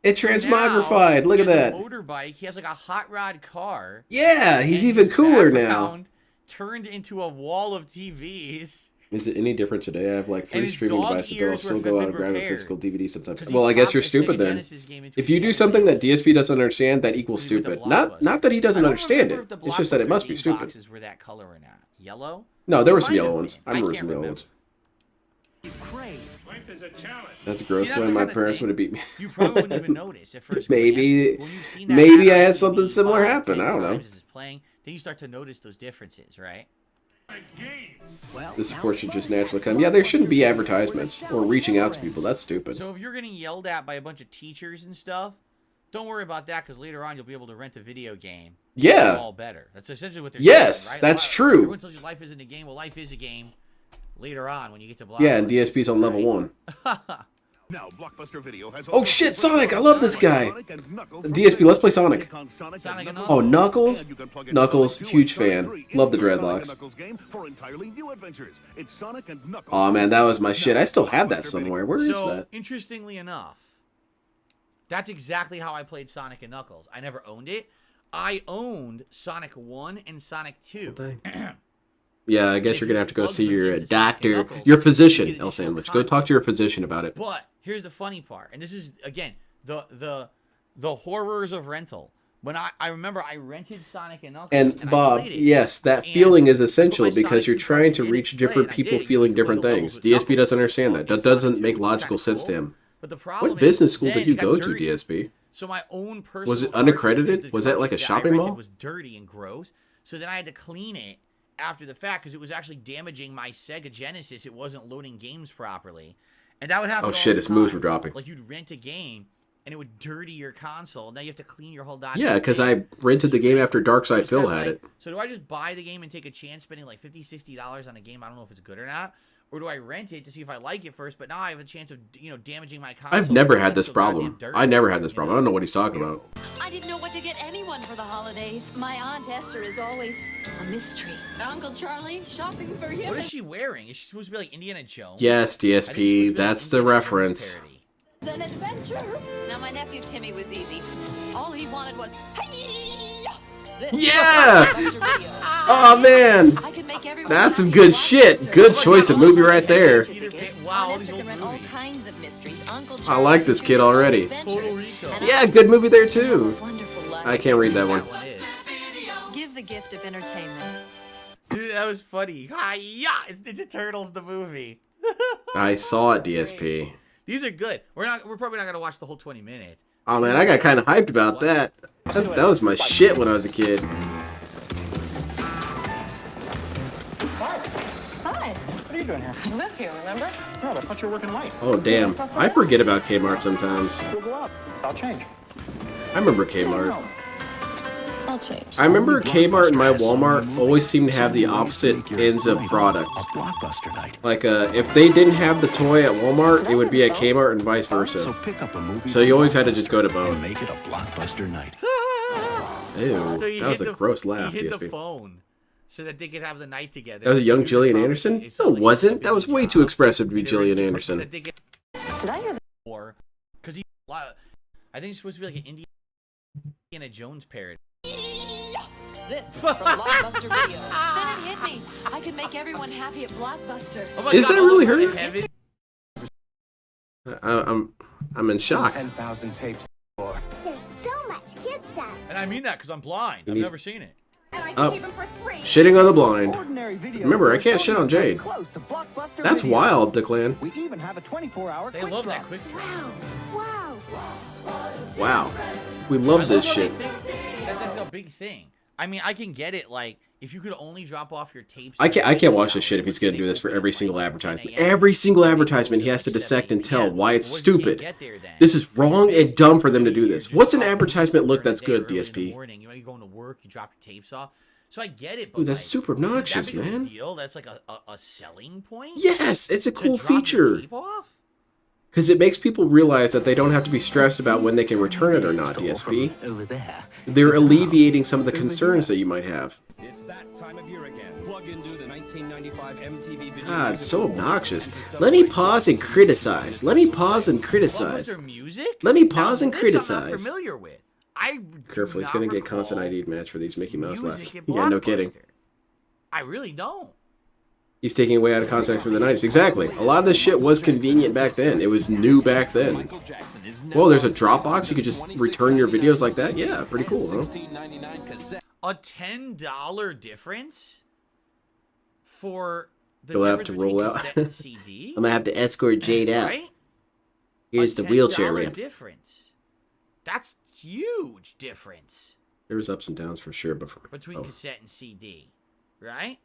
It transmogrified. Look at that. Motorbike. He has like a hot rod car. Yeah, he's even cooler now. Turned into a wall of TVs. Is it any different today? I have like 3 streaming devices, but I'll still go out and grab a physical DVD sometimes. Well, I guess you're stupid then. If you do something that DSP doesn't understand, that equals stupid. Not that he doesn't understand it. It's just that it must be stupid. Were that color or not? Yellow? No, there were some yellow ones. I remember some yellow ones. That's gross. When my parents would have beat me. You probably wouldn't even notice at first. Maybe I had something similar happen. I don't know. Then you start to notice those differences, right? The support should just naturally come. Yeah, there shouldn't be advertisements or reaching out to people. That's stupid. So if you're getting yelled at by a bunch of teachers and stuff, don't worry about that, because later on you'll be able to rent a video game. Yeah. All better. That's essentially what they're saying, right? That's true. Everyone tells you life isn't a game. Well, life is a game later on when you get to Blockbuster. Yeah, and DSP's on level 1. Now, Blockbuster Video has oh shit, Sonic! I love this guy! DSP, let's play Sonic. Oh, Knuckles? Knuckles, huge fan. Love the dreadlocks. Oh man, that was my shit. I still have that somewhere. Where is that? Interestingly enough, that's exactly how I played Sonic and Knuckles. I never owned it. I owned Sonic 1 and Sonic 2. Yeah, I guess you're gonna have to go see your doctor, your physician, El Sandwich. Go talk to your physician about it. But here's the funny part, and this is again the horrors of rental. When I remember I rented Sonic and Knuckles, and Bob, yes, that feeling is essential because you're trying to reach different people feeling different things. DSP doesn't understand that. That doesn't make logical sense to him. But the problem what business school did you go to, DSP? So my own personal was it unaccredited? Was that like a shopping mall? It was dirty and gross. So then I had to clean it after the fact because it was actually damaging my Sega Genesis. It wasn't loading games properly, and that would happen. Oh shit! Its moves were dropping. Like you'd rent a game and it would dirty your console. Now you have to clean your whole dock. Yeah, because I rented the game after Darkside Phil had it. So do I just buy the game and take a chance spending like $50, $60 on a game? I don't know if it's good or not. Or do I rent it to see if I like it first? But now I have a chance of damaging my console. I've never had this problem. I never had this problem. I don't know what he's talking about. I didn't know what to get anyone for the holidays. My Aunt Esther is always a mystery. Uncle Charlie, shopping for him. What is she wearing? Is she supposed to be like Indiana Jones? Yes, DSP. That's the reference. An adventure. Now my nephew Timmy was easy. All he wanted was yeah! Oh man! That's some good shit. Good choice of movie right there. I like this kid already. Yeah, good movie there too. I can't read that one. Give the gift of entertainment. Dude, that was funny. Yeah, it's Ninja Turtles the movie. I saw it, DSP. These are good. We're probably not gonna watch the whole 20 minutes, Oh man, I got kind of hyped about that. That was my shit when I was a kid. Hi. What are you doing here? You live here, remember? No, I thought you were working late. Oh damn, I forget about Kmart sometimes. We'll go up. I'll change. I remember Kmart. I'll change. I remember Kmart and my Walmart always seemed to have the opposite ends of products. Like, if they didn't have the toy at Walmart, it would be at Kmart and vice versa. So you always had to just go to both. Make it a blockbuster night. Ew, So that was a gross laugh, He hid the DSP. phone so that they could have the night together. That was a young Gillian Anderson? No, it wasn't. That was way too expressive to be Gillian Anderson. Did I hear that? Because he, I think it's supposed to be like an Indiana Jones parody. This from Blockbuster Video. Then it hit me. I could make everyone happy at Blockbuster. Oh my Is God, that really her? Yes, I'm in shock. 10,000 tapes. There's so much kid stuff. and I mean that because I'm blind. I've He's- never seen it. And I Oh, keep them for free. shitting on the blind. Ordinary video Remember, I can't stores shit on Jade. close to Blockbuster That's Video. wild, Declan. We even have a 24-hour They quick love drop. that quick drop. Wow. Wow. We love this how they shit. think that's a big thing. I mean, I can get it. Like, if you could only drop off your tapes. I can't watch this shit if he's gonna do this for every single advertisement. Every single advertisement he has to dissect and tell why it's stupid. This is wrong and dumb for them to do this. What's an advertisement look that's good, DSP? You know, you're going to work, you drop your tapes off. So I get it, but Ooh, that's like, super obnoxious, is that big of a man. Deal? That's like a selling point. Yes, it's a To cool drop your feature. tape off? Because it makes people realize that they don't have to be stressed about when they can return it or not, DSP. Over there. They're alleviating some of the concerns that you might have. It's that time of year again. Plug into the 1995 MTV video. God, it's so obnoxious. Let me pause and criticize. Let me pause and criticize. Their music? Let me pause Now, and this criticize. I'm not familiar with. I Careful, he's gonna get constant ID match for these Mickey Mouse laughs. music at Yeah, no kidding. Blockbuster. I really don't. He's taking away out of context from the 90s. Exactly. A lot of this shit was convenient back then. It was new back then. Whoa, there's a Dropbox? You could just return your videos like that? Yeah, pretty cool, huh? A $10 difference for the You'll have difference to roll between out. cassette and CD? I'm gonna have to escort Jade out. Right? Here's the wheelchair $10 ramp. difference. That's huge difference There was ups and downs for sure, but between cassette and CD, right?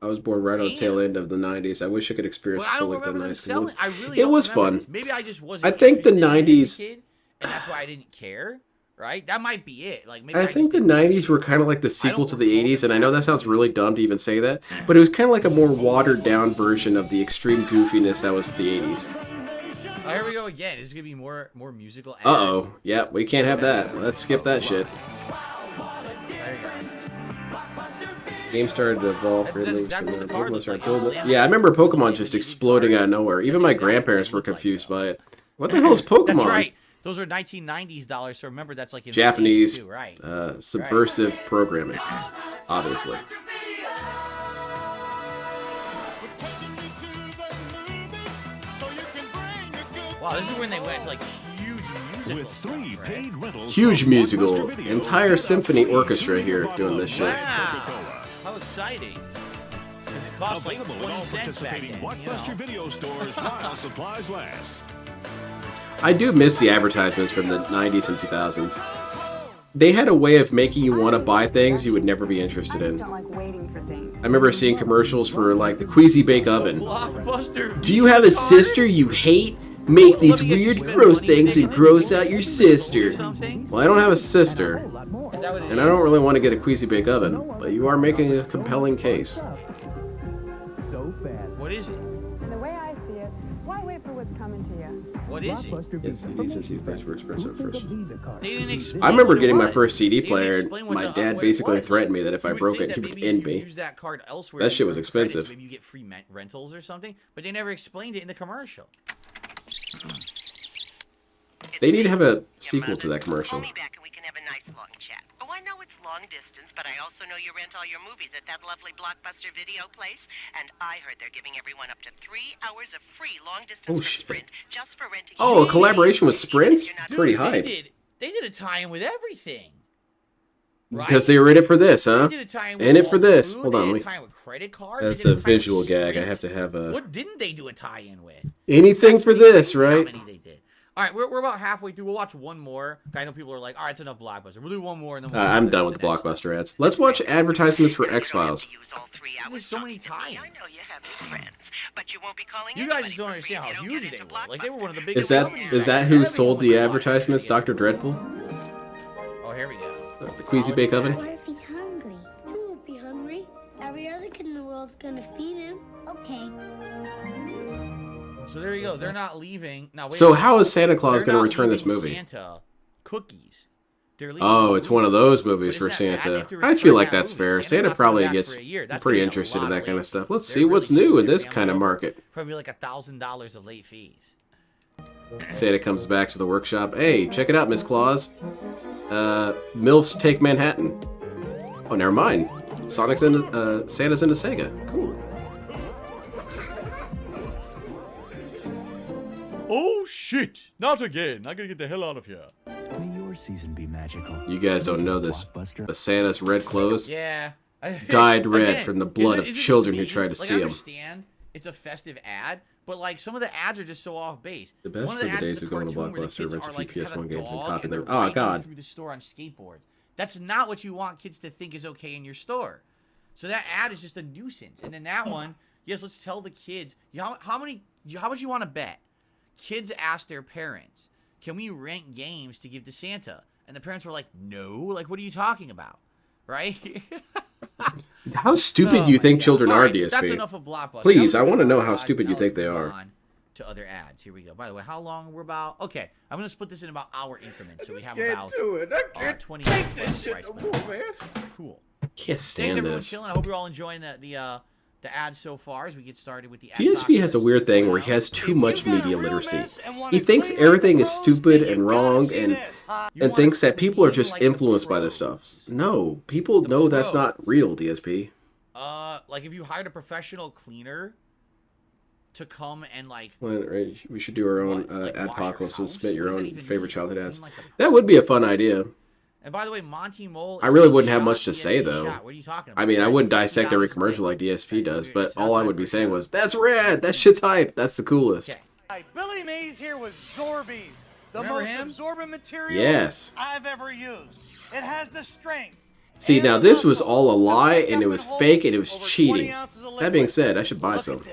I was born right on the tail end of the 90s. I wish I could experience Well, I full don't like the remember them 90s. selling. I really It don't was remember fun. this. Maybe I just wasn't. I think the interested in it as a 90s. kid, and that's why I didn't care. Right? That might be it. Like maybe I think the 90s were kind of like the sequel to the 80s, and I know that sounds really dumb to even say that, but it was kind of like a more watered down version of the extreme goofiness that was the 80s. Oh, here we go again. This is gonna be more musical. ads. Uh-oh. Yep, we can't have that. Let's skip that shit. Game started to evolve greatly from the Pokemon started building. Yeah, I remember Pokemon just exploding out of nowhere. Even my grandparents were confused by it. What the hell is Pokemon? That's right. Those are 1990s dollars, so remember that's like in Japanese, too, right? subversive programming, obviously. Wow, this is when they went to like huge musical With 3 stuff, paid right? rentals. Huge from musical, Blockbuster Video. entire symphony orchestra here doing this shit. Wow, how exciting! Because it cost like Available at all 20 cents back participating then. Blockbuster Video stores while supplies last. I do miss the advertisements from the 90s and 2000s. They had a way of making you want to buy things you would never be interested in. I remember seeing commercials for like the Queasy Bake Oven. Blockbuster. Do you have a sister you hate? Make these weird gross things and gross out your sister. Well, I don't have a sister, and I don't really want to get a Queasy Bake Oven, but you are making a compelling case. What is it? The way I see it, why wait for what's coming to you? What is it? It's CDs first works first at first. They didn't explain. I remember what it getting my was. first CD They didn't player, and explain what my the- dad what it basically was. threatened me that if I You would broke think it, he that would maybe end if you me. use that card elsewhere, That you shit was earn credits, expensive. Maybe you get free rentals or something, but they never explained it in the commercial. They need to have a sequel to that commercial. Oh, I know it's long distance, but I also know you rent all your movies at that lovely Blockbuster Video place, and I heard they're giving everyone up to 3 hours of free long distance Oh, from shit. Sprint just for renting. Oh, a collaboration with Sprint? Pretty Dude, hype. They did a tie-in with everything. Right? Because they were in it for this, huh? They did a tie-in with In it for all this. food, Hold they on, did let a me. tie-in with credit cards. That's they a did tie-in with visual gag. I Sprint. have to have a What didn't they do a tie-in with? anything for this, right? How many they did. All right, we're about halfway through. We'll watch one more. I know people are like, all right, it's enough Blockbuster. We'll do one more, and then we'll I'm done with the Blockbuster ads. Let's watch advertisements for X-Files. There's so many ties. I know you have your friends, but you won't be calling You guys just don't understand how huge they were. Like, they were one of the biggest Is that who sold the advertisements, Dr. Dreadful? Oh, here we go. The Queasy Bake Oven? What if he's hungry? He won't be hungry. Every other kid in the world's gonna feed him. Okay. So there you go. They're not leaving. Now, wait So a minute. how is Santa Claus They're going to not return this leaving movie? Santa cookies. They're leaving Oh, it's one of those movies But for isn't that bad? They Santa. have to I return feel like that that's movie. fair. Santa's Santa not probably coming back gets for a year. That's pretty gonna be a interested in lot that of kind of late stuff. Let's fees. see They're what's really new in screwing this their kind of family over. market. Probably like $1,000 of late fees. Santa comes back to the workshop. Hey, check it out, Miss Claus. MILFs take Manhattan. Oh, never mind. Santa's into Sega. Cool. Oh shit! Not again! I gotta get the hell out of here. May your season be magical. You guys don't know this, but Santa's red clothes Yeah. dyed red Again, from the blood isn't- of isn't children this who tried to amazing? see I him. understand it's a festive ad, but like some of the ads are just so off base. The best One for of the ads is days a of going to cartoon where the Blockbuster, kids rent a are, few like, have PS1 a games, and dog popping they're them. Oh, riding God. through the store on skateboards. That's not what you want kids to think is okay in your store. So that ad is just a nuisance. And then that one, yes, let's tell the kids. How much you want to bet? Kids ask their parents, can we rent games to give to Santa? And the parents were like, no. Like, what are you talking about? Right? How stupid do you think children are, Alright, DSP? That's enough of Blockbuster. Please, That I was want to know how Blockbuster. stupid you Now think they let's move are. on to other ads. Here we go. By the way, how long we're about? Okay, I'm gonna split this in about hour increments, so we have about 20 minutes left. Price point. Cool. Can't Thanks stand everyone this. chilling. I hope you're all enjoying the ads so far as we get started with the DSP has a weird thing where he has too much media literacy. He thinks everything is stupid and wrong and thinks that people are just influenced by this stuff. No, people know that's not real, DSP. Like if you hired a professional cleaner to come and like Well, right, we should do our own Ad-pocalypse and submit your What does that own even favorite mean? childhood Clean ads. like the That would be a fun idea. And by the way, Monty Mole. I really wouldn't have much to say, though. What are you talking about? I mean, I wouldn't dissect every commercial like DSP does, but all I would be saying was, that's rad! That shit's hype! That's the coolest. Hi, Billy Mays here with Zorbies, the Remember most him? absorbent material Yes. I've ever used. It has the strength. See, now this was all a lie, and it was fake, and it was cheating. That being said, I should buy some.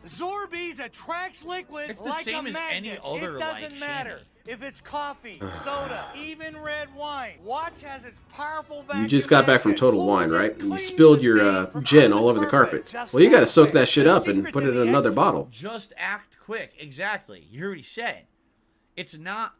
Zorbies attracts liquid It's the like same a as magnet. any other, it doesn't like, matter if it's coffee, soda, even red wine. Watch as its powerful vacuum You just got back from magnet Total pulls Wine, and right? And you cleans spilled the your stain from gin under all over the carpet. Just Well, you gotta act soak quick. that shit The up and secret put to it in the another expert. bottle. Just act quick. Exactly. You already said. It's not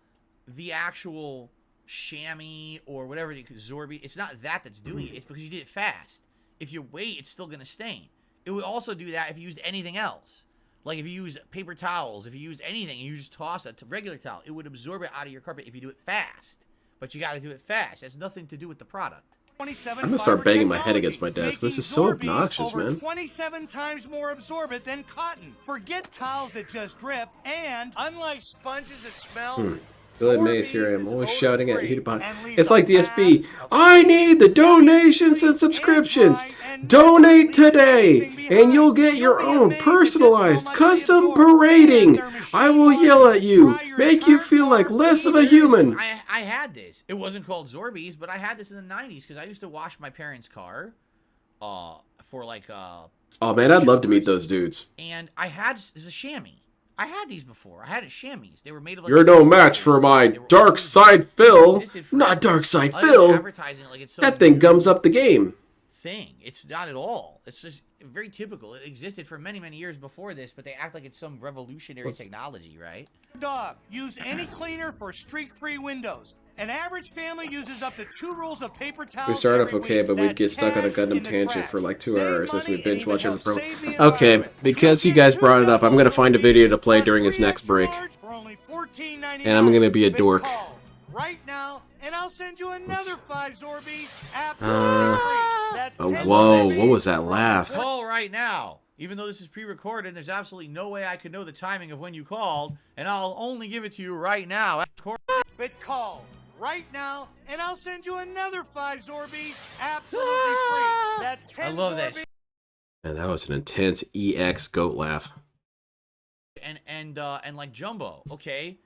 the actual chamois or whatever the Zorby. It's not that that's doing it. It's because you did it fast. If you wait, it's still gonna stain. It would also do that if you used anything else. Like if you use paper towels, if you used anything and you just toss a regular towel, it would absorb it out of your carpet if you do it fast. But you got to do it fast. It has nothing to do with the product. I'm gonna start banging my head against my desk. This is so obnoxious, over man. 27 times more absorbent than cotton. Forget towels that just drip, and unlike sponges that smell, Billy Mays, here I am, always shouting at heated pot. It's like DSP. I need the donations and subscriptions. Donate today, and you'll get your own personalized custom parading. I will yell at you, make you feel like less of a human. I had this. It wasn't called Zorbies, but I had this in the 90s because I used to wash my parents' car for like... Oh man, I'd love to meet those dudes. And I had... This is a chamois. I had these before. I had a chamois. They were made of like... You're no match for my Dark Side Phil. Not Dark Side Phil. Like it's so That thing gums up the game. thing. It's not at all. It's just very typical. It existed for many, many years before this, but they act like it's some revolutionary technology, right? dog. Use any cleaner for streak-free windows. An average family uses up to 2 rolls of paper towels. We start off every okay, week. but we'd That's get stuck on a cash Gundam in the tangent trash. for like 2 Save hours as we money binge and watch even every program. help save the Okay, environment. because you guys brought it up, I'm gonna find a video to play during his next break. For only $14.99. And I'm gonna be a dork. Call right now, and I'll send you another 5 Zorbies absolutely free. That's Oh, 10 whoa, Zorbies. what was that laugh? Call right now. Even though this is pre-recorded, there's absolutely no way I could know the timing of when you called, and I'll only give it to you right now. But call right now, and I'll send you another 5 Zorbies absolutely free. That's 10 I love that. Zorbies. Man, that was an intense EX goat laugh. And like Jumbo, okay.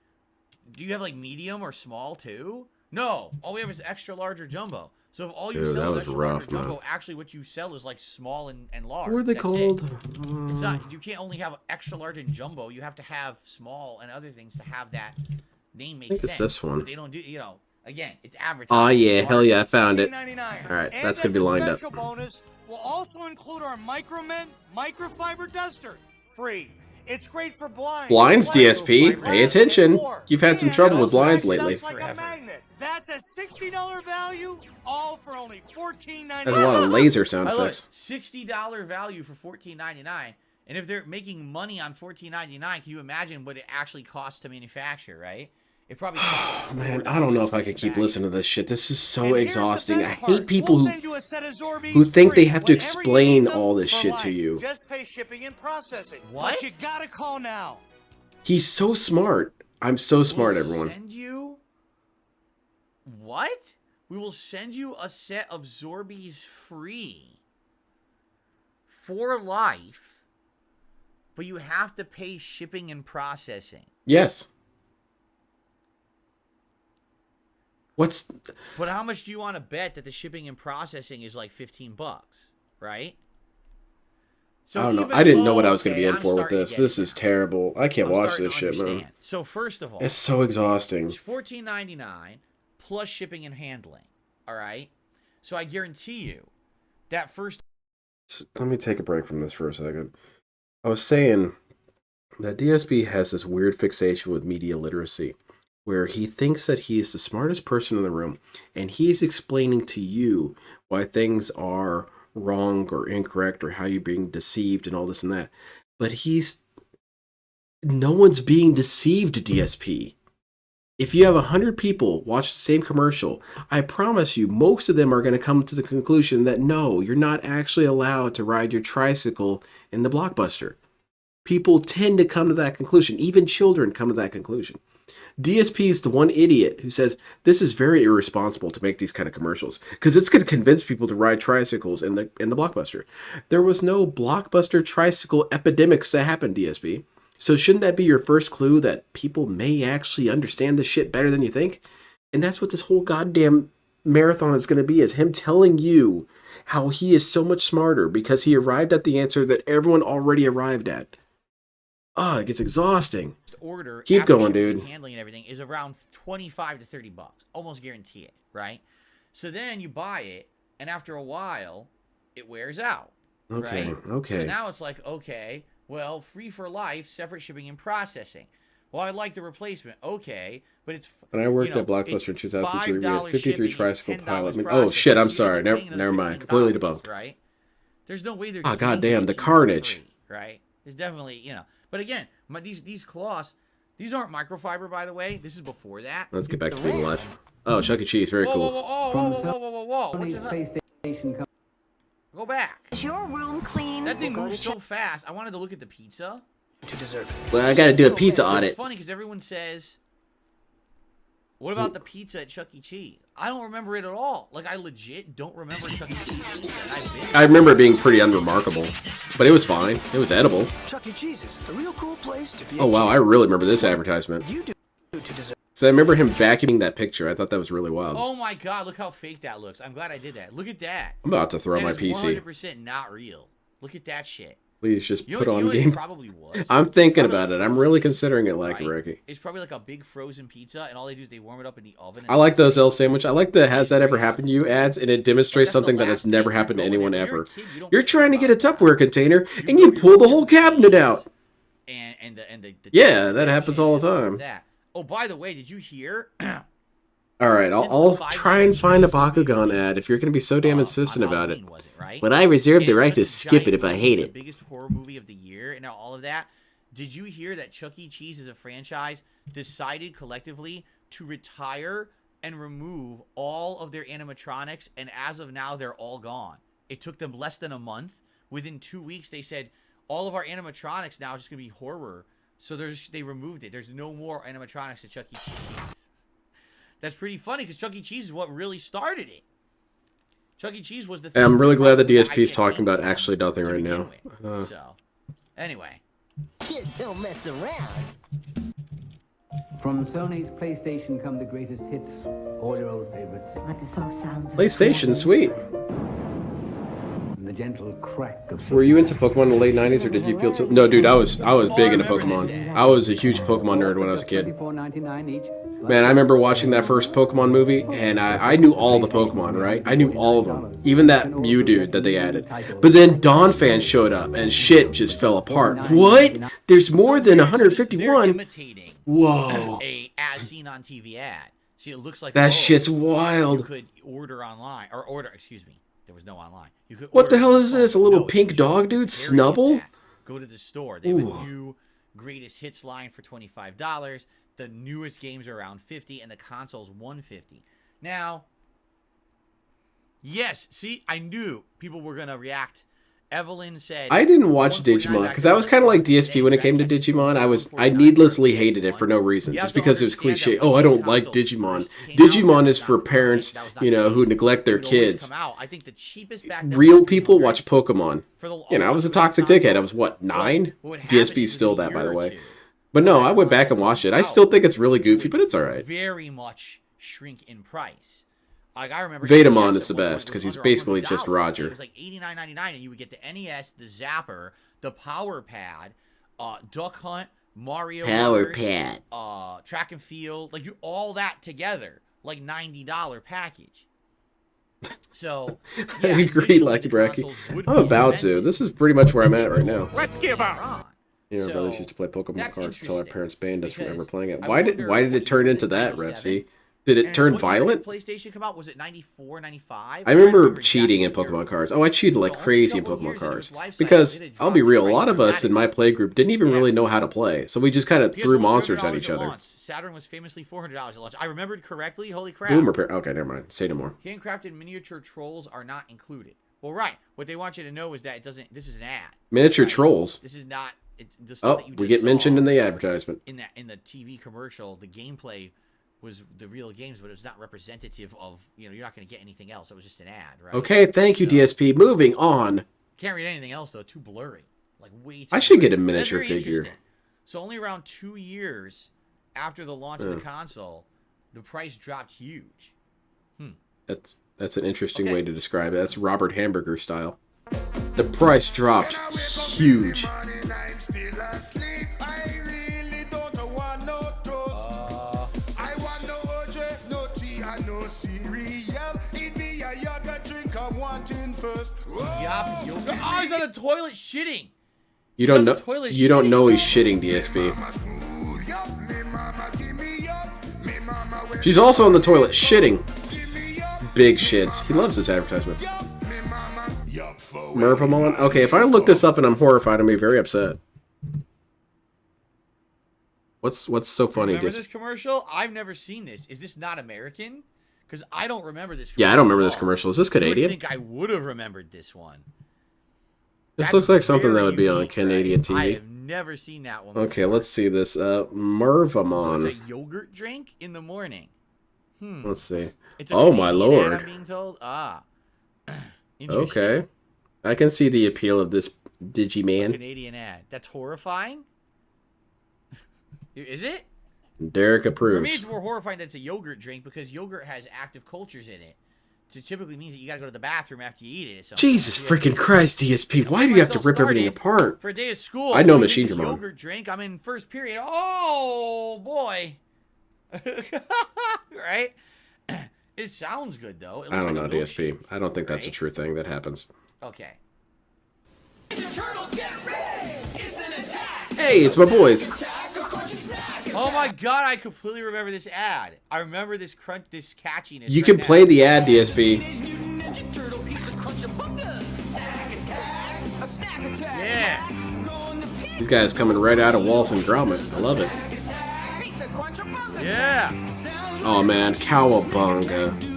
Do you have like medium or small too? No, all we have is extra large or jumbo. So if all you Dude, that sell is was extra large rough, or jumbo, man. actually what you sell is like small and large. What are they That's called? it. It's not. You can't only have extra large and jumbo. You have to have small and other things to have that name make I think sense. it's this one. But they don't do. You know, again, it's advertising. Oh yeah, hell yeah, I found it. $14.99. All right, And that's gonna be as a lined up. special bonus, we'll also include our Micromen microfiber duster. Free. It's great for blinds. Blinds, DSP, Microfiber, pay attention. more. You've had some And trouble it with blinds also lately. acts like a magnet. That's a $60 value, all for only $14.99. There's a lot of laser sound I love effects. $60 value for $14.99. And if they're making money on $14.99, can you imagine what it actually costs to manufacture, right? It probably costs Man, I don't know if I could keep listening to this shit. This is so And here's the exhausting. I best part. hate people We'll who send you a set of Zorbies who think they free have to whenever you explain need them all this for shit to life. you. Just pay shipping and processing. What? But you gotta call now. He's so smart. I'm so smart, everyone. Send you what? We will send you a set of Zorbies free for life, but you have to pay shipping and processing. Yes. What's But how much do you want to bet that the shipping and processing is like $15, right? So I don't know. even- I didn't know what I was okay, going to be in I'm for with starting to this. get it This is terrible. I can't I'm watch starting this to shit, man. understand. So first of all, It's so exhausting. it's $14.99 plus shipping and handling. All right. So I guarantee you that first. Let me take a break from this for a second. I was saying that DSP has this weird fixation with media literacy, where he thinks that he's the smartest person in the room, and he's explaining to you why things are wrong or incorrect or how you're being deceived and all this and that. But no one's being deceived, DSP. If you have 100 people watch the same commercial, I promise you most of them are going to come to the conclusion that no, you're not actually allowed to ride your tricycle in the Blockbuster. People tend to come to that conclusion. Even children come to that conclusion. DSP is the one idiot who says this is very irresponsible to make these kind of commercials because it's going to convince people to ride tricycles in the Blockbuster. There was no Blockbuster tricycle epidemics that happened, DSP. So shouldn't that be your first clue that people may actually understand this shit better than you think? And that's what this whole goddamn marathon is going to be, is him telling you how he is so much smarter because he arrived at the answer that everyone already arrived at. Oh, it gets exhausting. Order Keep going, shipping dude. and handling and everything is around $25 to $30. Almost guarantee it, right? So then you buy it, and after a while, it wears out. Okay, right? okay. So now it's like, okay, well, free for life, separate shipping and processing. Well, I like the replacement. Okay, but it's When I worked at Blockbuster in 2003, we had 53 tricycle pilot. Oh shit, I'm sorry. Never mind. Completely debunked. Right? There's no way they're. Ah, giving goddamn, it the to you for carnage. free, right? There's definitely, But again, these cloths, these aren't microfiber, by the way. This is before that. Let's get back to being alive. Oh, Chuck E. Cheese, very Whoa, cool. whoa. Go back. Is your room clean? That thing moves so fast. I wanted to look at the pizza. To deserve it. Well, I got to do a pizza It's audit. funny because everyone says, "What about the pizza at Chuck E. Cheese?" I don't remember it at all. Like I legit don't remember Chuck E. Cheese. I remember it being pretty unremarkable, but it was fine. It was edible. Chuck E. Cheese is a real cool place to be. Oh wow, I really remember this advertisement. You do to deserve. So I remember him vacuuming that picture. I thought that was really wild. Oh my god, look how fake that looks. I'm glad I did that. Look at that. I'm about to throw my That is PC. 100% not real. Look at that shit. Please just You put know on what it game. probably was? I'm thinking Probably about it. I'm frozen, really considering it, like right? Ricky. It's probably like a big frozen pizza, and all they do is they warm it up in the oven. I like those L sandwich. I like the "Has that ever happened to you?" ads, and it demonstrates something that has never happened to anyone ever. You're trying to get a Tupperware container, and you pull the whole cabinet out. And the Yeah, that happens all the time. that. Oh, by the way, did you hear? All right, I'll try and find a Bakugan ad if you're going to be so damn insistent about it. But I reserve the right to skip it if I hate The it. biggest horror movie of the year and all of that. Did you hear that Chuck E. Cheese as a franchise decided collectively to retire and remove all of their animatronics, and as of now, they're all gone. It took them less than a month. Within 2 weeks, they said, all of our animatronics now is just going to be horror. So they removed it. There's no more animatronics at Chuck E. Cheese. That's pretty funny because Chuck E. Cheese is what really started it. Chuck E. Cheese was the thing. I'm really glad that DSP is idea talking about came actually nothing to right begin now. with. So, anyway. Kid, don't mess around. From Sony's PlayStation come the greatest hits, all your old favorites. But the song sounds. PlayStation, sweet. And the gentle crack of. Were you into Pokemon in the late 90s, or did you feel so? No, dude, I was big into Pokemon. I was a huge Pokemon nerd when I was a kid. $34.99 each. Man, I remember watching that first Pokemon movie, and I knew all the Pokemon, right? I knew all of them. Even that Mew dude that they added. But then Dawn fans showed up, and shit just fell apart. What? There's more than 151? Imitating Whoa. a as seen on TV ad. See, it looks like That shit's wild. You could order online, or order. Excuse me, there was no online. You could. What the hell is this? A little pink dog dude? Snubble? Go to the store. They have a new greatest hits line for $25. The newest games are around $50, and the console's $150. Now, yes, see, I knew people were gonna react. Evelyn said I didn't watch Digimon because I was kind of like DSP when it came to Digimon. I needlessly hated it for no reason, just because it was cliche. Oh, I don't like Digimon. Digimon is for parents, you know, who neglect their kids. I think the cheapest back then. Real people watch Pokemon. You know, I was a toxic dickhead. I was what, 9? DSP's still that, by the way. But no, I went back and watched it. I still think it's really goofy, but it's all right. Very much shrink in price. Like I remember, Vetamon is the best because he's basically just Roger. It was like $89.99, and you would get the NES, the Zapper, the Power Pad, Duck Hunt, Mario Power Brothers, Pad, Track and Field, like you all that together, like $90 package. So I agree, Lucky Bracky. I'm about to. This is pretty much where I'm at right now. Let's give up. You know, our brothers used to play Pokemon cards until our parents banned us from ever playing it. Why did it turn into that, Repsy? Did it turn violent? PlayStation come out? Was it 94, 95? I remember cheating in Pokemon cards. Oh, I cheated like crazy in Pokemon cards. Because, I'll be real, a lot of us in my play group didn't even really know how to play. So we just kind of threw monsters at each other. Saturn was famously $400 at launch. I remembered correctly. Holy crap. Boomer pair. Okay, never mind. Say no more. Handcrafted miniature trolls are not included. Well, right. What they want you to know is that it doesn't. This is an ad. Miniature trolls? This is not. We get mentioned in the advertisement. In the TV commercial, the gameplay was the real games, but it was not representative of, you know, you're not going to get anything else. It was just an ad, right? Okay, thank you, DSP. Moving on. Can't read anything else, though. Too blurry. Like, way too I should blurry. get a miniature figure. So only around 2 years after the launch of the console, the price dropped huge. That's an interesting way to describe it. That's Robert Hamburger style. The price dropped huge. Oh, he's on the toilet shitting. You don't know. You don't know he's shitting, DSP. She's also on the toilet shitting. Big shits. He loves this advertisement. Mervamon. Okay, if I look this up and I'm horrified, I'm gonna be very upset. What's so funny? Remember this commercial? I've never seen this. Is this not American? Because I don't remember this. Yeah, I don't remember this commercial. Is this Canadian? I think I would have remembered this one. This looks like something that would be on Canadian TV. I have never seen that one. Okay, let's see this. Mervamon. So it's a yogurt drink in the morning. Let's see. It's a oh my Canadian lord. ad, I'm being told. Okay. I can see the appeal of this Digiman. Canadian ad. That's horrifying. Is it? Derek approves. For me, it's more horrifying that it's a yogurt drink because yogurt has active cultures in it. So it typically means that you gotta go to the bathroom after you eat it. Jesus freaking Christ, DSP. Why do you have to rip everything apart? For a day of school, I know Machine Drum. Yogurt drink. I'm in first period. Oh boy. Right? It sounds good though. I don't know, DSP. I don't think that's a true thing that happens. Okay. Hey, it's my boys. Oh my god, I completely remember this ad. I remember this this catchiness. You can play the ad, DSP. Yeah. These guys coming right out of Wallace and Gromit. I love it. Yeah. Oh man, Cowabunga.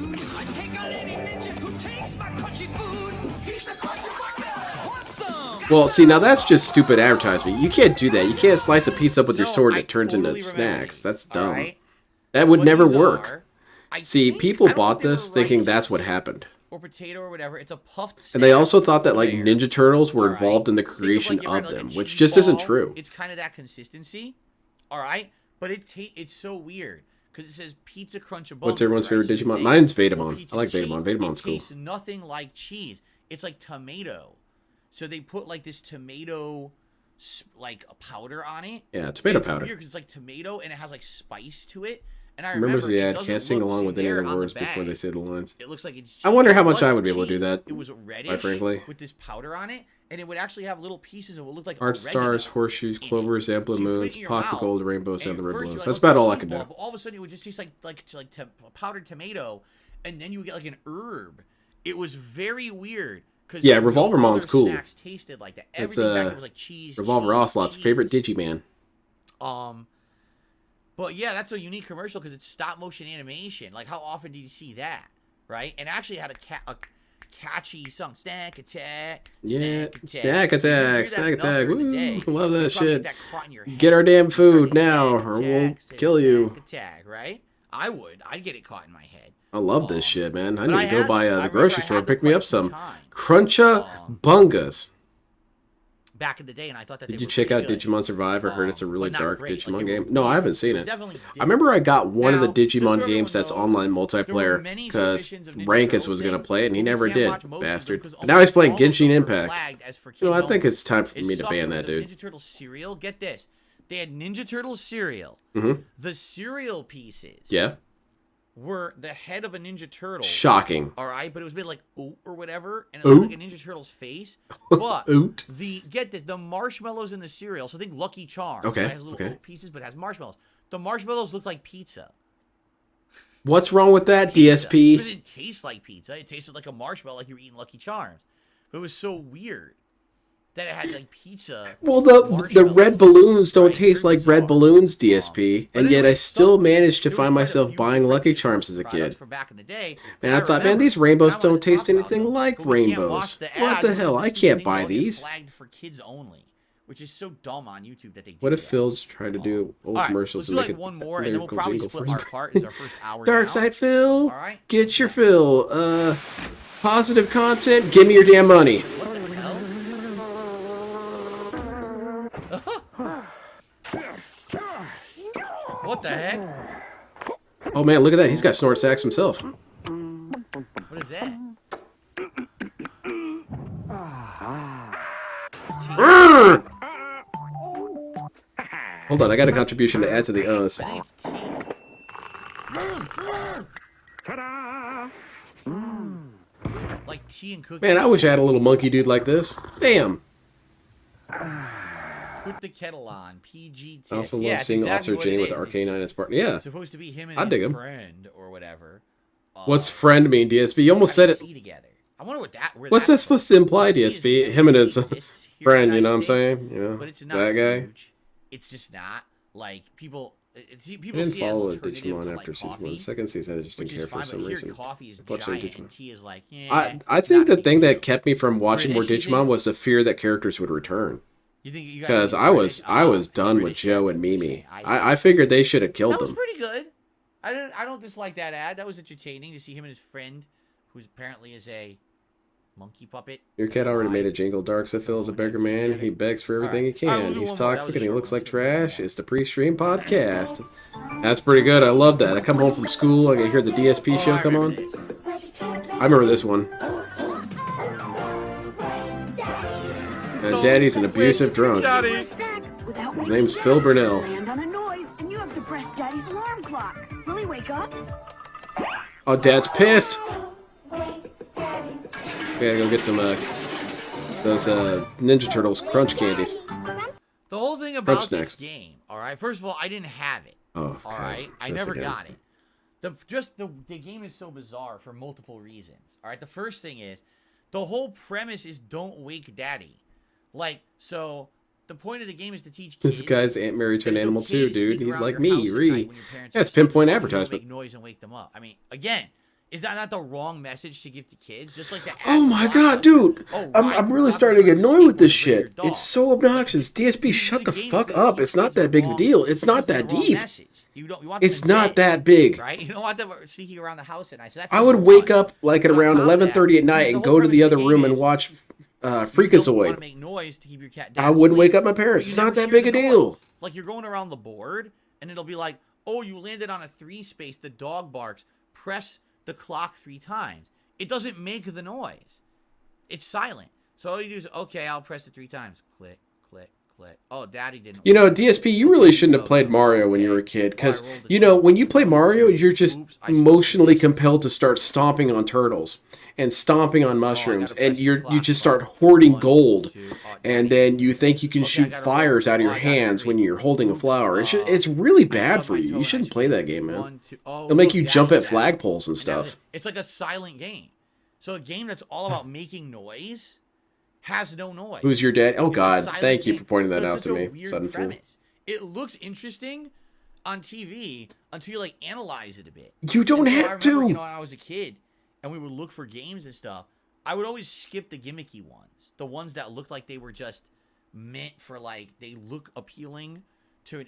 Well, see, now that's just stupid advertisement. You can't do that. You can't slice a pizza up with your sword that turns into snacks. That's dumb. That would never work. See, people bought this thinking that's what happened. Or potato or whatever. It's a puffed snack. And they also thought that like Ninja Turtles were involved in the creation of them, which just isn't true. It's kind of that consistency. All right. But it's so weird because it says Pizza Crunch above. What's everyone's favorite right? So Digimon? think, Mine's well, Vetemon. pizza's I like cheese. Vetemon. Vetemon's It cool. tastes nothing like cheese. It's like tomato. So they put like this tomato, like a powder on it. Yeah, tomato powder. Weird because it's like tomato and it has like spice to it. And I Remember the ad. it Can't sing look- along with any of there the on words bag, before they say the lines. It looks like it's. I wonder how It much I wasn't would be able to do cheese, that. It was reddish, quite frankly. with this powder on it, and it would actually have little pieces of what looked like Art oregano. stars, horseshoes, clovers, ample moons, in your pots of mouth, gold, rainbows, and and the at red first balloons. you're like, That's "Oh, about all I cheese can ball," do. But all of a sudden, it would just taste like powdered tomato, and then you would get like an herb. It was very weird. Yeah, Revolvermon's cool. Snacks tasted like that. It's Everything back there was like cheese. Revolver Ocelot's favorite Digiman. But yeah, that's a unique commercial because it's stop motion animation. Like, how often do you see that, right? And actually, it had a catchy song, Snack Attack. Yeah, Snack Snack Attack, Snack Attack. Woo, love that shit. That caught in your head. Get our damn food now, Snack or we'll Attack, kill you. Snack Attack, right? I would. I'd get it caught in my head. I love this shit, man. I but need I to go had by them. I the remember grocery I store had and pick them me quite up a few some times. Cruncha Bungas. Back in the day, and I thought that Did they you were check pretty out good. Digimon Survive? I heard it's a really but not dark great. Digimon Like, game. it No, was I haven't seen it. definitely I remember I got one of the Now, just so Digimon everyone games that's knows, online there were multiplayer many because submissions of Ninja Rankus Turtles was going to thing, play it and he but we never can't did, watch most of them bastard. because But now he's almost playing all of Genshin them were Impact. flagged as for You know, I kids think only. it's time for me to sucked ban with that the dude. Ninja Turtles cereal. Get this. They had Ninja Turtles cereal. Mhm. The cereal pieces Yeah. were the head of a Ninja Turtle. Shocking. All right, but it was made like oat or whatever, and it Oat? looked like a Ninja Turtle's face. But Oat? get this, the marshmallows in the cereal. So think Lucky Charms. Okay, It has little okay. oat pieces, but it has marshmallows. The marshmallows look like pizza. What's wrong with that, But DSP? it didn't taste like pizza. It tasted like a marshmallow, like you were eating Lucky Charms. But it was so weird that it had like pizza. Well, the red balloons don't taste like red balloons, DSP, and yet I still managed to find myself buying Lucky Charms as a kid. From back in the day. And I thought, man, these rainbows don't taste anything like rainbows. Watch the What ad the because hell? I these can't things buy all get these. Flagged for kids only, which is so dumb on YouTube that they do. What if Phil's trying to do old All right, commercials let's do and make like it one more, and then we'll lyrical probably jingle split for our us? part. Is our first hour. Dark now. Side Phil, All right. get your fill. Positive content, give me your damn money. What the heck? Oh man, look at that. He's got snort sacks himself. What is that? Hold on, I got a contribution to add to the O's. I think it's tea. Like tea and cookies. Man, I wish I had a little monkey dude like this. Damn. Put the kettle on. PG. I also yeah, love it's seeing exactly Officer what Jenny it with the is. Arcane It's on his partner. Yeah. supposed to be him and I dig his him. friend or whatever. What's friend mean, DSP? You almost said it. Tea together. I wonder what that. Where What's that's that supposed to imply, DSP? Him and his exists here friend, in you the know what I'm United saying? States, You know, but it's not that guy. huge. It's just not like people. I People didn't see it as follow alternative Digimon to after like season coffee, 1. Second season, I just didn't which care is for fine. some But here, reason. coffee is Watching giant, Digimon. and tea is like. Yeah, I think the thing that kept me from watching more British, you Digimon think? was the fear that characters would return. You think you guys Because think I was British? done with Joe and Mimi. I figured they should have killed That was them. pretty good. I don't dislike that ad. That was entertaining to see him and his friend, who apparently is a monkey puppet. Your cat already made a jingle. Dark Side Phil is a beggar man. He begs for everything he can. we'll do He's one more. That toxic was and he a looks short like trash. It's the pre-stream podcast. That's pretty good. I love that. I come home from school. I can hear the DSP show come on. I remember this one. Daddy's an abusive drunk. His name's Phil Burnell. Land on a noise, and you have to press Daddy's alarm clock. Will he wake up? Oh, Dad's pissed. We gotta go get some those Ninja Turtles crunch candies. The whole thing about Crunch this snacks. game, all right. First of all, I didn't have it. Oh, all okay. right. I That's never again. got it. The game is so bizarre for multiple reasons. All right. The first thing is the whole premise is don't wake Daddy. Like so. The point of the game is to teach kids. This guy's aunt married to an that it's animal okay too, to dude. sneak He's around like your me, house at Ree. night when your parents are That's asleep pinpoint and you don't advertisement. Make noise and wake them up. I mean, again, is that not the wrong message to give to kids? Just like the. Oh my god, dude! I'm really starting to get annoyed with this shit. It's so obnoxious. DSP, shut the fuck up. It's not that big of a deal. It's not that deep. You want them It's in not bed, that big. right? You don't want them sneaking around the house at night. So that's I would number wake one. up like at But on around top of that, 11:30 at night the and whole go to premise the of other game room and is watch you don't want to Freakazoid. make noise to keep your cat I down. wouldn't wake up my parents. You It's never not that hear big a the deal. noise. Like you're going around the board and it'll be like, oh, you landed on a 3 space, the dog barks, press the clock 3 times. It doesn't make the noise. It's silent. So all you do is, okay, I'll press it 3 times. Click, click, click. Oh, daddy didn't. You know, DSP, you really shouldn't have played Mario when you were a kid, because, you know, when you play Mario, you're just emotionally compelled to start stomping on turtles and stomping on mushrooms, and you just start hoarding gold, and then you think you can shoot fires out of your hands when you're holding a flower. It's really bad for you. You shouldn't play that game, man. It'll make you jump at flagpoles and stuff. It's like a silent game. So a game that's all about making noise has no noise. Who's your dad? Oh, It's a God. silent Thank you game. for pointing that So out it's to such a me. weird Sudden Fool. premise. It looks interesting on TV until you, like, analyze it a bit. You don't And so have I remember, to. You know, when I was a kid and we would look for games and stuff, I would always skip the gimmicky ones. The ones that looked like they were just meant for, like, they look appealing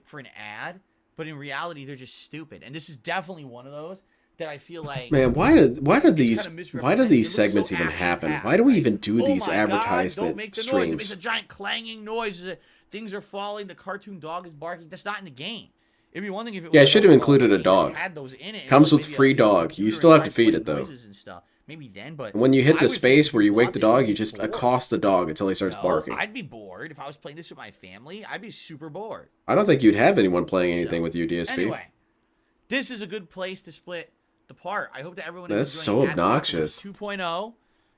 for an ad, but in reality, they're just stupid. And this is definitely one of those that I feel like, Man, why do these segments even happen? Why do we even do these advertisement don't make the noise. It streams? makes a giant clanging noise. Things are falling. The cartoon dog is barking. That's not in the game. It'd be one thing if it was. Yeah, it should have included a dog. Had those in it. Comes with free dog. You still have to feed it, though. Maybe then, but When you hit I the would space think where you people wake want the this, dog, I'd you be just bored. accost the dog until he starts barking. I'd be bored if I was playing this with my family. I'd be super bored. I don't think you'd have anyone playing anything with you, DSP. Anyway, this is a good place to split the part. I hope that everyone That's is so enjoying obnoxious. 2.0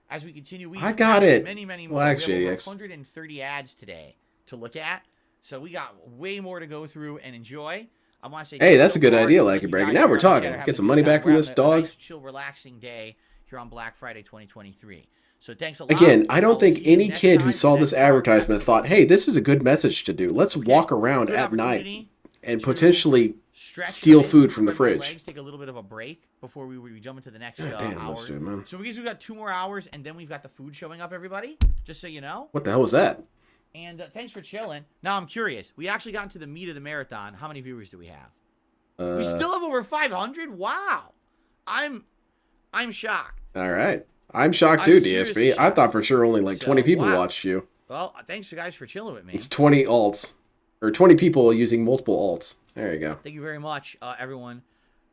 as we continue. We I got have it. Many more. Relax, We have over JDX. 130 ads today to look at, so we got way more to go through and enjoy. I want to say, Hey, that's so a good far, idea, so Lucky you Break. guys Now are we're out there talking. having Get a some good money time. back from We're this having a dog. nice, chill, relaxing day here on Black Friday 2023. So thanks a lot. Again, I I'll don't think see you any next kid time who for saw the this next part. advertisement thought, hey, this is a good message to do. Let's walk around Good at night opportunity and potentially stretch steal a bit, food from the spread my fridge. legs, take a little bit of a break before we jump into the next God damn, hour. let's do it, man. So we guess we've got 2 more hours, and then we've got the food showing up, everybody, just so you know. What the hell was that? And thanks for chilling. Now I'm curious. We actually got into the meat of the marathon. How many viewers do we have? We still have over 500? Wow. I'm shocked. All right. I'm shocked too, I'm seriously DSP. I shocked. thought for sure only like 20 people wow. watched you. Well, thanks you guys for chilling with me. It's 20 alts. Or 20 people using multiple alts. There you go. Thank you very much, everyone.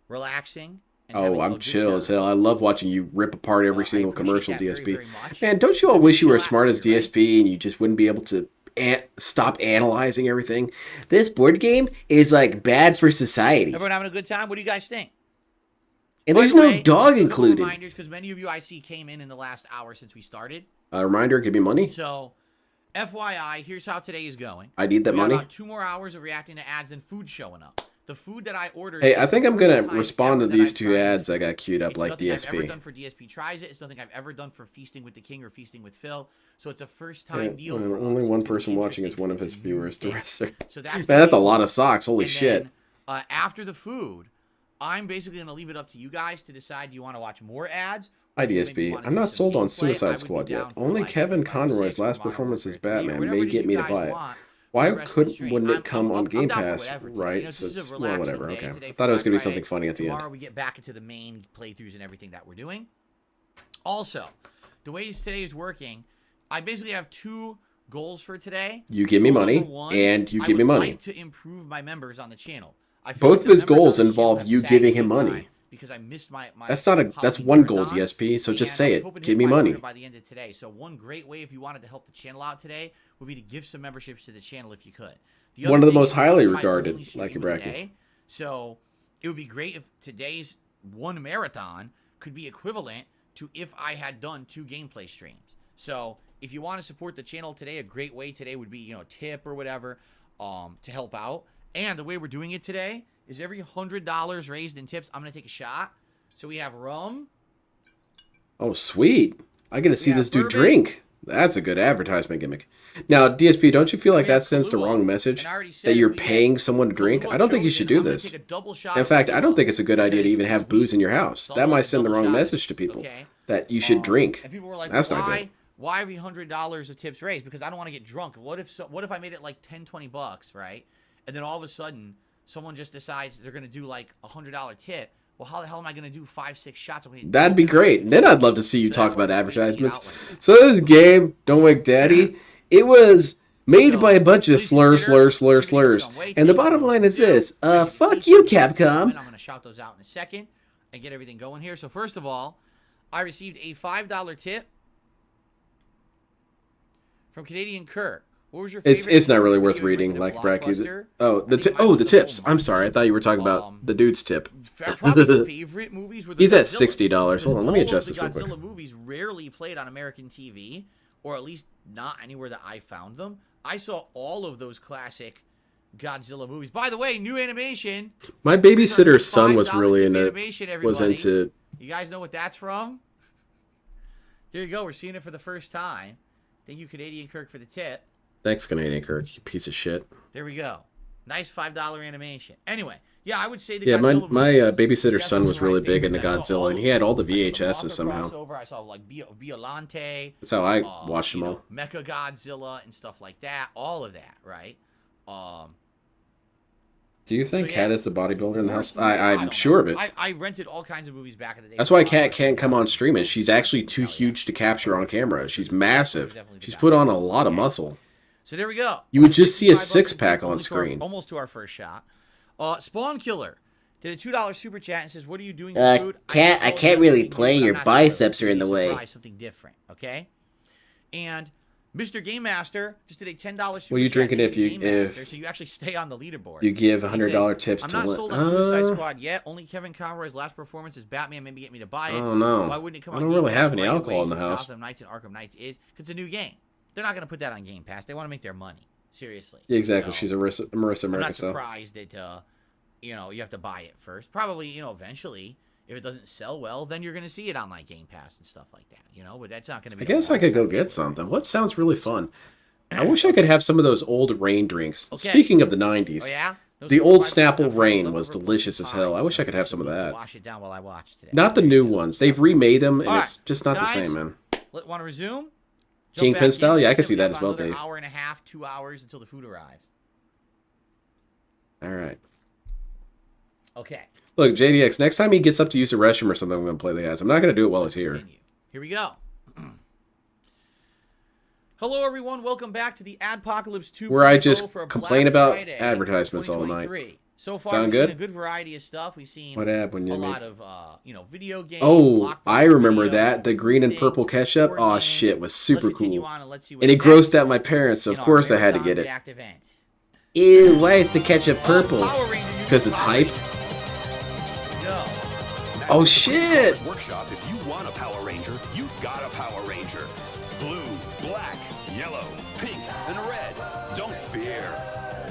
Relaxing. And Oh, having a I'm good chill time. as hell. I love watching you rip apart every I single appreciate commercial, that very, DSP. very much. Man, don't you all wish you were as smart as DSP and you just wouldn't be able to stop analyzing everything? This board game is like bad for society. Everyone having a good time? What do you guys think? And By there's the no way, dog just a couple included. Reminders, because many of you I see came in the last hour since we started. A reminder, give me money. So, FYI, here's how today is going. I need that we money. Got about 2 more hours of reacting to ads and food showing up. The food that I ordered. Hey, is I think the I'm going first to time respond to ever that these I've 2 tried ads this. I got queued up It's like nothing I've ever DSP. done for DSP Tries It. It's nothing I've ever done for Feasting with the King or Feasting with Phil. So it's a first time deal. Well, For only us. one It's gonna person be watching is interesting one of because his it's a new viewers. The thing. rest are... So Man, that's that's a gonna be lot cool. of socks. Holy And shit. then, after the food, I'm basically going to leave it up to you guys to decide, do you want to watch more ads? Hi, DSP. I'm not sold on Suicide Squad yet. Only Kevin Conroy's last performance as Batman may get me to buy it. Why wouldn't it come on Game Pass, right? So it's, well, whatever. Okay. I thought it was going to be something funny at the end. Tomorrow we get back into the main playthroughs and everything that we're doing. Also, the way today is working, I basically have 2 goals for today. You give me Goal money, number 1, and you I give me would money. like to improve my members on the channel. I feel Both like of his the members goals on the channel involve have you sagged giving him big time money. Because I missed my That's holiday one goal, marathon, DSP. So just and say I was it. hoping to Give hit me 500 money. by the end of today. So one great way if you wanted to help the channel out today would be to give some memberships to the channel if you could. One other of the thing most is highly this is my regarded, only stream like your of bracket. the day. So it would be great if today's one marathon could be equivalent to if I had done 2 gameplay streams. So if you want to support the channel today, a great way today would be, tip or whatever, to help out. And the way we're doing it today is every $100 raised in tips, I'm going to take a shot. So we have rum. Oh, sweet. I get to see have this dude bourbon. drink. That's a good advertisement gimmick. Now, DSP, don't you feel like that sends the wrong message? That you're paying someone to drink? I don't think you should do this. In fact, I don't think it's a good idea to even have booze in your house. That might send the wrong message to people. That you should drink. And people were like, That's not good. why every $100 of tips raised? Because I don't want to get drunk. What if I made it like $10-20, right? And then all of a sudden, someone just decides they're going to do like a $100 tip. Well, how the hell am I going to do 5-6 shots? That'd be great. Then I'd love to see you talk about advertisements. So this game, Don't Wake Daddy, it was Made So, by a bunch of please consider slurs. some way. And the Take bottom some line is do. this. I can Fuck see you, some things coming. Capcom. I'm going to shout those out in a second and get everything going here. So first of all, I received a $5 tip from Canadian Kirk. What was your favorite? It's not really worth video you reading, rented at like Bracky. Blockbuster? Oh, I think mine the was a tips. whole I'm sorry. I thought you were talking about the dude's tip. Probably favorite movies were the He's at Godzillas, $60. Hold on, let me because adjust all this of real the quick. Godzilla movies rarely played on American TV, or at least not anywhere that I found them. I saw all of those classic Godzilla movies. By the way, new animation. My babysitter's son was $5 really tip into. animation, Was everybody. into. You guys know what that's from? There you go. We're seeing it for the first time. Thank you, Canadian Kirk, for the tip. Thanks, Canadian Kirk. You piece of shit. There we go. Nice $5 animation. Anyway, yeah, I would say the Yeah, my Godzilla babysitter's son was really big into favorites. I saw Godzilla, and he had all the VHSs somehow. crossover. I saw like Biolante. That's how I watched them you know, all. Mecha Godzilla and stuff like that. All of that, right? Do you think so, Cat yeah. is the bodybuilder in the house? I I'm don't sure know. of it. I rented all kinds of movies back in the day. That's why Cat can't come on streaming. She's actually too huge to capture on camera. She's massive. She's put on a lot of muscle. So there we go. You would just see a 55 bucks six-pack on almost to our- screen. almost to our first shot. Spawn Killer did a $2 super chat and says, "What are you doing for food?" Cat, I can't really play. Your biceps are in the way. Something different, okay? And Mr. Game Master just did a $10 super What are you chat. drinking Thank if you- Game Master, if so you actually stay on the leaderboard. you give He $100 says, tips I'm to not Lin- sold on Suicide Squad yet. Only Kevin Conroy's last performance as Batman maybe get me to buy it. Oh, no. Why wouldn't it come I on don't Game really Pass have any right alcohol away in the since house. Gotham Knights and Arkham Knights is? 'Cause it's a new game. They're not going to put that on Game Pass. They want to make their money. Seriously. Yeah, exactly. So, She's a Marissa I'm not Marcus. surprised that you know, you have to buy it first. Probably, you know, eventually, if it doesn't sell well, then you're going to see it on like Game Pass and stuff like that. You know, but that's not going to be. I guess I could go get something. What sounds really fun? I wish I could have some of those old Rain drinks. Okay. Speaking of the 90s, Oh yeah. Those the are old 5% Snapple off. Rain Love was Liverpool delicious as hell. I wish I could have some of that. Wash it down while I watch today. Not the new ones. They've remade them, and All it's just not the guys, same, man. Want to resume? Jump Kingpin back style? in. Yeah, I We can said see we that have as well, another Dave. Hour and a half, 2 hours until the food arrives. All right. Okay. Look, JDX, next time he gets up to use the restroom or something, I'm going to play the ads. I'm not going to do it while he's here. Here we go. Hello, everyone. Welcome back to the Ad-pocalypse 2. Where I just for complain Black about Friday advertisements all night. 2023. So far, Sound we've good? seen a good variety of stuff. We've seen What ad when you a mean? lot of, you know, video games. Oh, Blockbuster I remember video, that. The green and things, purple ketchup. board Oh, games. shit, was super Let's continue cool. on and let's see And what's it grossed next out my parents, so in of our course I had to Marathon get it. React event. Ew, why is the ketchup purple? Because it's hype. Oh, shit! Workshop, if you want a Power Ranger, you've got a Power Ranger. Blue, black, yellow, pink, and red. Don't fear.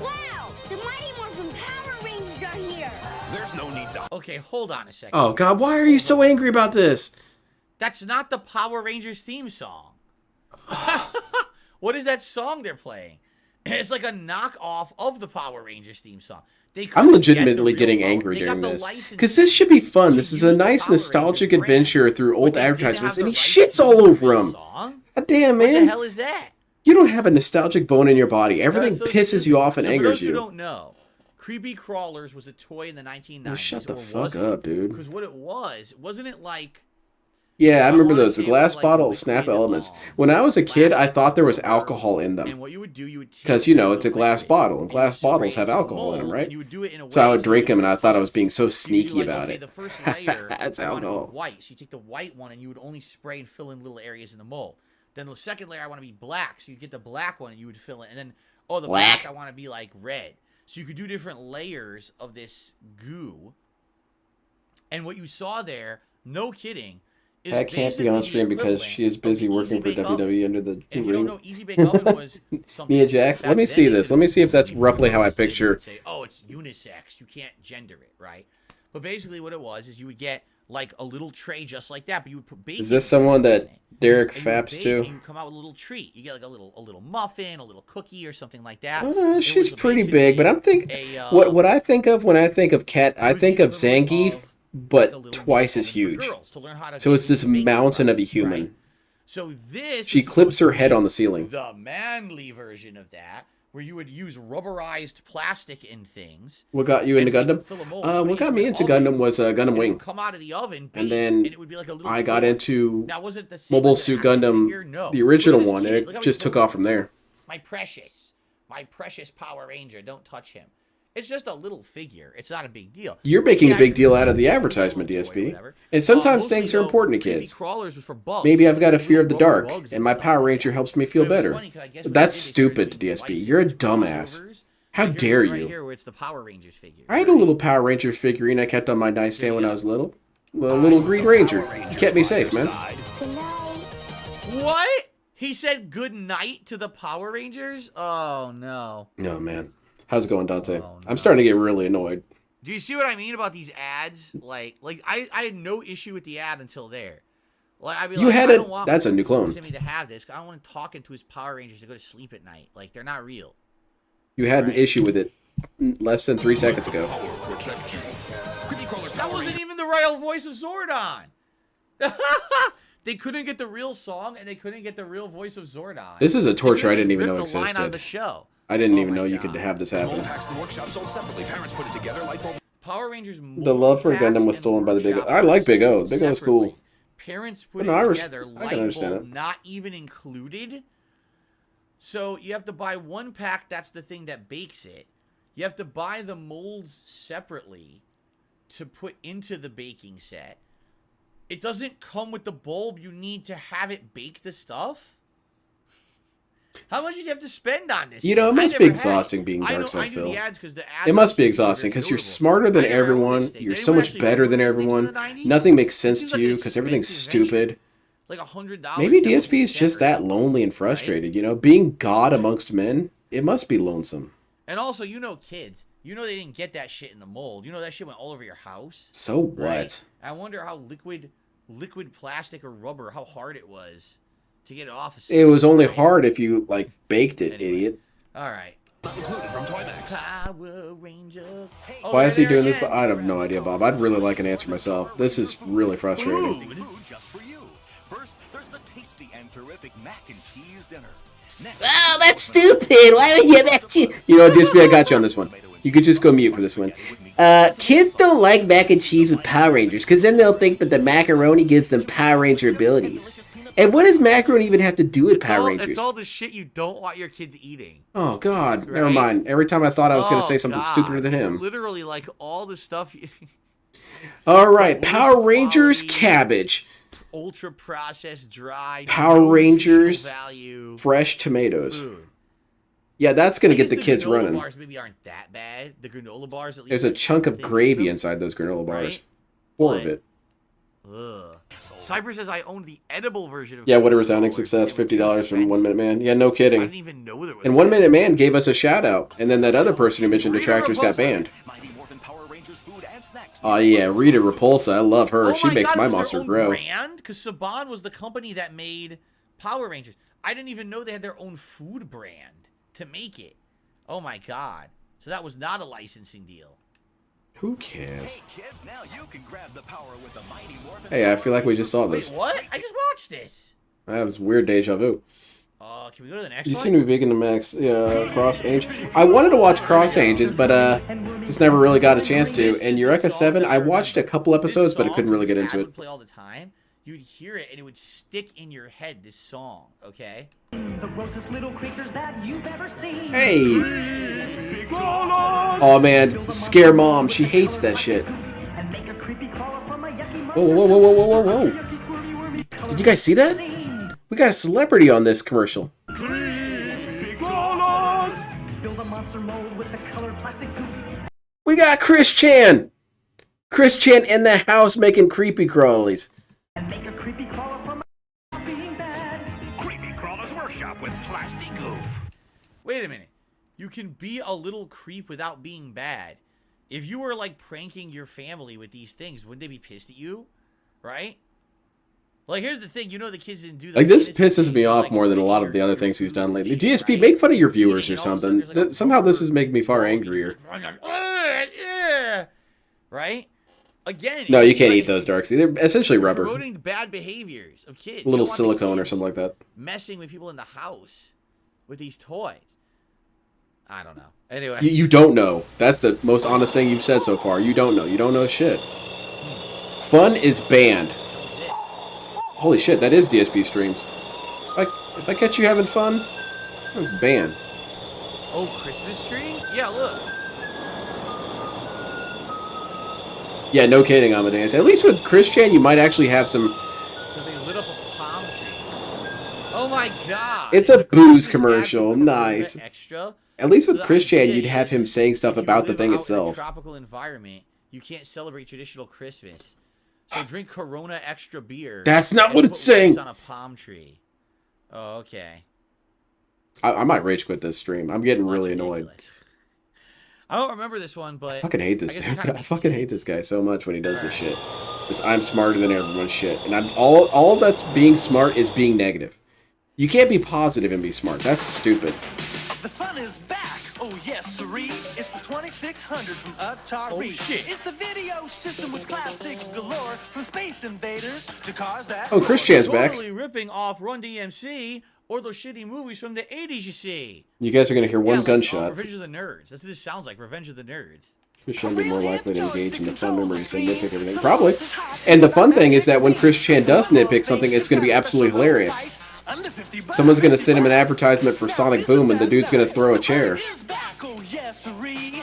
Wow! The Mighty Morphin Power Rangers are here! There's no need to... Okay, hold on a second. Oh, God, why are you so angry about this? That's not the Power Rangers theme song. What is that song they're playing? It's like a knockoff of the Power Rangers theme song. I'm legitimately getting angry during this. Because this should be fun. This is a nice nostalgic adventure through old advertisements, and he shits all over them. God damn, man. What the hell is that? You don't have a nostalgic bone in your body. Everything pisses you off and So angers for those you. who don't know, Creepy Crawlers was a toy in the 1990s. Well, shut the or fuck wasn't up, dude. Because what it was, wasn't it like... Yeah, I remember wanna those. The say it was glass like bottle liquid snap and elements. When I was a kid, I thought there was alcohol in And them. what you would do, you would take Because, you know, the it's a glass liquid bottle, and and glass you bottles spray have it into a alcohol in them, mold, right? and you would do it in a So I way would so drink you them, and I thought I was being so you would do sneaky like, about okay, it. the first layer That's I want to be alcohol. white. So you take the white one and you would only spray and fill in little areas in the mold. Then the second layer I want to be black, so you get the black one and you would fill it. And then, oh, the black I want to be like red. So you could do different layers of this goo. And what you saw there, no kidding, is That can't be on stream because she is busy working for WWE under the And if you don't know, ring. Easy Bake Oven was something. Mia Jax, back let me then see they this. said Let me it see if was that's really roughly how I gross. They picture. would say, oh, it's unisex. You can't gender it, right? But basically, what it was is you would get like a little tray just like that, but you would put bacon. Is this someone that Derek and you would faps bake, to? and you come out with a little treat. You get like a little muffin, a little cookie, or something like that. It She's was pretty basically big, but I'm thinking what I think of when I think of Cat, I think of Zangief, but twice as huge. girls to learn how to So it's bake this bacon mountain bread, of a human. right? So this She is clips her supposed to head be on the ceiling. The manly version of that, where you would use rubberized plastic in things. What got you into and Gundam? fill a mold, put What it got into me an into oven, Gundam was Gundam and it would Wing. come out of the oven, And baked, then and it would be like a little I got toy. into Now, was it the same Mobile as the Suit action Gundam, figure? No. the original Look at this one, kid. and Look it how just he's took holding off from there. My precious Power Ranger. Don't touch him. It's just a little figure. It's not a big deal. You're making a big deal out of the advertisement, DSP. And sometimes things are important to kids. Maybe I've got a fear of the dark, and my Power Ranger helps me feel better. That's stupid, DSP. You're a dumbass. How dare you? Here where it's the Power Rangers figure. I had a little Power Rangers figurine I kept on my nightstand when I was little. A little Green Ranger. He kept me safe, man. What? He said good night to the Power Rangers? Oh, no. No, man. How's it going, Dante? I'm starting to get really annoyed. Do you see what I mean about these ads? Like I had no issue with the ad until there. Like I'd be You like, had I it. don't want That's a new clone. Timmy to have this. I don't want him talking to his Power Rangers to go to sleep at night. Like they're not real. You had an issue with it less than 3 seconds ago. That wasn't even the real voice of Zordon. They couldn't get the real song and they couldn't get the real voice of Zordon. This is a torture I didn't even know ripped the line out of the existed. show. I didn't even know you could have this happen. Power Rangers. The love for Gundam was stolen by the Big O. I like Big O. Big O's cool. Parents put No, it together, I light can understand bulb it. not even included. So you have to buy one pack, that's the thing that bakes it. You have to buy the molds separately to put into the baking set. It doesn't come with the bulb, you need to have it bake the stuff. How much did you have to spend on this? You know, it must be exhausting being Dark Side Phil. It must be exhausting because you're smarter than everyone. You're so much better than everyone. Nothing makes sense to you because everything's stupid. Like $100. Maybe DSP is just that lonely and frustrated. You know, being God amongst men, it must be lonesome. And also, you know, kids, you know they didn't get that shit in the mold. You know that shit went all over your house. So what? Right? I wonder how liquid plastic or rubber, how hard it was to get it off. It was only hard if you like baked it, idiot. All right. Power Ranger. Oh, Why is he doing this? But I have no idea, Bob. I'd really like an answer myself. This is really frustrating. Just for you. First, there's the tasty and terrific mac and cheese dinner. Next, Oh, that's stupid. Why would you have that cheese? You know what, DSP, I got you on this one. You could just go mute for this one. Kids don't like mac and cheese with Power Rangers, because then they'll think that the macaroni gives them Power Ranger abilities. And what does macaroni even have to do with Power Rangers? It's all the shit you don't want your kids eating. Oh, God. Never mind. Every time I thought I was going to say something stupider than him. It's literally like all the stuff. All right. Power Rangers cabbage. Ultra processed, dry. Power Rangers value, fresh tomatoes. Food. Yeah, that's going to get the kids running. Bars maybe aren't that bad. The granola bars, at least. There's a chunk of gravy inside those granola bars. Right? More of it. Ugh. Cyber says I own the edible version of. Yeah, what a resounding success. $50 from 1 Minute Man. Yeah, no kidding. I didn't even know there was. And 1 Minute Man gave us a shout out. And then that other person who mentioned detractors got banned. Oh, yeah, Rita Repulsa. I love her. She makes my monster grow. Because Saban was the company that made Power Rangers. I didn't even know they had their own food brand to make it. Oh my god. So that was not a licensing deal. Who cares? Hey, kids, now you can grab the power with the mighty Morphin. Hey, I feel like we just saw this. Wait, what? I just watched this. That was weird deja vu. Can we go to the next You one? seem to be big into Max Cross Age. I wanted to watch Cross Ages, but just never really got a chance to. And Eureka 7, I watched a couple episodes, but I couldn't really get into it. Would play all the time. You'd hear it and it would stick in your head. This song, okay? The grossest little creatures that you've ever seen. Hey! Oh man, scare mom. She hates that shit. Whoa, whoa, whoa, whoa, whoa, whoa, whoa! Did you guys see that? We got a celebrity on this commercial. We got Chris Chan. Chris Chan in the house making creepy crawlies. Creepy Crawler's Workshop with plastic goof. Wait a minute. You can be a little creep without being bad. If you were like pranking your family with these things, wouldn't they be pissed at you? Right? Like, here's the thing. You know the kids didn't do that. Like, this pisses me off more than a lot of the other things he's done lately. DSP, make fun of your viewers or something. Somehow this is making me far angrier. Right? Again. No, you can't eat those, Darksy. They're essentially rubber. Promoting bad behaviors of kids. A little silicone or something like that. Messing with people in the house with these toys. I don't know. Anyway. You don't know. That's the most honest thing you've said so far. You don't know. You don't know shit. Fun is banned. Holy shit, that is DSP streams. If I catch you having fun, That's banned. Oh, Christmas tree? Yeah, look. Yeah, no kidding, Amadeus. At least with Christian, you might actually have some... So they lit up a palm tree. Oh my god! It's a booze commercial. Nice. Extra. At least with So the Christian, idea you'd have is, him saying stuff if you about the live thing out in a itself. tropical environment, you can't celebrate traditional Christmas. So drink Corona extra beer. That's not and what put it's saying. lights on a palm tree. Oh, okay. I might rage quit this stream. I'm getting really annoyed. I don't remember this one, but I fucking hate this dude. I fucking hate this guy so much when he does this shit. This I'm smarter than everyone shit. And I'm all that's being smart is being negative. You can't be positive and be smart. That's stupid. The fun is back. Oh, yes, siree. It's the 2600 from Atari. Oh, shit. It's the video system with classics galore, from Space Invaders to cars that... Oh, Christian's back. Totally ripping off Run DMC or those shitty movies from the 80s, you see. You guys are going to hear one gunshot. Revenge of the Nerds. That's what this sounds like, Revenge of the Nerds. Christian would be more likely to engage in the fun memories and nitpick everything. Probably. And the fun thing is that when Christian does nitpick something, it's going to be absolutely hilarious. Someone's going to send him an advertisement for Sonic Boom, and the dude's going to throw a chair. Oh, yes, siree.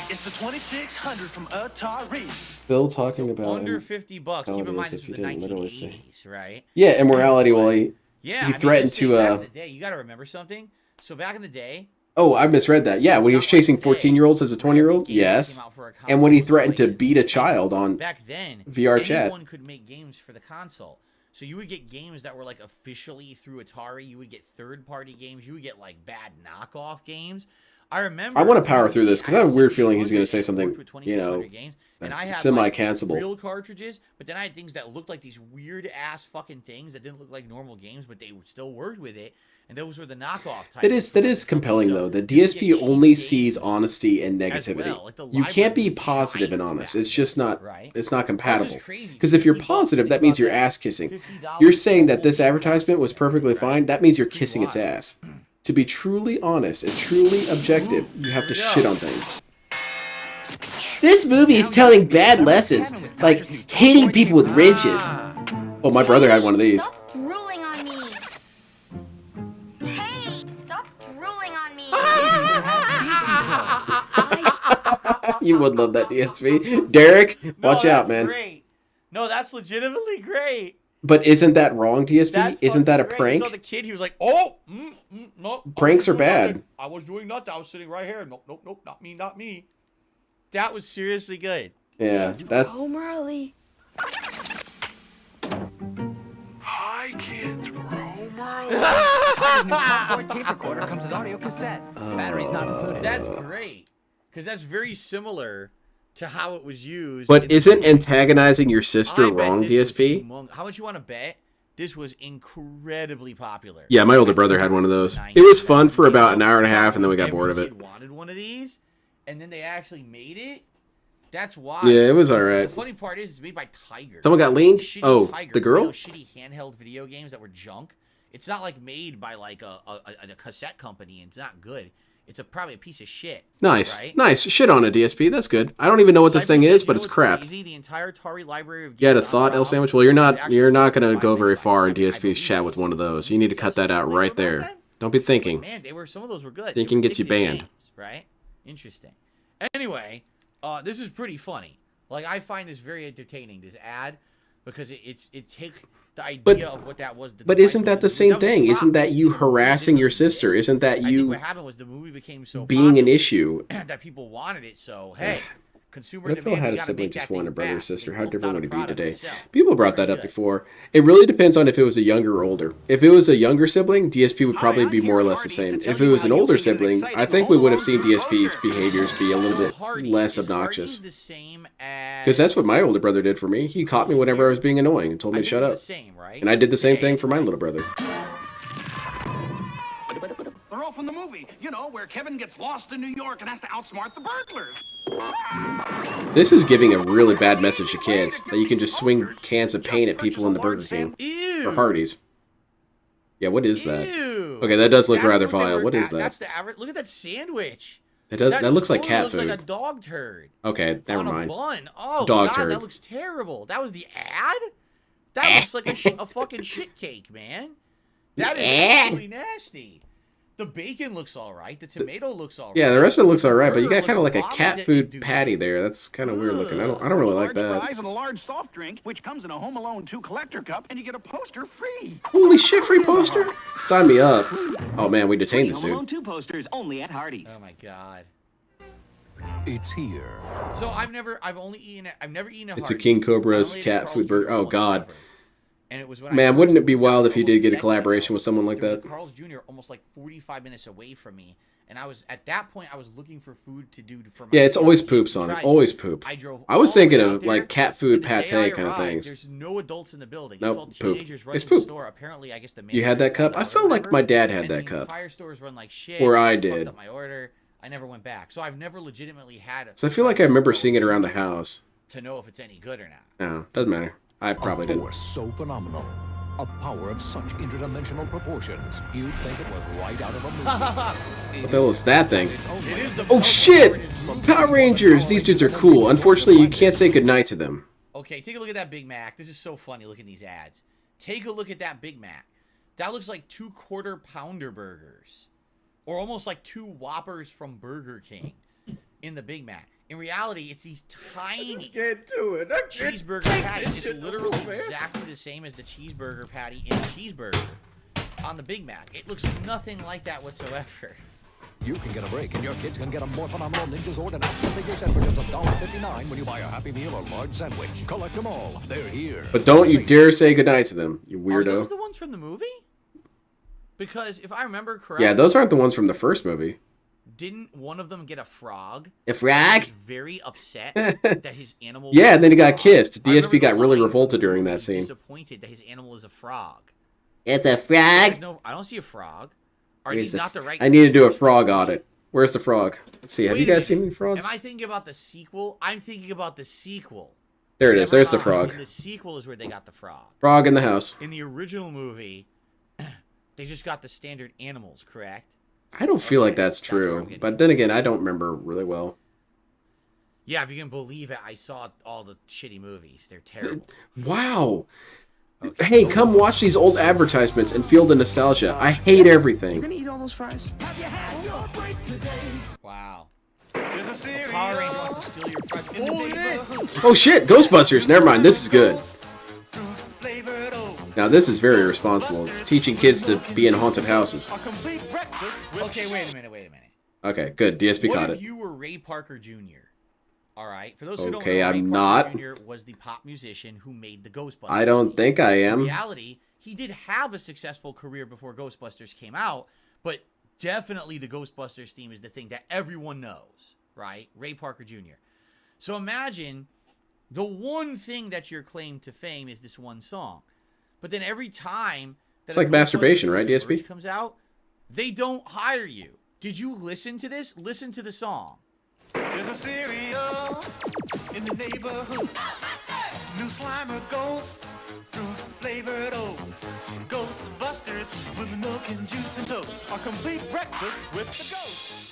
It's the 2600 from Atari. Phil talking about under $50. Keep in mind this was the 1980s, right? Yeah, immorality while he threatened to back in the day, you got to remember something. So back in the day. Oh, I misread that. Yeah, when he was chasing 14-year-olds as a 20-year-old. Yes. And when he threatened to beat a child on back then, VR chat. Anyone could make games for the console. So you would get games that were like officially through Atari. You would get third-party games. You would get like bad knockoff games. I remember. I want to power through this because I have a weird feeling he's going to say something, you know, and I had semi-cancelable. Real cartridges, but then I had things that looked like these weird-ass fucking things that didn't look like normal games, but they still worked with it. And those were the knockoff type. That is compelling though. The DSP only sees honesty and negativity. Well. Like you can't be positive and honest. It's just not. It's not compatible. Because if you're positive, that means you're ass kissing. You're saying that this advertisement was perfectly fine. That means you're kissing its ass. To be truly honest and truly objective, you have to shit on things. This movie is telling bad lessons, like hitting people with wrenches. Oh, my brother had one of these. Drooling on me. Hey, stop drooling on me. You would love that DSP. Derek, watch out, man. Great. No, that's legitimately great. But isn't that wrong, DSP? Isn't that a prank? You saw the kid, he was like, oh, no. Pranks are bad. I was doing nothing. I was sitting right here. Nope, not me. That was seriously good. Yeah, that's... Home early. Hi, kids. We're home early. New tape recorder comes with audio cassette. Battery's not included. That's great. Because that's very similar to how it was used. But isn't antagonizing your sister wrong, DSP? How much you want to bet? This was incredibly popular. Yeah, my older brother had one of those. It was fun for about an hour and a half, and then we got bored of it. Wanted one of these, and then they actually made it. That's why. Yeah, it was alright. The funny part is, it's made by Tiger. Someone got leaned? Oh, Tiger, the girl? Shitty handheld video games that were junk. It's not like made by like a cassette company, and it's not good. It's probably a piece of shit. Nice. Right? Nice. Shit on a DSP. That's good. I don't even know what this thing is, but it's crap. The entire Atari library of You had a thought, El Sandwich? Well, you're not going to go very far in DSP's chat with one of those. You need to cut that out right there. Don't be thinking. Man, some of those were good. Thinking gets you banned. Games, right? Interesting. Anyway, this is pretty funny. Like, I find this very entertaining, this ad, because it takes the idea of what that was. But isn't that the same thing? Isn't that you harassing your sister? Isn't that you? I think what happened was the movie became so being an issue that people wanted it. So hey, consumer what if demand. Phil had a sibling just one, a brother or sister? How different would it be today? People brought that up before. It really depends on if it was a younger or older. If it was a younger sibling, DSP would probably be more or less the same. If it was an older sibling, I think we would have seen DSP's behaviors be a little bit less obnoxious. Because that's what my older brother did for me. He caught me whenever I was being annoying and told me to shut up. And I did the same thing for my little brother. They're all from the movie, you know, where Kevin gets lost in New York and has to outsmart the burglars. This is giving a really bad message to kids, that you can just swing cans of paint at people in the Burger King. Or Hardee's. Yeah, what is that? Okay, that does look rather vile. What is that? That's the average. Look at that sandwich. That looks like cat food. Looks like a dog turd. Okay, never mind. On a bun. Oh, dog God, turd. That looks terrible. That was the ad? That looks like a fucking shit cake, man. That is actually nasty. The bacon looks all right. The tomato looks all right. Yeah, the rest of it looks all right, but you burger got kind of looks like a cat food patty there. That's kind of weird looking. I don't really like Large that. fries and a large soft drink, which comes in a Home Alone 2 collector cup, and you get a poster free. Holy shit, free poster? Sign me up. Oh man, we detained this Home Alone dude. 2 posters only at Hardee's. Oh my god. It's here. So I've never eaten a It's a Hardee's. King Cobra's I only ate cat Carl's food burger. Jr. Oh once god. ever. And it was when I Man, first wouldn't it be moved wild out if you almost did get a decade collaboration ago. with someone like There was that? a Carl's Jr. almost like 45 minutes away from me, and I was at that point I was looking for food to do for my Yeah, it's always kids poops to on it. try. Always poop. I drove. I was all the way thinking out of there, like cat food and the day pate I kind of arrived, things. There's no adults in the building. Nope, It's all poop. teenagers running It's the poop. store. Apparently, I guess the You had that cup? I felt like my dad had that the cup. entire stores run like shit. Or I fucked did. up my order. I never went back, so I've never legitimately had it. So I feel like I remember seeing it around the house. To know if it's any good or not. No, doesn't matter. I probably A didn't. force so phenomenal. A power of such interdimensional proportions. You'd think it was right out of a movie. What the hell is that thing? It is the Oh shit! Power Rangers! These dudes are cool. Unfortunately, you can't say goodnight to them. Okay, take a look at that Big Mac. This is so funny looking at these ads. Take a look at that Big Mac. That looks like 2 quarter pounder burgers. Or almost like 2 Whoppers from Burger King in the Big Mac. In reality, it's these tiny cheeseburger patties. It's literally exactly the same as the cheeseburger patty in a cheeseburger on the Big Mac. It looks nothing like that whatsoever. You can get a break, and your kids can get a more phenomenal Ninja Zord and action figure set for just $1.59 when you buy a Happy Meal or large sandwich. Collect them all. They're here. But don't you dare say goodnight to them, you Are those weirdo. the ones from the movie? Because if I remember correctly... Yeah, those aren't the ones from the first movie. Didn't one of them get a frog? A frog? He was very upset that his animal. Yeah, was and then he a got frog. kissed. I remember DSP got the really line revolted from the during movie, that scene. Disappointed that his animal is a frog. It's a There's frog. no, I don't see a frog. Are Where's these the not the right? I need to do a frog audit. Where's the frog? Let's see. Have you Wait a guys seen minute. any frogs? Am I thinking about the sequel? I'm thinking about the sequel. There it is. Never There's the mind. frog. In the sequel is where they got the frog. Frog in the house. In the original movie, they just got the standard animals, correct? I don't feel like Okay, that's that's where I'm true. getting But then again, I don't remember really well. Yeah, if you can believe it, I saw all the shitty movies. They're terrible. Wow. Hey, come watch these old advertisements and feel the nostalgia. I hate everything. gonna eat all those fries? Wow. Power Ranger wants to steal your fries. Oh, it is! Oh shit, Ghostbusters. Never mind. This is good. Now this is very responsible. It's teaching kids to be in haunted houses. Okay, wait a minute. Okay, good. DSP What caught if it. you were Ray Parker Jr.? All right. For those who don't Okay, know, Ray I'm Parker not. Jr. was the pop musician who made the Ghostbusters. I don't think I In am. reality, he did have a successful career before Ghostbusters came out, but definitely the Ghostbusters theme is the thing that everyone knows, right? Ray Parker Jr. So imagine the one thing that your claim to fame is this one song. But then every time that It's a like masturbation, Ghostbusters right, DSP? merch comes out, they don't hire you. Did you listen to this? Listen to the song. There's a cereal in the neighborhood. New Slimer ghosts, fruit flavored oats. Ghostbusters with milk and juice and toast. A complete breakfast with the ghosts.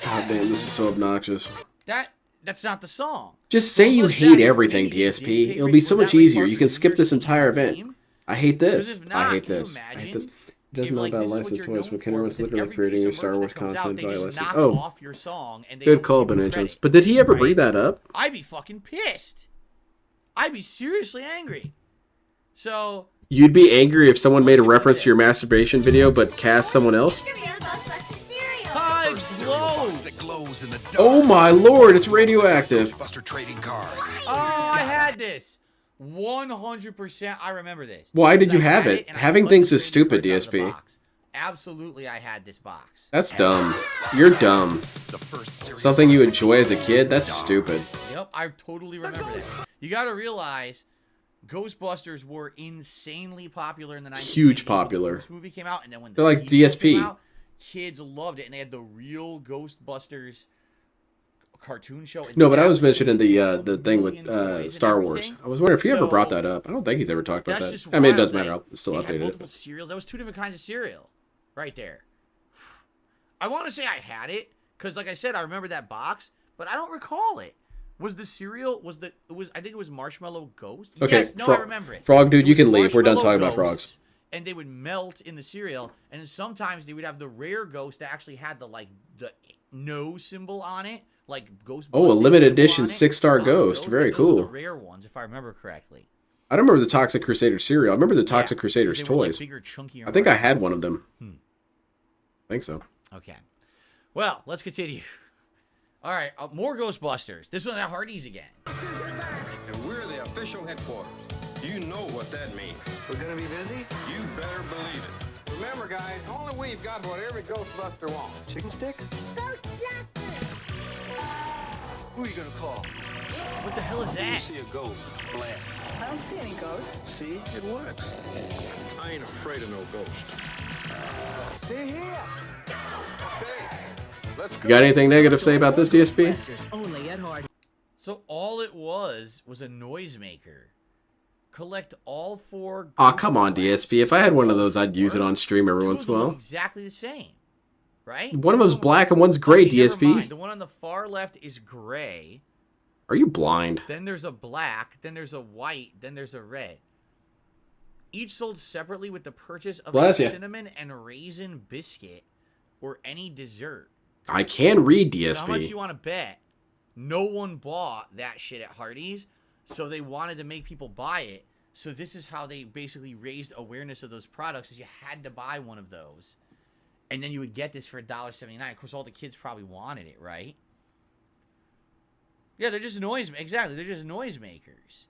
God damn, this is so obnoxious. That's not the song. Just say you hate everything, DSP. It'll be so much easier. You can skip this entire event. I hate this. I hate this. I hate this. It doesn't know about licensed toys, but Kenner was literally creating new Star Wars content by licensing. Oh, off your song and they good don't call, give you Benagents. credit, But did he ever right? bring that up? I'd be fucking pissed. I'd be seriously angry. So You'd be angry if someone made a reference to your masturbation video but cast someone else? hi, glows. That glows in the dark. Oh my lord, it's radioactive. Buster trading card. Oh, I had this. 100%. I remember this. Why did you I have had it? and I Having put things the is trading stupid, cards out of the DSP. box. Absolutely, I had this box. That's dumb. You're dumb. Something you enjoy as a kid? That's stupid. Yep, I totally remember this. You got to realize, Ghostbusters were insanely popular in the 1980s. Huge When popular. the first movie came out, and then when the They're like sequel DSP. came out, kids loved it, and they had the real Ghostbusters cartoon show. And No, but they I was had mentioning the thing million toys with and Star Wars. everything. I was wondering if he ever So, brought that up. I don't think he's ever talked about That's that. just I mean, it wild doesn't that matter. I'll still they had update multiple it. cereals. That was 2 different kinds of cereal, right there. I want to say I had it because, like I said, I remember that box, but I don't recall it. Was the cereal? I think it was Marshmallow Ghost. Okay, Yes, no, I remember it. Frog dude, It you was can leave. We're done Marshmallow talking about Ghosts, frogs. and they would melt in the cereal. And then sometimes they would have the rare ghost that actually had the no symbol on it, like Ghost. Oh, a limited edition 6-star ghost. Very those cool. were the rare ones, if I remember correctly. I don't remember the Toxic Crusader cereal. I remember the Toxic Crusaders they were, like, toys. bigger, chunkier I think I around. had one of them. Hmm. I think so. Okay. Well, let's continue. All right, more Ghostbusters. This one at Hardee's again. And we're the official headquarters. You know what that means. We're gonna be busy? You better believe it. Remember, guys, only we've got what every Ghostbuster wants. Chicken sticks? Who are you gonna call? What the hell is that? You see a ghost, blast. I don't see any ghosts. See? It works. I ain't afraid of no ghost. They're here. Say, let's go. You got anything negative to say about this, DSP? Only at Hardee's. So all it was a noisemaker. Collect all 4. Aw, come on, DSP. If I had one of those, I'd use it on stream every once in a while. Exactly the same, right? One of them's black and one's gray, Okay, never DSP. mind. The one on the far left is gray. Are you blind? Then there's a black. Then there's a white. Then there's a red. Each sold separately with the purchase of Bless a ya. cinnamon and raisin biscuit or any dessert. I can read So how much DSP. you want to bet? No one bought that shit at Hardee's, so they wanted to make people buy it. So this is how they basically raised awareness of those products, is you had to buy one of those. And then you would get this for $1.79. Of course, all the kids probably wanted it, right? Yeah, they're just exactly, they're just noisemakers.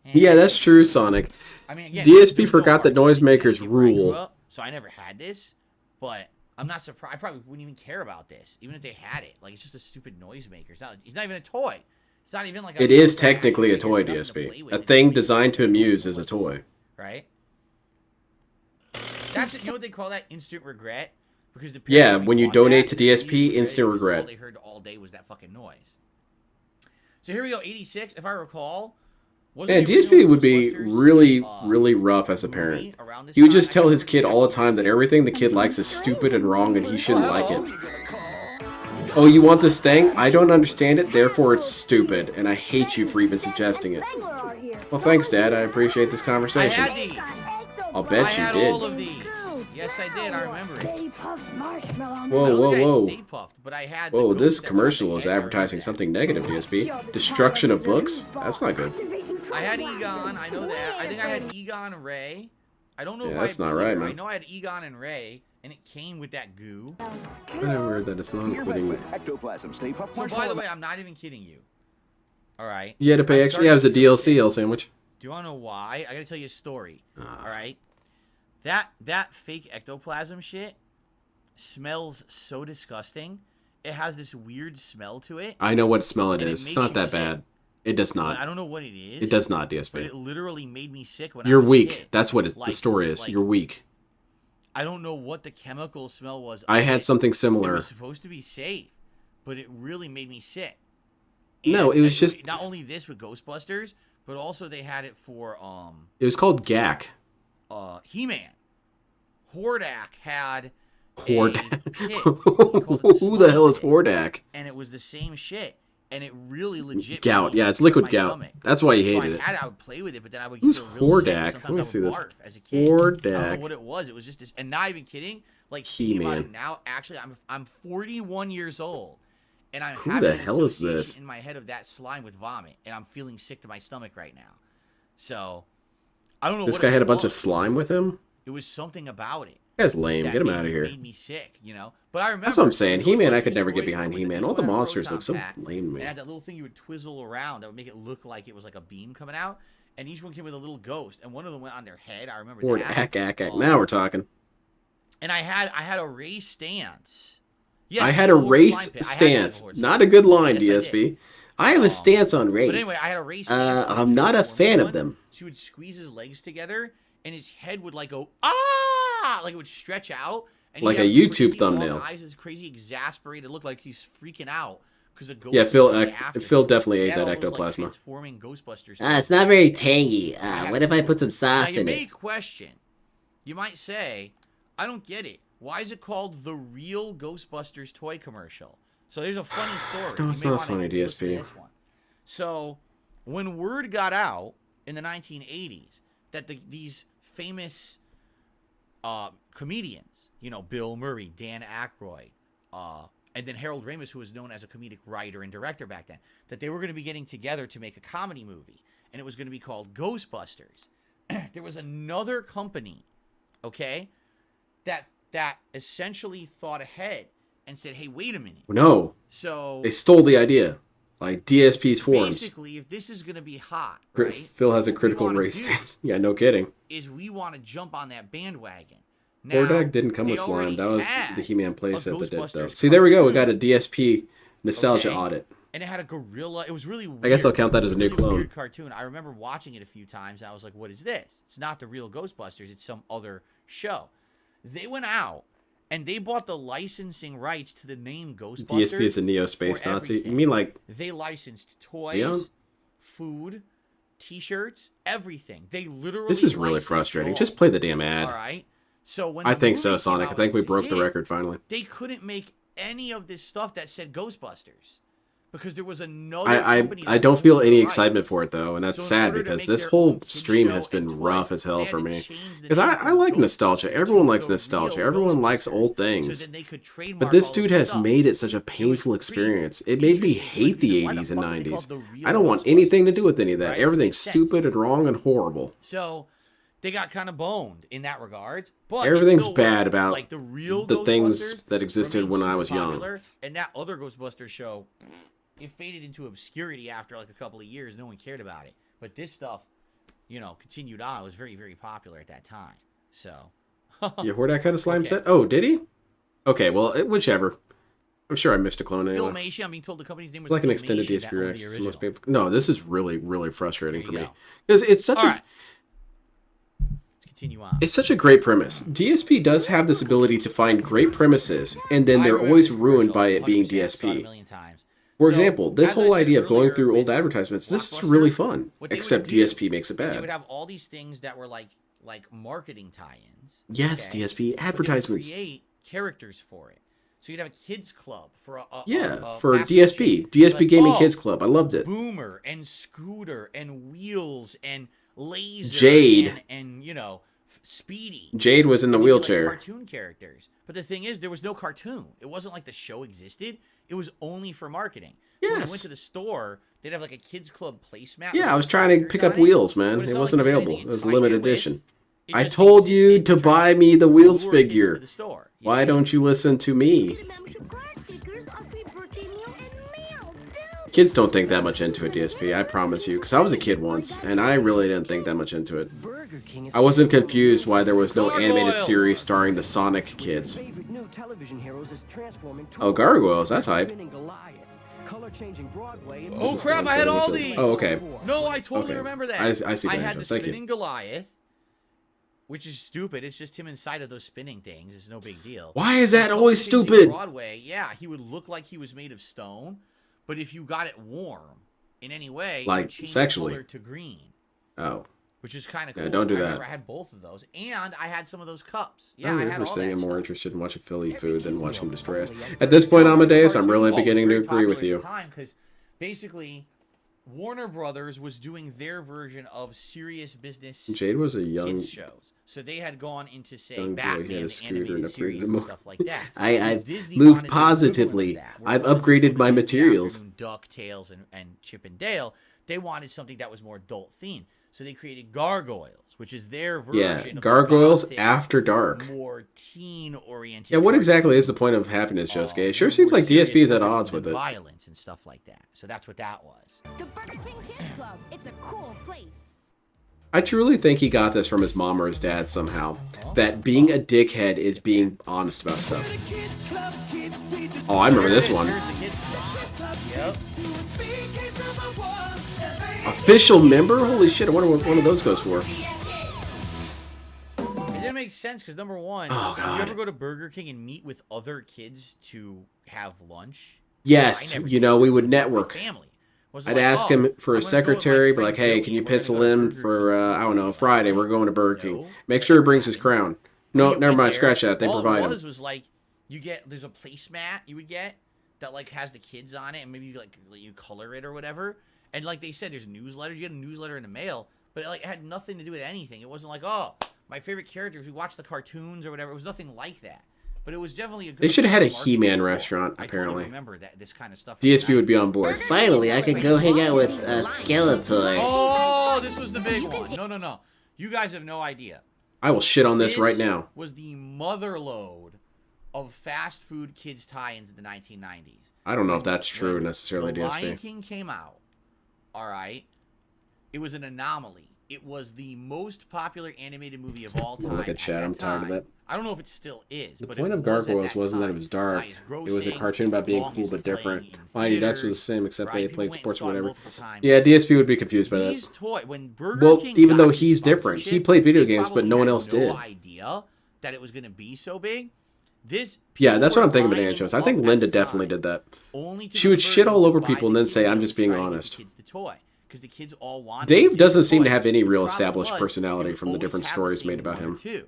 Yeah, that's true, Sonic. I mean, again, DSP there's forgot that no noisemakers where I grew rule. up, so I never had this, but I'm not surprised. I probably wouldn't even care about this, even if they had it. Like, it's just a stupid noisemaker. It's not even a toy. It's not even like It is technically a toy, DSP. A thing designed to amuse is a toy. Right? That's you know what they call that? Instant regret. Because the Yeah, parents when you bought donate that, to DSP, they instant all regret. they heard all day was that fucking noise. So here we go, 86, if I recall. Man, DSP would be really, really rough as a parent. He would just tell his kid all the time that everything the kid likes is stupid and wrong and he shouldn't like it. Oh, you want this thing? I don't understand it, therefore it's stupid, and I hate you for even suggesting it. Well, thanks, Dad. I appreciate this I conversation. had these. I'll bet I you had did. all of these. Yes, I did. I remember it. Whoa, I don't whoa, think I had whoa. Stay Puffed, but I had the Whoa, this ghost that commercial was is on the egg. advertising something negative, DSP. Destruction of books? That's not good. I had Egon. I know that. I think I had Egon and Ray. I don't know Yeah, if that's I had not right, Peter. man. I know I had Egon and Ray, and it came with that goo. I heard that it's not including... Ectoplasm, Stay Puft So by the way, I'm not even kidding you. All right. You had to pay I'm extra? Yeah, it was a DLC, L Sandwich. Do you want to know why? I gotta tell you a story. All right. That fake ectoplasm shit smells so disgusting. It has this weird smell to it. I know what smell it and is. It's makes not you that sick. bad. It does not. I don't know what it is. It does not, But DSP. it literally made me sick when You're I was a weak. kid. That's what the Like, story is. like, You're weak. I don't know what the chemical smell was. I of had it. something It similar. was supposed to be safe, but it really made me sick. No, And it was just... not only this with Ghostbusters, but also they had it for It was called GAC. He-Man. Hordak had Hordak. a pit. He called it Who the hell is Hordak? and it was the same shit, and it really legit Gout. made me Yeah, it's sick liquid to my gout. stomach. That's why you So hated it. I would play with it, but then I would Who's feel real sick, and Hordak? sometimes Let me I would see this. barf as a kid. I don't Hordak. know what it was. It was just this, and not even kidding. Like thinking about He-Man. it now, actually, I'm 41 years old, and I'm Who having the an hell is association this? in my head of that slime with vomit, and I'm feeling sick to my stomach right now. So I don't know. This what guy it had a bunch of was. slime with him? It was something about it. That's lame. that Get him made out of me- here. Made me sick, you know. But I remember That's what I'm saying. those He-Man, I Ghostbusters could never get toys behind were with He-Man. the All the Toy monsters Proton look so pack, lame to and me. it had that little thing you would twizzle around that would make it look like it was like a beam coming out. And each one came with a little ghost, and one of them went on their head. I remember Or that. Now we're talking. And I had a race stance. I had a the Lord race Slime Pit. I had stance. the Lord Not Slime a good Pit. line, Yes, I did. DSP. I have a stance on race. But anyway, I had a race stance. I'm not a fan of them. So he would squeeze his legs together, and his head would like go like it would stretch out. And Like he'd a have YouTube crazy long thumbnail. Eyes, is crazy exasperated. It looked like he's freaking out because a ghost. Yeah, was Phil. coming after Phil him. definitely They ate had that all those, like, ectoplasma. transforming Ghostbusters. It's not very tangy. What if I put some Now sauce you in may it? question. You might say, I don't get it. Why is it called the real Ghostbusters toy commercial? So there's a funny story. No, You it's may not wanna funny, listen to DSP. this one. So when word got out in the 1980s that these famous comedians, Bill Murray, Dan Aykroyd, and then Harold Ramis, who was known as a comedic writer and director back then, that they were going to be getting together to make a comedy movie, and it was going to be called Ghostbusters. There was another company, okay, that essentially thought ahead and said, hey, wait a minute. No. So they stole the idea. Like DSP's forums. Basically, if this is going to be hot, right? Phil has a critical race stance. Yeah, no kidding. Is we want to jump on that bandwagon. Now, Hordak didn't come with slime. That was the He-Man playset that did, though. See, there we go. We got a DSP nostalgia audit. And it had a gorilla. It was really weird. I guess I'll count that as a new clone. Weird cartoon. I remember watching it a few times, and I was like, what is this? It's not the real Ghostbusters. It's some other show. They went out, and they bought the licensing rights to the name Ghostbusters. DSP is a neo-space Nazi. You mean like... They licensed toys, food, T-shirts, everything. They literally This is really frustrating. Just play the damn ad. All right? So when I think so, Sonic. I think we broke the record finally. They couldn't make any of this stuff that said Ghostbusters. Because there was another company I don't feel any excitement for it, though, and that's sad because this whole stream has been rough as hell for me. Because I like nostalgia. Everyone likes nostalgia. Everyone likes old things. But this dude has made it such a painful experience. It made me hate the 80s and 90s. I don't want anything to do with any of that. Everything's stupid and wrong and horrible. So they got kind of boned in that regard. But everything's bad about like the things that existed when I was young. And that other Ghostbusters show... It faded into obscurity after like a couple of years. No one cared about it. But this stuff, continued on. It was very, very popular at that time. So. Yeah, Hordak had a slime set? Oh, did he? Okay, well, whichever. I'm sure I missed a clone anyway. Filmation. I'm being told the company's name was like an extended DSP Rex. Most people... No, this is really, really frustrating for me. Because it's such Let's continue on. It's such a great premise. DSP does have this ability to find great premises, and then they're always ruined by it being DSP. For example, this whole idea of going through old advertisements, this is really fun. Except DSP makes it bad. They would have all these things that were like marketing tie-ins. Yes, DSP advertisements. They would create characters for it. So you'd have a kids club for for DSP. DSP Gaming Kids Club. I loved it. Boomer and Scooter and Wheels and Laser Jade and Speedy. Jade was in the wheelchair. Like cartoon characters. But the thing is, there was no cartoon. It wasn't like the show existed. It was only for marketing. Yes. So when I went to the store, they'd have like a kids club placemat. Yeah, I was trying to pick up Wheels, man. It wasn't available. It was limited edition. I told you to buy me the Wheels figure. Why don't you listen to me? Kids don't think that much into it, DSP, I promise you. Because I was a kid once, and I really didn't think that much into it. I wasn't confused why there was no animated series starring the Sonic kids. Oh, Gargoyles, that's hype. Oh crap, I had all these! Oh, okay. No, I totally remember that. I see I the had the Thank spinning you. Goliath, which is stupid. It's just him inside of those spinning things. It's no big deal. Why is that always Changing stupid? Broadway, yeah, he would look like he was made of stone, but if you got it warm in any way, Like it would change sexually. the color to green. Oh. Which is kind of cool. Yeah, don't do I that. remember I had both of those, and I had some of those cups. Yeah, I'm I had all interesting. that I'm more stuff. interested in watching Phil eat food than watching him destroy us. At this point, Amadeus, I'm really beginning to agree with you. Because basically, Warner Brothers was doing their version of serious business Jade was a young kids shows. So they had gone into, say, young boy. He Batman, had a the scooter animated and a series freedom. and stuff like that. I've Disney moved wanted the positively. equivalent of that. I've Where upgraded my the materials. afternoon DuckTales and Chip and Dale, they wanted something that was more adult themed. So they created Gargoyles, which is their version of Gargoyles the After Dark. more teen-oriented. Yeah, what exactly is the point of Happiness, Josuke? It sure seems like DSP is at odds with it. Violence and stuff like that. So that's what that was. The Burger King Kids Club. It's a cool place. I truly think he got this from his mom or his dad somehow. That being a dickhead is being honest about stuff. Oh, I remember this one. Official member? Holy shit, I wonder what one of those goes for. It didn't make sense because number one, Oh, did you God. ever go to Burger King and meet with other kids to have lunch? Yes, I never you did. know, we would network. Family. Was I'd like, ask oh, him for I'm a gonna go with my secretary, be friend like, hey, Billy, can you and we're gonna pencil go to in Burger for, I don't know, Friday, we're going to Burger King. Make sure he brings his crown. No, never mind, scratch that, they all provide it him. was like, there's a placemat you would get that like has the kids on it, and maybe you color it or whatever. And like they said, there's newsletters. You get a newsletter in the mail, but it had nothing to do with anything. It wasn't like, oh, my favorite characters. We watched the cartoons or whatever. It was nothing like that. But it was definitely a good. They should have had a marketing He-Man tool. restaurant, I apparently. totally remember that this kind of stuff. DSP would be on board. Finally, I could go hang out with Skeletor. Oh, this was the big one. No. You guys have no idea. I will shit on this right now. Was the motherlode of fast food kids tie-ins in the 1990s. I don't know if that's true When necessarily, The Lion DSP. King came out. All right. It was an anomaly. It was the most popular animated movie of all time. Look at chat. I'm tired of that. I don't know if it still is. The but point it of was at Gargoyles that wasn't that it time was dark. highest It was a grossing, cartoon about being cool longest but different. playing in Mighty Ducks theaters, was the same, except they right? played People went and sports or saw it whatever. multiple times. Yeah, DSP would be confused by that. These when Burger Well, King even got though this he's different, he sponsorship, played video they games, but probably no one had else did. No idea that it was going to be so big. This Yeah, that's what I'm thinking, people were Banana Shows. I lining think up Linda at the definitely time did that. only to She go would to shit Burger all King over to people buy and the then say, kids I'm to just being try to give honest. the kids the toy. Because the kids all wanted Dave the doesn't seem to toy. have any real The problem established was, personality they would from the always different have stories same made about one or him. two.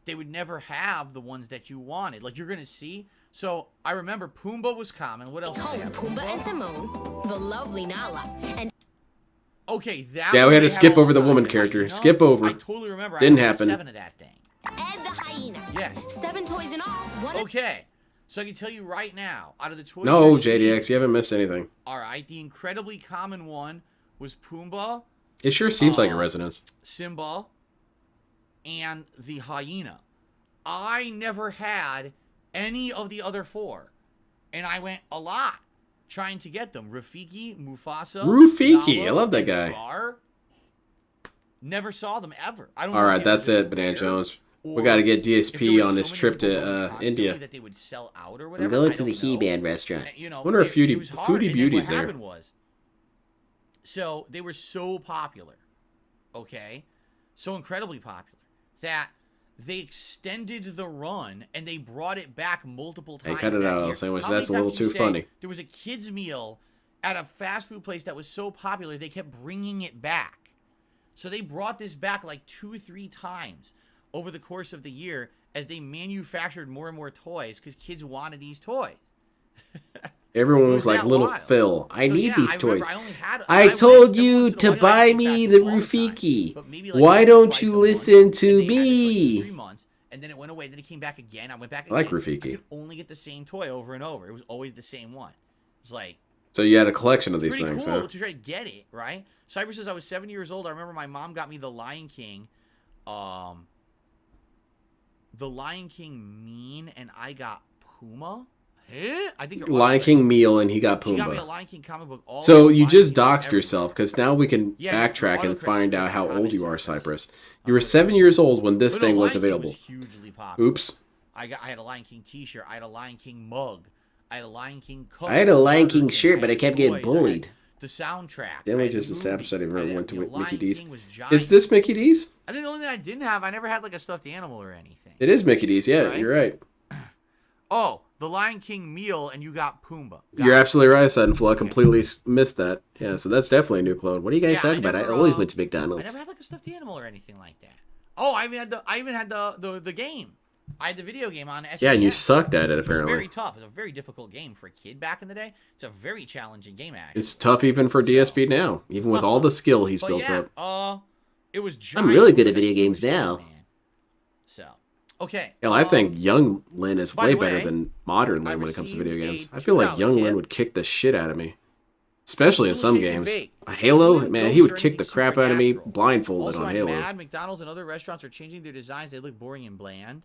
They would never have the ones that you wanted. Like, you're going to see. So, I remember Pumbaa was common. What else did they have? Pumbaa and Timon, the lovely Nala, and Okay, that Yeah, one we had they to skip have all over the time. woman And character. hyena, Skip over. I totally remember. Didn't I had happen. 7 of that thing. Ed the hyena. Yes. 7 toys in all. One Okay. So I can tell you right now, out of the toys No, you're seeing, JDX, you haven't missed anything. all right, the incredibly common one was Pumbaa, It sure seems like a resonance. Simba, and the hyena. I never had any of the other 4, and I went a lot trying to get them. Rafiki, Mufasa, Rafiki, I Nala, love that and guy. Scar. Never saw them ever. I don't All know right, if they were that's just it, Banana rare, Jones. We or got to get if there DSP was on so this many trip people to going constantly India. that they would sell out or I'm whatever. going I to the don't know. He-Man restaurant. You know, Wonder if it was hard. Foodie And then Beauty's what there. happened was, so they were so popular, okay, so incredibly popular that they extended the run and they brought it back multiple Hey, times. cut it that out, year. sandwich. How many That's a little times can you too say funny. There was a kids meal at a fast food place that was so popular they kept bringing it back. So they brought this back like 2-3 times over the course of the year as they manufactured more and more toys because kids wanted these toys. Everyone It was like, that little wild. Phil, I So, need yeah, these I remember toys. I only had- I went told every you once in a to while, I buy didn't me fast the food all the time, Rafiki. but maybe, like, Why once, don't twice you a month, listen to and they had this for, like, me? 3 months, and then it went away. Then it came back again. I went back I like again. Rafiki. I could only get the same toy over and over. It was always the same one. It's like So you had a collection of these pretty things, cool huh? to try to get it, right? Cyber says I was 7 years old. I remember my mom got me the Lion King, Mean, and I got Puma. Huh? I think you're Lion King meal, and he got She got me a Pumbaa. Lion King comic book. All So the you Lion just King, doxed everything. yourself, because now we can Yeah, backtrack and autocorrect find out in how the old you comments, are, Cypress. You were 7 years old when this But no, thing was Lion King available. hugely popular. Oops. I had a Lion King T-shirt. I had a Lion King mug. I had a Lion King cover. I had a Lion Burger King shirt, but I had kept getting toys, I had bullied. The soundtrack. Then I we had just the established that movie. everyone went to Lion Mickey King D's. was giant. Is this Mickey D's? I think the only thing I didn't have, I never had like a stuffed animal or anything. It is Mickey D's, yeah, Right? you're right. Oh, the Lion King meal, and you got Pumbaa. You're absolutely right, Suddenful. I completely missed that. Yeah, so that's definitely a new clone. What are you guys Yeah, talking about? I never, always went to I McDonald's. never had like a stuffed animal or anything like that. Oh, I even had the game. I had the video game on SNES. Yeah, and you sucked at it, which was apparently. very tough. It was a very difficult game for a kid back in the day. It's a very challenging game, actually. It's tough even for DSP now, even with all the skill he's But built yeah, up. it was I'm giant. really good at video games now. So, okay. Hell, I think young Lin is by way the better way, than modern I Lin when it comes to video received games. a I feel like young $2 Lin tip. would kick the shit out of me. Especially in Little some shake and games. bake. A Halo, Food, man, ghosts, he would or kick the anything crap out of me supernatural. blindfolded Also, on I'm Halo. mad McDonald's and other restaurants are changing their designs. They look boring and bland.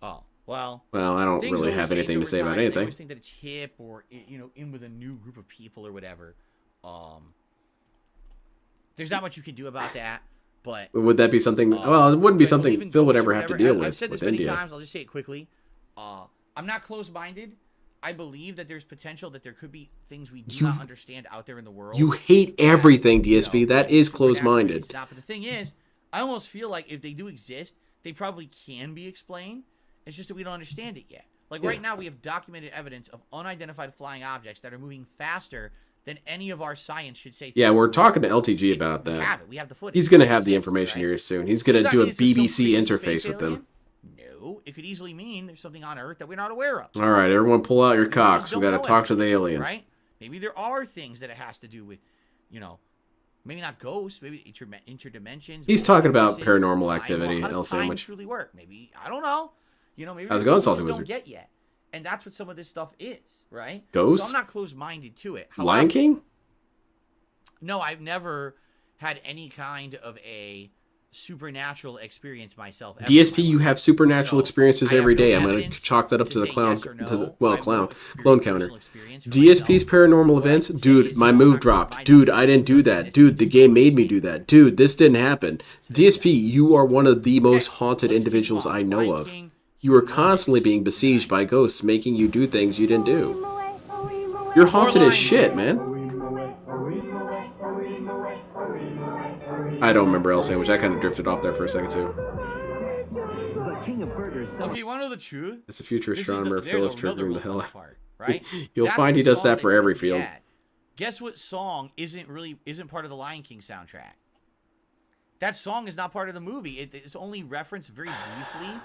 Oh, well. Well, I don't things really always have change anything to over say about time, and they anything. always think that it's hip or in with a new group of people or whatever. There's not much you can do about that. But Would that be something? Well, it wouldn't be but something even Phil would ghosts ever or have to whatever, deal I've said with this many India. times. I'll just say it quickly. I'm not close-minded. I believe that there's potential that there could be things we do not understand out there in the world. You hate everything, DSP. That is closed-minded. But the thing is, I almost feel like if they do exist, they probably can be explained. It's just that we don't understand it yet. Like right now, we have documented evidence of unidentified flying objects that are moving faster than any of our science should say. Yeah, we're talking to LTG about We that. have it. We have the footage. He's going to have It the exists, information right? here soon. He's So going does to that do a mean it's just some BBC crazy interface space with them. alien? No, it could easily mean there's something on Earth that we're not aware of. All right, everyone pull out your just cocks. We don't got to know talk to the everything, aliens. Right? Maybe there are things that it has to do with, Maybe not ghosts. Maybe interdimensions. He's talking about multiverses, paranormal time. activity. How does L time sandwich. truly work? Maybe I don't know. You know, maybe How's it there's going, things we Salty just don't Wizard? get yet, and that's what some of this stuff is, right? Ghosts? So I'm not closed-minded to it. However, Lion King? No, I've never had any kind of a supernatural experience myself. Ever DSP, you have supernatural experiences I have every no day. I'm gonna evidence chalk that up to to the say clown, yes or to no. the well, I have no clone counter. experience for DSP's paranormal events, dude. My move dropped, dude. I didn't do that, dude. The game made me do that, dude. This didn't happen. DSP, you are one of the most haunted individuals I know of. You are constantly being besieged by ghosts, making you do things you didn't do. You're haunted as shit, man. I don't remember L Sandwich. I kind of drifted off there for a second too. Okay, you want to know the truth? It's a future This is astronomer. there's Phil is another triggering the real hell fun out. part, right? You'll That's find the he does song that for you every put in the field. ad. Guess what song isn't part of the Lion King soundtrack? That song is not part of the movie. It's only referenced very briefly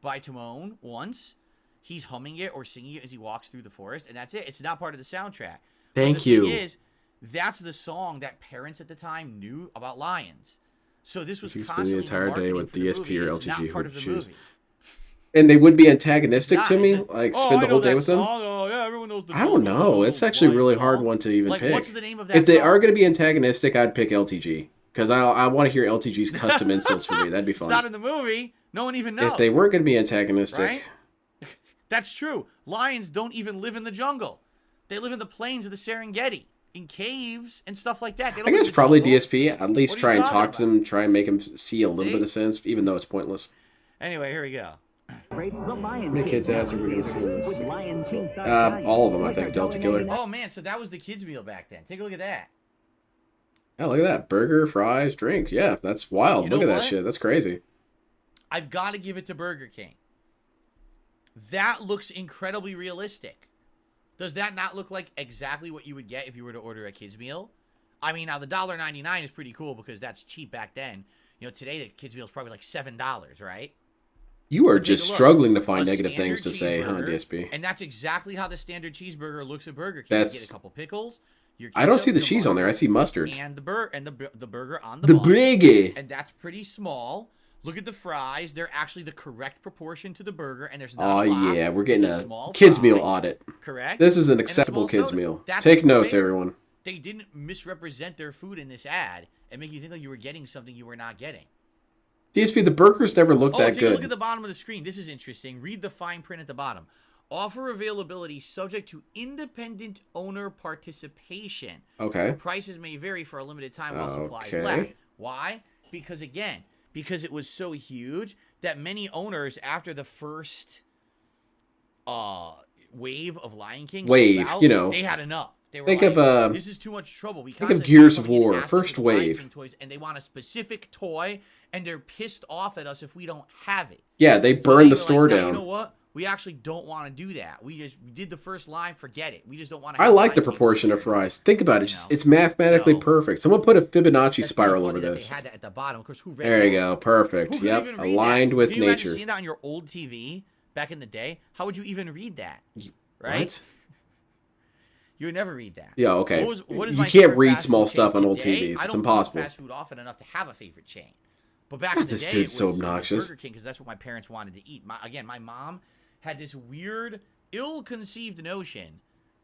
by Timon once. He's humming it or singing it as he walks through the forest, and that's it. It's not part of the soundtrack. Thank but the you. thing is, that's the song that parents at the time knew about lions. So this was You spend constantly the entire day marketing with for the DSP movie, or and it's not LTG part who of the choose. movie. And they would be antagonistic It's to not. me, It's just, like oh, spend the I whole know day that with them. song. Oh, yeah, everyone knows the I don't know. It's actually a really hard one to even Like, pick. what's the name of that If they song? are going to be antagonistic, I'd pick LTG because I want to hear LTG's custom insults for me. That'd be It's fun. not in the movie. No one even knows. If they weren't going to be antagonistic, Right? That's true. Lions don't even live in the jungle. They live in the plains of the Serengeti, in caves and stuff like that. They don't I live guess in the probably jungle. DSP. At least What are try you and talking talk to them, try and make them see a little bit of sense, even though it's pointless. Anyway, here we go. How many kids ads are we going to see in this? All of them, I think. Delta Killer. Oh man, so that was the kids' meal back then. Take a look at that. Yeah, look at that. Burger, fries, drink. Yeah, that's wild. You Look know at that what? shit. That's crazy. I've got to give it to Burger King. That looks incredibly realistic. Does that not look like exactly what you would get if you were to order a kids' meal? I mean, now the $1.99 is pretty cool because that's cheap back then. You know, today the kids' meal is probably like $7, right? You are Take just a look. struggling to find A negative things to standard say, huh, cheeseburger, DSP? And that's exactly how the standard cheeseburger looks at Burger King. That's- You get a couple pickles. Your I don't ketchup, see the your cheese on there. I see mustard. and the burger on the The bun. burger. And that's pretty small. Look at the fries. They're actually the correct proportion to the burger, and there's Oh, not a lot. yeah. We're getting It's a small kids' fry, meal audit. Correct. This is an And a acceptable small kids' soda. meal. That's Take notes, fair. everyone. They didn't misrepresent their food in this ad and make you think like you were getting something you were not getting. DSP, the burgers never look Oh, that take a look good. at the bottom of the screen. This is interesting. Read the fine print at the bottom. Offer availability subject to independent owner participation. Okay. Prices may vary for a limited time while supplies Okay. last. Why? Because it was so huge that many owners after the first wave of Lion King Wave, sold out, you know. they had enough. They were Think like, of, this is too much trouble. We think of constantly Gears keep of coming in War, asking first for the Lion wave. King toys, and they want a specific toy, and they're pissed off at us if we don't have it. Yeah, they So burned they the were store like, "No, down. You know what? We actually don't want to do that. We did the first line, forget it. We just don't want to. I like the proportion of fries. Think about it. It's mathematically perfect. Someone put a Fibonacci spiral over They this. had that at the bottom. Of course, who read There you that? go. Perfect. Who could Yep. even read Aligned that? with Can you imagine nature. seeing that on your old TV back in the day? How would you even read that? Right? What? You would never read that. Yeah, okay. What is You my can't favorite read fast small food stuff chain on old today? TVs. I It's don't impossible. eat fast food often enough to have a favorite chain. But back God, in the this day, dude's so it was obnoxious. Burger King because that's what my parents wanted to eat. Again, my mom had this weird, ill-conceived notion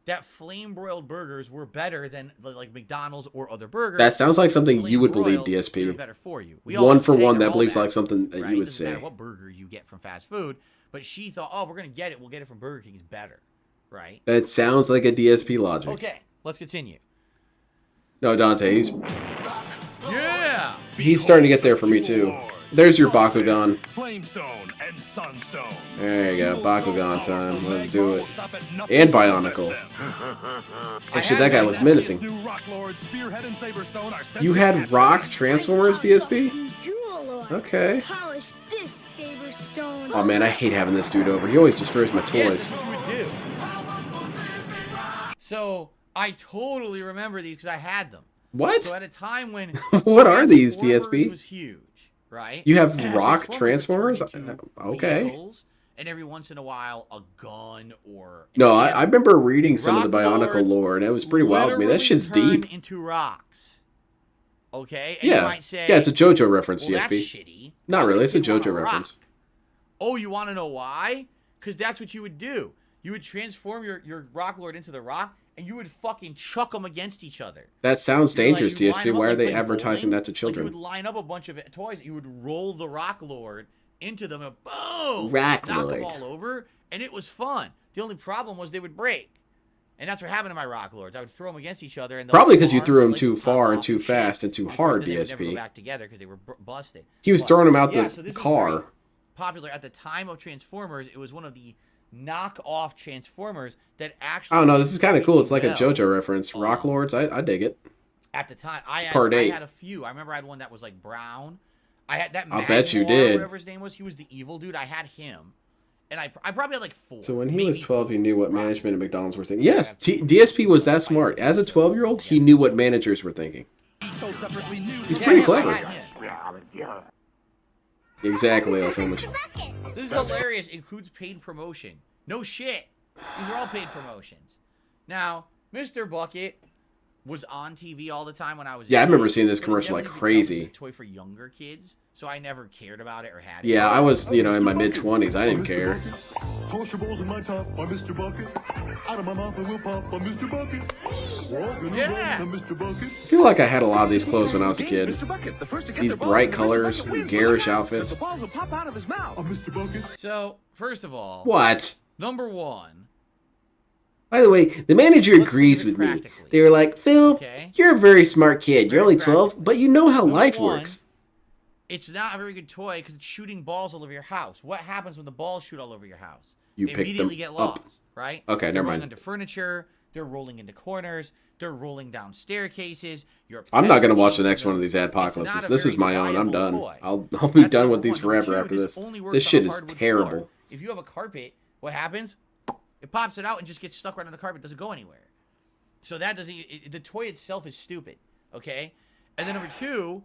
that flame-broiled burgers were better than like McDonald's or other burgers. That sounds like something you would believe, Flame-broiled, they were DSP. better for you. We all One know for today one, they're that all believes bad, like something that right? you It would doesn't matter say. what burger you get from fast food, but she thought, oh, we're gonna get it. We'll get it from Burger King. It's better, right? That sounds like a DSP logic. Okay, let's continue. No, Dante, Yeah. he's starting to get there for me too. There's your Bakugan. Flamestone and Sunstone. There you go, Bakugan time. Let's do it. And Bionicle. Oh shit, that guy looks menacing. You had Rock Transformers, DSP? Okay. Polish this saber stone. Oh man, I hate having this dude over. He always destroys my Yes, toys. that's what you would do. So I totally remember these because I had them. What? So at a time when What are these, Transformers DSP? was huge, right? You have And Rock Transformers would Transformers? turn into Okay. vehicles, and every once in a while, a gun or No, I remember reading some of the Rock Bionicle Lords lore, and it was pretty wild to me. That literally shit's turn deep. into rocks. Okay? And you Yeah. might say, Yeah, it's a JoJo reference, well, DSP. that's shitty. Not really, it's a Kid wanna JoJo rock. reference. Oh, you want to know why? Because that's what you would do. You would transform your Rock Lord into the Rock, and you would fucking chuck them against each other. That sounds dangerous, you'd line DSP. them up Why are like they playing advertising bowling. that to children? Like you would line up a bunch of toys, you would roll the Rock Lord into them, and boom! Rock knock Lord. them all over, and it was fun. The only problem was they would break. And that's what happened to my Rock Lords. I would throw them against each other. And Probably because you arms threw and them legs too would pop far and off too shit. fast and too And of hard, course, then they would never go DSP. back together because they were busted. He was But, throwing them out yeah, the so this was car. very popular at the time of Transformers. It was one of the knockoff Transformers that actually. I don't know. This is kind of cool. It's like a well. JoJo reference. Rock Lords. I dig it. At the time, I Part had 8. a few. I remember I had one that was like brown. I had that. I'll bet you Magmar, did. Whatever his name was, he was the evil dude. I had him, and I probably had like 4. So when he was 12, he knew what management at McDonald's were thinking. Yes, DSP was that smart. As a 12-year-old, he knew what managers were thinking. He's pretty clever. Exactly, El Sandwich. This is hilarious. Includes paid promotion. No shit. These are all paid promotions. Now, Mr. Bucket was on TV all the time when I was. Yeah, I young, remember seeing this but commercial never like you could tell this is crazy. a toy for younger kids, so I never cared about it or had it. Yeah, I was, in my mid-20s. I didn't care. Toss your balls in my top, I'm Mr. Bucket. Out of my mouth I will pop, I'm Mr. Bucket. Yeah. I'm Mr. Bucket. I feel like I had a lot of these clothes when I was a kid. These bright colors, garish outfits. The balls will pop out of his mouth. I'm Mr. Bucket. So, first of all, What? number one, By the way, the manager agrees with me. They were like, Phil, you're a very smart kid. You're only 12, but you know how life one, works. it's not a very good toy because it's shooting balls all over your house. What happens when the balls shoot all over your house? You they pick immediately them get up. lost, right? Okay, they're never rolling mind. into furniture. They're rolling into corners. They're rolling down staircases. I'm not going to pets are watch the chasing next one of them. these It's not Ad-pocalypses. a This is very my own. I'm viable done. toy. I'll be That's done number with these one. Number forever two, after this. only works This on shit a is hardwood terrible. floor. If you have a carpet, what happens? It pops it out and just gets stuck right on the carpet. It doesn't go anywhere. So that doesn't. The toy itself is stupid. Okay. And then number two,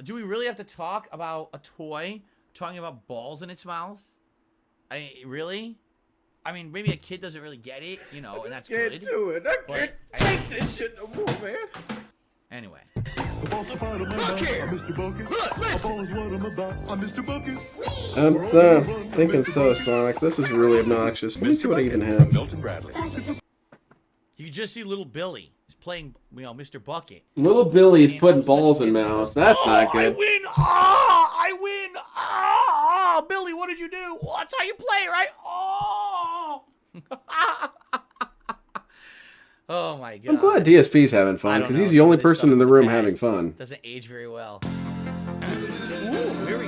do we really have to talk about a toy talking about balls in its mouth? Really? I mean, maybe a kid doesn't really get it, and that's good. Can't do it. I can't take this shit no more, man. Anyway. I'm thinking so, Sonic. This is really obnoxious. Let me see what I even have. You just see little Billy. He's playing, Mr. Bucket. Little Billy's putting balls in mouths. That's not good. I win! I win! Ah! Billy, what did you do? Well, that's how you play, right? Oh! Oh my god. I'm glad DSP's having fun because he's the only person in the room having fun. Doesn't age very well.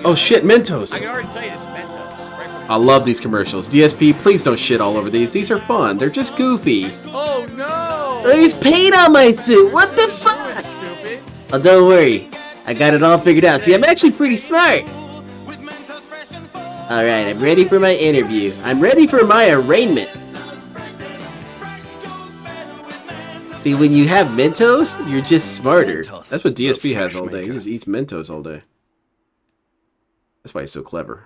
Oh shit, Mentos. I can already tell you this is Mentos. I love these commercials. DSP, please don't shit all over these. These are fun. They're just goofy. Oh no! There's paint on my suit. What the fuck? Stupid. Oh, don't worry. I got it all figured out. See, I'm actually pretty smart. Alright, I'm ready for my interview. I'm ready for my arraignment. See, when you have Mentos, you're just smarter. That's what DSP has all day. He just eats Mentos all day. That's why he's so clever.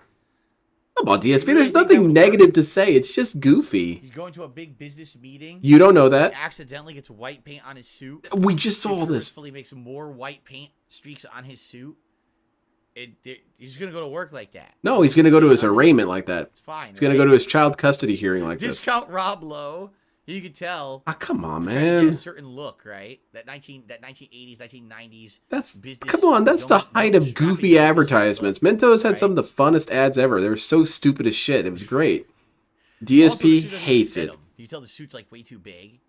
Come on, DSP. There's nothing negative to say. It's just goofy. He's going to a big business meting. You don't know that. He accidentally gets white paint on his suit. We just saw He this. purposefully makes more white paint streaks on his suit. He's going to go to work like that. No, he's going to go to his arraignment like that. It's fine. He's going to go to his child custody hearing like this. Discount Rob Lowe. You could tell. Ah, come on, He's trying to man. get a certain look, right? That 1980s, 1990s. That's business. Come on, that's the height of goofy advertisements. Mentos had some of the funnest ads ever. They were so stupid as shit. It was great. Also, the DSP suit doesn't hates fit it. him. You tell the suit's like way too big,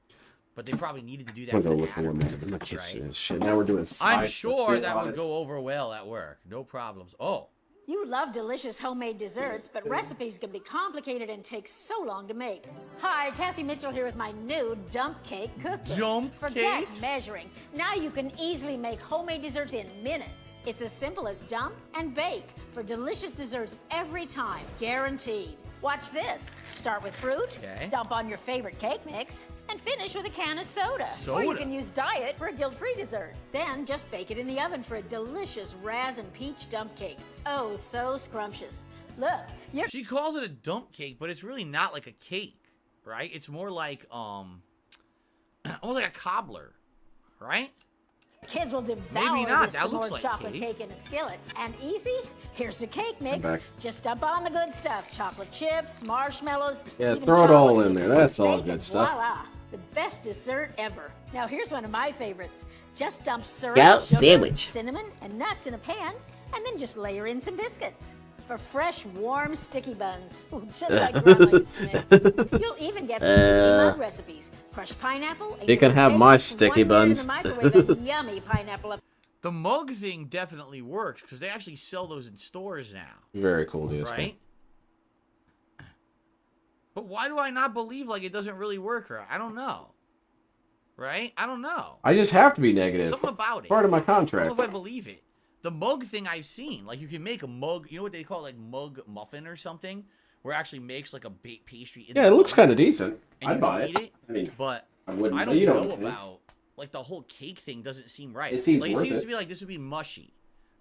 but they probably needed to do that. I'm for gonna the look for one ad, minute. I'm not kissing right? this shit. Now we're doing I'm science. sure that would go over well at work. No problems. Oh. You love delicious homemade desserts, but recipes can be complicated and take so long to make. Hi, Kathy Mitchell here with my new dump cake cookbook. Dump Forget cakes? measuring. Now you can easily make homemade desserts in minutes. It's as simple as dump and bake for delicious desserts every time, guaranteed. Watch this. Start with fruit, dump on your favorite cake mix, and finish with a can of soda. Or you can use diet for a guilt-free dessert. Then just bake it in the oven for a delicious raz and peach dump cake. Oh, so scrumptious. Look, She calls it a dump cake, but it's really not like a cake, right? It's more like almost like a cobbler, right? Kids will devour Maybe not. this That looks s'mores like chocolate cake. cake in a skillet. And easy? Here's the cake mix. back. Just dump on the good stuff. Chocolate chips, marshmallows. Yeah, even throw it all chocolate in there. chicken That's all bacon. good stuff. Voila. The best dessert ever. Now here's one of my favorites. Just dump syrup, Gout sugar, sandwich. cinnamon, and nuts in a pan, and then just layer in some biscuits. For fresh, warm, sticky buns. Ooh, just like Grandma used to make. You'll even get sticky mug recipes. Crushed pineapple. You can have my sticky 1 minute buns. In the microwave and yummy pineapple up. The mug thing definitely works because they actually sell those in stores now. Very cool, DSP. Right? But why do I not believe like it doesn't really work? Or I don't know. Right? I don't know. I just have to be negative. Something about it. Part of my I contract. don't know if I believe it. The mug thing I've seen, like you can make a mug. You know what they call it, like mug muffin or something, where it actually makes like a baked pastry. Yeah, it looks kind of decent. And I'd you buy can it. eat I mean, but I wouldn't. I don't you know don't about like the whole cake thing. Doesn't seem right. It seems like, worth seems it. to be like this would be mushy.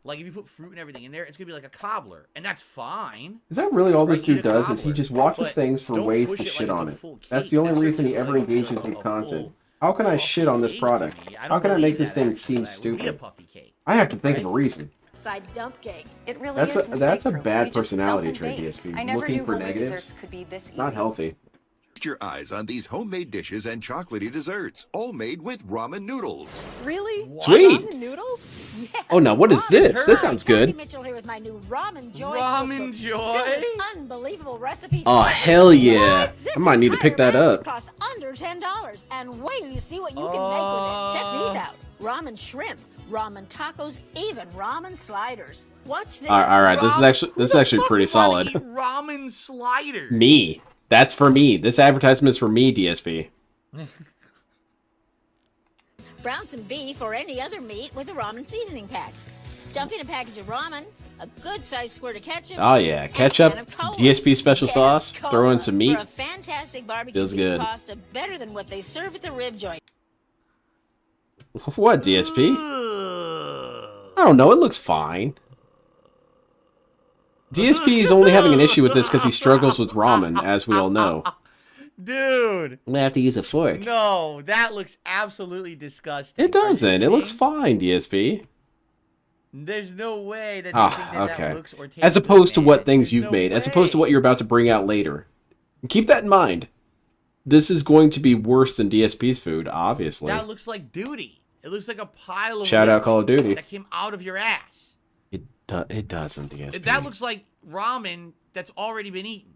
Like if you put fruit and everything in there, it's gonna be like a cobbler, and that's fine. Is that really all this Right, dude eat a does? Is he cobbler. just watches But things for don't ways push to it shit like it's on a it? full cake. That's the only That's reason he just ever like engages a with content. full- How can I a shit full on this cake product? to me. I How don't can I believe make this that, thing actually. seem That would be a stupid? puffy cake. I have to think of a reason. Side dump cake. It really That's is a that's a mistake-proof. bad You just personality dump trait, and bake. DSP. I never Looking knew for homemade negatives. desserts could be this It's not easy. healthy. Feast your eyes on these homemade dishes and chocolatey desserts, all made with ramen noodles. Really? Sweet. Ramen noodles? Yes, Oh, now what is this? This sounds Kathy good. Mitchell here with my new Ramen Joy. Ramen cookbook, Joy? filled with unbelievable recipes. Oh, hell yeah. What? This I might need to pick that entire up. recipe cost under $10. And wait till you see what you can make with it. Check these out. Ramen shrimp, ramen tacos, even ramen sliders. Watch this. All right. This is actually pretty solid. Eat ramen sliders. Me. That's for me. This advertisement is for me, DSP. Brown some beef or any other meat with a ramen seasoning pack. Dunk in a package of ramen, a good-sized squirt of ketchup. Oh yeah, and a ketchup, can of cola. DSP special Yes, sauce, cola throw in some meat. For a fantastic barbecue Feels beef good. pasta, better than what they serve at the rib joint. What, DSP? I don't know, it looks fine. DSP is only having an issue with this because he struggles with ramen, as we all know. Dude. I'm gonna have to use a fork. No, that looks absolutely disgusting. It doesn't. It looks fine, DSP. There's no way that they think that okay. that looks or tastes As opposed to good, what man. things There's you've no made, as way. opposed to what you're about to bring out later. Keep that in mind. This is going to be worse than DSP's food, obviously. That looks like duty. It looks like a pile of Shout out liquid Call of Duty. that came out of your ass. It doesn't, DSP. That looks like ramen that's already been eaten.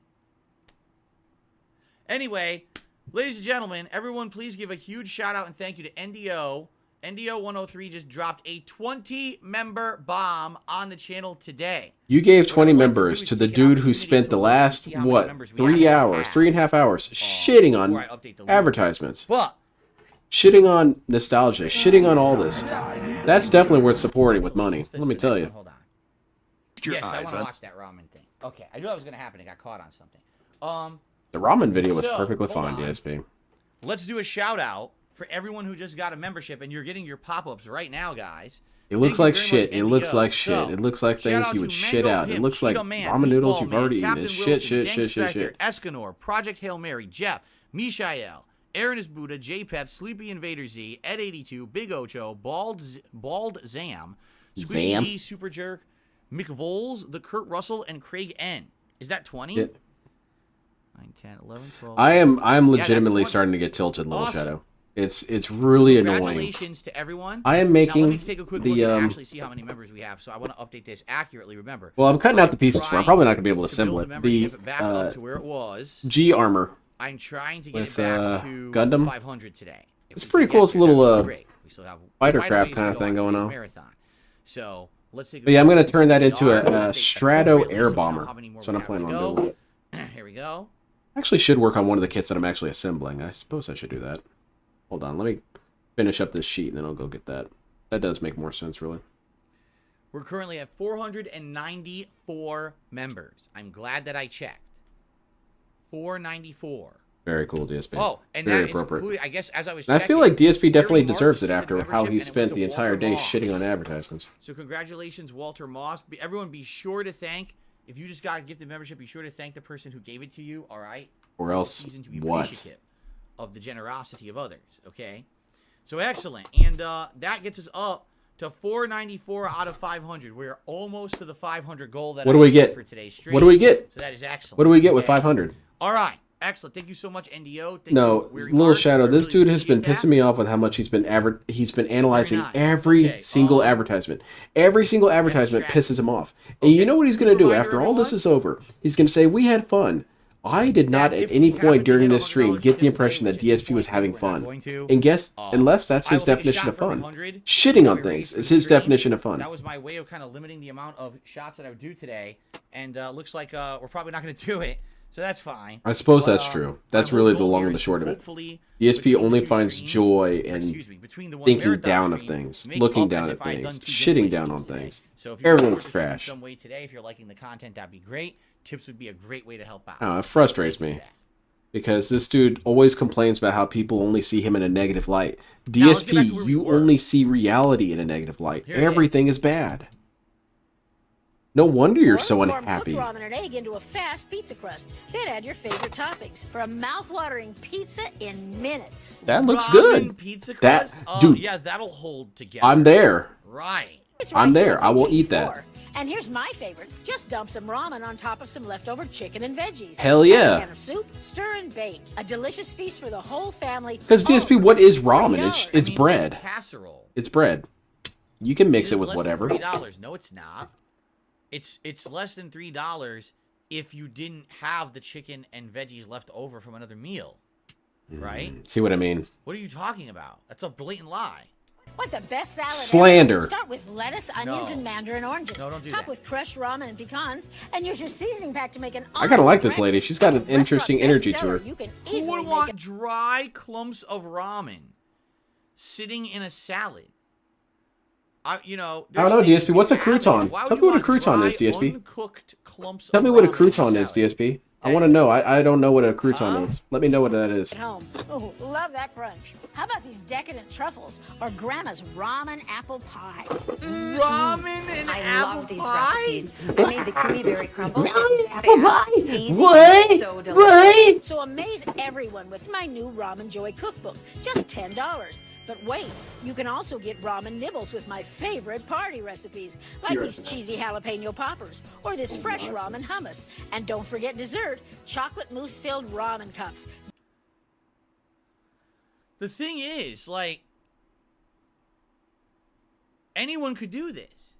Anyway, ladies and gentlemen, everyone please give a huge shout out and thank you to NDO. NDO 103 just dropped a 20-member bomb on the channel today. You gave 20 members to the dude who spent the last, what, 3.5 hours shitting on advertisements. But shitting on nostalgia, shitting on all this. That's definitely worth supporting with money, let me tell you. Hold on. Yes, I want to watch that ramen thing. Okay, I knew that was going to happen. I got caught on something. The ramen video was So, perfectly hold fine, on. DSP. Let's do a shout out for everyone who just got a membership, and you're getting your pop-ups right now, guys. It looks Thank like you very shit. much, It looks NDO. like shit. So, It looks like shout things out you would to shit Mango out. It Pimp, looks like Cheetah Man, ramen noodles Meatball you've Man, already eaten. Captain It's Wilson, shit. Dank Spectre, Escanor, Project Hail Mary, Jeff, Mishael, Aaron is Buddha, J-Pep, Sleepy Invader Z, Ed82, Big Ocho, Bald Zam, Squishy Zam? G, Super Jerk, Mick Voles, the Kurt Russell, and Craig N. Is that 20? Yeah. 9, 10, 11, 12. I'm Yeah, legitimately that's starting to get tilted, Little Awesome. Shadow. It's really annoying. Congratulations to everyone. I am Now, making let me take a quick the, look and actually see how many members we have. So I want to update this accurately. Remember. Well, I'm cutting out the pieces for it. I'm probably not going to be able to to build assemble the it. membership back up to where it was. G armor. I'm trying to get with, it back to Gundam. 500 today. If It's we pretty can cool. get It's a there, that little would be great. We still have fighter quite a craft ways kind to of go thing on going today's on. Marathon. So let's take. But yeah, I'm going to turn that We into are. a Update the Strato whole air list of bomber. how many more That's what we I'm planning have to on go. doing. Here we go. Actually should work on one of the kits that I'm actually assembling. I suppose I should do that. Hold on, let me finish up this sheet and then I'll go get that. That does make more sense, really. We're currently at 494 members. I'm glad that I checked. 494. Very cool, DSP. Oh, and very that is appropriate. included, I guess, as I was And I checking, feel like DSP definitely Gary deserves it Marks after did the how membership, he and it spent went the to entire Walter day Moss. shitting on advertisements. So congratulations, Walter Moss. Everyone be sure to thank, if you just got a gifted membership, be sure to thank the person who gave it to you, all right? Or else Season to be what? appreciative of the generosity of others, okay? So excellent. And that gets us up to 494 out of 500. We're almost to the 500 goal that What do we get for today's stream. What do we get? So that is excellent. What do we get with 500? All right. Excellent. Thank you so much, NDO. Thank No, you, Little Shadow. This dude has been pissing me off with how much he's been analyzing every single advertisement. Every single advertisement pisses him off. And you know what he's going to do after all this is over? He's going to say, "We had fun." I did not at any point during this stream get the impression that DSP was having fun. And guess, unless that's his definition of fun. Shitting on things is his definition of fun. That was my way of kind of limiting the amount of shots that I would do today. And looks like we're probably not going to do it. So that's fine. I suppose that's true. That's really the long and the short of it. DSP only finds joy in thinking down of things, looking down at things, shitting down on things. Everyone's trash. Some way today, if you're liking the content, that'd be great. Tips would be a great way to help out. Oh, it frustrates me. Because this dude always complains about how people only see him in a negative light. DSP, you only see reality in a negative light. Everything is bad. No wonder you're so unhappy. Cook ramen and egg into a fast pizza crust. Then add your favorite toppings for a mouth-watering pizza in minutes. That looks good. Pizza crust? Dude, yeah, that'll hold together. I'm there. Right. I'm there. I will eat that. And here's my favorite. Just dump some ramen on top of some leftover chicken and veggies. Hell yeah. Add a can of soup, stir and bake. A delicious feast for the whole family. Because DSP, what is ramen? It's bread. It's casserole. It's bread. You can mix it with whatever. $3. No, it's not. It's less than $3 if you didn't have the chicken and veggies left over from another meal, right? See what I mean? What are you talking about? That's a blatant lie. Want the best salad Slander. ever? Start with lettuce, onions, and mandarin oranges. No, don't do Top that. with crushed ramen and pecans, and use your seasoning pack to make an I kind of like this lady. She's got an interesting energy to her. You can Who easily would want dry clumps of ramen sitting in a salad? I don't know, DSP. What's a crouton? Tell me what a crouton is, DSP. Tell me what a crouton is, DSP. I want to know. I don't know what a crouton is. Let me know what that is. home. Oh, love that crunch. How about these decadent truffles or Grandma's ramen apple pie? Ramen and I love these recipes. I made the creamy berry crumble. Apple pie? Easy, What? so delicious. So amaze everyone with my new Ramen Joy cookbook. Just $10. But wait, you can also get ramen nibbles with my favorite party recipes, like these cheesy jalapeno poppers or this fresh ramen hummus. And don't forget dessert, chocolate mousse-filled ramen cups. The thing is, like, anyone could do this.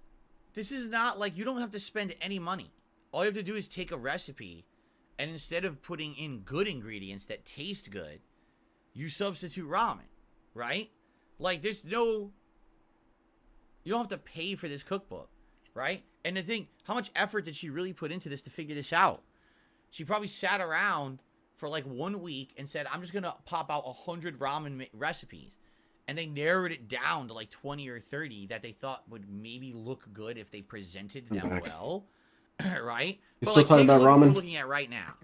This is not like you don't have to spend any money. All you have to do is take a recipe, and instead of putting in good ingredients that taste good, you substitute ramen, right? Like, there's no... You don't have to pay for this cookbook, right? And the thing, how much effort did she really put into this to figure this out? She probably sat around for like 1 week and said, I'm just going to pop out 100 ramen recipes. And they narrowed it down to like 20 or 30 that they thought would maybe look good if they presented them well, right? You still talking about ramen? We're looking at right now.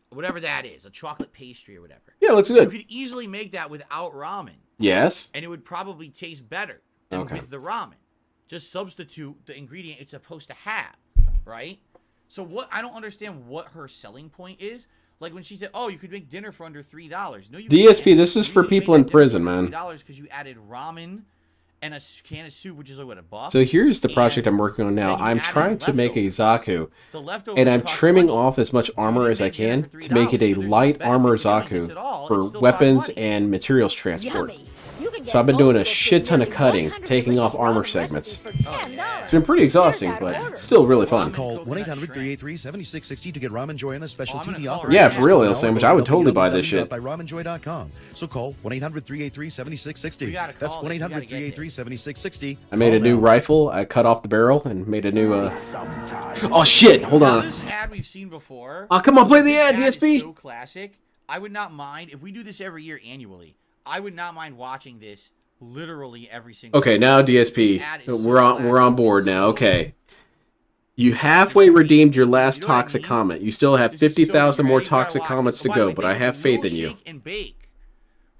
Whatever that is, a chocolate pastry or whatever. Yeah, it looks good. You could easily make that without ramen. Yes. And it would probably taste better than with the ramen. Just substitute the ingredient it's supposed to have, right? So what, I don't understand what her selling point is. Like when she said, "Oh, you could make dinner for under $3." No, you DSP, can't. this is for people in prison, man. $3 because you added ramen and a can of soup, which is like what, a buck. So here's the project I'm working on now. I'm trying to make a Zaku, and I'm trimming off as much armor as I can to make it a light armor Zaku for weapons and materials transport. So I've been doing a shit ton of cutting, taking off armor segments. It's been pretty exhausting, but still really fun. Call 1-800-383-7660 to get Ramen Joy on the special TV offer. Yeah, for real, Ale Sandwich. I would totally buy this shit. By RamenJoy.com. So call 1-800-383-7660. That's 1-800-383-7660. I made a new rifle. I cut off the barrel and made a new. Oh shit! Hold on. This ad we've seen before. Oh, come on, play the ad, This DSP. is so classic. I would not mind if we do this every year annually. I would not mind watching this literally every single. Okay, now DSP, we're on board now. Okay, you halfway redeemed your last toxic comment. You still have 50,000 more toxic comments to go, but I have faith in you. And Bake,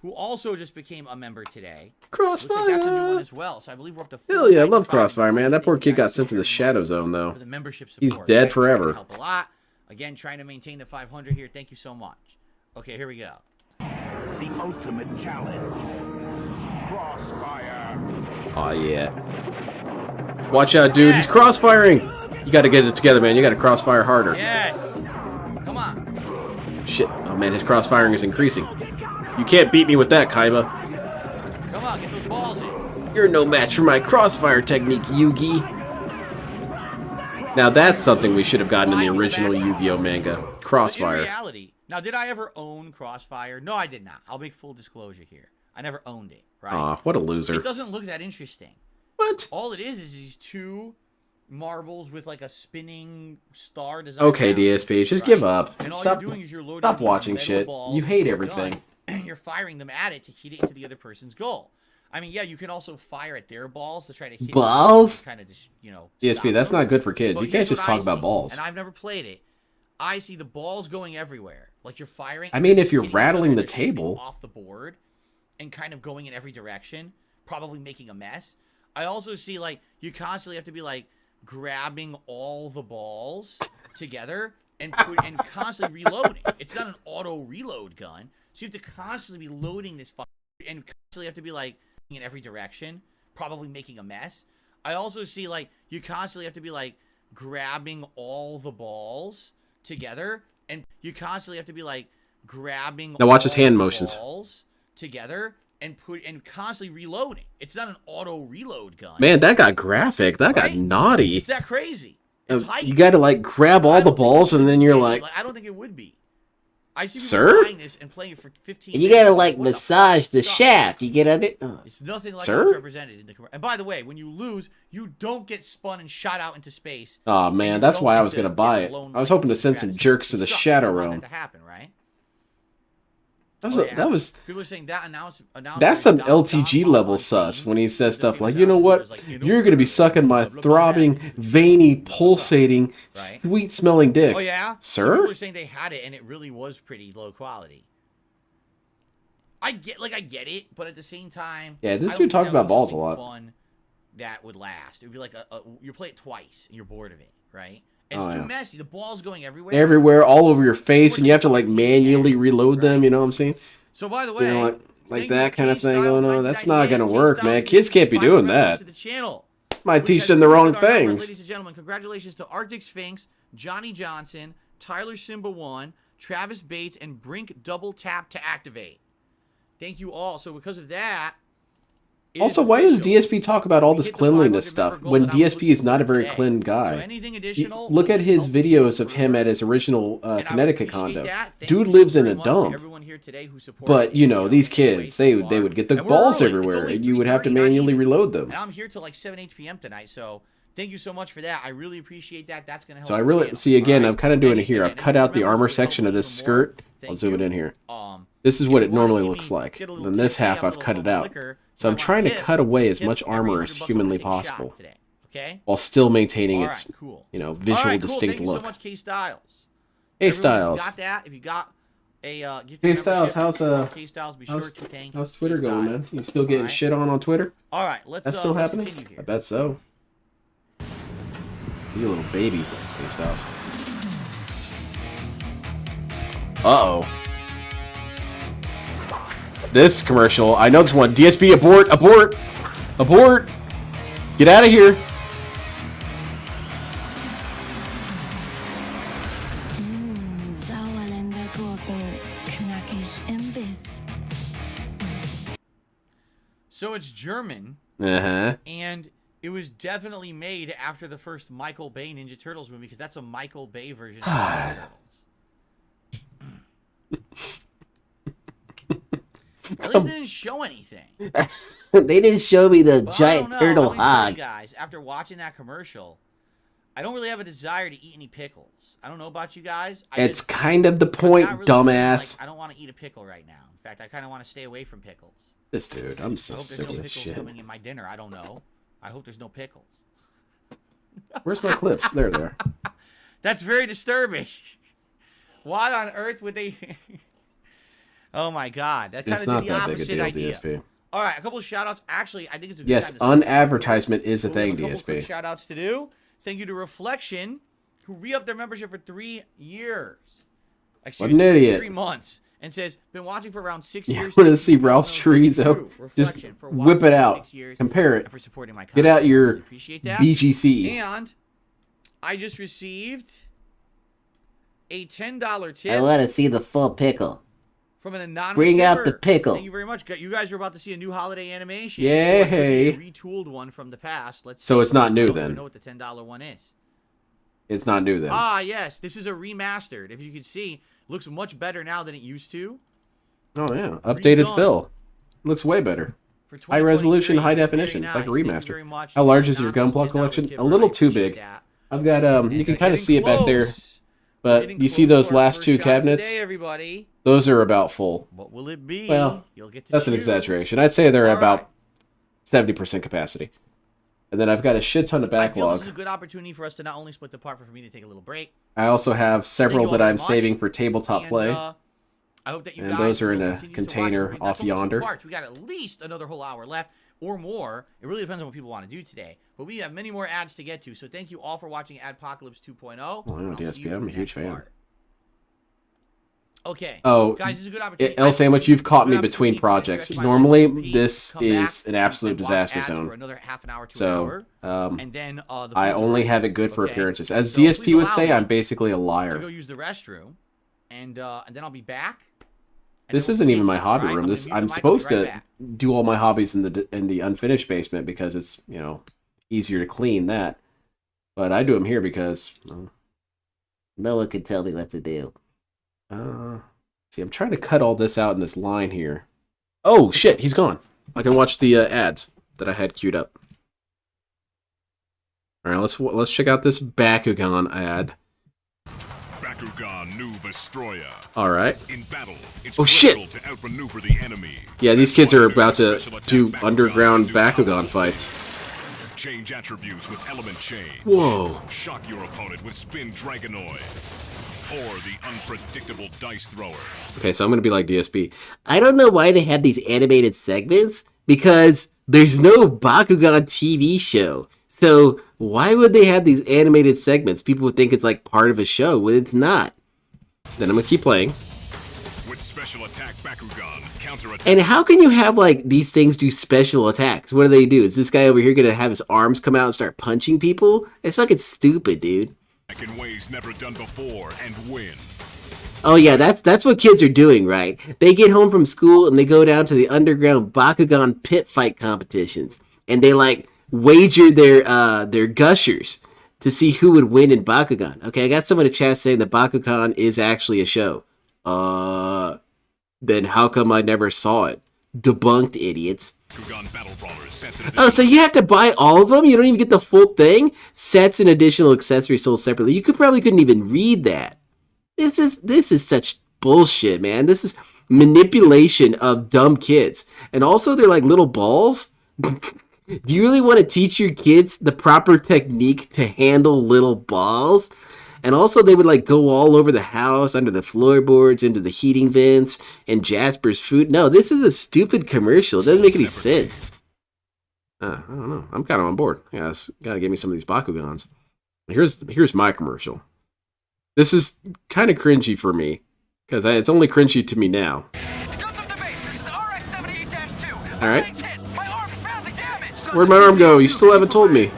who also just became a member today. Crossfire. Looks like that's a new one as well. So I believe we're up to. Hell yeah, I love Crossfire, man. That poor kid got sent to the Shadow Zone though. For the membership support. He's dead forever. Help a lot. Again, trying to maintain the 500 here. Thank you so much. Okay, here we go. The ultimate challenge. Oh yeah. Watch out, dude. He's crossfiring. You got to get it together, man. You got to crossfire harder. Yes. Come on. Shit. Oh man, his crossfiring is increasing. You can't beat me with that, Kaiba. Come on, get those balls in. You're no match for my crossfire technique, Yugi. Now that's something we should have gotten in the original Yu-Gi-Oh manga. Crossfire. In reality, now did I ever own Crossfire? No, I did not. I'll make full disclosure here. I never owned it, right? Aw, what a loser. It doesn't look that interesting. What? All it is these two marbles with like a spinning star design. Okay, DSP, just give up. And all Stop, you're doing is you're loading stop these watching metal shit. balls You hate into a everything. gun, and you're firing them at it to hit it into the other person's goal. I mean, yeah, you can also fire at their balls to try to hit balls. Kind of just, you know. DSP, that's not good for kids. But You can't here's just what talk I about see, balls. And I've never played it. I see the balls going everywhere, like you're firing. I mean, if you're hitting each other, rattling the they're shooting table off the board, and kind of going in every direction, probably making a mess. I also see like you constantly have to be like grabbing all the balls together and constantly reloading. It's not an auto reload gun, so you have to constantly be loading this and constantly have to be like in every direction, probably making a mess. I also see like you constantly have to be like grabbing all the balls together, and you constantly have to be like grabbing. Now watch his all hand the motions. balls together and constantly reloading. It's not an auto reload gun. Man, that got graphic. That got naughty. It's that crazy. It's hype. You got to like grab all the balls and then you're like, I don't think it would be. I see people sir? buying this and playing it for 15 And you minutes. gotta like massage the shaft. You get it? It's nothing like Sir? what's represented in the commercial. And by the way, when you lose, you don't get spun and shot out into space. oh man, that's why I was gonna buy it. I was hoping to send some jerks to the Shadow Realm. To happen, right? That was People are saying that announcement. that's some LTG level sus when he says stuff like, you know what, you're gonna be sucking my throbbing, veiny, pulsating, sweet smelling dick. Oh yeah, sir. People are saying they had it and it really was pretty low quality. I get it, but at the same time, Yeah, this I dude don't talked think that about balls was a lot. something Fun that would last. It would be like you play it twice and you're bored of it, right? Oh, It's too yeah. messy. The ball's going everywhere. Everywhere, all over your face, and you have to like manually reload them. You know what I'm saying? So by the way, You know, like that kind of thing going on. That's not gonna work, man. Kids can't be doing that. To the channel, Might which teach has them the wrong boosted our numbers. things. Ladies and gentlemen, congratulations to Arctic Sphinx, Johnny Johnson, Tyler Simba 1, Travis Bates, and Brink double tap to activate. Thank you all. So because of that, it Also, is why does official. DSP talk about all this cleanliness stuff when DSP is not a very clean So guy? anything additional, Look at his videos of him at his original Connecticut condo. Dude lives in a dump. But you know, these kids, they would get the balls everywhere, and you would have to manually reload them. And I'm here till like 7-8 p.m. tonight, so thank you so much for that. I really appreciate that. That's gonna help. So I the really channel. see again. All I'm right? kind of doing And it here. again, I've cut out the remember, armor if you help section of a this little more, skirt. thank I'll zoom it you. in here. This is if what you it wanna normally see looks me like. get a little And this tipsy, half have a I've little cut it out. liquor, So I'm I want trying to tip. cut away as Tips much every armor as $100 humanly I'm gonna take a shot possible, today, okay? while still maintaining All its right, cool. visual All right, cool. distinct Thank you look. so much, K Styles. Hey Everyone, Styles. If you got that, if you got a gift Hey membership Styles, how's for K Styles, be sure to thank how's Twitter K going, Styles. man? You still getting All right. shit on Twitter? All right, let's. That's still let's happening? continue here. I bet so. You little baby, Hey Styles. Uh-oh. This commercial, I know this one. DSP, abort, abort, abort. Get out of here. So it's German, Uh-huh. and it was definitely made after the first Michael Bay Ninja Turtles movie because that's a Michael Bay version of Ninja Turtles. At least they didn't show anything. They didn't show me the But I giant don't know. turtle Let me tell you hog. guys, after watching that commercial, I don't really have a desire to eat any pickles. I don't know about you guys. It's kind of the point, I'm not really feeling dumbass. like I don't want to eat a pickle right now. In fact, I kind of want to stay away from pickles. This dude, I'm so I hope sick there's of no this pickles shit. coming in my dinner. I don't know. I hope there's no pickles. Where's my clips? There they are. That's very disturbing. Why on earth would they? Oh my God, that kind It's of not the that big a opposite deal, idea. DSP. All right, a couple of shout outs. Actually, I think it's a good Yes, time to unadvertisement is a So we have thing, a couple quick DSP. shout outs to do. Thank you to Reflection, who re-upped their membership for 3 years. What an idiot. 3 months. and says, been watching for around 6 You years. want to see Ralph's chorizo? Just whip it out. Compare it. For supporting my Get out content. your Really appreciate that. BGC. And I just received a $10 tip. I want to see the full pickle. From an anonymous Bring out tipper. the pickle. Thank you very much. You guys are about to see a new holiday animation. Yay. Or it could be a retooled one from the past. Let's So see. it's not new I don't then. even know what the $10 one is. It's not new then. Ah, yes. This is a remastered. If you can see, looks much better now than it used to. Oh yeah, updated Redone. fill. Looks way better. For High resolution, 2023. high Very definition. It's like a nice. Thank you very remaster. much How to large the is your anonymous gunpla $10 collection? tipper. A little I too appreciate big. that. I've got you can kind of getting see it back there, close. but Getting you see close those to our last first two shot of the cabinets? day, everybody. Those are about full. What will it be? Well, You'll get to that's an choose. exaggeration. I'd say they're All about 70% capacity. And then I've got a shit ton of I feel this backlog. is a good opportunity for us to not only split the part, but for me to take a little break. I also have several all that very I'm much. saving for tabletop And, play. I hope that you And guys those are in will a continue to watch container it. That's off almost two yonder. parts. We got at least another whole hour left or more. It really depends on what people want to do today. But we have many more ads to get to. So thank you all for watching Ad-pocalypse 2.0. Oh, I know and I'll see you DSP. in I'm a the huge next fan. part. Okay. Oh, guys, this is a good opportunity. L Sandwich, you've caught Good me between opportunity for me to projects. stretch my Normally, legs, this come is back an absolute and watch disaster ads zone. for another half an hour to an So, hour, and then the I food's only ready. have it good for Okay? appearances. As So DSP please would allow say, me I'm basically a to liar. go use the restroom, and then I'll be back. This isn't even my hobby right? room. I'm This gonna mute the I'm mic, I'll be supposed right to back. do all my hobbies in the unfinished basement because it's easier to clean that. But I do them here because no one can tell me what to do. See, I'm trying to cut all this out in this line here. Oh shit, he's gone. I can watch the ads that I had queued up. All right, let's check out this Bakugan ad. Bakugan New Destroyer. All right. In battle, it's Oh shit! to outmaneuver the enemy. Yeah, these kids are about to do underground Bakugan fights. Change attributes with element change. Whoa. Shock your opponent with Spin Dragonoid. Or the unpredictable Dice Thrower. Okay, so I'm gonna be like DSP. I don't know why they have these animated segments, because there's no Bakugan TV show. So why would they have these animated segments? People would think it's like part of a show when it's not. Then I'm gonna keep playing. With special attack Bakugan, counter attack. And how can you have like these things do special attacks? What do they do? Is this guy over here gonna have his arms come out and start punching people? It's fucking stupid, dude. In ways never done before and win. Oh yeah, that's what kids are doing, right? They get home from school and they go down to the underground Bakugan pit fight competitions, and they like wager their gushers to see who would win in Bakugan. Okay, I got someone in chat saying that Bakugan is actually a show. Then how come I never saw it? Debunked, idiots. Oh, so you have to buy all of them? You don't even get the full thing? Sets and additional accessories sold separately. You couldn't even read that. This is such bullshit, man. This is manipulation of dumb kids. And also they're like little balls. Do you really want to teach your kids the proper technique to handle little balls? And also they would like go all over the house, under the floorboards, into the heating vents, and Jasper's food. No, this is a stupid commercial. It doesn't make any sense. I don't know. I'm kind of on board. Yeah, gotta give me some of these Bakugans. Here's my commercial. This is kind of cringy for me, because it's only cringy to me now. Alright. Where'd my arm go? You still haven't told me.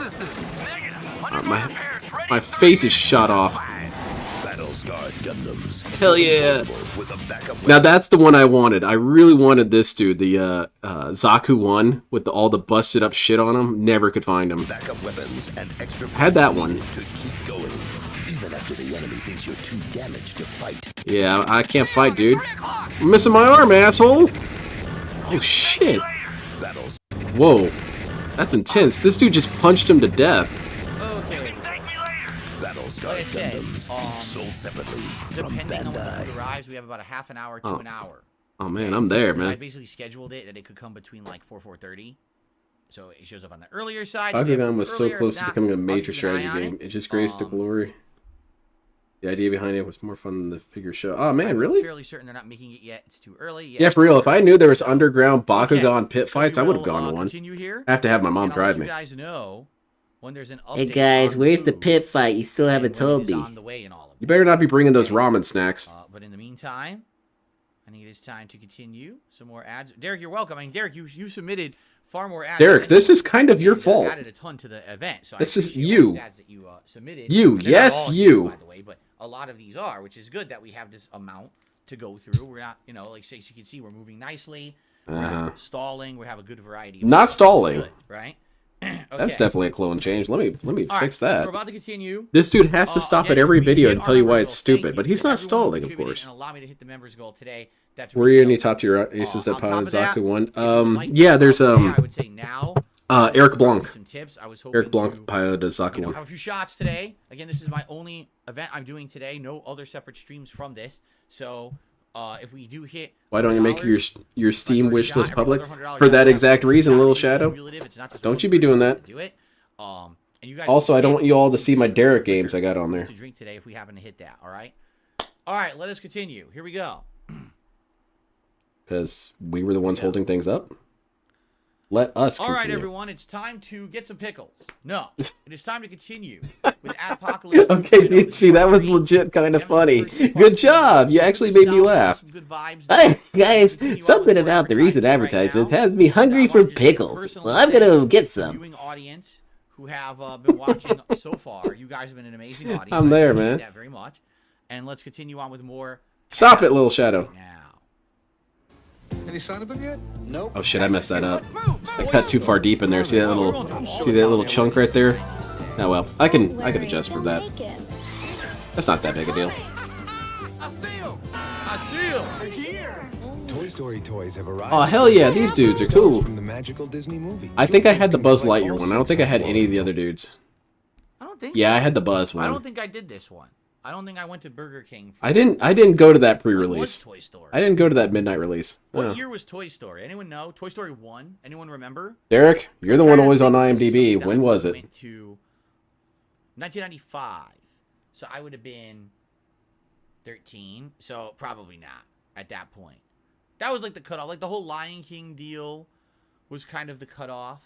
My face is shot off. Hell yeah. Now that's the one I wanted. I really wanted this dude, the Zaku one with all the busted up shit on him. Never could find him. Had that one. Even after the enemy thinks you're too damaged to fight. Yeah, I can't fight, dude. I'm missing my arm, asshole. Oh shit. Whoa. That's intense. This dude just punched him to death. Like I said, sold separately depending on when the food arrives, we have about a half an hour to an hour. Oh man, I'm there, I man. basically scheduled it that it could come between like 4:30, so it shows up on the earlier side. Bakugan was so close to becoming a major I'll keep an eye strategy on game. it. It just grazed to glory. The idea behind it was more fun than the figure show. Oh man, really? I'm fairly certain they're not making it yet. It's too early. Yeah, for real. If I knew there was underground Bakugan pit fights, I would have gone to one. Here, I have to have my mom and I'll drive let me. you guys know when there's an Hey update guys, on where's the food pit fight? You still haven't told me. on the way and all of You better not be bringing those ramen snacks. But in the meantime, I think it is time to continue. Some more ads. Derek, you're welcome. I mean, Derek, you submitted far more ads. Derek, this is kind of your fault. Added a ton to the event. So This I is appreciate all you. these ads that you submitted. You, They're not yes, all you. By the way, but a lot of these are, which is good that we have this amount to go through. We're not, you know, like as you can see, we're moving nicely. We're not stalling. We have a good variety. Of Not stuff, stalling. which is good, right? Okay. That's definitely a clone change. Let me All fix right, that. so we're about to continue. This dude has to stop Again, at every we video hit and our tell you why members it's goal. Thank stupid, you but he's to not everyone who stalling, of contributed course. And allow me to hit the members goal today. That's Were you any top tier aces that Pilot Zaku won? Yeah, there's I would say now. Eric Blanc. Some tips. I was Eric hoping Blanc, Pilot Zaku won. have a few shots today. Again, this is my only event I'm doing today. No other separate streams from this. So if we do hit, Why don't you make your Steam wish list public? $100 For that exact reason, Little it's Shadow. cumulative. It's not just Don't you be doing that. do it. And you guys Also, I don't want you all to see my Derek games I got on there. to drink today if we happen to hit that. All right. Let us continue. Here we go. Because we were the ones holding things up. Let us continue. All right, everyone, it's time to get some pickles. No, it is time to continue with Ad-pocalypse. Okay, DSP, that was legit kind of funny. Good job. You actually made me laugh. Hey, guys, something about the recent advertisements has me hungry for pickles. Well, I'm gonna get some. Viewing audience who have been watching so far. You guys have been an amazing audience. I'm there, I appreciate man. that very much. And let's continue on with more. Stop it, Little Shadow. Any sign of him yet? Nope. Oh shit, I messed that up. I cut too far deep in there. See that little chunk right there? Oh well, I can adjust for that. That's not that big a deal. I see him. Toy Story toys have arrived. Oh hell yeah, these dudes are cool. From the magical Disney movie. I think I had the Buzz Lightyear one. I don't think I had any of the other dudes. I don't think. Yeah, so. I had the Buzz I don't one. think I did this one. I don't think I went to Burger King. I didn't go to that pre-release. What's Toy Story? I didn't go to that midnight release. What Oh. year was Toy Story? Anyone know? Toy Story 1? Anyone remember? Derek, you're the one always on IMDb. When was it? Went to 1995. So I would have been 13. So probably not at that point. That was like the cutoff. Like the whole Lion King deal was kind of the cutoff.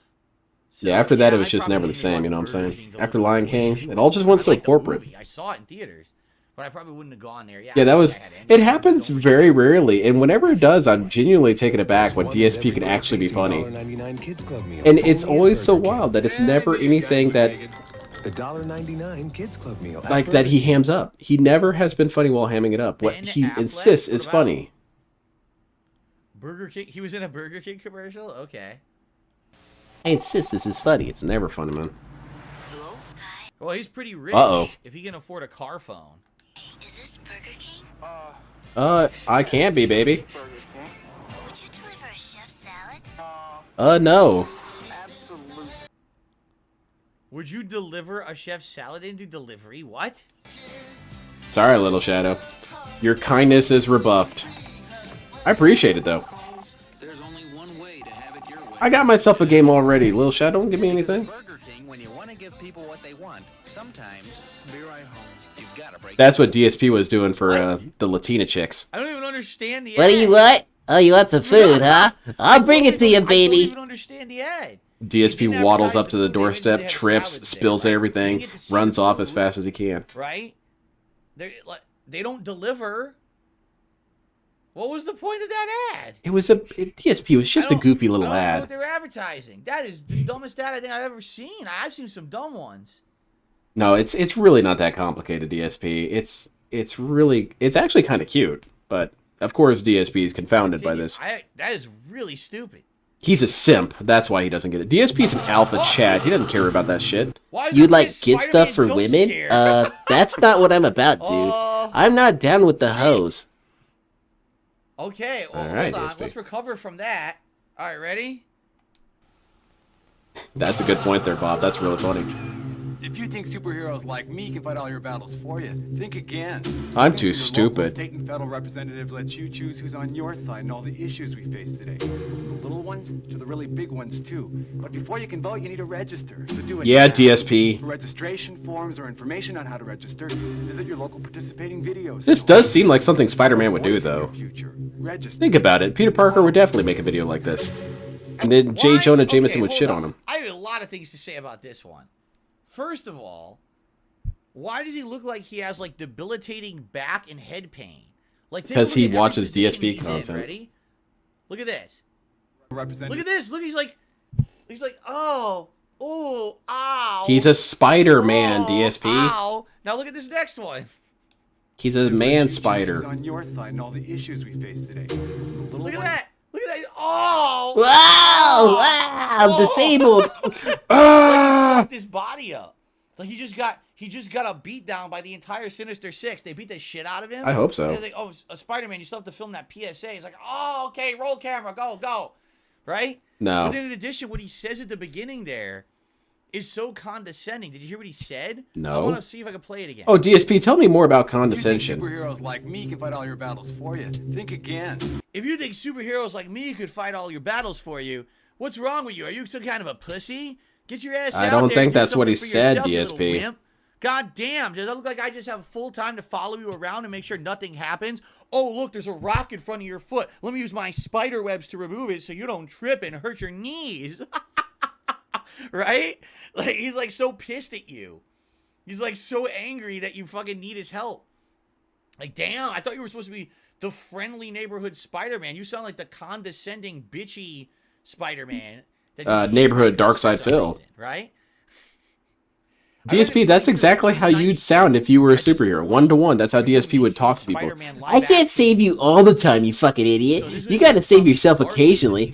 So, Yeah, after that it was just never the same, you know what I'm saying? After Lion King, it all just went so corporate. I saw it in theaters, but I probably wouldn't have gone there. Yeah, that was. It happens very rarely, and whenever it does, I'm genuinely taken aback when DSP can actually be funny. $1.99 Kids Club meal. And it's always so wild that it's never anything that The $1.99 Kids Club meal. like that he hams up. He never has been funny while hamming it up. What he insists is funny. Burger King. He was in a Burger King commercial. Okay. I insist this is funny. It's never funny, man. Well, he's pretty rich. Uh-oh. If he can afford a car phone. I can't be, baby. No. Would you deliver a chef's salad into delivery? What? Sorry, Little Shadow. Your kindness is rebuffed. I appreciate it, though. I got myself a game already. Little Shadow, don't give me anything. Burger King, when you want to give people what they want, sometimes be right home. You've got to break. That's what DSP was doing for the Latina chicks. I don't even understand the What do you want? Oh, you want some food, huh? I'll bring it to you, I don't baby. even understand the ad. DSP waddles up to the doorstep, trips, spills everything, runs off as fast as he can. Right? They don't deliver. What was the point of that ad? It was DSP was just a goofy little I don't know ad. what they were advertising. That is the dumbest ad I think I've ever seen. I've seen some dumb ones. No, it's really not that complicated, DSP. It's actually kind of cute, but of course DSP is confounded by this. That is really stupid. He's a simp. That's why he doesn't get it. DSP's an alpha chat. He doesn't care about that shit. You'd like get stuff for women? That's not what I'm about, dude. I'm not down with the hose. Okay, well, All right, hold on. DSP. Let's recover from that. All right, ready? That's a good point there, Bob. That's really funny. If you think superheroes like me can fight all your battles for you, think again. I'm too Your local stupid. state and federal representative lets you choose who's on your side in all the issues we face today. From the little ones to the really big ones too. But before you can vote, you need to register. So do it. Yeah, now. DSP. For registration forms or information on how to register, visit your local participating videos. This does seem like something Spider-Man would do, though. Register. Think about it. Peter Parker would definitely make a video like this. And then J. Jonah Jameson would hold shit on him. I have a lot of things to say about this one. First of all, why does he look like he has like debilitating back and head pain? Like, take a Because look he at every watches position DSP he's in. content. Ready? Look at this. Look at this. Look, he's like, oh, ow. He's a Spider-Man, DSP. Ow. Now look at this next one. He's a man spider. On your side and all the issues we face today. Look at that. Look at that. Oh. Wow! Wow! I'm disabled. Like, he fucked his body up. Like he just got a beat down by the entire Sinister Six. They beat the shit out of him. I hope so. And they're like, oh, Spider-Man, you still have to film that PSA. He's like, oh, okay, roll camera, go. Right? No. But then in addition, what he says at the beginning there is so condescending. Did you hear what he said? No. I want to see if I can play it again. Oh, DSP, tell me more about You condescension. think superheroes like me can fight all your battles for you? Think again. If you think superheroes like me could fight all your battles for you, what's wrong with you? Are you some kind of a pussy? Get your ass out I there. don't and think do that's what he something for said, yourself, you little DSP. wimp. God damn, does that look like I just have full time to follow you around and make sure nothing happens? Oh, look, there's a rock in front of your foot. Let me use my spider webs to remove it so you don't trip and hurt your knees. Right? Like, he's like so pissed at you. He's like so angry that you fucking need his help. Like, damn, I thought you were supposed to be the friendly neighborhood Spider-Man. You sound like the condescending, bitchy Spider-Man. Neighborhood Darkside Phil. Right? DSP, that's exactly how you'd sound if you were a superhero. 1-to-1, that's how DSP would talk to people. I can't save you all the time, you fucking idiot. You gotta save yourself occasionally.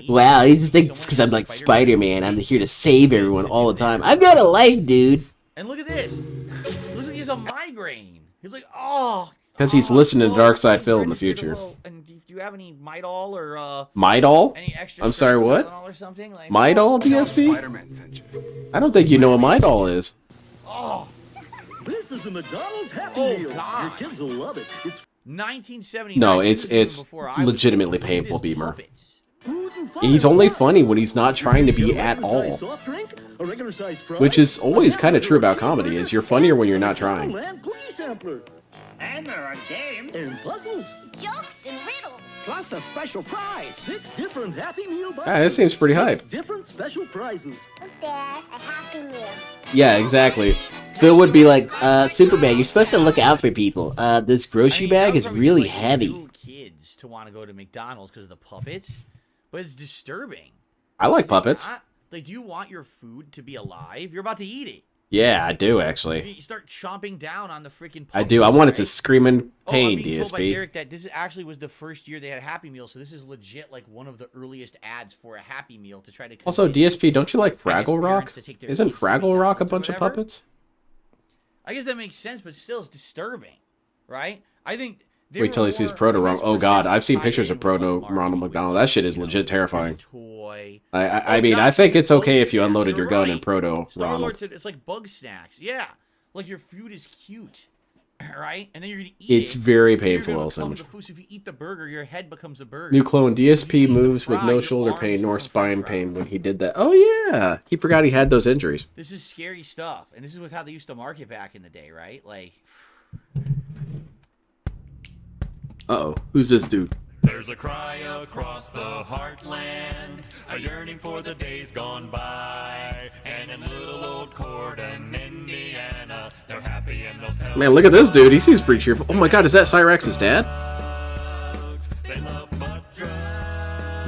Wow, you just think it's because I'm like Spider-Man. I'm here to save everyone all the time. I've got a life, dude. And look at this. Looks like he has a migraine. He's like, oh. Because he's listening to Darkside Phil in the future. And do you have any Midol or Midol? any extra I'm sorry, what? Tylenol or something? Like, Midol, DSP? I don't think you know what Midol is. Oh. This is a McDonald's Happy Meal. God. Your kids will love it. It's 1979. No, so it's this was before I was legitimately born. Look at painful, this Beamer. puppets. He's only funny when he's not trying to be at all. soft drink, a regular size fry, Which is always kind of true about comedy, is you're funnier when you're not trying. and cookie sampler. And there are games. And puzzles. Jokes and riddles. Plus a special prize. 6 different Happy Meal boxes. Ah, that seems pretty 6 hype. different special prizes. Look, Dad, a Happy Meal. Yeah, exactly. Phil would be like, Superman, you're supposed to look out for people. This grocery bag is really heavy. Little kids to want to go to McDonald's because of the puppets, but it's disturbing. I like puppets. Like, do you want your food to be alive? You're about to eat it. Yeah, I do, actually. You start chomping down on the freaking puppets. I do. I want it to right? scream in I'm pain, being told by DSP. Derek that this actually was the first year they had Happy Meal, so this is legit like one of the earliest ads for a Happy Meal to try to. Also, DSP, don't you like Fraggle Rock? parents to take their Isn't kids to Fraggle Rock a McDonald's or bunch of whatever. puppets? I guess that makes sense, but still, it's disturbing, right? I think. there Wait till were he sees more Proto Ronald. Oh god, presents I've seen tied pictures in of with, like, Proto marketing Ronald with, McDonald. That shit is legit terrifying. Toy. I mean, I think it's okay if you unloaded your gun in Proto Star-Lord Ronald. said it's like bug snacks. Yeah, like your food is cute, right? And then you're gonna eat It's it. very and you're painful, gonna L. become Sandwich. the food. So if you eat the burger, your head becomes a burger. New clone DSP moves with fry, no your shoulder arms pain nor become spine pain when he did that. Oh yeah, he forgot he had those injuries. This is scary stuff, and this is how they used to market back in the day, right? Like, Uh-oh, who's this dude? There's a cry across the heartland, a yearning for the days gone by. And in little old Corden, Indiana, they're happy and they'll tell. Man, look at this dude. He seems pretty cheerful. Oh my god, is that Cyrex's dad?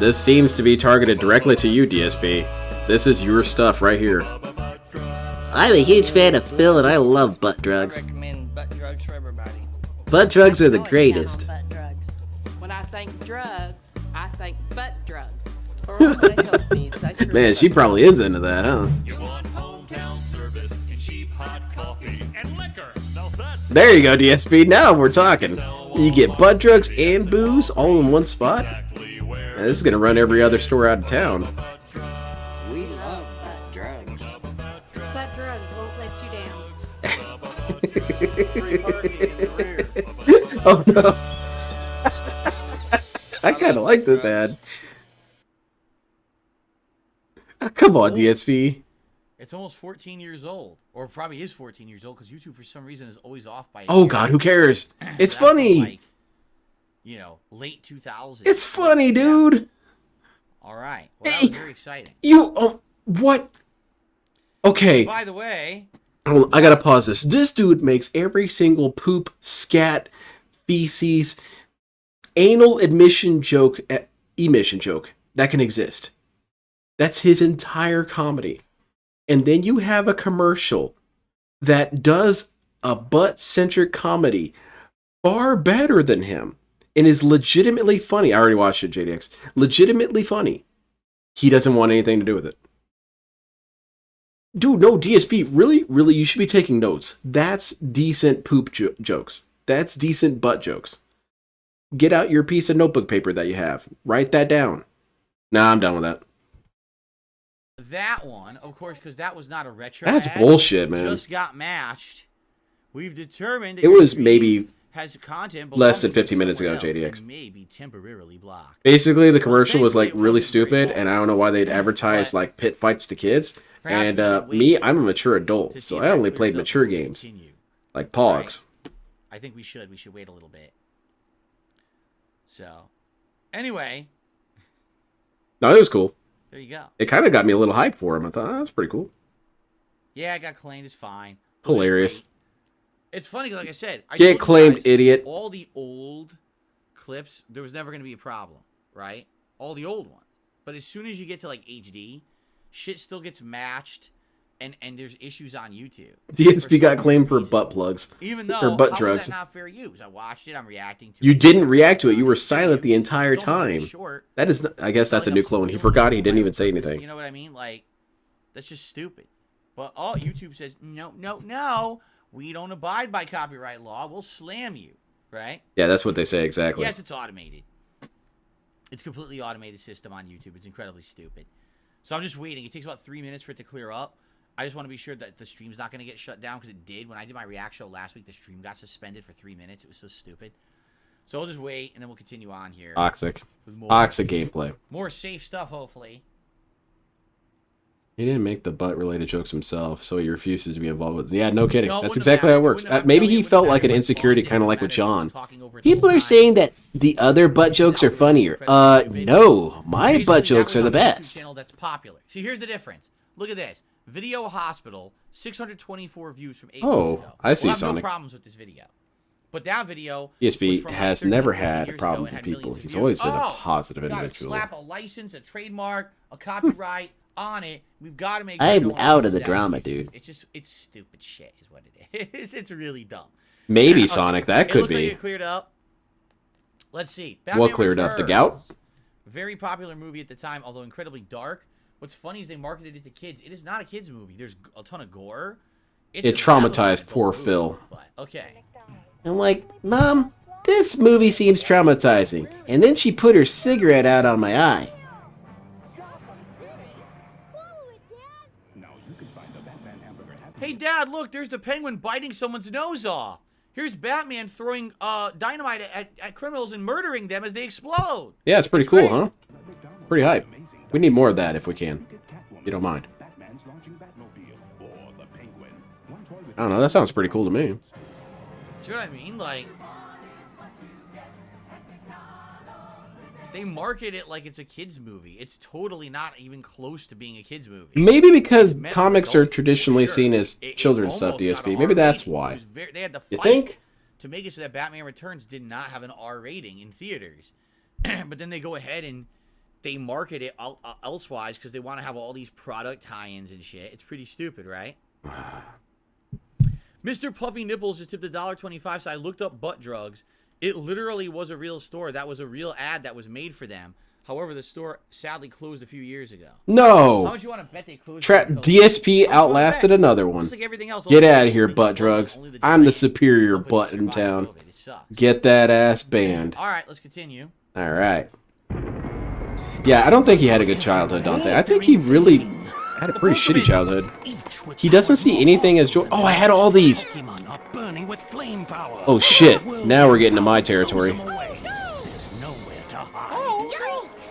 This seems to be targeted directly to you, DSP. This is your stuff right here. I'm a huge fan of Phil and I love butt drugs. recommend butt drugs for everybody. Butt drugs are the greatest. Butt drugs. When I think drugs, I think butt drugs. For all my health needs, I sure Man, she probably is into that, huh? There you go, DSP. Now we're talking. You get butt drugs and booze all in one spot? Man, this is gonna run every other store out of town. We love butt drugs. Butt drugs won't let you down. Oh no. I kinda like this ad. Come on, DSP. it's almost 14 years old, or probably is 14 years old, because YouTube for some reason is always off by. a Oh year. god, who cares? So It's that's from, funny. like, you know, late 2000s. It's funny, dude. All right. Well, that was very exciting. What? Okay. By the way, Hold on, I gotta pause this. This dude makes every single poop, scat, feces, anal emission joke that can exist. That's his entire comedy. And then you have a commercial that does a butt-centric comedy far better than him and is legitimately funny. I already watched it, JDX. Legitimately funny. He doesn't want anything to do with it. Dude, no, DSP, really, you should be taking notes. That's decent poop jokes. That's decent butt jokes. Get out your piece of notebook paper that you have. Write that down. Nah, I'm done with that. That one, of course, because that was not a retro That's ad. bullshit, man. Just got matched. We've determined that It was maybe has content less than 15 minutes ago, JDX. May be temporarily blocked. Basically, the commercial was like really stupid, and I don't know why they'd advertise like pit fights to kids. And me, I'm a mature adult, so I only played mature games, like Pogs. I think we should wait a little bit. So, anyway. No, it was cool. There you go. It kind of got me a little hyped for him. I thought, oh, that's pretty cool. Yeah, I got claimed. It's fine. Hilarious. It's funny, like I said. Get claimed, idiot. All the old clips, there was never going to be a problem, right? All the old ones. But as soon as you get to, like, HD, shit still gets matched, and there's issues on YouTube. DSP got claimed for butt plugs. Even though, or butt how drugs. is that not fair use? I watched it. I'm reacting to it. You didn't react to it. You were silent the entire time. That is, I guess that's a new clone. He forgot. He didn't even say anything. You know what I mean? Like, that's just stupid. But YouTube says, no. We don't abide by copyright law. We'll slam you, right? Yeah, that's what they say exactly. Yes, it's automated. It's a completely automated system on YouTube. It's incredibly stupid. So I'm just waiting. It takes about 3 minutes for it to clear up. I just want to be sure that the stream's not going to get shut down, because it did. When I did my react show last week, the stream got suspended for 3 minutes. It was so stupid. So I'll just wait, and then we'll continue on here. Toxic gameplay. More safe stuff, hopefully. He didn't make the butt-related jokes himself, so he refuses to be involved with it. Yeah, no kidding. That's exactly how it works. Maybe he felt like an insecurity, kind of like with John. People are saying that the other butt jokes are funnier. No. My butt jokes are the best. Channel that's popular. See, here's the difference. Look at this. Video Hospital, 624 views from 8 weeks ago. I see, we'll have Sonic. no problems with this video. But that video DSP was has from, never 13, had a problem with people. He's always been a positive individual. Slap a license, a trademark, a copyright on it. We've got to make sure I'm out of the drama, dude. It's stupid shit is what it is. It's really dumb. Maybe, Sonic, that could looks be. Like it cleared up. Let's see. What cleared up? The gout? Very popular movie at the time, although incredibly dark. What's funny is they marketed it to kids. It is not a kids movie. There's a ton of gore. It traumatized poor Phil. But, okay. I'm like, Mom, this movie seems traumatizing. And then she put her cigarette out on my eye. Hey, Dad, look, there's the penguin biting someone's nose off. Here's Batman throwing dynamite at criminals and murdering them as they explode. Yeah, it's pretty cool, huh? Pretty hype. We need more of that if we can. You don't mind. I don't know, that sounds pretty cool to me. See what I mean? Like, they market it like it's a kid's movie. It's totally not even close to being a kid's movie. Maybe because comics are traditionally seen as children's stuff, DSP. Maybe that's why. They had to You fight think? to make it so that Batman Returns did not have an R rating in theaters. But then they go ahead and they market it elsewise because they want to have all these product tie-ins and shit. It's pretty stupid, right? Mr. Puffy Nipples just tipped $1.25, so I looked up butt drugs. It literally was a real store. That was a real ad that was made for them. However, the store sadly closed a few years ago. No. How much you want to bet they closed? DSP outlasted another one. Just like everything else, Get out of here, butt drugs. I'm the superior butt in town. Get that ass banned. All right, let's continue. All right. Yeah, I don't think he had a good childhood, Dante. I think he really had a pretty shitty childhood. He doesn't see anything as joy. Oh, I had all these. Oh shit! Now we're getting to my territory.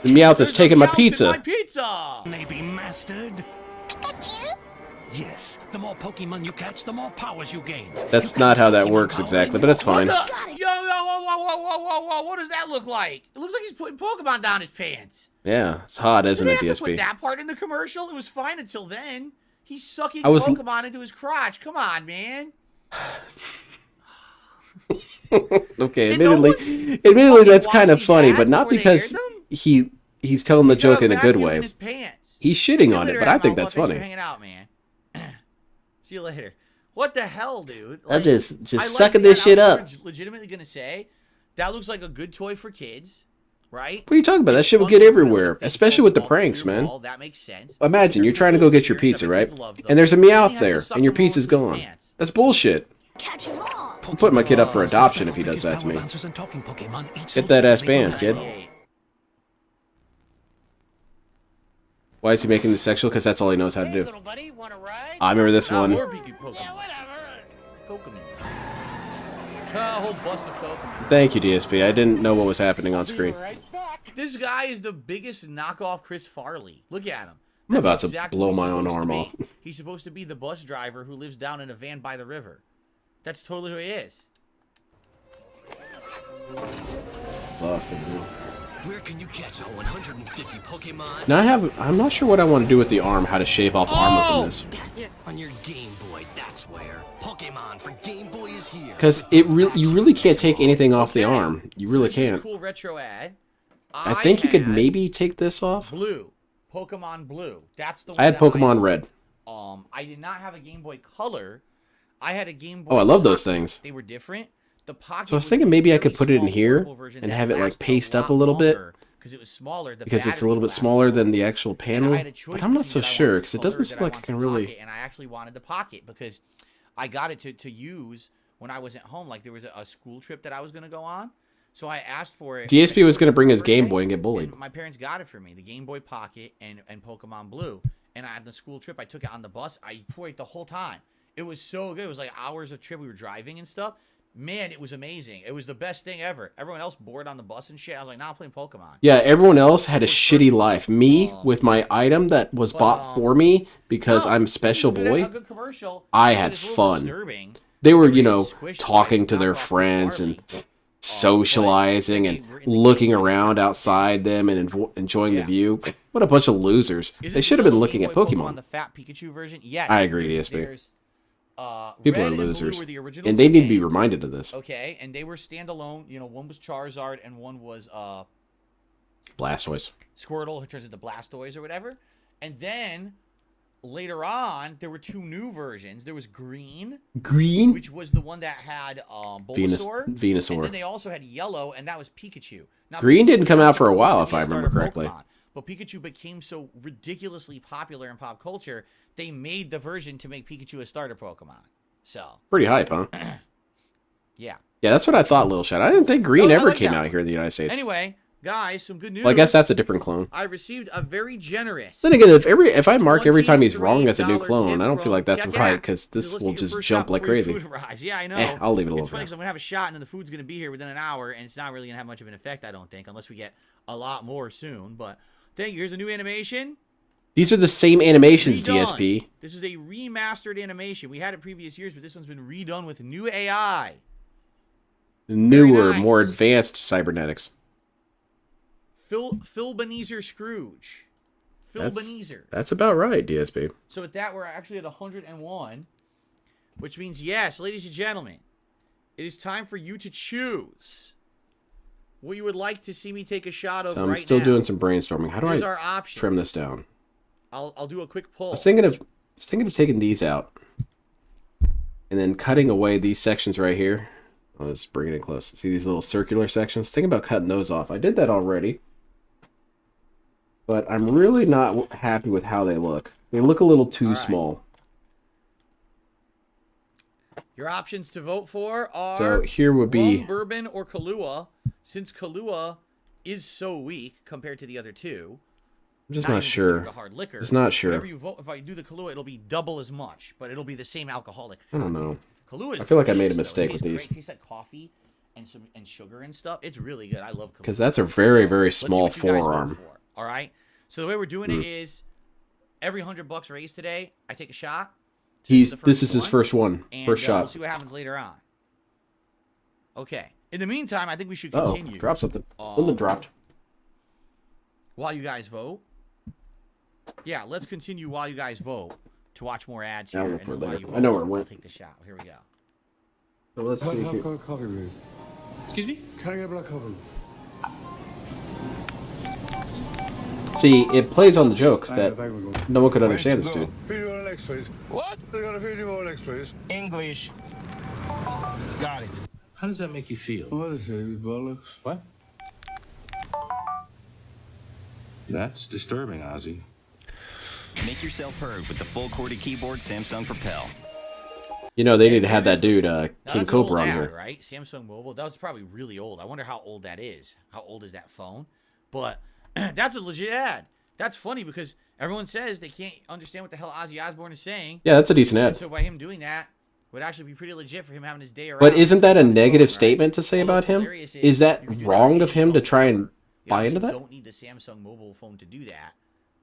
The Meowth is taking my pizza. May be mastered. Yes, the more Pokemon you catch, the more powers you gain. That's not how that works exactly, but it's fine. Yo, whoa, what does that look like? It looks like he's putting Pokemon down his pants. Yeah, it's hot, isn't it, Did they have to put DSP? that part in the commercial? It was fine until then. He's sucking Pokemon into his crotch. Come on, man. Okay, admittedly, that's kind of funny, but not because he's telling the joke in a good way. He's shitting on it, but I think that's funny. Hanging out, man. See you later. What the hell, dude? I'm just sucking this shit up. Legitimately gonna say that looks like a good toy for kids, right? What are you talking about? That shit will get everywhere, especially with the pranks, man. That makes sense. Imagine you're trying to go get your pizza, right? And there's a Meowth there, and your pizza's gone. That's bullshit. I'm putting my kid up for adoption if he does that to me. Get that ass banned, kid. Why is he making this sexual? Because that's all he knows how to do. I remember this one. Thank you, DSP. I didn't know what was happening on screen. This guy is the biggest knockoff Chris Farley. Look at him. I'm about to blow my own arm off. He's supposed to be the bus driver who lives down in a van by the river. That's totally who he is. Exhausted, dude. Where can you catch all 150 Pokemon? Now I'm not sure what I want to do with the arm, how to shave off armor from this. On your Game Boy, that's where. Pokemon for Game Boy is here. Because you really can't take anything off the arm. You really can't. Cool retro ad. I think you could maybe take this off. Blue. Pokemon Blue. That's the one I had Pokemon Red. I did not have a Game Boy Color. I had a Game Boy. Oh, I love those things. They were different. The Pocket. So I was thinking maybe I could put it in here and have it like paste up a little bit. Because it was smaller. Because it's a little bit smaller than the actual panel. But I'm not so sure because it doesn't seem like I can really. And I actually wanted the Pocket because I got it to use when I was at home. Like there was a school trip that I was going to go on. So I asked for it. DSP was going to bring his Game Boy and get bullied. My parents got it for me, the Game Boy Pocket and Pokemon Blue. And on the school trip, I took it on the bus. I played it the whole time. It was so good. It was like hours of trip. We were driving and stuff. Man, it was amazing. It was the best thing ever. Everyone else bored on the bus and shit. I was like, nah, I'm playing Pokemon. Yeah, everyone else had a shitty life. Me, with my item that was bought for me because I'm Special Boy, I had fun. They were, talking to their friends and socializing and looking around outside them and enjoying the view. What a bunch of losers. They should have been looking at Pokemon. The fat Pikachu version? Yes. I agree, DSP. People are losers. And they need to be reminded of this. Okay, and they were standalone. One was Charizard and one was Blastoise. Squirtle, who turns into Blastoise or whatever. And then later on, there were two new versions. There was Green, which was the one that had Bulbasaur. Venusaur. And then they also had Yellow, and that was Pikachu. Now, Green didn't come out for a while, if I remember correctly. Pokemon, but Pikachu became so ridiculously popular in pop culture, they made the version to make Pikachu a starter Pokemon. So pretty hype, huh? Yeah. Yeah, that's what I thought, Little Shot. I didn't think Green ever came out here in the United States. Anyway, guys, some good news. Well, I guess that's a different clone. I received a very generous. Then again, if I mark every time he's wrong as a new clone, I don't feel like that's right because this will just jump like crazy. Yeah, I know. I'll leave it alone. It's funny because I'm gonna have a shot and then the food's gonna be here within an hour, and it's not really gonna have much of an effect, I don't think, unless we get a lot more soon. But thank you. Here's a new animation. These are the same animations, Redone. DSP. This is a remastered animation. We had it previous years, but this one's been redone with new AI. Newer, more advanced cybernetics. Phil Benezer Scrooge. Benezer. That's about right, DSP. So with that, we're actually at 101, which means, yes, ladies and gentlemen, it is time for you to choose what you would like to see me take a shot of. So I'm right still now. doing some brainstorming. How do Here's I our option. trim this down? I'll do a quick pull. I was thinking of taking these out and then cutting away these sections right here. I'll just bring it in close. See these little circular sections? Thinking about cutting those off. I did that already, but I'm really not happy with how they look. They look a little too small. Your options to vote for are so here would be rum, bourbon or Kahlua. Since Kahlua is so weak compared to the other two, I'm just not sure. A hard liquor. Just not sure. Whatever you vote, if I do the Kahlua, it'll be double as much, but it'll be the same alcoholic I don't know. Kahlua is I feel like I made a delicious, mistake though. with these. It tastes like coffee and sugar and stuff. It's really good. I love Kahlua. Because that's a very, very small Let's see what you guys vote forearm. for. All right. So the way we're doing it is every $100 raised today, I take a shot. This is his first one. First shot. We'll see what happens later on. Okay. In the meantime, I think we should Oh, continue. drop something. Something dropped. While you guys vote. Yeah, let's continue while you guys vote to watch more ads here. I'll look for it while later. you I know vote, where it went. I'll take the shot. Here we go. So let's see here. Coffee, please. Excuse me? Can I get a black coffee? See, it plays on the joke that no one could understand this dude. Video on legs, please. What? They got a video on legs, please. English. Got it. How does that make you feel? What is it? Bollocks. What? That's disturbing, Ozzy. Make yourself heard with the full QWERTY keyboard Samsung Propel. You know, they need to have that dude, Now, King that's an Cobra old on ad, here. right? Samsung Mobile. That was probably really old. I wonder how old that is. How old is that phone? But that's a legit ad. That's funny because everyone says they can't understand what the hell Ozzy Osbourne is saying. Yeah, that's a decent ad. And so by him doing that, would actually be pretty legit for him having his day around. But isn't that a negative statement to say about him? Is that wrong of him to try and buy into that? You don't need the Samsung mobile phone to do that,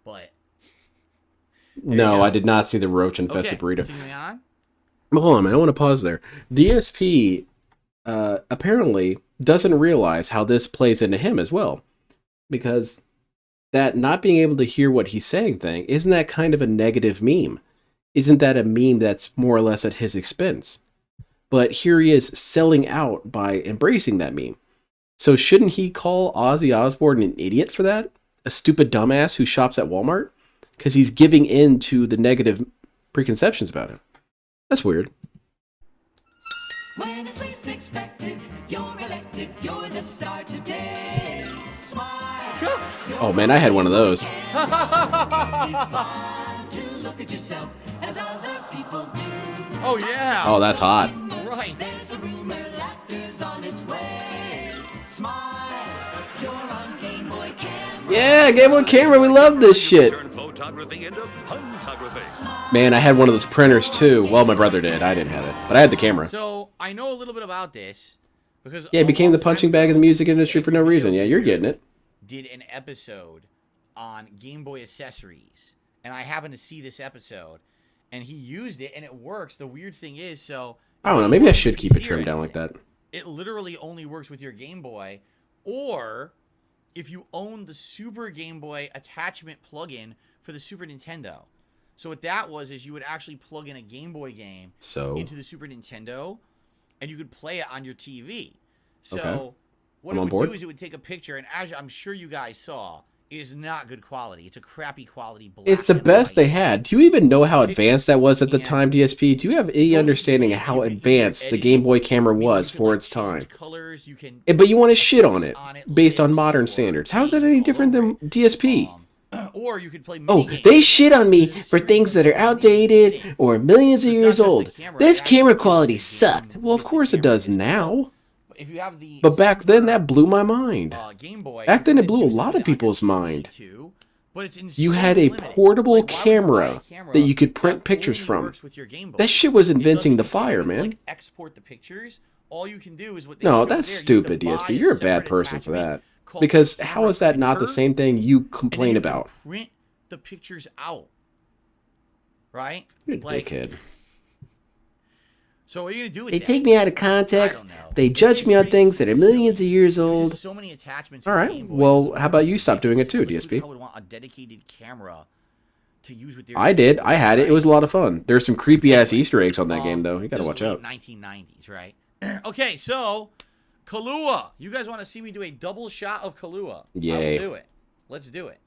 but No, I did not see the roach infested burrito. continuing on. Well, hold on, man. I want to pause there. DSP apparently doesn't realize how this plays into him as well, because that not being able to hear what he's saying thing, isn't that kind of a negative meme? Isn't that a meme that's more or less at his expense? But here he is selling out by embracing that meme. So shouldn't he call Ozzy Osbourne an idiot for that? A stupid dumbass who shops at Walmart? Because he's giving in to the negative preconceptions about him. That's weird. When it's least expected, you're elected, you're the star today. Smile. Oh man, I had one of those. It's fun to look at yourself as other people do. Oh yeah. Oh, that's hot. Right. There's a rumor laughter's on its way. Smile. You're on Game Boy Camera. Yeah, Game Boy Camera, we love this shit. Turn photography into photography. Man, I had one of those printers too. Well, my brother did. I didn't have it, but I had the camera. So I know a little bit about this because Yeah, it became the punching bag of the music industry for no reason. Yeah, you're getting it. did an episode on Game Boy accessories, and I happened to see this episode, and he used it, and it works. The weird thing is, so I don't know. Maybe I should keep it trimmed down like that. it literally only works with your Game Boy, or if you own the Super Game Boy attachment plugin for the Super Nintendo. So what that was is you would actually plug in a Game Boy game into the Super Nintendo, and you could play it on your TV. So what it would do is it would take a picture, and as I'm sure you guys saw, it is not good quality. It's a crappy quality black. It's the best they had. Do you even know how advanced that was at the time, DSP? Do you have any understanding of how advanced the Game Boy camera was for its time? But you want to shit on it based on modern standards. How is that any different than DSP? Or you could play they shit on me for things that are outdated or millions of years old. This camera quality sucked. Well, of course it does now. If you have the But back then, that blew my mind. Game Boy, Back then, it blew a lot of people's mind. but it's You had a portable camera that you could print pictures from. That shit was inventing the fire, man. Export the pictures. All you can do is what. No, that's stupid, DSP. You're a bad person for that. Because how is that not the same thing you complain about? Print the pictures out, right? You're a dickhead. So what are you gonna do with They that? take me out of context. They judge me on things that are millions of years old. So many attachments. All right. Well, how about you stop doing it too, DSP? I would want a dedicated camera to use with their. I did. I had it. It was a lot of fun. There's some creepy ass Easter eggs on that game, though. You gotta This watch is out. late 1990s, right? Okay, so Kahlua. You guys want to see me do a double shot of Kahlua? I Yay. will do it. Let's do it.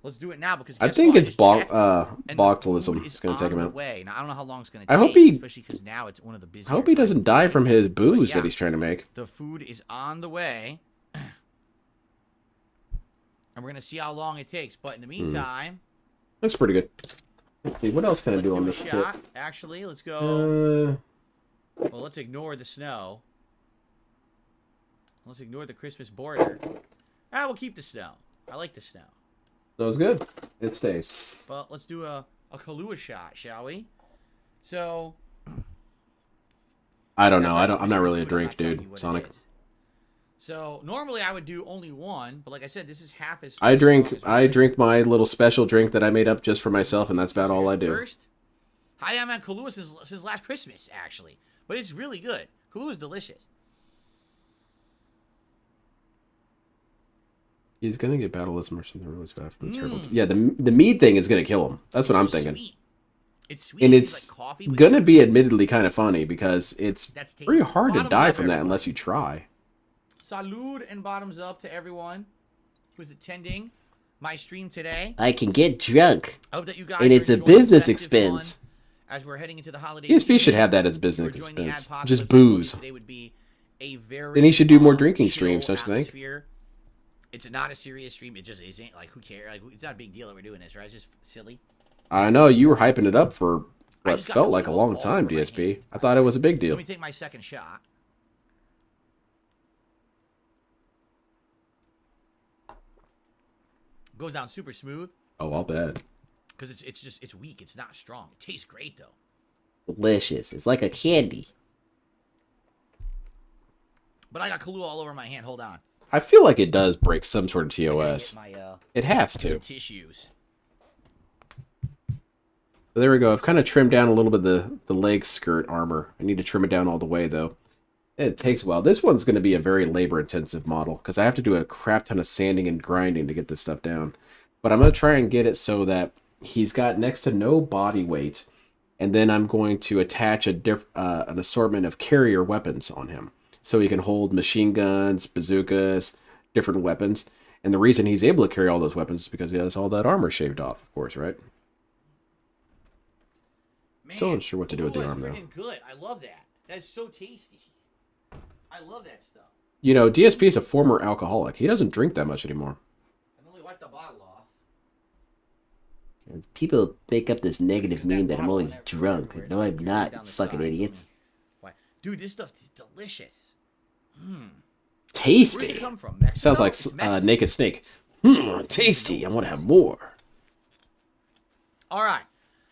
Let's do it now because I guess think what? it's checked, and the botulism. food It's is gonna take him on the out. way. Now I don't know how long it's gonna I take. hope he- especially because now it's one of the busiest. I hope he doesn't die from his booze yeah. that he's trying to make. The food is on the way, and we're gonna see how long it takes. But in the meantime, That's pretty good. Let's see. What else can I do on let's this do a kit? shot. Actually, let's go. Uh, Well, let's ignore the snow. Let's ignore the Christmas border. We'll keep the snow. I like the snow. that was good. It stays. But let's do a Kahlua shot, shall we? So. I don't know. I'm not really a drink dude, Sonic. So normally I would do only one, but like I said, this is half as. I drink my little special drink that I made up just for myself, and that's about all I do. First, I am on Kahlua since last Christmas, actually, but it's really good. Kahlua is delicious. He's gonna get battleism or something really fast. That's terrible. Yeah, the mead thing is gonna kill him. That's what I'm thinking. Sweet. It's sweet. And It it's tastes like coffee, but gonna be admittedly kind of funny because it's That's pretty tasty. hard to Bottoms die up, from that everyone. unless you try. Salud and bottoms up to everyone who's attending my stream today. I can get drunk. I hope that you guys And are it's a enjoying business festive fun expense. as we're heading into the holiday DSP season. should have that as We're business enjoying the expense. Ad-pocalypse. Just I told you booze. today would be a very Then he should do more drinking chill streams, don't you think? atmosphere. It's not a serious stream. It just isn't. Like, who cares? Like, it's not a big deal that we're doing this, right? It's just silly. I know you were hyping it up for what just got felt like a Kahlua long all time, over my DSP. I thought it was a big deal. Let me take my second shot. Goes down super smooth Oh, I'll bet. because it's weak. It's not strong. It tastes great though. Delicious. It's like a candy. But I got Kahlua all over my hand. Hold on. I feel like it does break some sort of TOS. Get my, It has some to. tissues. But there we go. I've kind of trimmed down a little bit the leg skirt armor. I need to trim it down all the way, though. It takes a while. This one's going to be a very labor-intensive model, because I have to do a crap ton of sanding and grinding to get this stuff down. But I'm going to try and get it so that he's got next to no body weight, and then I'm going to attach an assortment of carrier weapons on him, so he can hold machine guns, bazookas, different weapons. And the reason he's able to carry all those weapons is because he has all that armor shaved off, of course, right? Still not sure what to do with the arm, though. Freaking good. I love that. That's so tasty. I love that stuff. You know, DSP is a former alcoholic. He doesn't drink that much anymore. I only wiped the bottle off. People make up this negative meme that I'm always drunk. No, I'm not, you fucking idiots. Why? Dude, this stuff is delicious. Tasty. Where's it come from? Mexico? Sounds like It's Mexican. Naked Snake. Tasty. I want to have more. All right.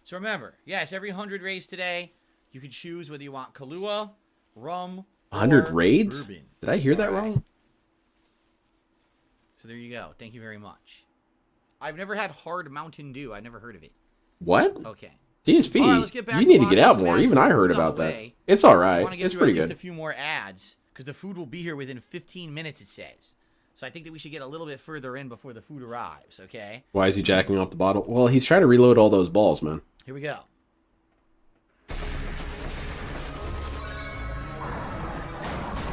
So remember, yes, every 100 raids today, you can choose whether you want Kahlua, rum, 100 or raids? bourbon. Did I hear that All right. wrong? So there you go. Thank you very much. I've never had hard Mountain Dew. I've never heard of it. What? Okay. DSP, All right, let's get back you need to watching get out some more. ads. Even I heard Food's on about the that. way. It's all I right. want to get It's through pretty at least good. a few more ads because the food will be here within 15 minutes, it says. So I think that we should get a little bit further in before the food arrives, okay? Why is he jacking off the bottle? Well, he's trying to reload all those balls, man. Here we go.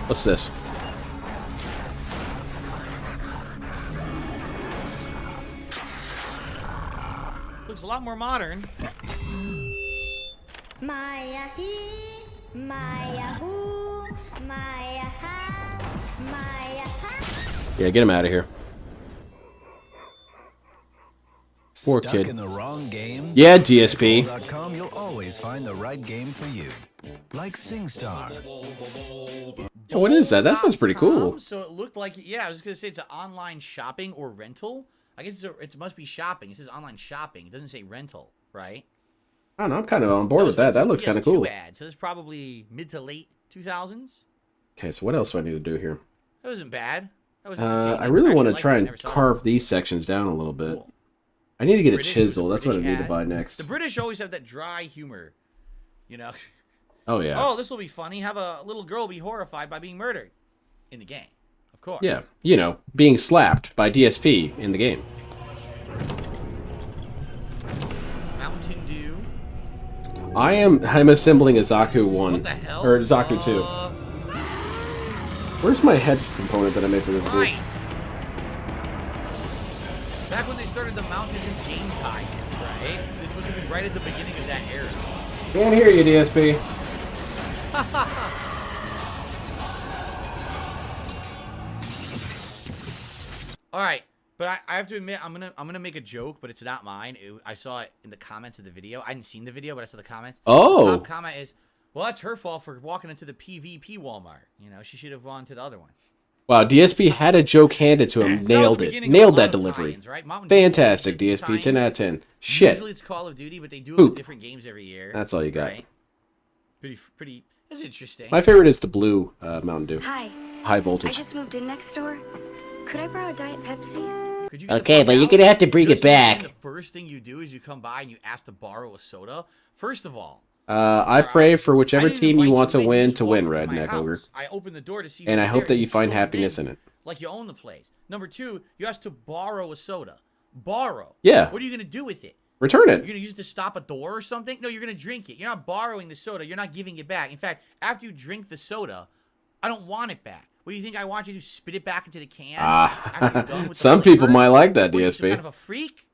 What's this? Looks a lot more modern. Maya he, Maya who, Maya ha, Maya ha. Yeah, get him out of here. Poor Stuck kid. in the wrong game? Yeah, DSP. .com, you'll always find the right game for you. Like SingStar. Oh, what is that? That sounds pretty cool. So it looked like, yeah, I was going to say it's an online shopping or rental. I guess it must be shopping. It says online shopping. It doesn't say rental, right? I don't know. I'm kind of on board with that. That looks kind of cool. Ad, so it's probably mid to late 2000s. Okay, so what else do I need to do here? That wasn't bad. That was I really want to try and carve these sections down a little bit. I need to get a chisel. That's what I need to buy next. The British always have that dry humor, you know. Oh, yeah. Oh, this will be funny. Have a little girl be horrified by being murdered in the game, of course. Yeah, you know, being slapped by DSP in the game. Mountain Dew. I'm assembling a Zaku 1. What the hell? Or Zaku 2. Where's my head component that I made for this Right. dude? Back when they started the Mountain Dew game tie, right? This was right at the beginning of that era. Can't hear you, DSP. All right, but I have to admit I'm gonna make a joke, but it's not mine. I saw it in the comments of the video. I hadn't seen the video, but I saw the comments. Oh. The top comment is, well, that's her fault for walking into the PvP Walmart. You know, she should have gone to the other one. Wow, DSP had a joke handed to him. Nailed it. Nailed that delivery. Right? Fantastic, DSP. 10 out of 10. Shit. Usually it's Call of Duty, but they do it Poop. with different games every year. That's all you got. Right? Pretty. It's interesting. My favorite is the blue Mountain Dew. Hi. High I voltage. just moved in next door. Could I borrow a Diet Pepsi? Could you get the Okay, fuck but you're out? gonna have to bring it Just imagine back. The first thing you do is you come by and you ask to borrow a soda. First of all, I pray for whichever I didn't team you invite want you to in, win just to walk win, up to Red my Neck Ogre. house. I open the door to see. And who's I hope there, that and you find storm happiness in it. Like you own the place. Number two, you ask to borrow a soda. Borrow. Yeah. What are you gonna do with it? Return it. You're gonna use it to stop a door or something? No, you're gonna drink it. You're not borrowing the soda. You're not giving it back. In fact, after you drink the soda, I don't want it back. What do you think I want you to spit it back into the can? after you're done with the Some people flavor? might like that, What are you, some DSP. kind of a freak?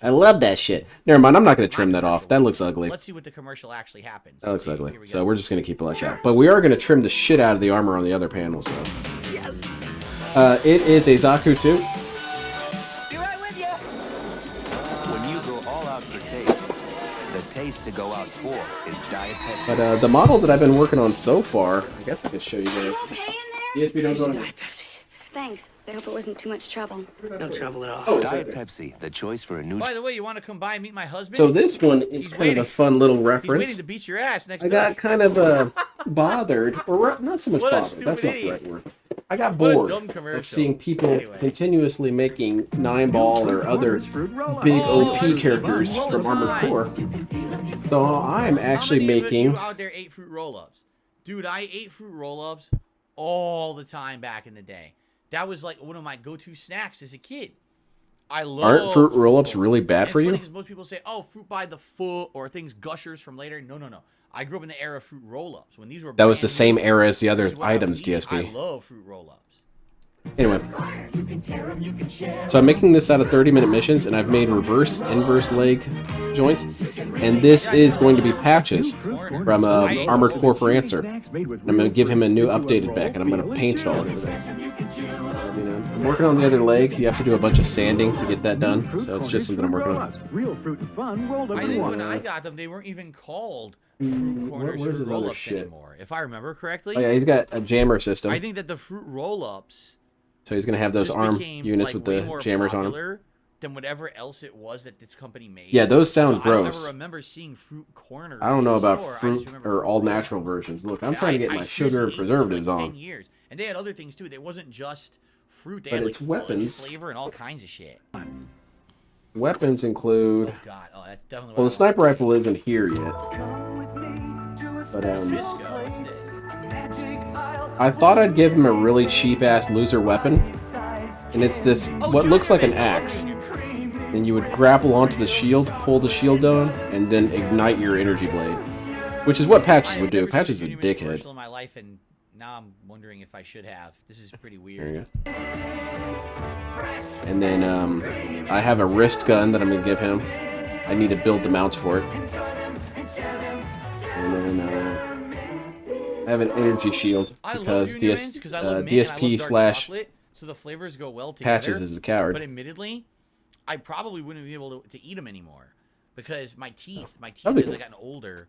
I love that shit. Never mind, I'm not going to trim that off. That looks ugly. Let's see what the commercial actually happens. That looks ugly. So we're just going to keep it like that. But we are going to trim the shit out of the armor on the other panel. So Yes. It is a Zaku 2. When you go all out for taste, the taste to go out for is Diet Pepsi. But the model that I've been working on so far, I guess I can show you guys. DSP, don't go in. Thanks. I hope it wasn't too much trouble. No trouble at all. Oh, Diet Pepsi, the choice for a new. By the way, you want to come by and meet my husband? So this one is kind of a fun little He's reference. waiting to beat your ass next I door. got kind of bothered, or not so much What a bothered. That's not the stupid right word. I got What a bored dumb commercial. of seeing people Anyway. continuously making 9-ball or other big OP characters from Armored Core. So I'm actually How many of making. you out there ate fruit roll-ups? Dude, I ate fruit roll-ups all the time back in the day. That was like one of my go-to snacks as a kid. I love. Aren't fruit roll-ups really bad for you? Because most people say, "Oh, fruit by the foot" or things Gushers from later. No. I grew up in the era of fruit roll-ups when these were. That was the brand same new. era as the other This is what I was items, eating. DSP. I love fruit roll-ups. Anyway, so I'm making this out of 30-minute missions, and I've made reverse, inverse leg joints, and this is going to be Patches from Armored Core for Answer. And I'm going to give him a new updated back, and I'm going to paint it all over there. I'm working on the other leg. You have to do a bunch of sanding to get that done, so it's just something I'm working on. I think when I got them, they weren't even called fruit corners, where's fruit his other roll-ups shit? anymore. If I remember correctly. Oh yeah, he's got a jammer system. I think that the fruit roll-ups. So he's going to have those just arm became, units like, with way the more jammers on them. popular than whatever else it was that this company made. Yeah, those sound so gross. I don't ever remember seeing fruit corners. I don't know in the about store. I fruit just remember or fruit all roll-ups. natural versions. Look, I'm Yeah, trying to get I my sugar and seriously ate preservatives for like on. 10 years. And they had other things too. They wasn't just fruit. They But had it's like weapons. fudge flavor and all kinds of shit. Weapons include. Oh god, oh that's definitely. Well, the sniper rifle isn't here yet. But Bisco, what's this? I thought I'd give him a really cheap ass loser weapon, and it's this what looks like an axe. And you would grapple onto the shield, pull the shield down, and then ignite your energy blade, which is what Patches would do. Patches is a dickhead. Commercial in my life, and now I'm wondering if I should have. This is pretty weird. There you go. And then I have a wrist gun that I'm gonna give him. I need to build the mounts for it. And then I have an energy shield because I love DSP slash chocolate, so the flavors go well together. Patches is a coward. But admittedly, I probably wouldn't be able to eat them anymore because my teeth, That'd be as I cool. gotten older,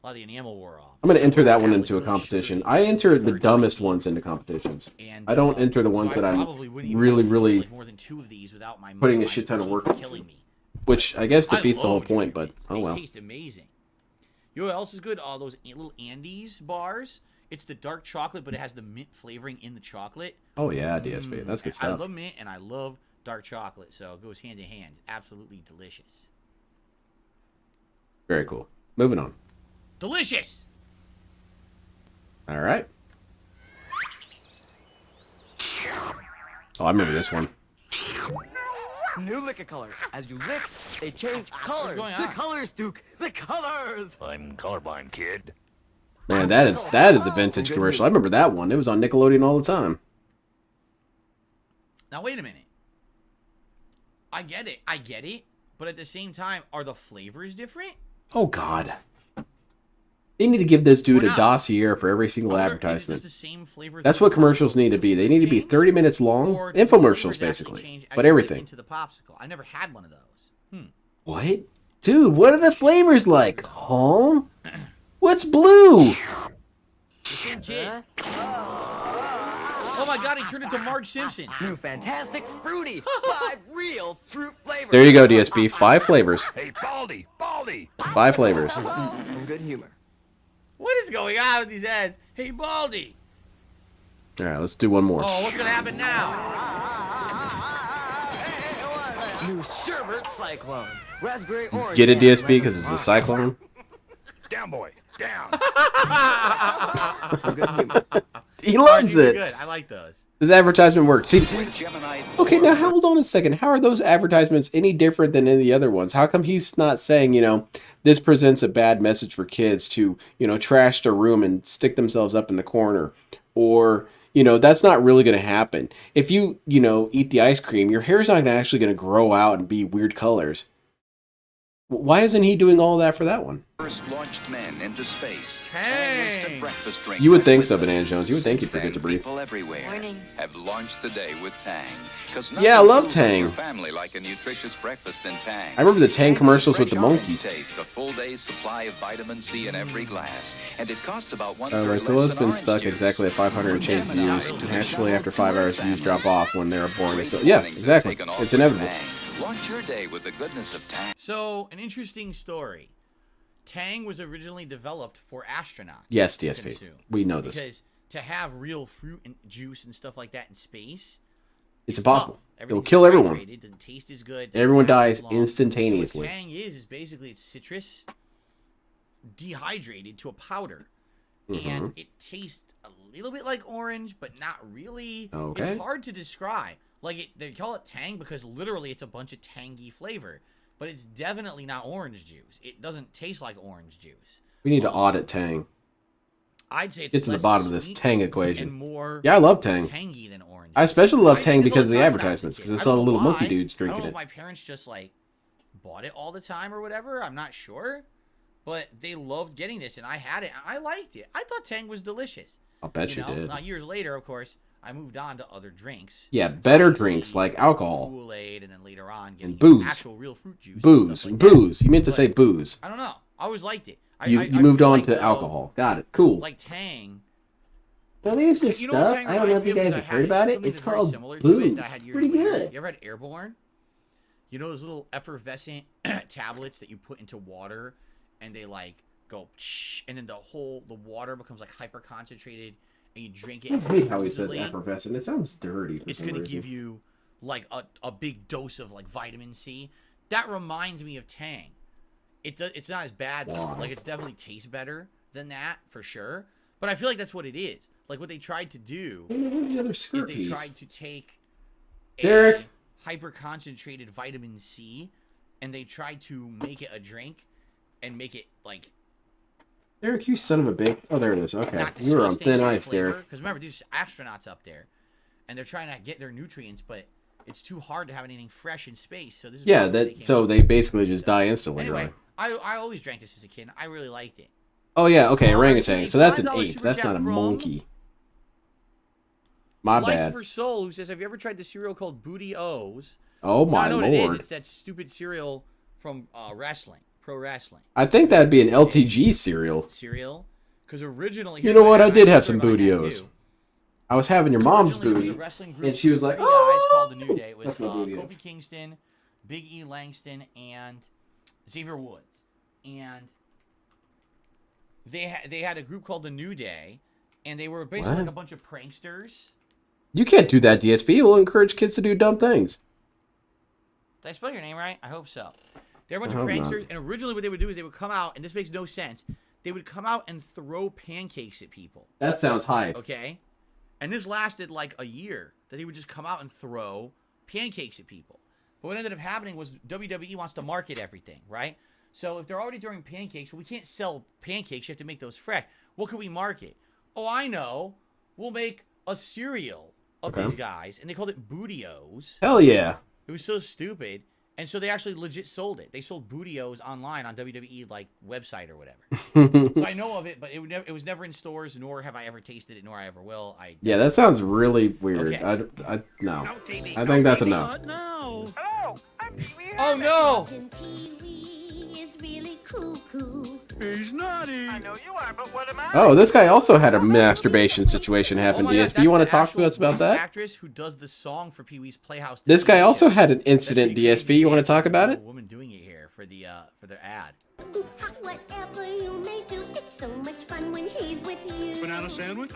a lot of the enamel wore off. I'm gonna enter that one into a competition. I enter the dumbest ones into competitions. I don't enter the ones that I'm really more than 2 of these without my putting a shit ton of work into. Which I guess defeats the whole point, but oh They well. taste amazing. You know what else is good? All those little Andes bars. It's the dark chocolate, but it has the mint flavoring in the chocolate. Oh yeah, DSP. That's good I stuff. love mint and I love dark chocolate, so it goes hand in hand. Absolutely delicious. Very cool. Moving on. Delicious! All right. Oh, I remember this one. New liquor color. As you lick, they change colors. going The on? colors, Duke. The colors. I'm colorblind, kid. Man, that is the vintage commercial. I remember that one. It was on Nickelodeon all the time. Now, wait a minute. I get it. But at the same time, are the flavors different? Oh God. They need to give this dude Why a not? dossier for every single Is it advertisement. just the same flavor That's that what the commercials need to be. They need to be 30 minutes long. Or do the Infomercials, flavors actually basically. change as But you everything. dip into the popsicle? I never had one of those. What? Dude, what are the flavors like? Huh? What's blue? The same kid. Oh my god, he turned into Marge Simpson. New fantastic fruity. 5 real fruit flavors. There you go, DSP. 5 flavors. Hey, Baldy! 5 flavors. In good humor. What is going on with these ads? Hey, Baldy. All right, let's do one more. Oh, what's gonna happen now? New sherbet cyclone. Raspberry orange. Get it, DSP, because it's a cyclone? Down, boy. Down. In good humor. He loves These are it. good. I like those. This advertisement worked. See, okay, now hold on a second. How are those advertisements any different than any other ones? How come he's not saying, you know, this presents a bad message for kids to, you know, trash their room and stick themselves up in the corner? Or, you know, that's not really going to happen. If you, you know, eat the ice cream, your hair's not actually going to grow out and be weird colors. Why isn't he doing all that for that one? First launched men into space. Tang. Breakfast drink. You would think so, Banana Jones. You would think you'd forget to breathe. People everywhere have launched the day with Tang. Yeah, I love Tang. Family like a nutritious breakfast in Tang. I remember the Tang commercials with the monkeys. Taste a full day's supply of vitamin C in every glass, and it costs about one. My Phil's been stuck exactly at 500 and change views. Naturally, after 5 hours, views drop off when they're boring as well. Yeah, exactly. It's inevitable. Launch your day with the goodness of Tang. So, an interesting story. Tang was originally developed for astronauts. Yes, to DSP. consume. We know this. Because to have real fruit and juice and stuff like that in space, it's impossible. It'll kill everyone. It doesn't taste as good. Everyone dies So instantaneously. what Tang is basically it's citrus dehydrated to a powder. And it tastes a little bit like orange, but not really. Okay. It's hard to describe. Like, they call it Tang because literally it's a bunch of tangy flavor. But it's definitely not orange juice. It doesn't taste like orange juice. We need to audit Tang. I'd say it's Get to the less bottom of this sweet Tang equation. and more Yeah, I love Tang. tangy than orange. I especially love Tang did this because of all the time when I was a advertisements, kid. because I I saw the don't know little monkey why. dudes I drinking don't know it. if my parents just, like, bought it all the time or whatever. I'm not sure. But they loved getting this, and I had it. I liked it. I thought Tang was delicious. I'll bet you did. Now, years later, of course, I moved on to other drinks. Yeah, better drinks like alcohol. Kool-Aid, and then later on getting And booze. actual real fruit juice. Booze. Booze. You meant to say booze. I don't know. I always liked it. You I moved feel on like, to though, alcohol. Got it. Cool. Like Tang. Well, there's this You know what stuff. Tang I don't know if reminds you me of? guys Is have I heard about it. something It's that's very called similar to it booze. that I had years Pretty later. good. You ever had Airborne? You know those little effervescent tablets that you put into water, and they like go, and then the water becomes like hyper concentrated, and you drink it. I hate how he says easily. effervescent. It sounds dirty. It's gonna give you like a big dose of like vitamin C. That reminds me of Tang. It's not as bad though. Wow. Like, it's definitely tastes better than that for sure. But I feel like that's what it is. Like, what they tried to do is they tried to take Derek. hyper concentrated vitamin C, and they tried to make it a drink and make it like Derek, you son of a bitch. Oh, there it is. Okay. We were on thin ice, Derek. Because remember, there's astronauts up there, and they're trying to get their nutrients, but it's too hard to have anything fresh in space. So this is Yeah, probably what came so up they with. basically just die instantly, Anyway, right? I always drank this as a kid. And I really liked it. Oh, yeah, okay, orangutan. So that's an $5 ape. super That's chat not a from monkey. My Life bad. for Soul, who says, "Have you ever tried the cereal called Booty O's?" Oh, No, my I know what it is. lord. It's that stupid cereal from wrestling, pro wrestling I think that'd be an LTG cereal. cereal. Because originally, You know what? I did have some booty bootios. I was having your mom's booty, and she was like, guys "Oh, called the New Day. It was that's my bootio." Kofi Kingston, Big E Langston, and Xavier Woods, and they had a group called the New Day, and they were basically What? like a bunch of pranksters. You can't do that, DSP. It will encourage kids to do dumb things." Did I spell your name right? I hope so. They were a bunch I of hope not. pranksters, and originally what they would do is they would come out, and this makes no sense. They would come out and throw pancakes at people. That sounds hype. Okay? And this lasted like a year, that he would just come out and throw pancakes at people. But what ended up happening was WWE wants to market everything, right? So if they're already throwing pancakes, well, we can't sell pancakes. You have to make those fresh. What can we market? Oh, I know. We'll make a cereal of Okay. these guys, and they called it Bootios. Hell yeah. It was so stupid. And so they actually legit sold it. They sold Bootios online on WWE like website or whatever. So I know of it, but it was never in stores, nor have I ever tasted it, nor I ever will. Yeah, that sounds really weird. Okay. I no. I think that's a no. No. Oh no! Is really cuckoo. He's naughty. I know you are, but what am I? Oh, this guy also had a masturbation situation happen. Oh my God, DSP, you want to that's talk the to us about actual that? actress who does the song for Pee-wee's Playhouse. This guy TV also show. had an incident. That's DSP, you want to talk about a it? woman doing it here for their ad. Whatever you may do is so much fun when he's with you. Banana sandwich?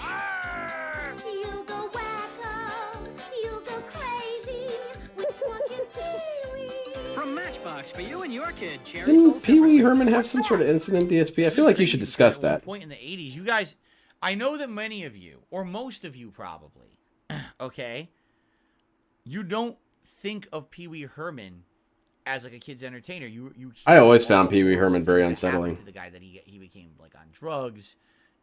You'll go wacko, you'll go crazy with talking Pee-wee. From Matchbox for you and your kid, Cherry. Didn't Pee Wee Herman have some sort of incident, DSP? I feel like you should discuss that. Point in the 80s, you guys, I know that many of you, or most of you probably, okay, you don't think of Pee Wee Herman as like a kid's entertainer. You I always found Pee Wee Herman very unsettling. to the guy that he became like on drugs.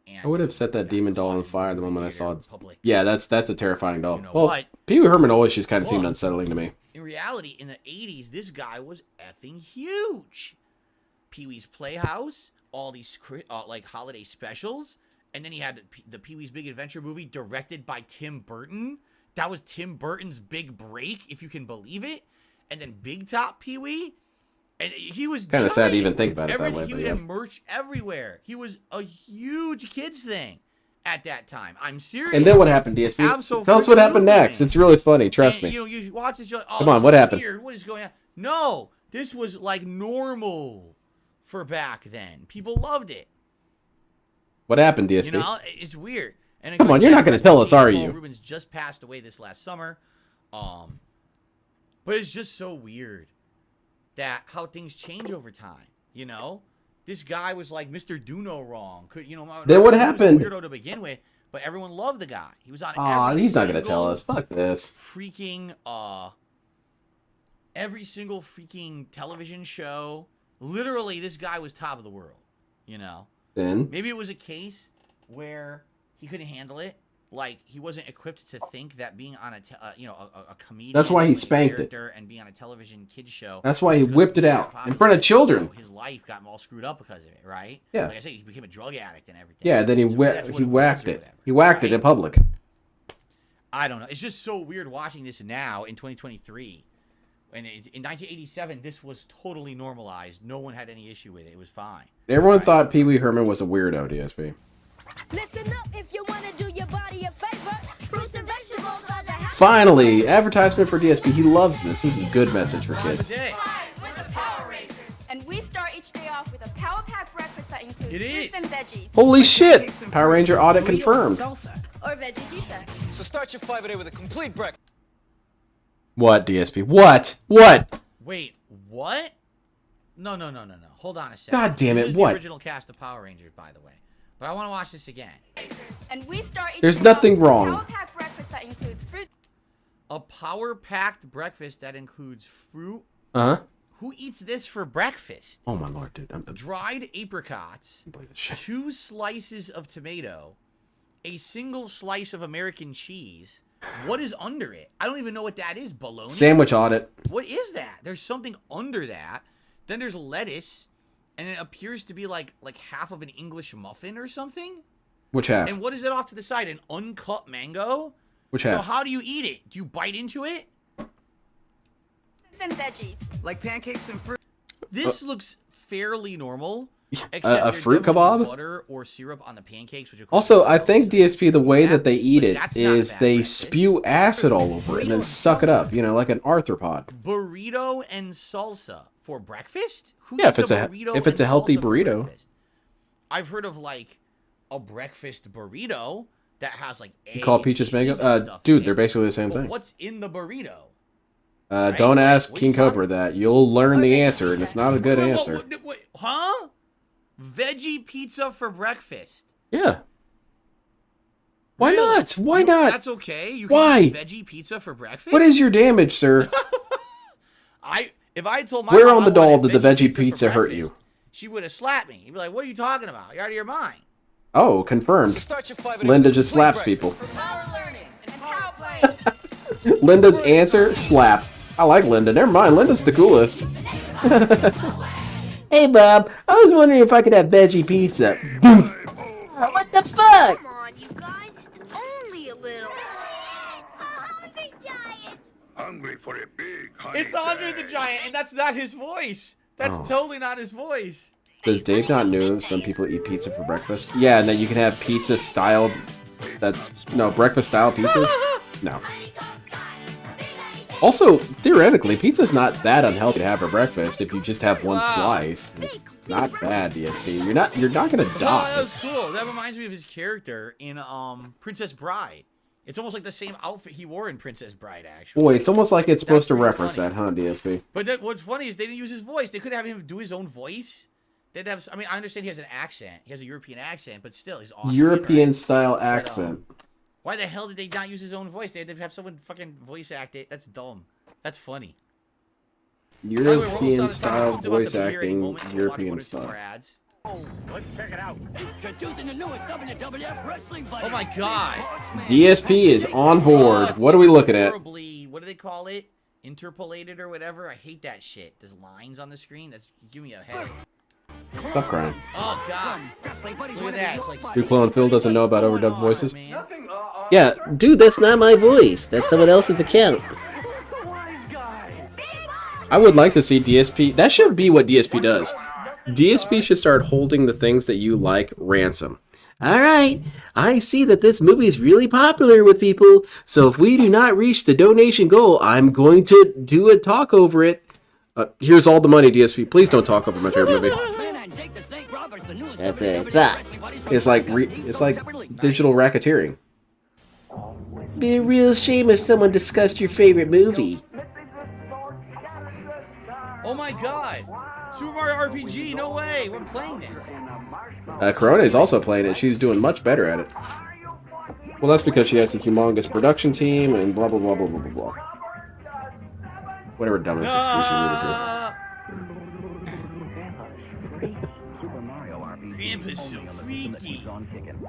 And I would have set that demon doll on fire the moment I saw it. public. Yeah, that's a terrifying doll. You know Well, what? Pee Wee Herman always just kind of seemed Look. unsettling to me. In reality, in the 80s, this guy was effing huge. Pee-wee's Playhouse, all these like holiday specials, and then he had the Pee-wee's Big Adventure movie directed by Tim Burton. That was Tim Burton's big break, if you can believe it. And then Big Top Pee-wee, and he was Kind of sad to giant. even think about it that way. He But yeah. had merch everywhere. He was a huge kids thing at that time. I'm serious. And then what happened, DSP? Absolutely. Tell us what happened next. It's really funny. Trust me. You know, you watch this, you're like, oh, Come on, this what is happened? Weird. What is going on? No, this was like normal for back then. People loved it. What happened, DSP? You know, it's weird. And Come on, you're not going to tell us, are you? Rubens just passed away this last summer. But it's just so weird that how things change over time. You know, this guy was like Mr. Do No Wrong. Then what happened? He was a weirdo to begin with, but everyone loved the guy. He was on. Aw, every he's not going to single tell us. Fuck this. Freaking every single freaking television show. Literally, this guy was top of the world. You know. Then Maybe it was a case where he couldn't handle it. Like, he wasn't equipped to think that being on a comedian. That's why he with a spanked it. character and being on a television kids show. That's why he was whipped it very out in popular. front of children. His life got all screwed up because of it, right? Yeah. Like I said, he became a drug addict and everything. Yeah, then he So maybe that's what he it was whacked or it. whatever, He whacked it right? in public. I don't know. It's just so weird watching this now in 2023. And in 1987, this was totally normalized. No one had any issue with it. It was fine. Everyone thought Pee Wee Herman was a weirdo, DSP. Listen up if you want to do your body a favor. Fruits and vegetables are the happy. Finally, advertisement for DSP. He loves this. This is a good message for kids. With the Power Rangers. And we start each day off with a Power Pack breakfast that includes fruits and veggies. Holy shit! Power Ranger audit confirmed. Or veggie pizza. So start your 5 a day with a complete breakfast. What, DSP? What? What? Wait, what? No. Hold on a second. God damn it, This is what? the original cast of Power Rangers, by the way. But I want to watch this again. And we start each There's day nothing off with a wrong. Power Pack breakfast that includes fruit. A power-packed breakfast that includes fruit. Uh-huh. Who eats this for breakfast? Oh my lord, dude. Dried apricots, 2 slices of tomato, a single slice of American cheese. What is under it? I don't even know what that is. Bologna? Sandwich audit. What is that? There's something under that. Then there's lettuce, and it appears to be like half of an English muffin or something. Which half? And what is it off to the side? An uncut mango? Which So half? how do you eat it? Do you bite into it? Fruits and veggies. Like pancakes and fruit. This looks fairly normal. Except a they're fruit dumping kebab? butter or syrup on the pancakes, which Also, I think DSP, the way that they eat it that's not a is bad they breakfast. spew acid all over it and then suck it up, you know, like an arthropod. burrito and salsa for breakfast? Who Yeah, eats if burrito it's and a healthy salsa for burrito. breakfast? I've heard of like a breakfast burrito that has like egg You call and peaches mango? cheese and stuff Dude, in they're it. basically the same But thing. what's in the burrito? Don't ask What King are you talking- Cobra that. You'll learn the answer, and it's not a good What- answer. what- huh? Veggie pizza for breakfast. Yeah. Why Really? not? Why not? That's okay. You Why? can eat veggie pizza for breakfast. What is your damage, sir? If I had told my Where mom on I the doll wanted did the veggie for pizza hurt breakfast, you? She would have slapped me. You'd be like, "What are you talking about? You're out of your mind." Oh, confirmed. Start your 5 a day Linda with a just complete slaps breakfast. people. Power learning and power play. Linda's answer, slap. I like Linda. Never mind, Linda's the coolest. Hey, Bob. I was wondering if I could have veggie pizza. What the fuck? Come on, you guys. It's only a little. Hungry giant. Hungry for a big honey It's Andre the Giant, and that's not his voice. That's Oh. totally not his voice. Does Dave not know some people eat pizza for breakfast? Yeah, and that you can have pizza style. Breakfast style pizzas? No. Also, theoretically, pizza's not that unhealthy to have for breakfast if you just have one slice. Not bad, DSP. You're not gonna Oh, that die. was cool. That reminds me of his character in Princess Bride. It's almost like the same outfit he wore in Princess Bride, actually. Boy, it's almost like it's supposed to pretty reference funny. that, huh, DSP? But what's funny is they didn't use his voice. They could have him do his own voice. They'd have. I mean, I understand he has an accent. He has a European accent, but still, he's Austrian. European right? style But, accent. Why the hell did they not use his own voice? They had to have someone fucking voice act it. That's dumb. That's funny. European style voice acting, European style. Let's check it out. Introducing the newest WWF wrestling fighter. Oh my god. DSP is on board. What are we looking at? Horribly, what do they call it? Interpolated or whatever? I hate that shit. There's lines on the screen. That's give me a headache. Stop crying. Oh god. Look at that. It's like Dude, Clone Phil doesn't know about overdubbed voices. Yeah, dude, that's not my voice. That's someone else's account. I would like to see DSP. That should be what DSP does. DSP should start holding the things that you like ransom. Alright, I see that this movie is really popular with people, so if we do not reach the donation goal, I'm going to do a talk over it. Here's all the money, DSP. Please don't talk over my favorite movie. That's a thought. It's like digital racketeering. Be a real shame if someone discussed your favorite movie. oh my god. Super Mario RPG, no way. We're playing this. Corona is also playing it. She's doing much better at it. Well, that's because she has a humongous production team and blah, blah, blah, blah, blah, blah, blah. Whatever dumbass excuse you need to Grandpa's so freaky.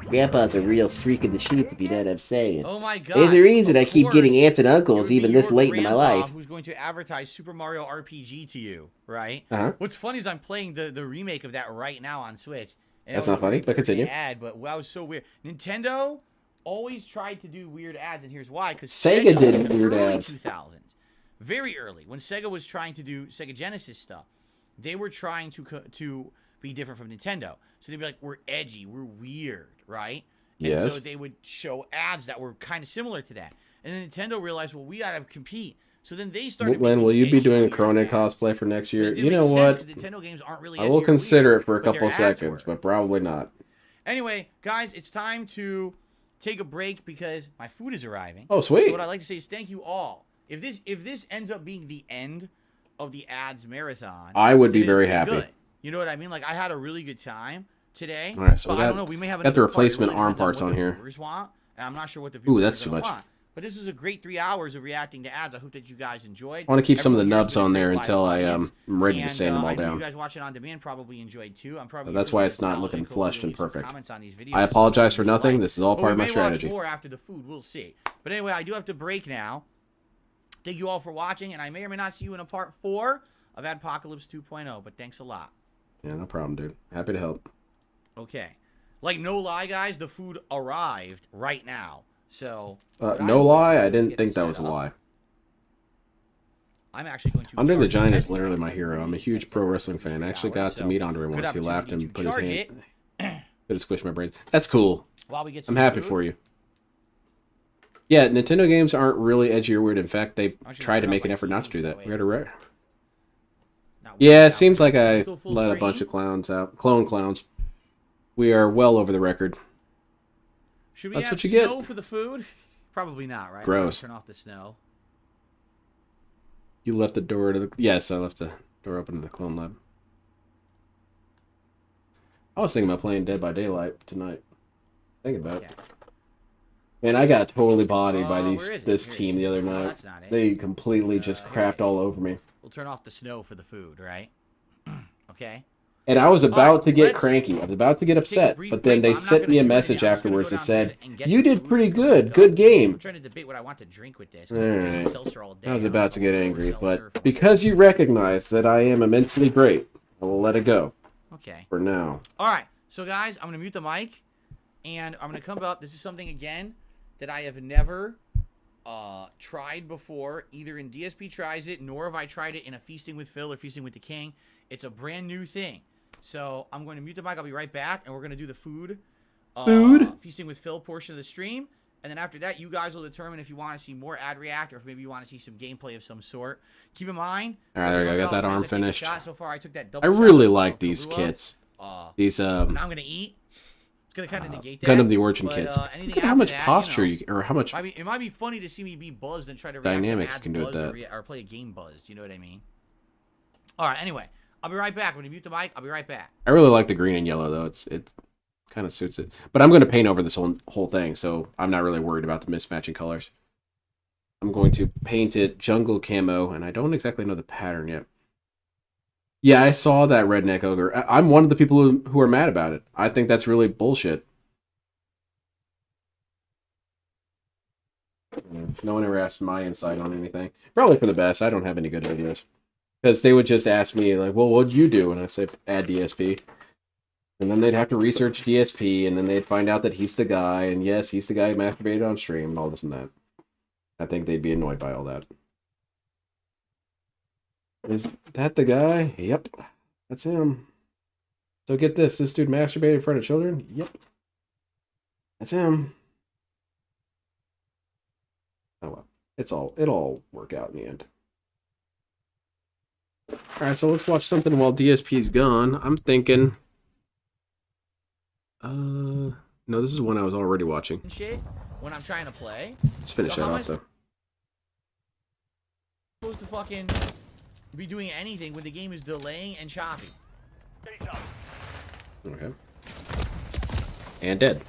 Grandpa's a real freak in the sheets, if you know what I'm saying. Oh my god. There's a reason I keep getting aunts and uncles even this late in my life. Who's going to advertise Super Mario RPG to you, right? Uh-huh. What's funny is I'm playing the remake of that right now on Switch. And That's not funny, but continue. Ad, but that was so weird. Nintendo always tried to do weird ads, and here's why. Because Sega did in the weird early ads. 2000s, very early, when Sega was trying to do Sega Genesis stuff, they were trying to be different from Nintendo. So they'd be like, we're edgy, we're weird, right? And Yes. so they would show ads that were kind of similar to that. And then Nintendo realized, well, we got to compete. So then they started. Len, will you be making doing a edgy Corona ads. cosplay for next year? But it You didn't know make what? sense 'cause Nintendo games aren't really I edgy will or consider weird, it for a but their couple ads seconds, were. but probably not. Anyway, guys, it's time to take a break because my food is arriving. Oh, sweet. So what I'd like to say is thank you all. If this ends up being the end of the ads marathon, I would be then it's very been happy. good. You know what I mean? Like I had a really good time today. All right, so but we I got, don't know. We may have got the another part. It replacement really arm depends on parts what on the here. viewers want, and I'm not sure what the Ooh, viewers that's are too gonna much. want. But this was a great 3 hours of reacting to ads. I hope that you guys enjoyed. I want to keep some of the Everyone here's nubs been a on great there live until I audience. am ready to And, sand them all I know down. you guys watching on demand probably enjoyed too. I'm probably That's why really it's not looking nostalgic. flushed Hopefully and you'll leave some perfect. comments on these videos. I apologize for What you nothing. like. This is all But part of we my may strategy. watch more after the food. We'll see. But anyway, I do have to break now. Thank you all for watching, and I may or may not see you in a part 4 of Ad-pocalypse 2.0. But thanks a lot. Yeah, no problem, dude. Happy to help. Okay. Like, no lie, guys, the food arrived right now. So, No lie, I didn't think that was a lie. I'm actually going to. Andre the charge Giant it. is literally my hero. I'm a huge pro wrestling fan. I actually got to meet Andre once. He laughed and put his hand. Could have squished my brains. That's cool. While we get I'm some happy food. for you. Yeah, Nintendo games aren't really edgy or weird. In fact, they've tried to make an effort not to do that. We had a Yeah, it seems like I let a bunch of clowns out. Clone clowns. We are well over the record. Should we That's have what you get. snow for the food? Probably not, right? Gross. Turn off the snow. You left the door to the... Yes, I left the door open to the clone lab. I was thinking about playing Dead by Daylight tonight. Thinking about it. Man, I got totally bodied by this team the other night. that's not it. They completely just crapped all over me. We'll turn off the snow for the food, right? Okay. And I was about to get let's cranky. I was about to get upset. brief But then break, they but I'm not sent gonna me a do it message now. I'm just gonna afterwards go that said, downstairs and get you the did food pretty and good. go. Good game. I'm trying to debate what I want to drink with this. 'cause All I'm drinking right. seltzer all day. I was don't about know to get if angry, seltzer but because you recognize that I am immensely great, I will let it go. Okay. For now. All right. So, guys, I'm going to mute the mic, and I'm going to come up. This is something, again, that I have never tried before. Either in DSP Tries It, nor have I tried it in a Feasting with Phil or Feasting with the King. It's a brand new thing. So, I'm going to mute the mic. I'll be right back, and we're going to do the food. Feasting with Phil portion of the stream. And then after that, you guys will determine if you want to see more ad react or if maybe you want to see some gameplay of some sort. Keep in mind. All right, there we go. I got that arm I take a finished. shot. So far, I took that I double really shot like of these Kahlua. kits. These Now I'm gonna eat. It's gonna kind of negate that. Gundam the Origin but, kits. anything Look at how after much that, posture you know, or how much it might be funny to see me be buzzed and try to react dynamic to you ads can do with buzzed that. or play a game buzzed. You know what I mean? All right. Anyway, I'll be right back. When you mute the mic, I'll be right back. I really like the green and yellow though. It's kind of suits it. But I'm going to paint over this whole thing, so I'm not really worried about the mismatching colors. I'm going to paint it jungle camo, and I don't exactly know the pattern yet. Yeah, I saw that redneck ogre. I'm one of the people who are mad about it. I think that's really bullshit. No one ever asked my insight on anything. Probably for the best. I don't have any good ideas. Because they would just ask me, like, well, what'd you do? And I say, add DSP. And then they'd have to research DSP, and then they'd find out that he's the guy, and yes, he's the guy who masturbated on stream, and all this and that. I think they'd be annoyed by all that. Is that the guy? Yep. That's him. So get this dude masturbated in front of children? Yep. That's him. Oh well. It'll all work out in the end. Alright, so let's watch something while DSP's gone. I'm thinking... no, this is one I was already watching. Shit when I'm trying to play. Let's finish that off, though. Supposed to fucking be doing anything when the game is delaying and choppy. Okay. And dead.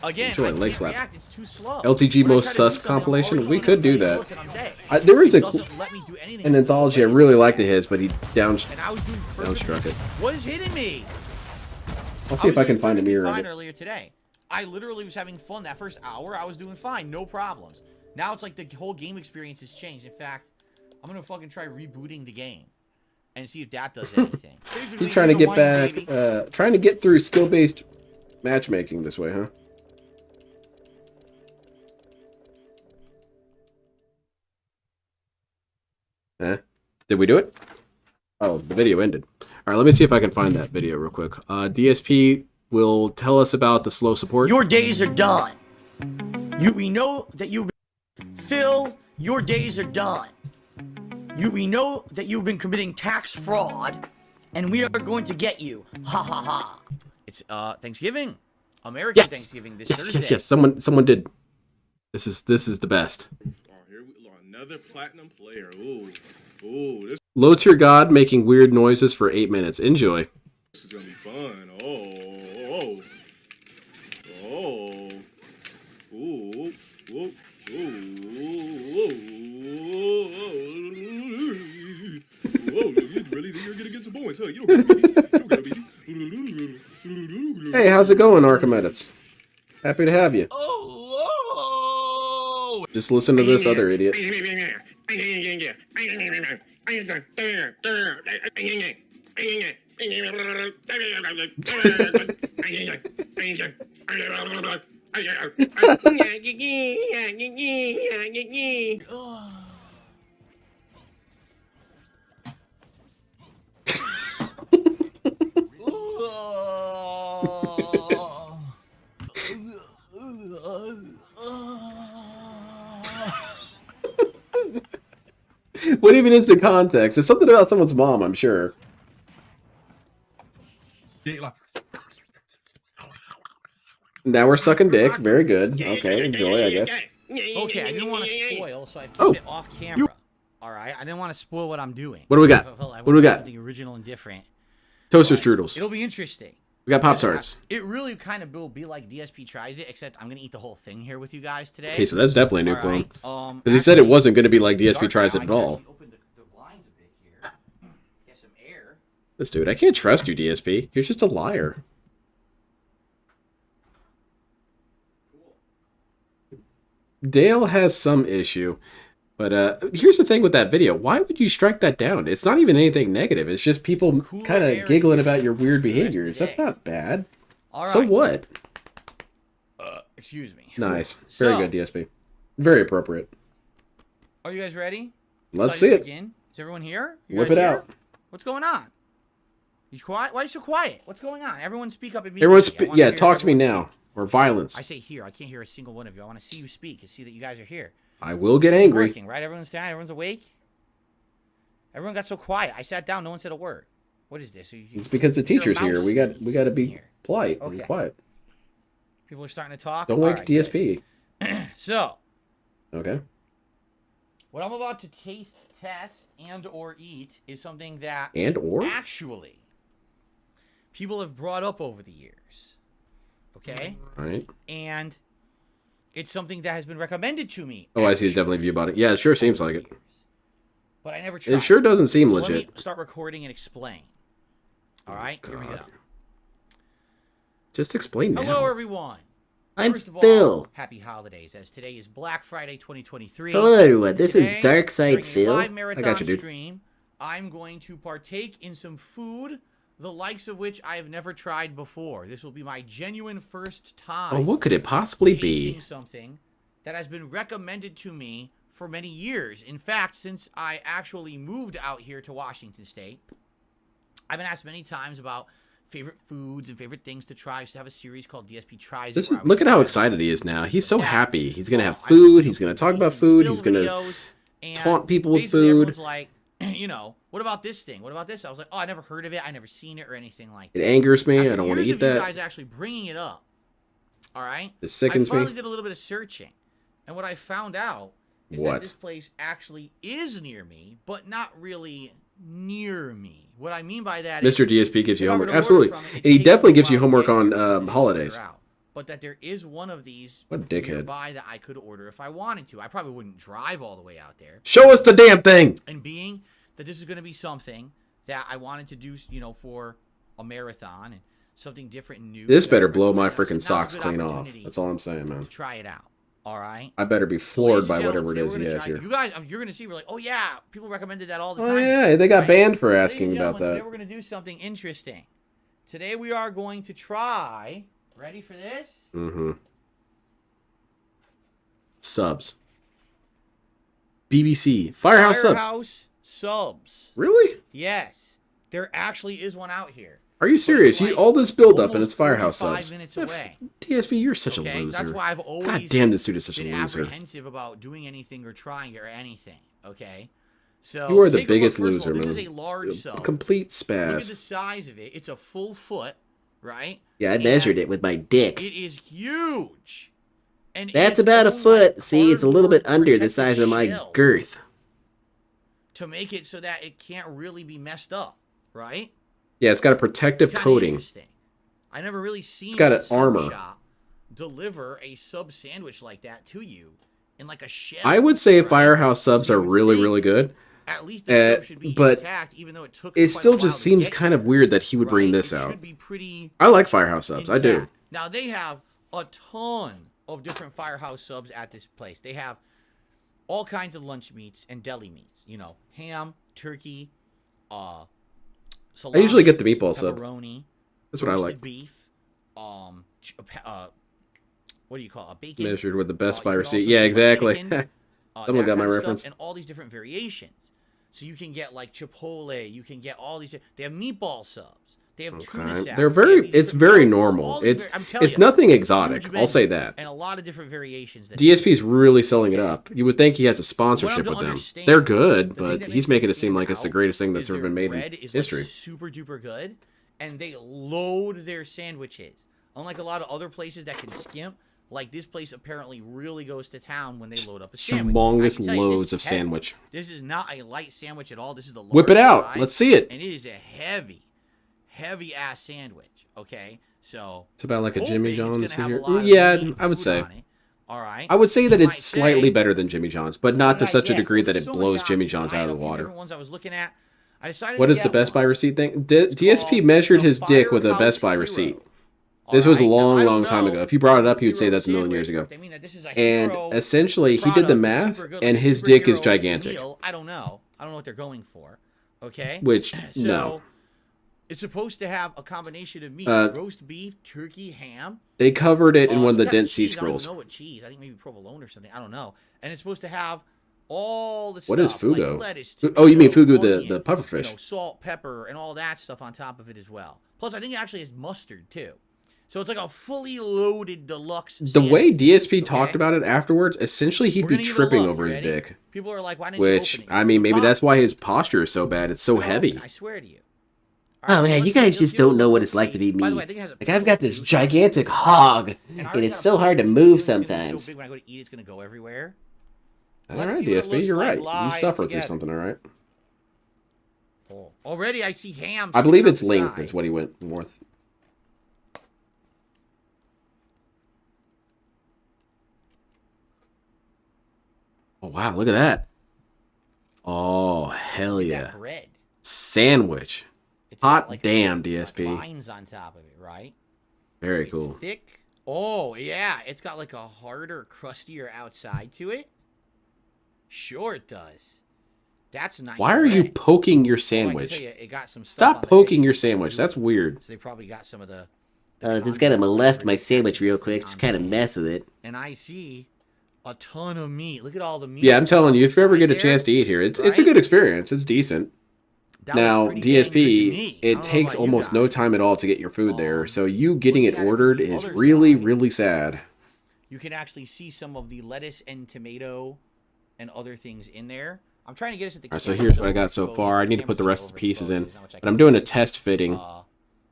Again, Enjoy, I leg can't slap. react, it's too slow. LTG When I Most try to Sus do something, compilation. I'm We already could do looking that. at it, I'm dead. There is It a... doesn't let me do anything an anthology I really liked of his, but he downstruck it. What is hitting me? I'll see if I can find a mirror of Fine it. earlier today. I literally was having fun. That first hour, I was doing fine, no problems. Now it's like the whole game experience has changed. In fact, I'm gonna fucking try rebooting the game and see if that does anything. You're trying to get back, trying to get through skill-based matchmaking this way, huh? Did we do it? Oh, the video ended. All right, let me see if I can find that video real quick. DSP will tell us about the slow support. Your days are done. We know that you've been... Phil, your days are done. We know that you've been committing tax fraud, and we are going to get you. Ha ha ha. It's Thanksgiving. American Thanksgiving this Thursday. Yes. Someone did. This is the best. Here we go. Another platinum player. Ooh, this Low tier god making weird noises for 8 minutes. Enjoy. is gonna be fun. You really think you're gonna get some points, huh? You don't gotta be. Hey, how's it going, Archimedes? Happy to have you. Just listen to this other idiot. What even is the context? It's something about someone's mom, I'm sure. Now we're sucking dick. Very good. Okay, enjoy, I guess. Okay, I didn't want to spoil, so I put it off camera. All right, I didn't want to spoil what I'm doing. What do we got? What do we got? Something original and different. Toaster strudels. It'll be interesting. We got Pop-Tarts. It really kind of will be like DSP tries it, except I'm gonna eat the whole thing here with you guys today. Okay, so that's definitely a new clone. Right. Because he said it wasn't going to be like DSP tries it at all. This dude, I can't trust you, DSP. You're just a liar. Dale has some issue. But here's the thing with that video. Why would you strike that down? It's not even anything negative. It's just people kind of giggling about your weird behaviors. That's not bad. So what? Excuse me. Nice. Very good, DSP. Very appropriate. Are you guys ready? Let's see it. Begin? Is everyone here? Whip it out. What's going on? You quiet? Why are you so quiet? What's going on? Everyone speak up immediately. Everyone, yeah, talk to me now. Or violence. I say here. I can't hear a single one of you. I want to see you speak and see that you guys are here. I will get angry. Working, right? Everyone's down. Everyone's awake. Everyone got so quiet. I sat down. No one said a word. What is this? It's because the teacher's here. We got to be polite and quiet. People are starting to talk. Don't wake DSP. So. Okay. What I'm about to taste, test, and/or eat is something that and/or actually people have brought up over the years. Okay? Right. And it's something that has been recommended to me. Oh, I see. It's definitely a view about it. Yeah, it sure seems like it. But I never tried. It sure doesn't seem so legit. Let me start recording and explain. All right? Here we go. Just explain now. Hello, everyone. I'm First of Phil. all, happy holidays, as today is Black Friday 2023. Hello, everyone. This Today, is Dark Side during a Phil. live marathon I got you, dude. stream, I'm going to partake in some food, the likes of which I have never tried before. This will be my genuine first time. Oh, what could it possibly tasting be? Something that has been recommended to me for many years. In fact, since I actually moved out here to Washington State, I've been asked many times about favorite foods and favorite things to try. I used to have a series called DSP Tries. This is, look at how excited he is now. He's so happy. He's gonna have food. He's gonna talk about food. He's gonna taunt people with food. Everyone's like, you know, what about this thing? What about this? I was like, oh, I never heard of it. I never seen it or anything like that. It angers me. After I don't want to years eat of that. You guys actually bringing it up. All right. It sickens I finally me. did a little bit of searching, and what I found out is What? that this place actually is near me, but not really near me. What I mean by that is Mr. DSP gives you if I were homework. to order Absolutely. from it, it And he takes definitely a gives you while to homework get on here to holidays. figure out. But that there is one of these What a dickhead. nearby that I could order if I wanted to. I probably wouldn't drive all the way out there. Show us the damn thing. And being that this is going to be something that I wanted to do, you know, for a marathon and something different and new. This that better I blow my recommend. freaking So now's a socks good clean off. opportunity That's all I'm saying, man. to try it out. All right. I better be So, floored ladies by and whatever it gentlemen, is today he we're has gonna here. try- You guys, you're going to see, we're like, oh yeah, people recommended that all the Oh time. yeah, they got right? banned for Ladies asking and about gentlemen, that. Today we're going to do something interesting. Today we are going to try. Ready for this? Mm-hmm. Subs. BBC. Firehouse subs. Firehouse subs. Really? Yes. There actually is one out here. Are you serious? Like all this build up and almost it's Firehouse 45 subs. minutes away. DSP, you're such a Okay, so loser. that's why I've always God damn, this dude is such a been loser. apprehensive about doing anything or trying it or anything. Okay, so You are the take a look. biggest First of all, loser, man. This is a large sub. Complete Look at the spaz. size of it. It's a full foot, right? Yeah, I And measured it with my dick. It is huge. And That's it's about a own, like, foot. See, it's a little bit cardboard under the protective size of my shell girth. to make it so that it can't really be messed up, right? Yeah, it's got a protective Kinda coating. interesting. I never really seen got a an sub armor. shop deliver a sub sandwich like that to you in like a shell. I would say right? Firehouse subs You are would really, think really good. At least the sub should be but intact, even though it took it quite still a just while to seems get kind of here, weird that he would bring right? this It out. should be pretty I like Firehouse subs. I do. intact. Now they have a ton of different Firehouse subs at this place. They have all kinds of lunch meats and deli meats. You know, ham, turkey, salami, I usually get the meatball sub. pepperoni, That's what I roasted like. beef, what do you call it? A bacon Measured with the Best Buy you can receipt. also Yeah, do, like, exactly. chicken, Someone that got my kind of reference. stuff, and all these different variations. So you can get like Chipotle, you can get all these. They have meatball subs. They have tuna Okay. salad. They're they have very. these It's different very tacos, normal. all these It's I'm telling it's you, nothing huge exotic. I'll menu say that. and a lot of different variations. That DSP's really selling it up. You would think he has a sponsorship to with them. understand, They're good, the thing but that he's makes making them it seem stand like it's the out greatest thing that's is ever been their made bread in is, history. like, super duper good, and they load their sandwiches. Unlike a lot of other places that can skimp, like this place apparently really goes to town when they load up a sandwich. Humongous I can tell you, this loads is of heavy. sandwich. This is not a light sandwich at all. This is the Whip it large out. size, Let's see it. And it is a heavy ass sandwich. Okay, so It's about like a Jimmy hoping John's it's gonna have here. a lot of Yeah, meat and I would food say. on it. All right. I would say that You it's might slightly say, better than Jimmy John's, but what not did to I such a get? degree Well, that there's it so many blows Jimmy options. John's I out had of a the few water. different ones I was looking at. I decided What to is the get Best Buy one. receipt thing? It's DSP called measured the his dick with a Firehouse Best Buy Hero. receipt. This was a Alright, now, long, I long don't time know ago. If you brought it up, he would say hero that's a million years sandwich, ago. if they mean that this is a And hero essentially, he did the product, math, super good, and like a his dick is superhero gigantic. meal. I don't know. I don't know what they're going for. Okay. Which, so, no. It's supposed to have a combination of meat: roast beef, turkey, ham. They covered it in one of the some kind Dent C cheese. I don't scrolls. even know what cheese. I think maybe provolone or something. I don't know. And it's supposed to have all the What is stuff, like fugu? lettuce, Oh, you mean tomato, fugu, the onion, pufferfish? you know, salt, pepper, and all that stuff on top of it as well. Plus, I think it actually has mustard too. So it's like a fully loaded deluxe. The way DSP okay? talked about it afterwards, essentially he'd We're be gonna give it a tripping look. over his Ready? dick. People are like, why didn't Which, you open it? I mean, maybe Fine. that's why his posture is so bad. It's so heavy. I swear to you. Oh man, you guys just don't know what it's like to be me. Like I've got this gigantic hog, and it's so hard to move sometimes. So big when I go to eat, it's gonna go everywhere. All Let's right, see what it DSP, looks you're like right. You live suffered through together. something, all right? Oh. Already, I see ham. I believe sticking it's out the length side. is what he went north. wow, look at that. Oh, hell Look at yeah. that bread. Sandwich. It's Hot got, like, damn, DSP. lines on top of it, right? Very It's cool. thick. Oh, yeah. It's got like a harder, crustier outside to it. Sure it does. That's nice. Why are you bread. poking your Oh, I can sandwich? tell you, it got some stuff Stop on the poking edge. your sandwich. That's weird. So they probably got some of the Just gotta molest my sandwich real quick. Just kind of mess with it. and I see a ton of meat. Look at all the meat. Yeah, I'm telling you, if you ever get a there, chance to eat here, it's a right? good experience. It's decent. That Now, looks pretty dang good to me. DSP, I it don't know takes about you almost no guys. time at all to get your food there, so you getting it looking at it from ordered the is other really, side, really sad. You can actually see some of the lettuce and tomato and other things in there. I'm trying to get us at the All right, so camera here's what I got overexposed, so but far. I need to camera's put the not rest of the pieces in, overexposed, there's not much I but I'm can doing do. a test fitting.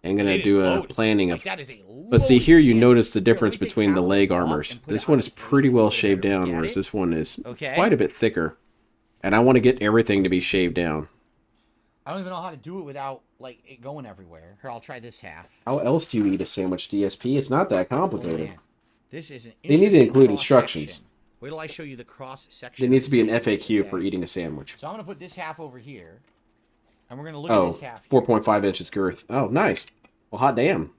I'm gonna it is do a loaded. planning Like, of. that is a But see loaded here, you sandwich. notice the Here, difference let me take between the half of leg it off armors. and put This it one on is the plate pretty so well we get a shaved better down, look at whereas it. this one is Okay. quite a bit thicker. And I want to get everything to be shaved down. I don't even know how to do it without like it going everywhere. Here, I'll try this half. How else do you eat a sandwich, DSP? It's not that Oh, complicated. man. This is an They need to interesting include cross instructions. section. Wait till I show you the cross section. There of needs to the be an sandwich, FAQ okay? for eating a sandwich. So I'm gonna put this half over here, and we're gonna look at Oh, this half. 4.5 inches girth. Oh, nice. Well, hot damn.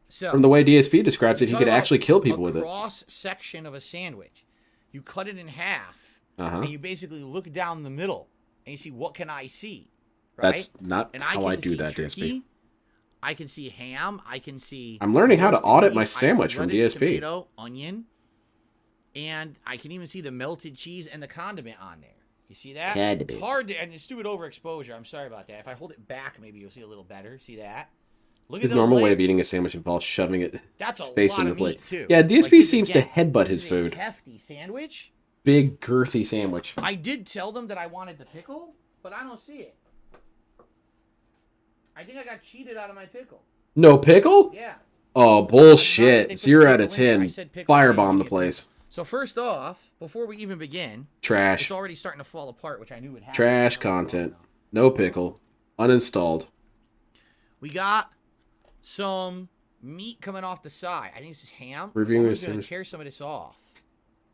So From the way DSP describes it, he talk could about actually kill people with a it. cross section of a sandwich. You cut it in half, Uh-huh. and you basically look down the middle, and you see what can I see, right? That's not and how I can do see that, turkey, DSP. I can see ham. I can see. I'm learning how to roasted audit meat, my I see sandwich from lettuce, DSP. Tomato, onion, and I can even see the melted cheese and the condiment on there. You see that? Condiment. It's hard to, and it's stupid overexposure. I'm sorry about that. If I hold it back, maybe you'll see a little better. See that? Look at His those normal way layers. of eating a sandwich involves shoving it That's a face lot in the of plate. meat, too. Yeah, Like, DSP this seems to again, headbutt this his is a food. hefty sandwich. Big, girthy sandwich. I did tell them that I wanted the pickle, but I don't see it. I think I got cheated out of my pickle. No pickle? Yeah. Oh, They bullshit. put 0 out pickle of in there. I 10. said pickle, Firebomb I the didn't see a place. So first off, before we even begin, Trash. it's already starting to fall apart, which I knew would happen. Trash content. No pickle. Uninstalled. We got some meat coming off the side. I think this is ham. Reviewing Someone's the going sandwich. to tear some of this off.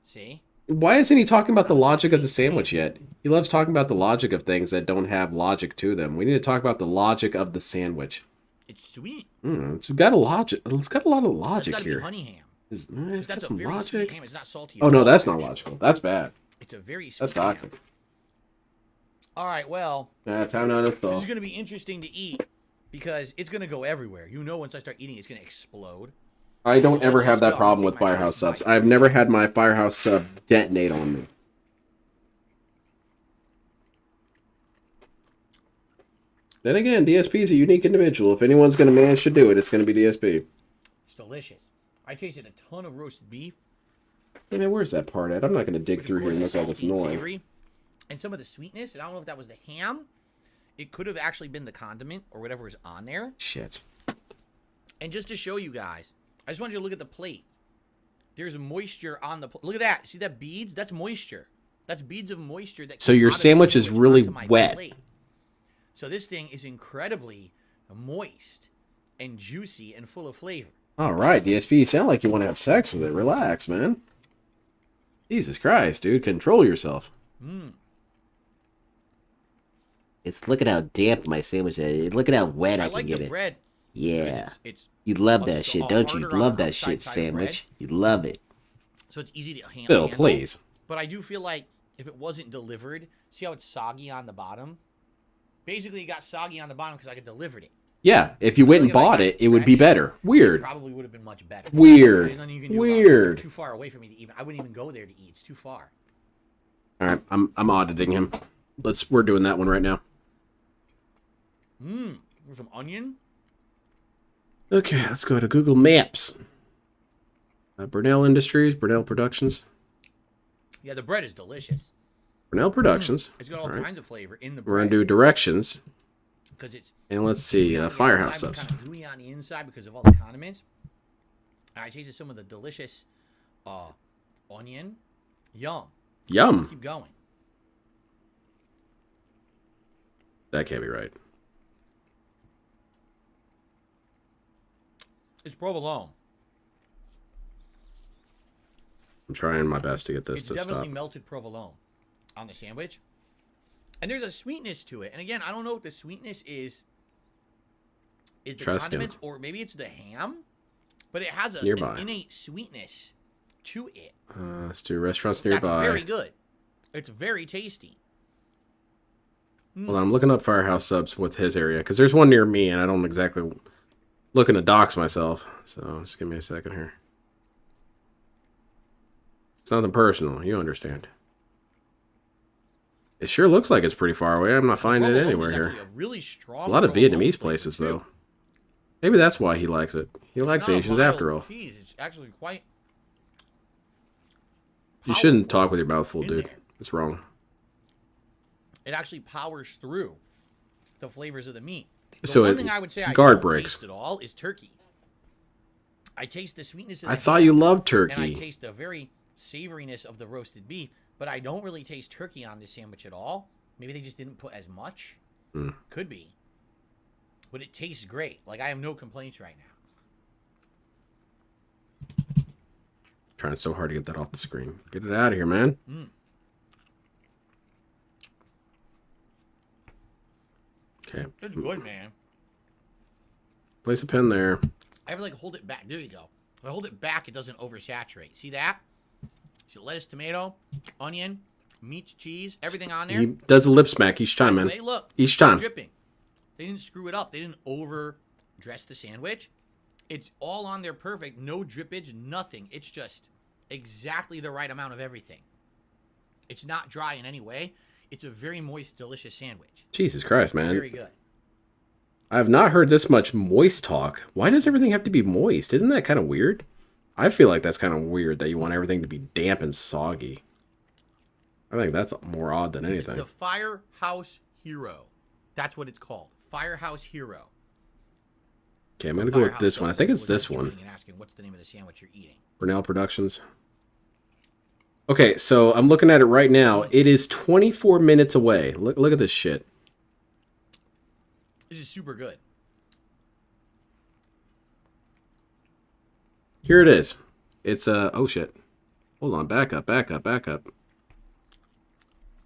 See? Why isn't he talking about the logic of the sandwich yet? He loves talking about the logic of things that don't have logic to them. We need to talk about the logic of the sandwich. It's sweet. It's got a logic. It's got a lot of It's logic got to be here. honey ham. It's That's got a some very sweet logic. ham. It's not salty. Oh at no, all, that's not actually. logical. That's bad. It's a very sweet That's ham. toxic. All right, well, Time to uninstall. this is going to be interesting to eat because it's going to go everywhere. You know, once I start eating, it's going to explode. I don't So ever let's have just that go. problem I'll with take my Firehouse first subs. bite. I've never had my Firehouse sub detonate on me. Then again, DSP is a unique individual. If anyone's going to manage to do it, it's going to be DSP. It's delicious. I tasted a ton of roasted beef. Hey man, where's that part at? I'm not going to dig which, of through here and course, look is like it's salty and annoying. savory, and some of the sweetness. And I don't know if that was the ham. It could have actually been the condiment or whatever is on there. Shit. And just to show you guys, I just want you to look at the plate. There's moisture on the plate. Look at that. See that beads? That's moisture. That's beads of moisture that. So came your out of the sandwich is really onto my wet. plate. So this thing is incredibly moist and juicy and full of flavor. All right, DSP, you sound like you want to have sex with it. Relax, man. Jesus Christ, dude. Control yourself. Look at how damp my sandwich is. Look at how wet I, I can like get the it. bread. Yeah. It's You love a that s- shit, a don't you? harder on Love the that outside shit side of bread. sandwich. You love it. So it's easy to handle. Bill, please. But I do feel like if it wasn't delivered, see how it's soggy on the bottom? Basically, it got soggy on the bottom because I delivered it. Yeah, if you went and Like, if I bought got it, it would be fresh, better. It Weird. probably would have been much better. Weird. There's nothing you can do about it. Weird. They're too far away from me to even. I wouldn't even go there to eat. It's too far. All right, I'm auditing him. We're doing that one right now. There's some onion. Okay, let's go to Google Maps. Burnell Industries, Burnell Productions. Yeah, the bread is delicious. Burnell Productions. It's got all right. kinds of flavor in the We're bread. gonna do directions. Because it's And let's see, gooey on the Firehouse outside, but subs. kind of gooey on the inside because of all the condiments. I tasted some of the delicious onion. Yum. Yum. Let's keep going. That can't be right. It's provolone. I'm trying my best to get this It's to definitely stop. melted provolone on the sandwich. And there's a sweetness to it. And again, I don't know what the sweetness is. Is the Truskin. condiments or maybe it's the ham? But it has an innate sweetness to it. Let's do restaurants nearby. That's very good. It's very tasty. Well, I'm looking up Firehouse subs with his area because there's one near me, and I don't exactly looking to dox myself. So just give me a second here. It's nothing personal, you understand. It sure looks like it's pretty far away. I'm not finding it anywhere here. A lot of Vietnamese places though. Maybe that's why he likes it. He likes Asians after all. Cheese. It's actually quite. You shouldn't talk with your mouth full, dude. It's wrong. It actually powers through the flavors of the meat. So one thing I would say I guard don't breaks. taste at all is turkey. I taste the sweetness of I the thought ham, you loved and I turkey. taste the very savoriness of the roasted beef, but I don't really taste turkey on this sandwich at all. Maybe they just didn't put as much. Could be. But it tastes great. Like, I have no complaints right now. Trying so hard to get that off the screen. Get it out of here, man. Okay. It's good, man. Place a pin there. I have to, like, hold it back. There you go. If I hold it back, it doesn't oversaturate. See that? See lettuce, tomato, onion, meat, cheese, everything on there. He does a lip smack each time, man. Hey, look. Each time. Dripping. They didn't screw it up. They didn't over dress the sandwich. It's all on there perfect. No drippage, nothing. It's just exactly the right amount of everything. It's not dry in any way. It's a very moist, delicious sandwich. Jesus Christ, man. Very good. I have not heard this much moist talk. Why does everything have to be moist? Isn't that kind of weird? I feel like that's kind of weird that you want everything to be damp and soggy. I think that's more odd than anything. It's the Firehouse Hero. That's what it's called. Firehouse Hero. Okay, I'm going to go with this one. I think it's this one. And asking what's the name of the sandwich you're eating. Brunel Productions. Okay, so I'm looking at it right now. It is 24 minutes away. Look at this shit. This is super good. Here it is. It's oh shit. Hold on, back up.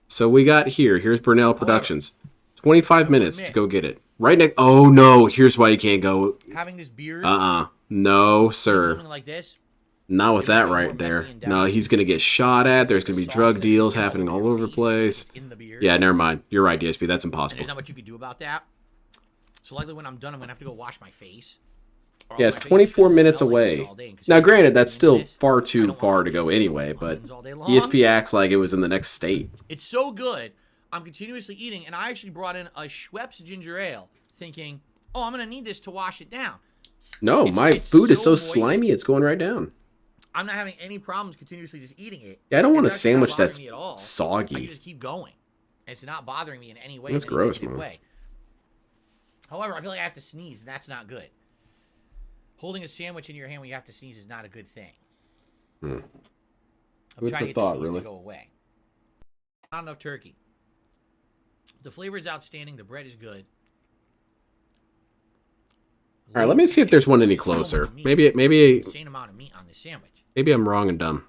So we got here's Brunel Productions. 25 minutes to go get it. Right next. Oh no, here's why you can't go. Having this beard. No, sir. Something like this. Not with that right there. No, he's gonna get shot at. There's gonna be drug deals happening all over the place. Yeah, never mind. You're right, DSP. That's And impossible. there's not much you could do about that. So likely when I'm done, I'm gonna have to go wash my face. Yeah, it's 24 minutes away. Now, granted, that's still far too far to go anyway, but DSP acts like it was in the next state. It's so good. I'm continuously eating, and I actually brought in a Schweppes ginger ale, thinking, "Oh, I'm gonna need this to wash it down." No, my food is so slimy, it's going right down. I'm not having any problems continuously just eating it. Yeah, I don't want a It's actually not sandwich that's bothering me at all. I soggy. can just keep going. And it's not bothering me in any way. That's in any gross, negative man. way. However, I feel like I have to sneeze, and that's not good. Holding a sandwich in your hand when you have to sneeze is not a good thing. I'm Food trying for to get thought, the sneeze really. to go away. Not enough turkey. The flavor is outstanding. The bread is good. All right, let me see if there's one any closer. Maybe Insane amount of meat on this sandwich. maybe I'm wrong and dumb.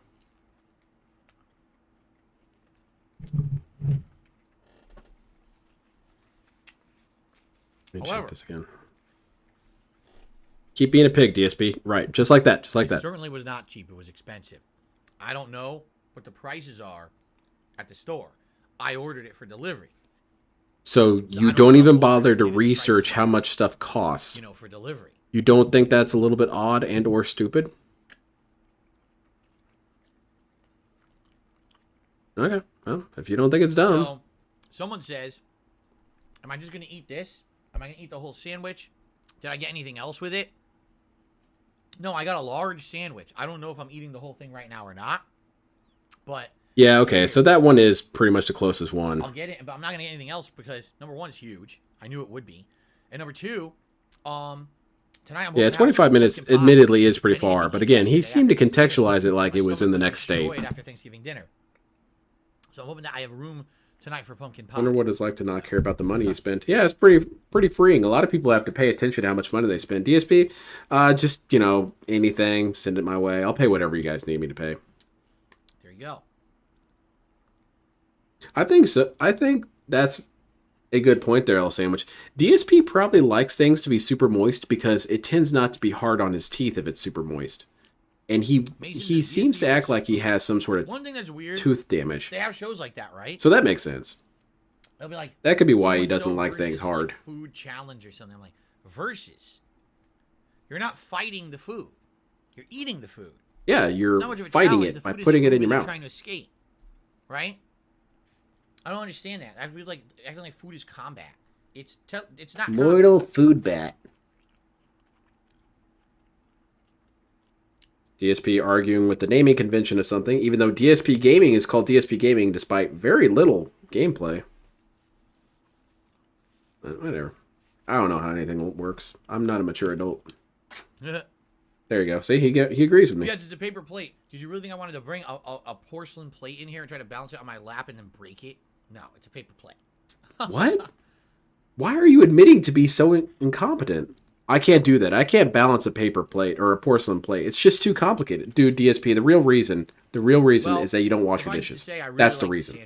Let me check However- this again. Keep being a pig, DSP. Right, just like that, just like It that. certainly was not cheap. It was expensive. I don't know what the prices are at the store. I ordered it for delivery. So you don't even bother to research how much stuff costs. For delivery. You don't think that's a little bit odd and or stupid? Okay, well, if you don't think it's dumb. So, someone says, am I just going to eat this? Am I going to eat the whole sandwich? Did I get anything else with it? No, I got a large sandwich. I don't know if I'm eating the whole thing right now or not. But Yeah, okay, so that one is pretty much the closest one. I'll get it, but I'm not going to get anything else because, number one, it's huge. I knew it would be. And number two, tonight I'm Yeah, 25 minutes admittedly is pretty far, but again, he seemed to contextualize it like it was in the next state. after Thanksgiving dinner. So I'm hoping that I have room tonight for pumpkin pie. I wonder what it's like to not care about the money you spent. Yeah, it's pretty freeing. A lot of people have to pay attention to how much money they spend. DSP, just, anything, send it my way. I'll pay whatever you guys need me to pay. you go. I think so. I think that's a good point there, L Sandwich. DSP probably likes things to be super moist because it tends not to be hard on his teeth if it's super moist. And he seems to act like he has some sort of one thing that's weird, tooth damage. They have shows like that, right? So that makes sense. They'll be like, that could be why he so-and-so doesn't like things versus, hard. like, food challenge or something. I'm like, versus. You're not fighting the food. You're eating the food. Yeah, you're It's not much of a fighting challenge. it The by food is putting it in your moving and mouth. Trying to escape, right? I don't understand that. I feel like acting like food is combat. It's not Mortal food bat. DSP arguing with the naming convention of something, even though DSP Gaming is called DSP Gaming despite very little gameplay. But whatever. I don't know how anything works. I'm not a mature adult. combat. There you go. See, he agrees with me. Yes, it's a paper plate. Did you really think I wanted to bring a porcelain plate in here and try to balance it on my lap and then break it? No, it's a paper plate. What? Why are you admitting to be so incompetent? I can't do that. I can't balance a paper plate or a porcelain plate. It's just too complicated. Dude, DSP, the real reason is that you don't wash your dishes. That's the reason.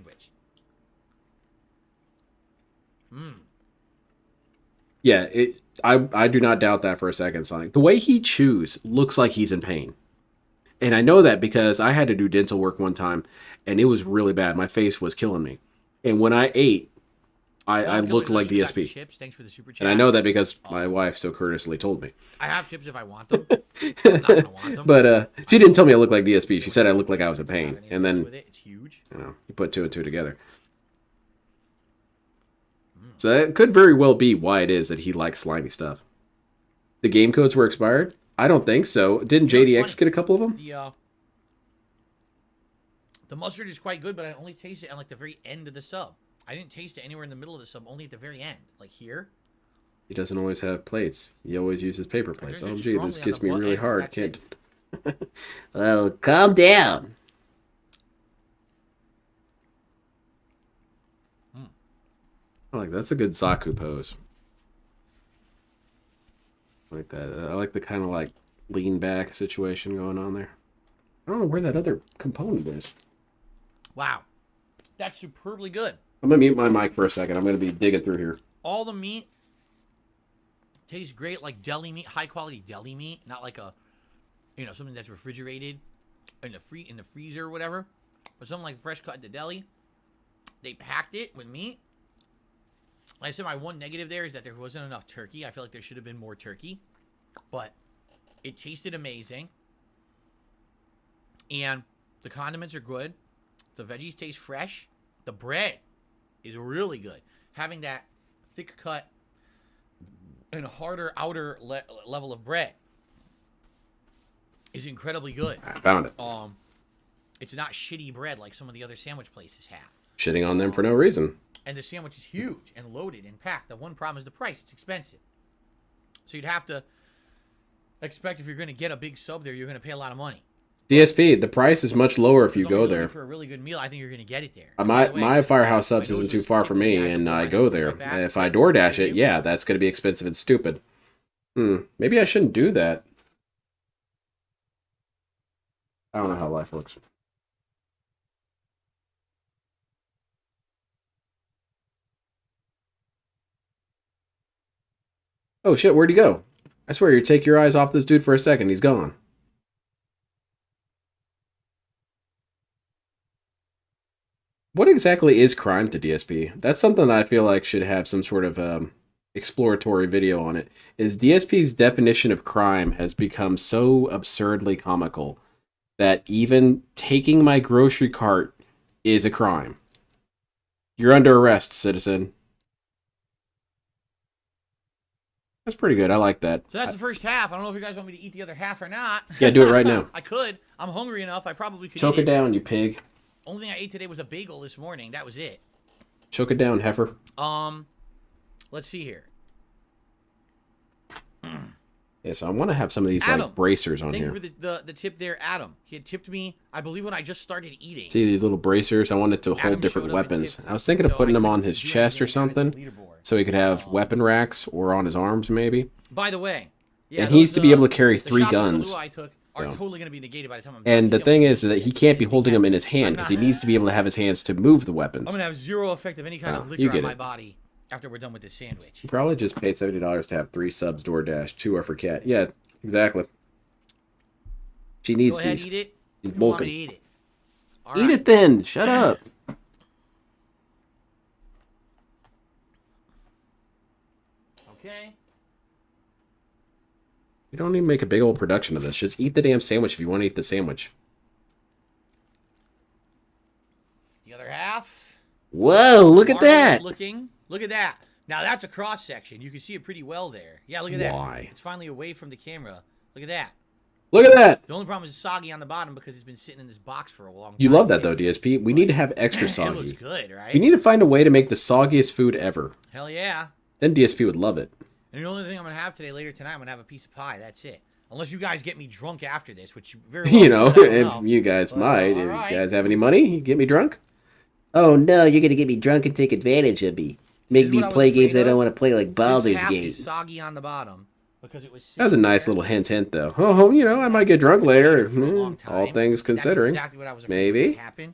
Yeah, I do not doubt that for a second, Sonic. The way he chews looks like he's in pain. And I know that because I had to do dental work one time, and it was really bad. My face was killing me. And when I ate, I looked like DSP. Chips. Thanks for the super chat. And I know that because my wife so courteously told me. I have chips if I want them. I'm not gonna want them. But she didn't tell me I looked like DSP. She said I looked like I was in pain. And then, it's huge. You know, you put two and two together. So that could very well be why it is that he likes slimy stuff. The game codes were expired? I don't think so. Didn't JDX get a couple of them? The mustard is quite good, but I only taste it at like the very end of the sub. I didn't taste it anywhere in the middle of the sub, only at the very end. Like here. He doesn't always have plates. He always uses paper plates. There's OMG, this gets me really hard. Can't. Well, calm down. I like that's a good Zaku pose. I like that. I like the kind of like lean back situation going on there. I don't know where that other component is. Wow. That's superbly good. I'm gonna mute my mic for a second. I'm gonna be digging through here. All the meat tastes great, like deli meat, high quality deli meat, not like a, something that's refrigerated in the freezer or whatever, but something like fresh cut at the deli. They packed it with meat. Like I said, my one negative there is that there wasn't enough turkey. I feel like there should have been more turkey, but it tasted amazing. And the condiments are good. The veggies taste fresh. The bread is really good. Having that thick cut and harder outer level of bread is incredibly good. I found it. It's not shitty bread like some of the other sandwich places have. Shitting on them for no reason. And the sandwich is huge and loaded and packed. The one problem is the price. It's expensive. So you'd have to expect if you're going to get a big sub there, you're going to pay a lot of money. DSP, the price is much lower if you go there. For a really good meal, I think you're going to get it there. My Firehouse Subs isn't too far from me, and I go there. If I DoorDash it, yeah, that's going to be expensive and stupid. Maybe I shouldn't do that. I don't know how life works. Oh shit, where'd he go? I swear, you take your eyes off this dude for a second, he's gone. What exactly is crime to DSP? That's something that I feel like should have some sort of exploratory video on it. Is DSP's definition of crime has become so absurdly comical that even taking my grocery cart is a crime. You're under arrest, citizen. That's pretty good. I like that. So that's the first half. I don't know if you guys want me to eat the other half or not. Yeah, do it right now. I could. I'm hungry enough. I probably could. Choke it down, you pig. Only thing I ate today was a bagel this morning. That was it. Choke it down, heifer. Let's see here. Yeah, so I want to have some of these Adam, like bracers on thank here. you for the tip there, Adam. He had tipped me, I believe, when I just started eating. See these little bracers? I wanted to hold different weapons. I was thinking of putting them on his chest or something, so he could have weapon racks or on his arms maybe. By the way, and he needs to be able to carry 3 shots of guns. Kahlua I took are So. totally going to be negated by the time I'm And the done. thing is that he can't be holding them in his hand because he needs to be able to have his hands to move the weapons. I'm going to have zero effect of any kind Oh, of you liquor on get my it. body after we're done with this sandwich. He probably just paid $70 to have 3 subs DoorDash, 2 are for Cat. Yeah, exactly. She needs Go ahead, these. eat it. He's You want me bulking. to eat it? All Eat right. it then. Shut up. Okay. You don't need to make a big old production of this. Just eat the damn sandwich if you want to eat the sandwich. The other half. Whoa, look at that. Looking. Look at that. Now that's a cross section. You can see it pretty well there. Yeah, look at that. Why? It's finally away from the camera. Look at that. Look at that. The only problem is it's soggy on the bottom because it's been sitting in this box for a long time. You love that though, DSP. We need to have extra It soggy. looks good, right? We need to find a way to make the soggiest food ever. Hell yeah. Then DSP would love it. And the only thing I'm going to have today, later tonight, I'm going to have a piece of pie. That's it. Unless you guys get me drunk after this, which you very well You know, could, I don't if know. you guys But, might. all If right. you guys have any money, you get me drunk. Oh no, you're gonna get me drunk and take advantage of me. Make me what I was play games I afraid don't of. want to play, like This Baldur's half Gate. is soggy on the bottom because it was That was a nice little hint, though. Oh, you know, I might get drunk later. All things considering. That's exactly what I was afraid Maybe. would happen.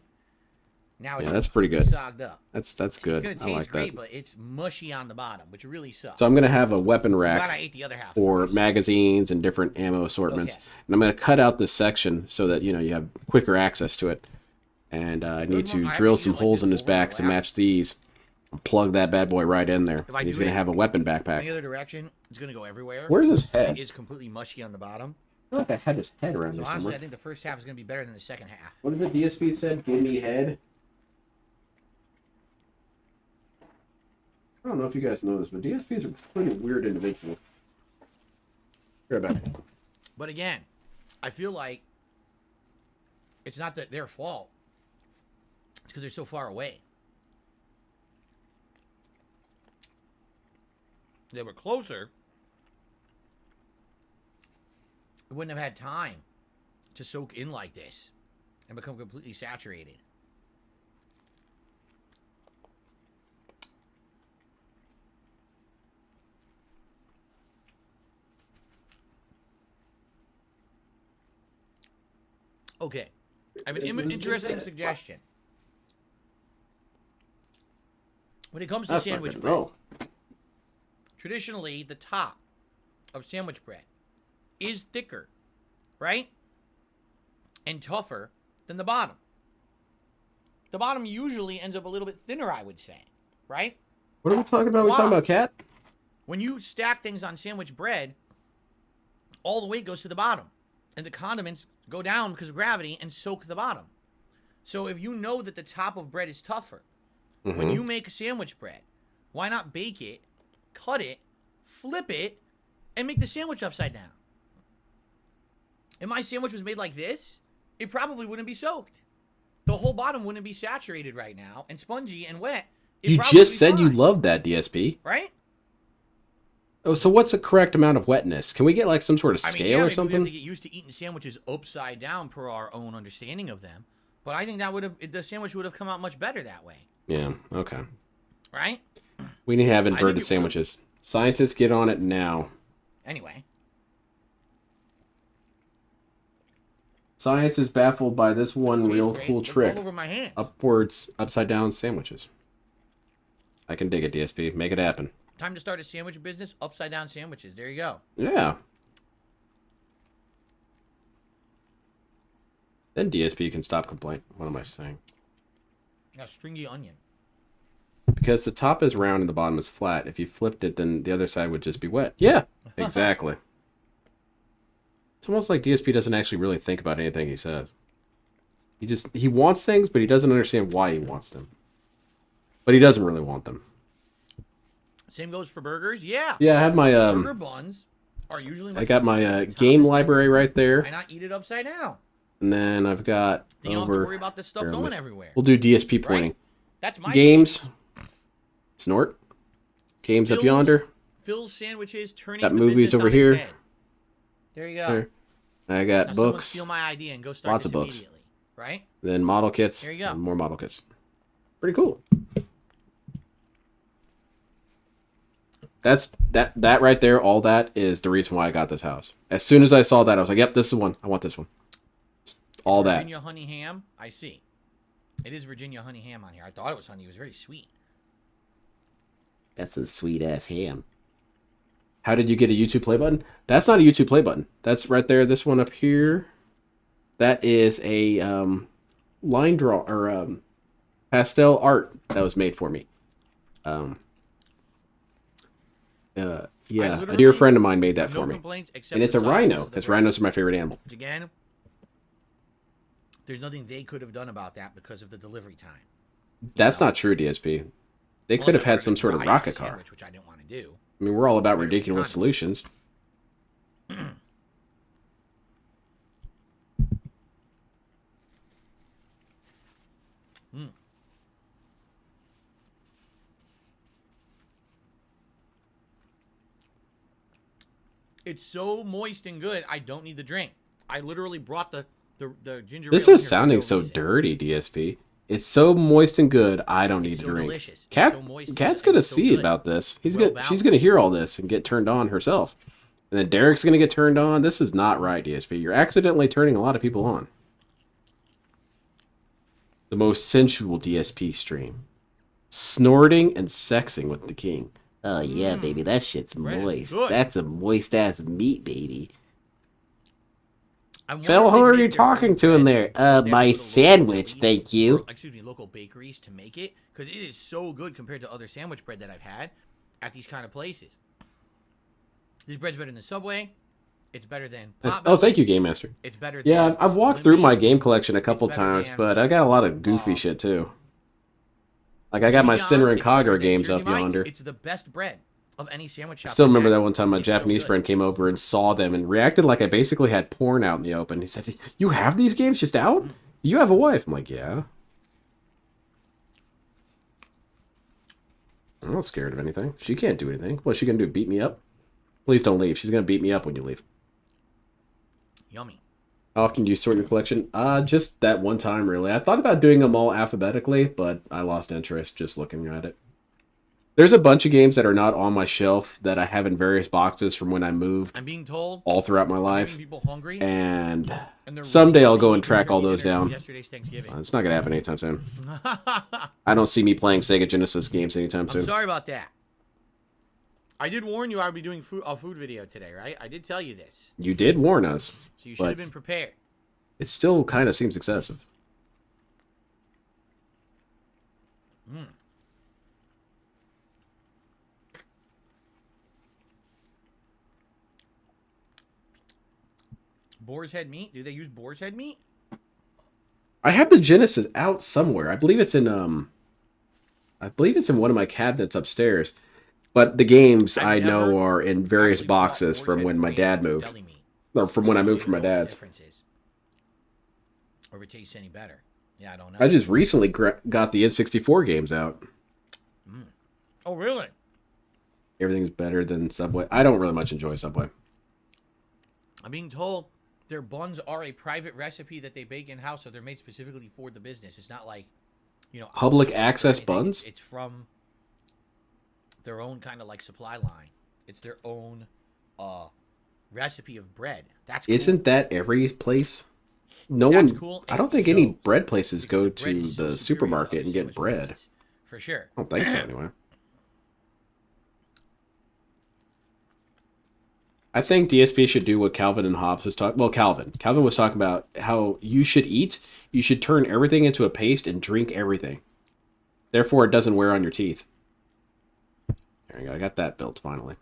Now it's Yeah, that's pretty good. sogged up. That's It's good. going to I taste like great, that. but it's mushy on the bottom, which really sucks. So I'm going to have a weapon glad I rack ate the other half for magazines and different ammo assortments. Okay. And I'm going to cut out this section so that, you know, you have quicker access to it. And I need to drill some holes in his back to match these. Plug that bad boy right in there. If I And he's do going to it have a weapon Any backpack. other direction, it's going to go everywhere. Where's his head? It is completely mushy on the bottom. I feel like I had his head around So there honestly, somewhere. I think the first half is going to be better than the second half. What did the DSP said? Give me head. I don't know if you guys know this, but DSPs are a pretty weird individual. Right back. But again, I feel like it's not that their fault. It's because they're so far away. If they were closer, we wouldn't have had time to soak in like this and become completely saturated. Okay. I have an interesting suggestion. When it comes to That's not sandwich good. bread, Oh. traditionally the top of sandwich bread is thicker, right? And tougher than the bottom. The bottom usually ends up a little bit thinner, I would say, right? What are we talking about? We talking about cat? When you stack things on sandwich bread, all the weight goes to the bottom. And the condiments go down because of gravity and soak the bottom. So if you know that the top of bread is tougher, when you make a sandwich bread, why not bake it, cut it, flip it, and make the sandwich upside down? If my sandwich was made like this, it probably wouldn't be soaked. The whole bottom wouldn't be saturated right now and spongy and wet. You just said you love that, DSP. Right? Oh, so what's the correct amount of wetness? Can we get like some sort of I scale mean, yeah, or maybe we something? have to get used to eating sandwiches upside down per our own understanding of them. But I think that would have the sandwich would have come out much better that way, Yeah, okay. right? We need to have I think inverted it sandwiches. Scientists, get on it now. Anyway, Science is baffled by this one real great. cool It's all trick. over my hands. Upwards, upside down sandwiches. I can dig it, DSP. Make it happen. time to start a sandwich business. Upside down sandwiches. There you go. Yeah. Then DSP can stop complaining. What am I saying? Now stringy onion. Because the top is round and the bottom is flat. If you flipped it, then the other side would just be wet. Yeah, exactly. It's almost like DSP doesn't actually really think about anything he says. He wants things, but he doesn't understand why he wants them. But he doesn't really want them. Same goes for burgers. Yeah. Yeah, I have my burger buns are usually. I got my game library right there. Why not eat it upside down? And then I've got Then you don't over. have to worry about this stuff here, going let's- everywhere. We'll do DSP pointing. Right? That's my games. Snort. Games up Phil's- yonder. Phil's sandwiches turning Got the movies business over on its here. head. There you go. There. I got Now someone books. steal my idea and go start Lots this of books. immediately, right? Then model kits. There you go. And more model kits. Pretty cool. that right there. All that is the reason why I got this house. As soon as I saw that, I was like, "Yep, this is the one. I want this one." All that. Virginia honey ham. I see. It is Virginia honey ham on here. I thought it was honey. It was very sweet. That's a sweet ass ham. How did you get a YouTube play button? That's not a YouTube play button. That's right there. This one up here. That is a line draw or pastel art that was made for me. Yeah, a dear friend of mine made that for me. And it's a rhino, because rhinos are my favorite animal. Again, there's nothing they could have done about that because of the delivery time. That's not true, DSP. They could have had some sort of rocket car. Which I didn't want to do. I mean, we're all about ridiculous solutions. It's so moist and good, I don't need the drink. I literally brought the ginger ale. This is sounding so dirty, DSP. It's so moist and good, I don't need to drink. Delicious. Cat's gonna see about this. She's gonna hear all this and get turned on herself. And then Derek's gonna get turned on. This is not right, DSP. You're accidentally turning a lot of people on. The most sensual DSP stream. Snorting and sexing with the king. Oh yeah, baby, that shit's moist. That's a moist ass meat, baby. Phil, who are you talking to in there? My sandwich, thank you. Excuse me, local bakeries to make it, because it is so good compared to other sandwich bread that I've had at these kind of places. This bread's better than Subway. It's better than Oh, thank you, Game Master. It's better than Yeah, I've walked through my game collection a couple times, but I got a lot of goofy shit too. Like, I got my Sinner and Kagura games up yonder. It's the best bread of any sandwich shop. I still remember that one time my Japanese friend came over and saw them and reacted like I basically had porn out in the open. He said, "You have these games just out? You have a wife?" I'm like, "Yeah." I'm not scared of anything. She can't do anything. What's she gonna do, beat me up? Please don't leave. She's gonna beat me up when you leave. Yummy. How often do you sort your collection? Just that one time, really. I thought about doing them all alphabetically, but I lost interest just looking at it. There's a bunch of games that are not on my shelf that I have in various boxes from when I moved. I'm being told all throughout my life. People hungry, and someday I'll go and track all those down. Yesterday's Thanksgiving. It's not gonna happen anytime soon. I don't see me playing Sega Genesis games anytime soon. I'm sorry about that. I did warn you I would be doing a food video today, right? I did tell you this. You did warn us. So you should have been prepared. It still kind of seems excessive. Boar's head meat? Do they use boar's head meat? I have the Genesis out somewhere. I believe it's in one of my cabinets upstairs. But the games I know are in various boxes from when my dad moved. Or from when I moved from my dad's. Or if it tastes any better. Yeah, I don't know. I just recently got the N64 games out. Oh, really? Everything's better than Subway. I don't really much enjoy Subway. I'm being told their buns are a private recipe that they bake in-house, so they're made specifically for the business. It's not like, Public access buns? It's from their own kind of like supply line. It's their own recipe of bread. That's cool. Isn't that every place? Cool. I don't think any bread places go to the supermarket and get bread. Places, for sure. I don't think so anyway. I think DSP should do what Calvin and Hobbes was talking. Well, Calvin was talking about how you should eat. You should turn everything into a paste and drink everything. Therefore, it doesn't wear on your teeth. There you go. I got that built finally.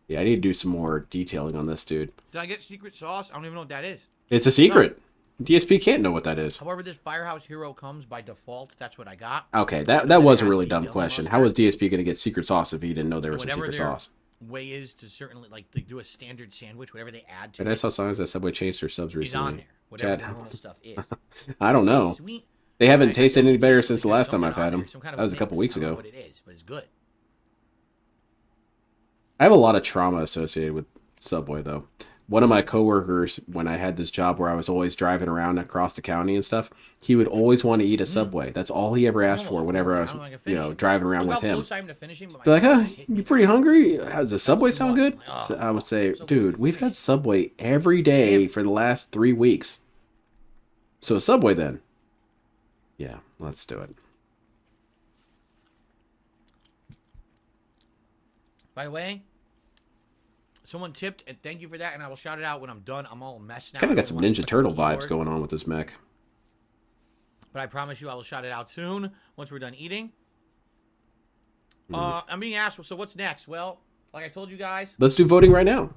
Yeah, I need to do some more detailing on this dude. Did I get secret sauce? I don't even know what that is. It's a secret. No. DSP can't know what that is. However, this Firehouse Hero comes by default. That's what I got. Okay, that was a really dumb question. How was DSP going to get secret sauce if he didn't know there was a secret sauce? Way is to certainly they do a standard sandwich, whatever they add to it. I saw signs that Subway changed their subs recently. On there, whatever the normal stuff is. I don't know. They haven't tasted any better since the last time I've had them. That was a couple weeks ago. What it is, but it's good. I have a lot of trauma associated with Subway, though. one of my coworkers, when I had this job where I was always driving around across the county and stuff, he would always want to eat a Subway. That's all he ever asked for whenever I was, driving around with him. Be like, huh, you pretty hungry? Does a Subway sound good? So I would say, dude, we've had Subway every day for the last 3 weeks. So a Subway then. Yeah, let's do it. By the way, someone tipped, and thank you for that, and I will shout it out when I'm done. I'm all messed now. Kind of got some Ninja Turtle vibes going on with this mech. But I promise you I will shout it out soon, once we're done eating. I'm being asked, so what's next? Well, like I told you guys. Let's do voting right now.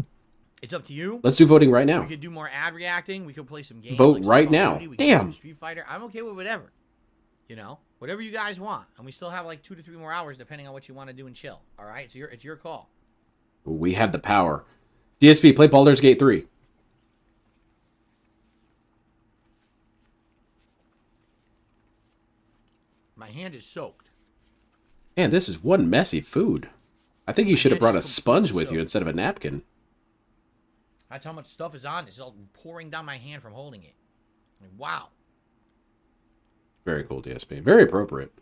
It's up to you. Let's do voting right now. We could do more ad reacting. We could play some games. Vote right now. Damn. Street Fighter. I'm okay with whatever. You know, whatever you guys want. And we still have like 2 to 3 more hours depending on what you want to do and chill. All right? It's your call. We have the power. DSP, play Baldur's Gate 3. My hand is soaked. Man, this is one messy food. I think you should have brought a sponge with you instead of a napkin. That's how much stuff is on this. It's all pouring down my hand from holding it. Like, wow. Very cool, DSP. Very appropriate.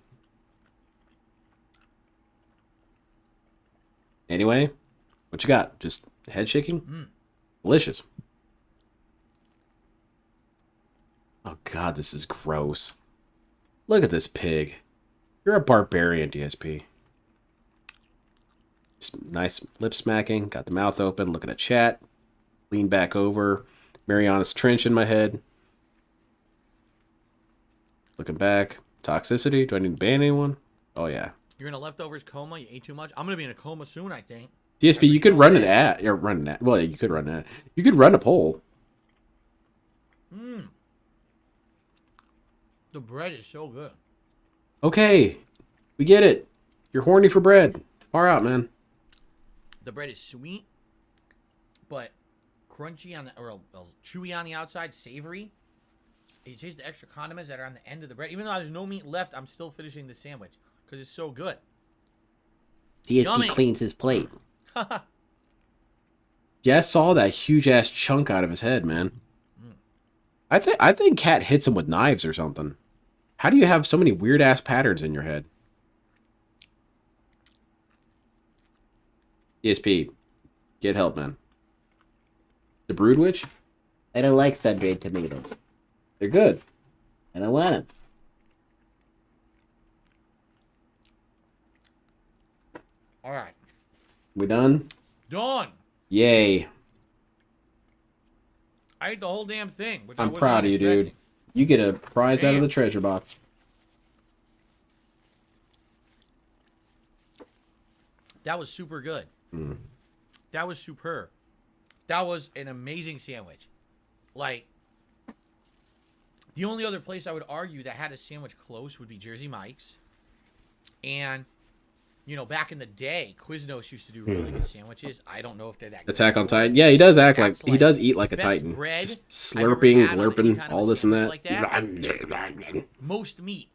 Anyway, what you got? Just head shaking? Delicious. Oh, God, this is gross. Look at this pig. You're a barbarian, DSP. Nice lip smacking. Got the mouth open. Looking at chat. Lean back over. Mariana's Trench in my head. Looking back. Toxicity. Do I need to ban anyone? Oh, yeah. You're in a leftovers coma? You ate too much? I'm going to be in a coma soon, I think. DSP, you could run an ad. Yeah, run an ad. Well, you could run an ad. You could run a poll. The bread is so good. Okay. We get it. You're horny for bread. Far out, man. The bread is sweet, but crunchy on the, or chewy on the outside, savory. You taste the extra condiments that are on the end of the bread. Even though there's no meat left, I'm still finishing the sandwich because it's so good. DSP Yummy. cleans his plate. Yeah, I saw that huge ass chunk out of his head, man. I think Cat hits him with knives or something. How do you have so many weird ass patterns in your head? DSP, get help, man. The Brood Witch? I don't like sun-dried tomatoes. They're good. I don't want them. All right. We done? Done. Yay. I ate the whole damn thing. Which I'm proud of you, dude. You get a prize out of the treasure box. That was super good. That was superb. That was an amazing sandwich. Like, the only other place I would argue that had a sandwich close would be Jersey Mike's. And, you know, back in the day, Quiznos used to do really good sandwiches. I don't know if they're that good. Attack on Titan. Yeah, he does act like he does eat like a Titan. Just slurping, glurping, all this and that. Like that. Most meat.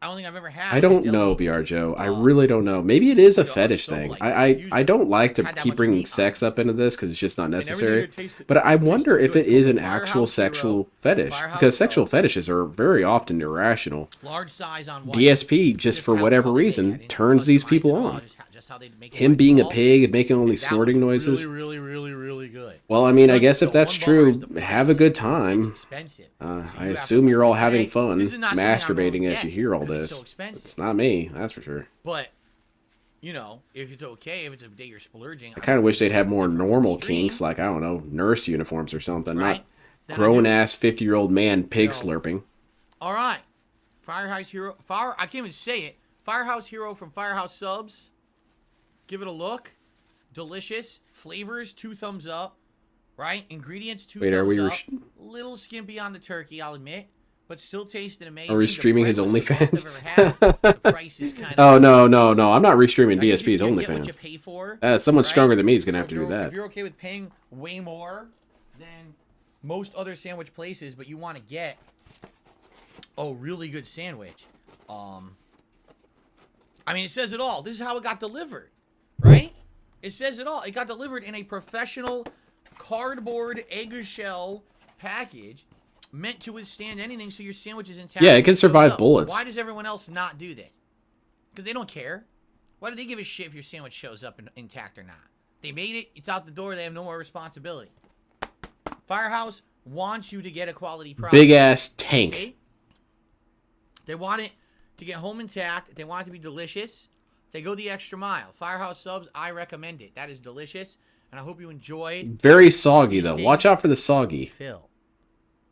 I don't think I've ever had. I don't know, BR Joe. I really don't know. Maybe it is a fetish thing. I don't like to keep bringing sex up into this because it's just not necessary. But I wonder if it is an actual sexual fetish because sexual fetishes are very often irrational. Large size on DSP, just for whatever reason, turns these people on. Him being a pig and making all these snorting noises. Really good. Well, I mean, I guess if that's true, have a good time. I assume you're all having fun, masturbating as you hear all this. It's not me, that's for sure. But, you know, if it's okay, if it's a day you're splurging. I kind of wish they'd have more normal kinks, like, I don't know, nurse uniforms or something. Not grown-ass 50-year-old man pig slurping. All right. Firehouse Hero. I can't even say it. Firehouse Hero from Firehouse Subs. Give it a look. Delicious. Flavors, 2 thumbs up. Right? Ingredients, 2 thumbs up. Little skimpy on the turkey, I'll admit. But still tasted amazing. Are we streaming his OnlyFans? Oh, no. I'm not restreaming DSP's OnlyFans. Someone stronger than me is going to have to do that. If you're okay with paying way more than most other sandwich places, but you want to get a really good sandwich. I mean, it says it all. This is how it got delivered. Right? It says it all. It got delivered in a professional cardboard eggshell package meant to withstand anything, so your sandwich is intact. Yeah, it can survive bullets. Why does everyone else not do this? Because they don't care. Why do they give a shit if your sandwich shows up intact or not? They made it. It's out the door. They have no more responsibility. Firehouse wants you to get a quality product. Big ass tank. See? They want it to get home intact. They want it to be delicious. They go the extra mile. Firehouse subs, I recommend it. That is delicious, and I hope you enjoyed. Very soggy though. Watch out for the soggy. Phil,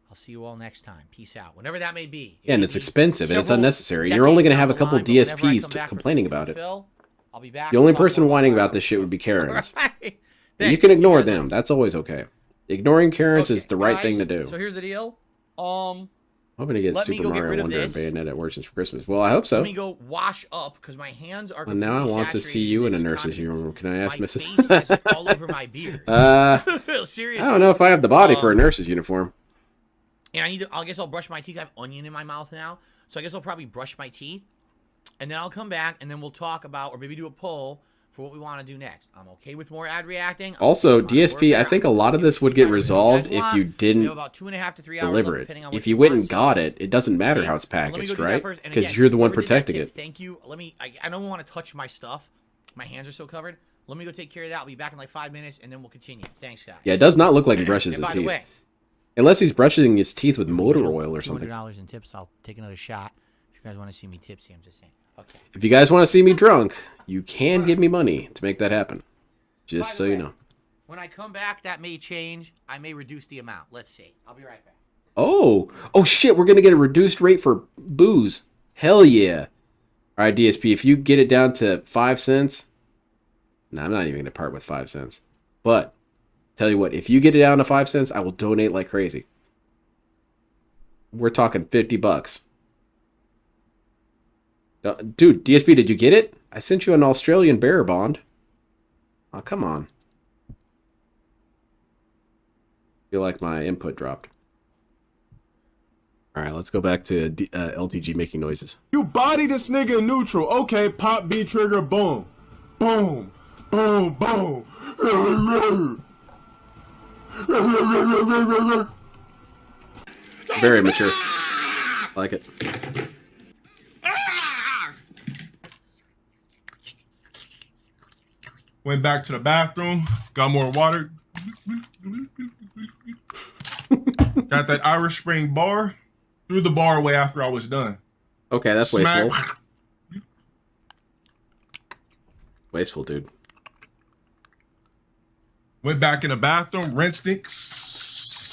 I'll see you all next time. Peace out. Whenever that may be. Yeah, and it's expensive and it's unnecessary. You're only going to have a couple DSPs complaining about it. Phil, I'll be back. The only person whining about this shit would be Karens. And you can ignore them. That's always okay. Ignoring Karens is the right thing to do. So here's the deal. Hoping to get Super Mario Wonder and Bayonetta works for Christmas. Well, I hope so. Let me go wash up because my hands are. Well, now I want to see you in a nurse's uniform. Can I ask Mrs. Face is all over my beard. Seriously. I don't know if I have the body for a nurse's uniform. And I need to. I guess I'll brush my teeth. I have onion in my mouth now, so I guess I'll probably brush my teeth, and then I'll come back and then we'll talk about, or maybe do a poll for what we want to do next. I'm okay with more ad reacting. Also, DSP, I think a lot of this would get resolved if you didn't about 2.5 to 3 hours deliver left, it. If you went and got it, it doesn't matter how it's packaged, right? Because you're the one protecting it. Thank you. Let me. I don't want to touch my stuff. My hands are so covered. Let me go take care of that. I'll be back in like 5 minutes, and then we'll continue. Thanks, guys. Yeah, it does not look like he brushes his by the teeth. way, Unless he's brushing his teeth with motor oil or something. $200 in tips. I'll take another shot. If you guys want to see me tipsy, I'm just saying. Okay. If you guys want to see me drunk, you can give me money to make that happen. Just so you know. When I come back, that may change. I may reduce the amount. Let's see. I'll be right back. Oh shit, we're going to get a reduced rate for booze. Hell yeah. All right, DSP, if you get it down to 5 cents. No, I'm not even going to part with 5 cents. But, tell you what, if you get it down to 5 cents, I will donate like crazy. We're talking $50. Dude, DSP, did you get it? I sent you an Australian bearer bond. Oh, come on. Feel like my input dropped. All right, let's go back to LTG making noises. You body this nigga in neutral. Okay, pop B trigger, boom. Boom. Boom, boom. Very mature. Like it. Went back to the bathroom, got more water. Got that Irish Spring bar. Threw the bar away after I was done. Okay, that's wasteful. Wasteful, dude. Went back in the bathroom, rinsed it,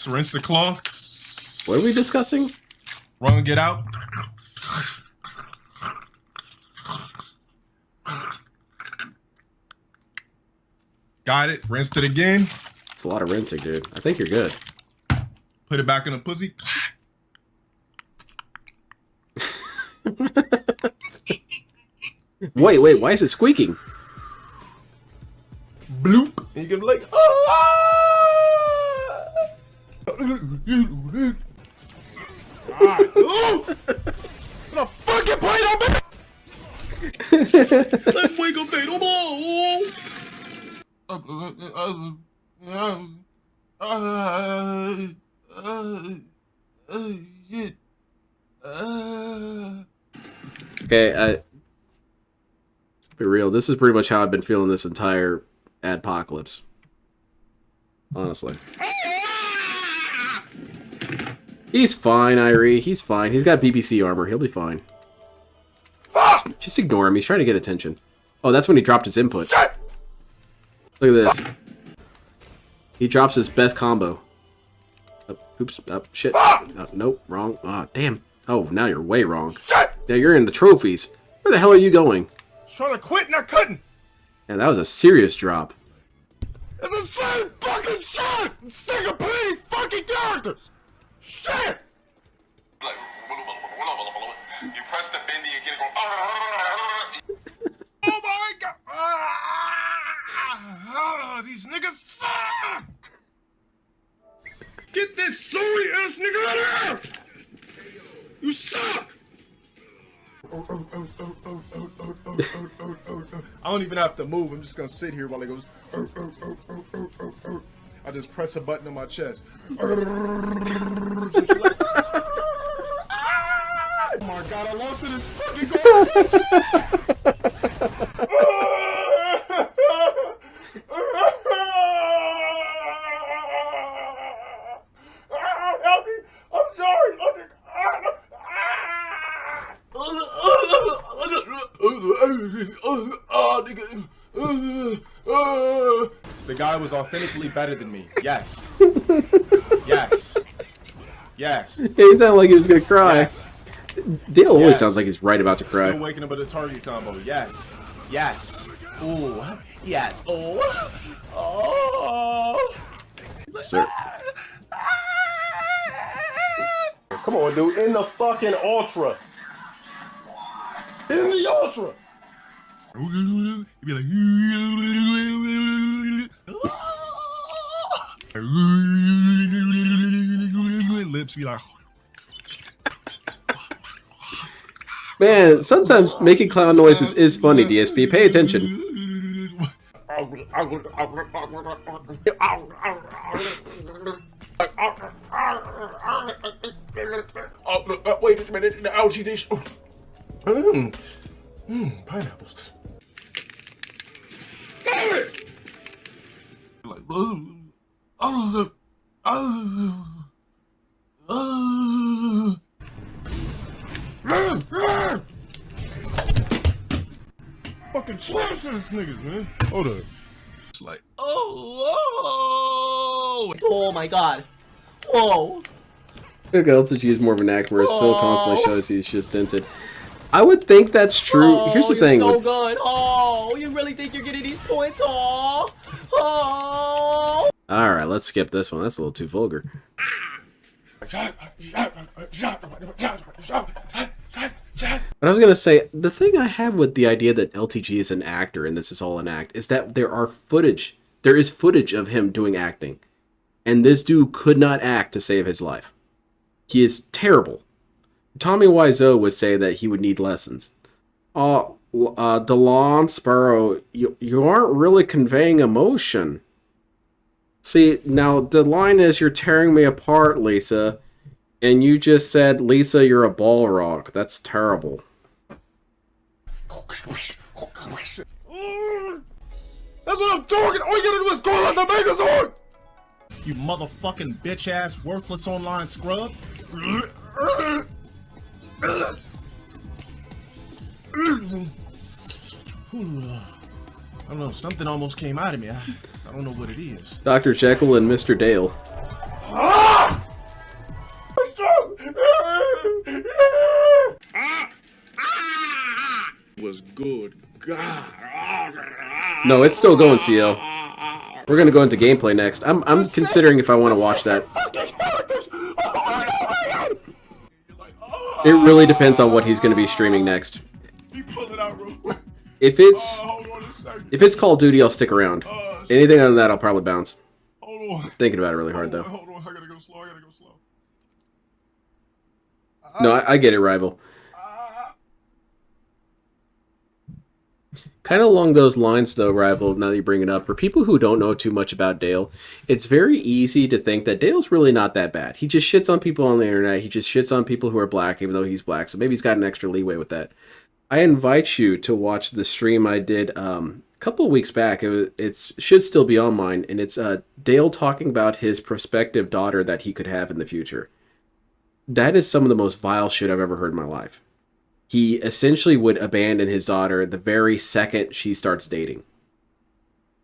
rinsed the cloth. What are we discussing? Wrung it out. Got it, rinsed it again. It's a lot of rinsing, dude. I think you're good. Put it back in the pussy. Wait, why is it squeaking? Bloop. And you can be like, the fucking plate on me! Let's wake up, Fatal Ball! Okay, be real. This is pretty much how I've been feeling this entire Ad-pocalypse. Honestly. He's fine, Irie. He's fine. He's got BBC armor. He'll be fine. Just ignore him. He's trying to get attention. Oh, that's when he dropped his input. Look at this. He drops his best combo. Oh, oops. Oh, shit. Nope. Wrong. Ah, damn. Oh, now you're way wrong. Now you're in the trophies. Where the hell are you going? Trying to quit and I couldn't. And that was a serious drop. It's the same fucking shit! I'm sick of playing fucking characters! Shit! You press the bendy and get it going. Oh my god! These niggas suck! Get this sorry ass nigga out of here! You suck! I don't even have to move. I'm just gonna sit here while it goes. I just press a button on my chest. Oh my god, I lost it. It's fucking going. Help me! I'm sorry. The guy was authentically better than me. Yes. Yes. Yes. He sounded like he was gonna cry. Yes. Dale always sounds like he's right about to cry. Still waking up at a target combo. Yes. Yes. Ooh. Yes. Oh. Oh. Sir. Come on, dude. In the fucking ultra. In the ultra. You'd be like, lips be like. Man, sometimes making clown noises is funny, DSP. Pay attention. Wait a minute. The ouchie dish. Pineapples. Damn it! Like, Fucking slash those niggas, man. Hold up. It's like, oh my god. Whoa. I think LTG is more of an act, whereas Phil constantly shows he's just dented. I would think that's true. Here's the thing. You're so good. Oh, you really think you're getting these points? Oh. Oh. Alright, let's skip this one. That's a little too vulgar. But I was gonna say, the thing I have with the idea that LTG is an actor and this is all an act is that there is footage of him doing acting. And this dude could not act to save his life. He is terrible. Tommy Wiseau would say that he would need lessons. DeLon Sparrow, you aren't really conveying emotion. See, now the line is, you're tearing me apart, Lisa. And you just said, Lisa, you're a ball rock. That's terrible. That's what I'm talking. All you gotta do is call out the Megazord. you motherfucking bitch ass worthless online scrub. I don't know, something almost came out of me. I don't know what it is. Dr. Jekyll and Mr. Dale. Was good. God. No, it's still going, CL. We're gonna go into gameplay next. I'm considering if I want to watch that. It really depends on what he's gonna be streaming next. If it's Call of Duty, I'll stick around. Anything other than that, I'll probably bounce. Thinking about it really hard though. Hold on, I gotta go slow. No, I get it, Rival. Kind of along those lines, though, Rival, now that you bring it up, for people who don't know too much about Dale, it's very easy to think that Dale's really not that bad. He just shits on people on the internet. He just shits on people who are black, even though he's black. So maybe he's got an extra leeway with that. I invite you to watch the stream I did a couple of weeks back. It should still be on mine, and it's Dale talking about his prospective daughter that he could have in the future. That is some of the most vile shit I've ever heard in my life. He essentially would abandon his daughter the very second she starts dating.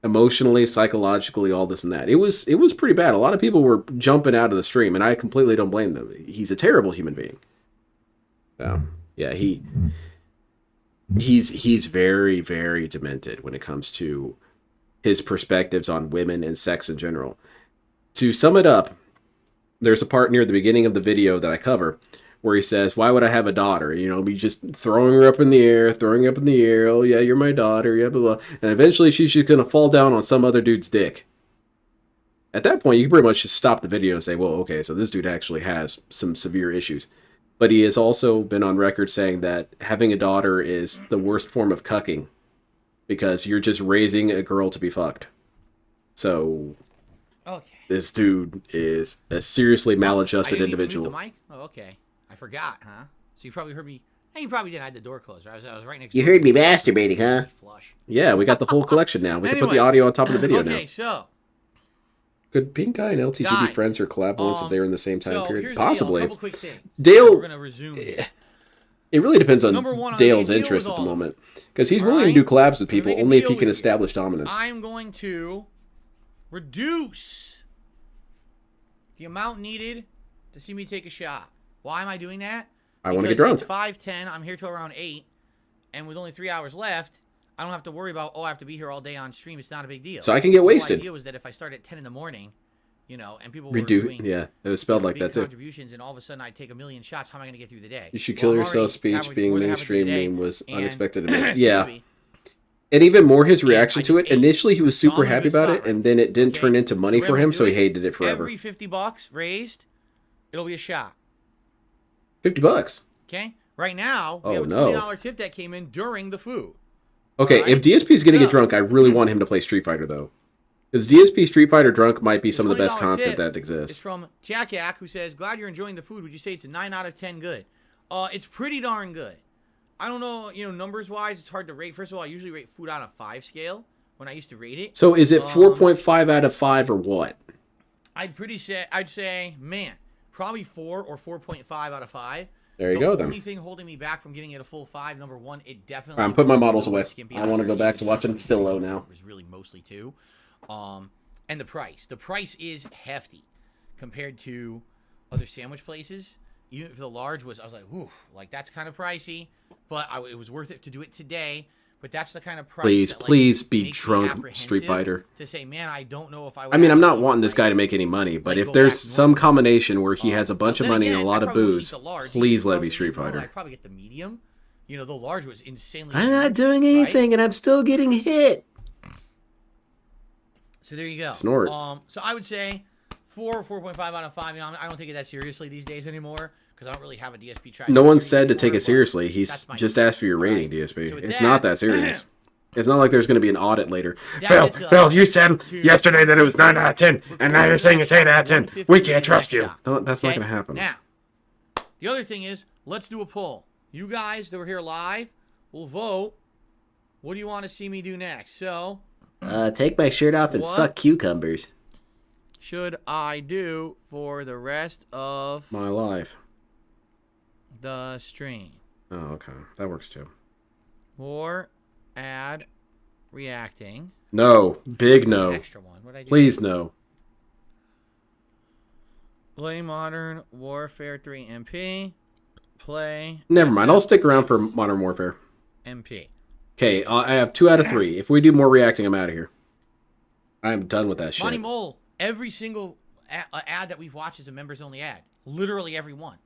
Emotionally, psychologically, all this and that. It was pretty bad. A lot of people were jumping out of the stream, and I completely don't blame them. He's a terrible human being. So, yeah, he's very, very demented when it comes to his perspectives on women and sex in general. To sum it up, there's a part near the beginning of the video that I cover where he says, why would I have a daughter? You know, be just throwing her up in the air, oh yeah, you're my daughter, yeah, blah, blah. And eventually she's just going to fall down on some other dude's dick. At that point, you can pretty much just stop the video and say, well, okay, so this dude actually has some severe issues. But he has also been on record saying that having a daughter is the worst form of cucking because you're just raising a girl to be fucked. So Okay. This dude is a seriously maladjusted individual. The mic? Oh, okay. I forgot, huh? So you probably heard me. Hey, you probably didn't. I had the door closed. I was right next. You to heard me masturbating, huh? Flush. Yeah, we got the whole collection now. We can put the audio on top of the video now. Okay, so. Could Pink Guy and LTG be friends or collab once if they were in the same time period? Possibly. A couple quick things. Dale. We're gonna resume. It really depends on one, Dale's interest at the moment. Because he's willing to do collabs with people only if he can establish dominance. I'm going to reduce the amount needed to see me take a shot. Why am I doing that? I want to get drunk. It's 5:10. I'm here till around 8. And with only 3 hours left, I don't have to worry about, I have to be here all day on stream. It's not a big deal. So I can get wasted. The idea was that if I start at 10 in the morning, and people were doing, yeah, it was spelled like that too. Contributions, and all of a sudden I take a million shots. How am I going to get through the day? You should kill yourself. Speech being mainstream name was unexpected. Yeah. And even more, his reaction to it. Initially, he was super happy about it, and then it didn't turn into money for him, so he hated it forever. Every $50 raised, it'll be a shot. $50. Okay. Right now, we have a $20 tip that came in during the food. Okay, if DSP is going to get drunk, I really want him to play Street Fighter, though. Because DSP Street Fighter drunk might be some of the best content that exists. It's from Jack Yak, who says, glad you're enjoying the food. Would you say it's a 9 out of 10 good? It's pretty darn good. I don't know, numbers-wise, it's hard to rate. First of all, I usually rate food on a 5 scale when I used to rate it. So is it 4.5 out of 5 or what? I'd say, man, probably 4 or 4.5 out of 5. There you go, then. The only thing holding me back from giving it a full 5, number one, it definitely... I'm putting my models away. I want to go back to watching Philo now. It was really mostly too. And the price. The price is hefty compared to other sandwich places. Even if the large was, I was like, ooh, like that's kind of pricey. But it was worth it to do it today. But that's the kind of price Please be drunk, Street Fighter. To say, man, I don't know if I would... I mean, I'm not wanting this guy to make any money, but if there's some combination where he has a bunch of money and a lot of booze, please let it be Street Fighter. I'd probably get the medium. The large was insanely... I'm not doing anything, and I'm still getting hit. So there you go. Snort. So I would say 4 or 4.5 out of 5. I don't take it that seriously these days anymore because I don't really have a DSP track. No one said to take it seriously. He's just asked for your rating, DSP. So it's not that serious. It's not like there's going to be an audit later. Phil, you said yesterday that it was 9 out of 10, and now you're saying it's 8 out of 10. We can't trust you. No, that's not going to happen. Now, the other thing is, let's do a poll. You guys that were here live will vote. What do you want to see me do next? So... take my shirt off and suck cucumbers. Should I do for the rest of my life? The stream. Oh, okay. That works too. More ad reacting. No. Big no. Extra one. What'd I do? Please no. Play Modern Warfare 3 MP. Play. Never mind. I'll stick around for Modern Warfare. MP. Okay, I have 2 out of 3. If we do more reacting, I'm out of here. I'm done with that shit. Monty Mole, every single ad that we've watched is a members-only ad. Literally every one.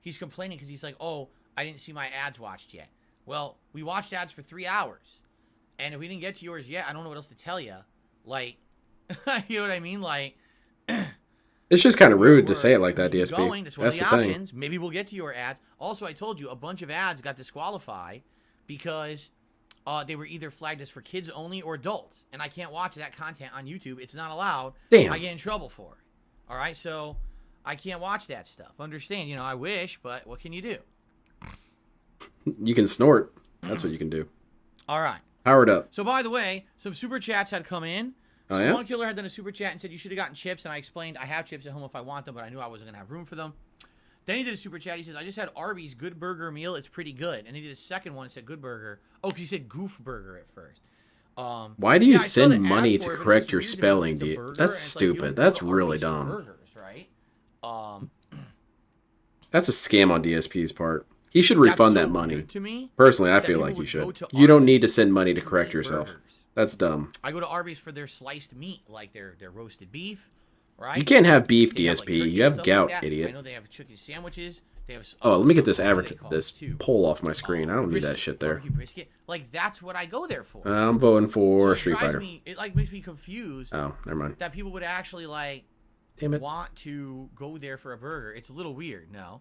He's complaining because he's like, oh, I didn't see my ads watched yet. Well, we watched ads for 3 hours. And if we didn't get to yours yet, I don't know what else to tell you. Like, you know what I mean? Like... It's just kind of rude to say it like that, DSP. That's the options. Thing. Maybe we'll get to your ads. Also, I told you, a bunch of ads got disqualified because... they were either flagged as for kids only or adults. And I can't watch that content on YouTube. It's not allowed. Damn. I get in trouble for it. All right? So I can't watch that stuff. Understand? I wish, but what can you do? You can snort. That's what you can do. All right. Power it up. So, by the way, some super chats had come in. Oh, yeah? One killer had done a super chat and said, you should have gotten chips. And I explained, I have chips at home if I want them, but I knew I wasn't going to have room for them. Then he did a super chat. He says, I just had Arby's Good Burger meal. It's pretty good. And he did a second one and said Good Burger. Oh, because he said Goof Burger at first. Why do you send money to correct your spelling, dude? That's stupid. That's really dumb. Burgers, right? That's a scam on DSP's part. He should refund that money. To me, personally, I feel like you should. You don't need to send money to correct yourself. That's dumb. I go to Arby's for their sliced meat, like their roasted beef. Right? You can't have beef, DSP. You have gout, idiot. I know they have chicken sandwiches. They have. Oh, let me get this poll off my screen. I don't need that shit there. Brisket. Like that's what I go there for. I'm voting for Street Fighter. It makes me confused. Oh, never mind. That people would actually want to go there for a burger. It's a little weird. No.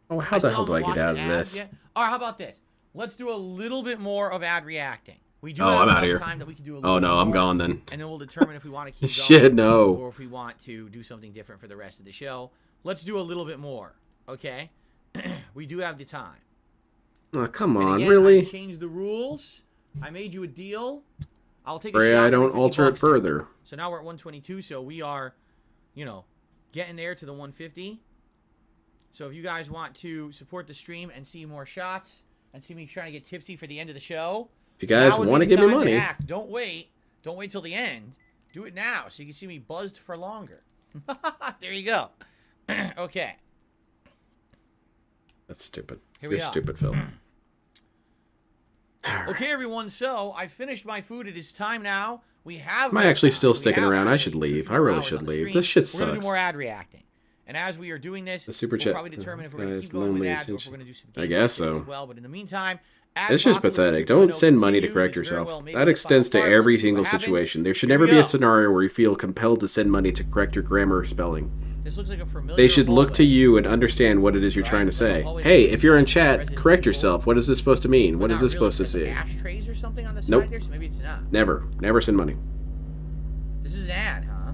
Oh, how the hell do I get out of this? All right, how about this? Let's do a little bit more of ad reacting. We do Oh, have I'm enough out of here. time that we can do a little Oh, no, bit I'm more, gone then. And then we'll determine if we want to keep going. Shit, no. Or if we want to do something different for the rest of the show. Let's do a little bit more, okay? We do have the time. Oh, come And on, again, really? I changed the rules. I made you a deal. I'll take a Pray shot. I at don't 50 alter it bucks. further. So now we're at 122, so we are, you know, getting there to the 150. So if you guys want to support the stream and see more shots and see me trying to get tipsy for the end of the show, If you guys now would want be to the give me time money, act. Don't wait. Don't wait till the end. Do it now so you can see me buzzed for longer. There you go. Okay. that's stupid. Here we You're are. stupid, Phil. Okay, everyone. So I finished my food. It is time now. We have. Am I more actually time. still We sticking have around? I actually should leave. 2 I really hours should on the leave. stream. This shit We're gonna sucks. do more ad reacting. And as we are doing this, The super we'll chat. probably determine if we're going to Guys, keep going with lonely ads or if attention. we're going to do some I game guess reacting so. as well. But in the meantime, It's just Ad-pocalypse pathetic. 2.0 Don't send money to continues, correct which very yourself. well may That be extends to fall apart. every Let's see single what happens. situation. There should Here never we be go. a scenario where you feel compelled to send money to correct your grammar or spelling. This looks like a familiar They should look to hallway. you and understand what it is you're trying to say. hallway Hey, that if you're in leads to chat, Resident correct Evil. yourself. What is this supposed to mean? What But is not this really. supposed to It's like say? ashtrays or something on the side Nope. there, so maybe it's not. Never. Never send money. This is an ad, huh?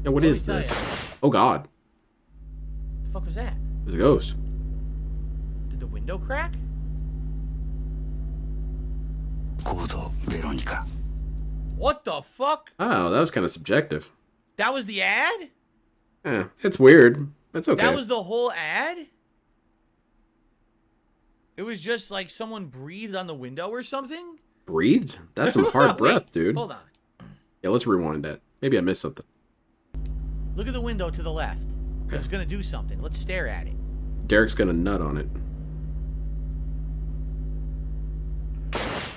Yeah, what Let is me tell this? ya. Oh, God. The fuck was that? There's a ghost. Did the window crack? What the fuck? Oh, that was kind of subjective. That was the ad? It's weird. That's okay. That was the whole ad? It was just like someone breathed on the window or something? Breathed? That's some hard Wait, breath, dude. Hold on. Yeah, let's rewind that. Maybe I missed something. Look at the window to the left. Because it's going to do something. Let's stare at it. Derek's gonna nut on it.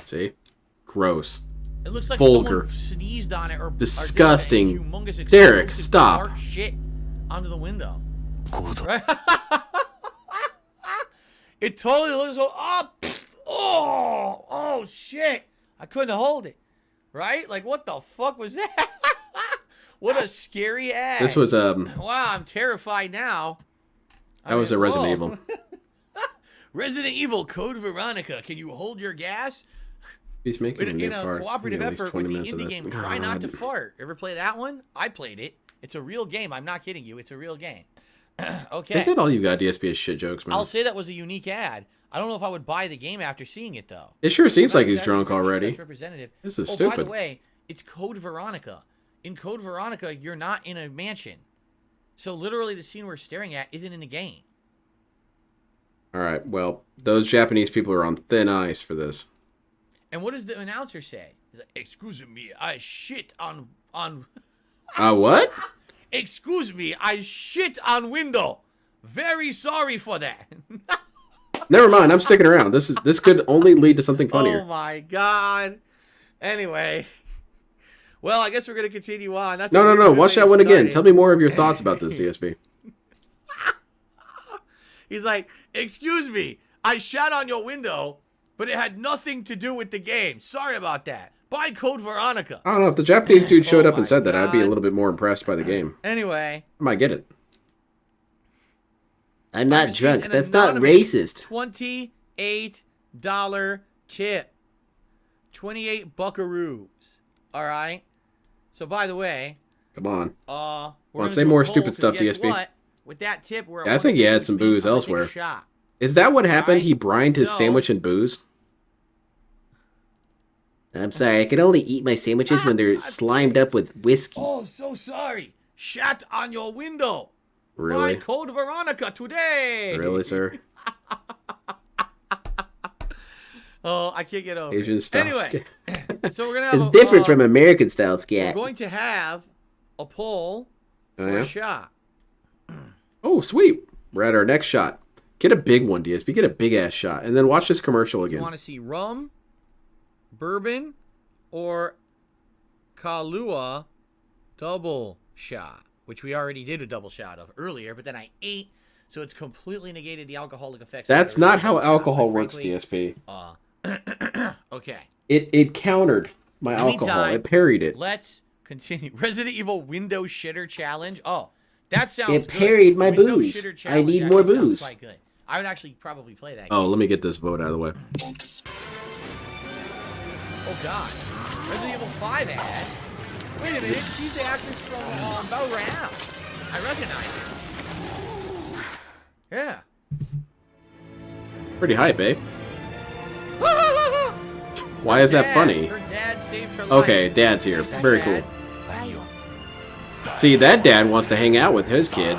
See? Gross. It looks like Vulgar. someone sneezed on it or Disgusting. Or did a humongous Derek, explosive stop. dark shit onto the window. It totally looks so oh shit. I couldn't hold it. Right? Like what the fuck was that? What a scary ad. This was Wow, I'm terrified now. that was a Resident whoa. Evil. Resident Evil Code Veronica. Can you hold your gas? He's making In a cooperative at least effort 20 with the minutes of indie this. game Try Not to God. Fart. Ever play that one? I played it. It's a real game. I'm not kidding you. It's a real game. Okay. Is that all you got, DSP, is shit jokes, man? I'll say that was a unique ad. I don't know if I would buy the game after seeing it, though. It sure seems I'm not like he's exactly drunk sure already. that's representative. This is By stupid. the way, it's Code Veronica. In Code Veronica, you're not in a mansion. So literally the scene we're staring at isn't in the game. Alright, well, those Japanese people are on thin ice for this. And what does the announcer say? He's like, excuse me, I shit on... What? Excuse me, I shit on window. Very sorry for that. Never mind, I'm sticking around. This could only lead to something funnier. Oh my god. Anyway. Well, I guess we're going to continue on. That's No. Watch that one again. Tell me more of your thoughts about this, DSP. He's like, excuse me, I shot on your window, but it had nothing to do with the game. Sorry about that. Buy Code Veronica. I don't know. If the Japanese dude showed up and said that, God. I'd be a little bit more impressed by the game. Anyway. I might get it. I'm not received drunk. an That's not anonymous racist. $28 tip. 28 buckaroos. All right. So by the way, Come on. we're Well, gonna say do a more poll, stupid 'cause stuff, guess DSP. what? With that tip, we're at Yeah, I think he 150, had some which means booze I'm gonna elsewhere. take a shot. Is that what happened? Right? He brined his So- sandwich in booze? I'm sorry. I can only eat my sandwiches when they're slimed up with whiskey. Oh, so sorry. Shot on your window. Really? Buy Code Veronica today. Really, sir? Oh, I can't get over it. Asian style Anyway, so we're going to have It's different from American style we're scat. going to have a poll Oh, for yeah? a shot. Oh, sweet. We're at our next shot. Get a big one, DSP. Get a big-ass shot. And then watch this commercial You again. want to see rum, bourbon, or Kahlua double shot, which we already did a double shot of earlier, but then I ate, so it's completely negated the alcoholic effects. That's of that not how original shot, alcohol but works, frankly, DSP. Okay. It countered my In the alcohol. meantime, It parried it. Let's continue. Resident Evil Window Shitter Challenge. Oh, that sounds It good. parried my Window booze. Shitter I Challenge need more actually sounds booze. quite good. I would actually probably play that game. Oh, let me get this vote out of the way. Oh God. Resident Evil 5 ad. Wait a minute, she's the actress from Battle Royale. I recognize her. Yeah. Pretty hype, eh? Why is that funny? Her dad saved her life. Okay, Dad's here. Very cool. See, that dad wants to hang out with his kid,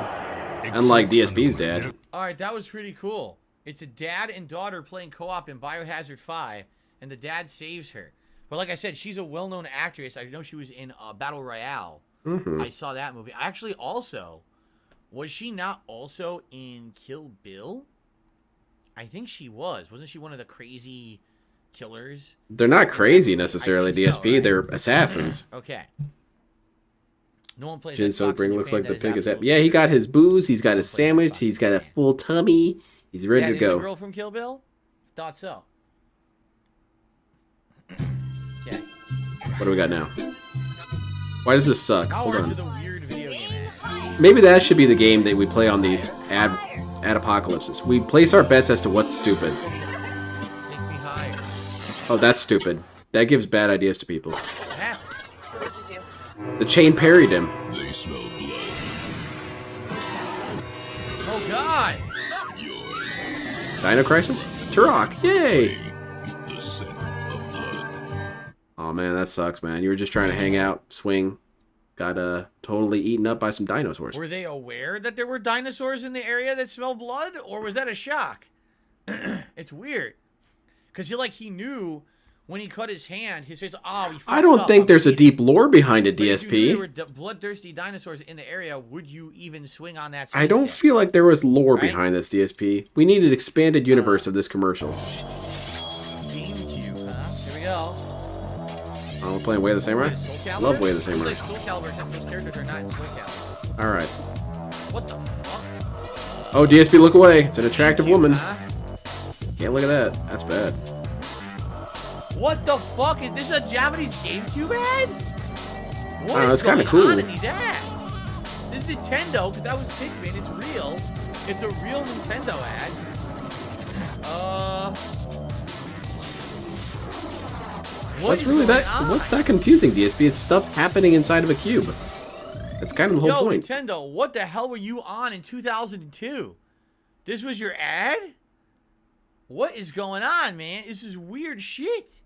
unlike DSP's dad. Alright, that was pretty cool. It's a dad and daughter playing co-op in Biohazard 5, and the dad saves her. But like I said, she's a well-known actress. I know she was in Battle Royale. I saw that movie. Actually, also, was she not also in Kill Bill? I think she was. Wasn't she one of the crazy killers? They're not crazy necessarily, DSP. So, right? They're assassins. Okay. No one plays. Jin Sobring looks like the pig is happy. Yeah, he got his booze. He's got his sandwich. He's got a full tummy. He's ready to go. The girl from Kill Bill? Thought so. Okay. What do we got now? Why does this suck? Now Hold we're on. into the weird video game. Maybe that should be the game that we play on these ad-pocalypses. We place our bets as to what's stupid. Take me higher. Oh, that's stupid. That gives bad ideas to people. What happened? What'd you do? The chain parried him. They smell blood. Oh God! Dino Crisis? Turok, yay! Oh man, that sucks, man. You were just trying to hang out, swing, got totally eaten up by some dinosaurs. Were they aware that there were dinosaurs in the area that smell blood, or was that a shock? It's weird, because he knew when he cut his hand, his face. Oh, he I don't think there's a deep lore behind it, DSP. If you knew there were bloodthirsty dinosaurs in the area, would you even swing on that? I don't feel like there was lore behind this, DSP. We need an expanded universe of this commercial. GameCube, huh? Here we go. Oh, we're playing Way of the Samurai? Love Way of the Samurai. It's like Soul Calibur, except those characters are not in Soul Calibur. Alright. What the fuck? Oh, DSP, look away. It's an attractive woman. Can't look at that. That's bad. What the fuck? Is this a Japanese GameCube ad? What is it's kind of going cool. on in these ads? This is Nintendo, because that was Pikmin. It's real. It's a real Nintendo ad. What's really that? What's that confusing, DSP? It's stuff happening inside of a cube. That's kind of the whole point. Nintendo, what the hell were you on in 2002? This was your ad? What is going on, man? This is weird shit.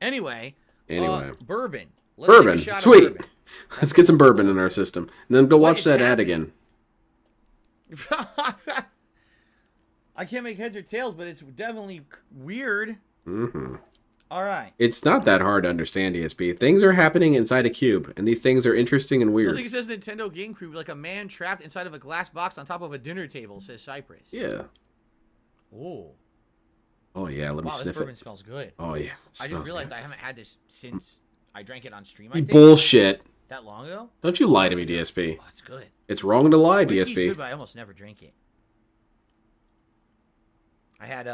Anyway. Bourbon. Bourbon. Sweet. Bourbon. Let's get some bourbon in our system. And then go watch that ad again. I can't make heads or tails, but it's definitely weird. Mm-hmm. All right. It's not that hard to understand, DSP. Things are happening inside a cube, and these things are interesting and weird. I think it says Nintendo GameCube, like a man trapped inside of a glass box on top of a dinner table, says Cypress. Yeah. Ooh. Oh, yeah, let me sniff it. This bourbon smells good. Oh, yeah. I just realized I haven't had this since I drank it on stream. Bullshit. That long ago? Don't you lie to me, DSP. Oh, it's good. It's wrong to lie, Whiskey's DSP. Good, but I almost never drink it. I had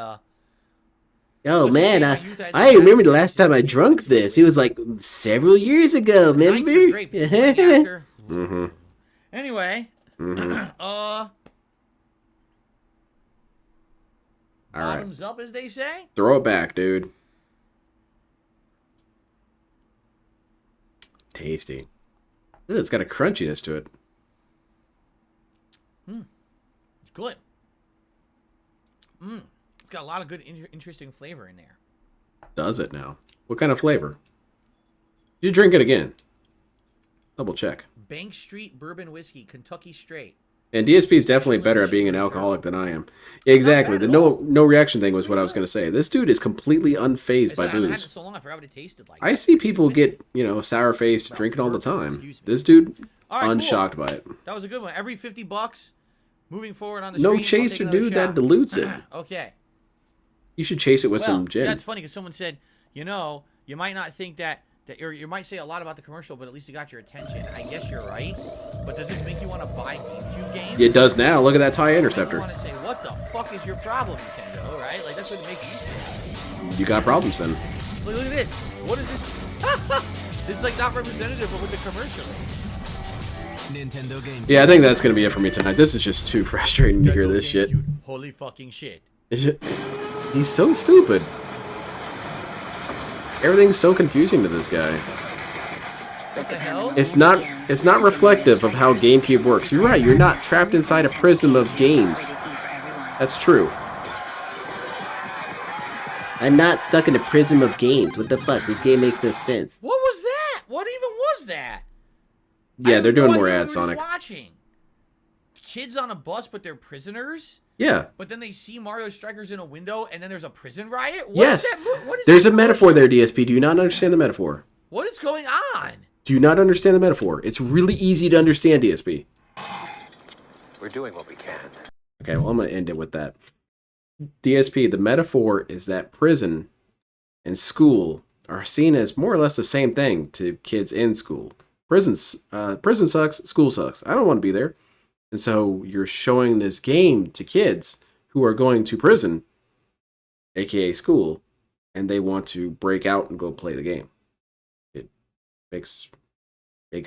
Oh man, I remember the last time I drunk this. It was like several years ago. Remember? Mm-hmm. Anyway. Mm-hmm. Bottoms up, as they say. Throw it back, dude. Tasty. Ooh, it's got a crunchiness to it. It's good. It's got a lot of good, interesting flavor in there. Does it now? What kind of flavor? Did you drink it again? Double check. Bank Street Bourbon Whiskey, Kentucky Straight. And DSP is definitely better at being an alcoholic than I am. Yeah, exactly. The no reaction thing was what I was going to say. This dude is completely unfazed by I haven't had booze. it so long, I forgot what it tasted like. I see people get, sour-faced, drinking all the time. This dude, unshocked by it. That was a good one. Every $50, moving forward on the No stream, chaser, dude. That dilutes it. Okay. You should chase it with some gin. That's funny because someone said, you might not think that or you might say a lot about the commercial, but at least it got your attention. I guess you're right. But does this make you want to buy GameCube games? It does now. Look at that TIE Interceptor. You want to say, what the fuck is your problem, Nintendo? Right? Like that's what it makes you say. You got problems then. Look at this. What is this? This is like not representative of what the commercial is. Nintendo game. Yeah, I think that's gonna be it for me tonight. This is just too frustrating to hear this shit. Holy fucking shit. He's so stupid. Everything's so confusing to this guy. What the hell? It's not reflective of how GameCube works. You're right, you're not trapped inside a prism of games. That's true. I'm not stuck in a prism of games. What the fuck? This game makes no sense. What was that? What even was that? Yeah, they're doing more ads, Sonic. Watching kids on a bus, but they're prisoners. Yeah. But then they see Mario Strikers in a window, and then there's a prison riot. Yes. There's a metaphor there, DSP. Do you not understand the metaphor? What is going on? Do you not understand the metaphor? It's really easy to understand, DSP. We're doing what we can. Okay, well, I'm going to end it with that. DSP, the metaphor is that prison and school are seen as more or less the same thing to kids in school. Prison sucks, school sucks. I don't want to be there. And so you're showing this game to kids who are going to prison, aka school, and they want to break out and go play the game. It makes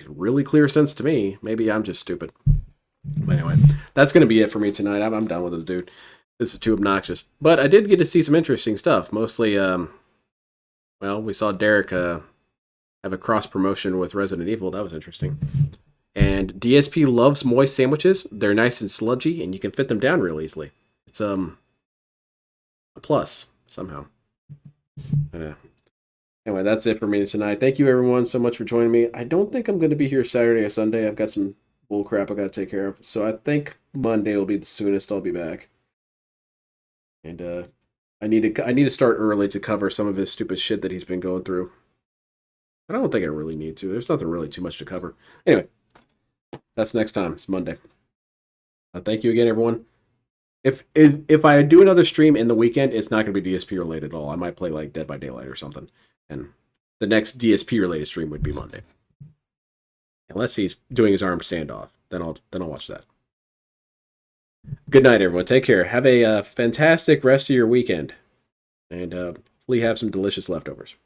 really clear sense to me. Maybe I'm just stupid. But anyway, that's going to be it for me tonight. I'm done with this dude. This is too obnoxious. But I did get to see some interesting stuff. Mostly, well, we saw Derek have a cross promotion with Resident Evil. That was interesting. And DSP loves moist sandwiches. They're nice and sludgy, and you can fit them down real easily. It's a plus somehow. Anyway, that's it for me tonight. Thank you everyone so much for joining me. I don't think I'm going to be here Saturday or Sunday. I've got some bull crap I got to take care of. So I think Monday will be the soonest I'll be back. And I need to start early to cover some of his stupid shit that he's been going through. I don't think I really need to. There's nothing really too much to cover. Anyway, that's next time. It's Monday. Thank you again, everyone. If I do another stream in the weekend, it's not going to be DSP related at all. I might play like Dead by Daylight or something. And the next DSP related stream would be Monday. Unless he's doing his arm standoff. Then I'll watch that. Good night, everyone. Take care. Have a fantastic rest of your weekend. And hopefully have some delicious leftovers.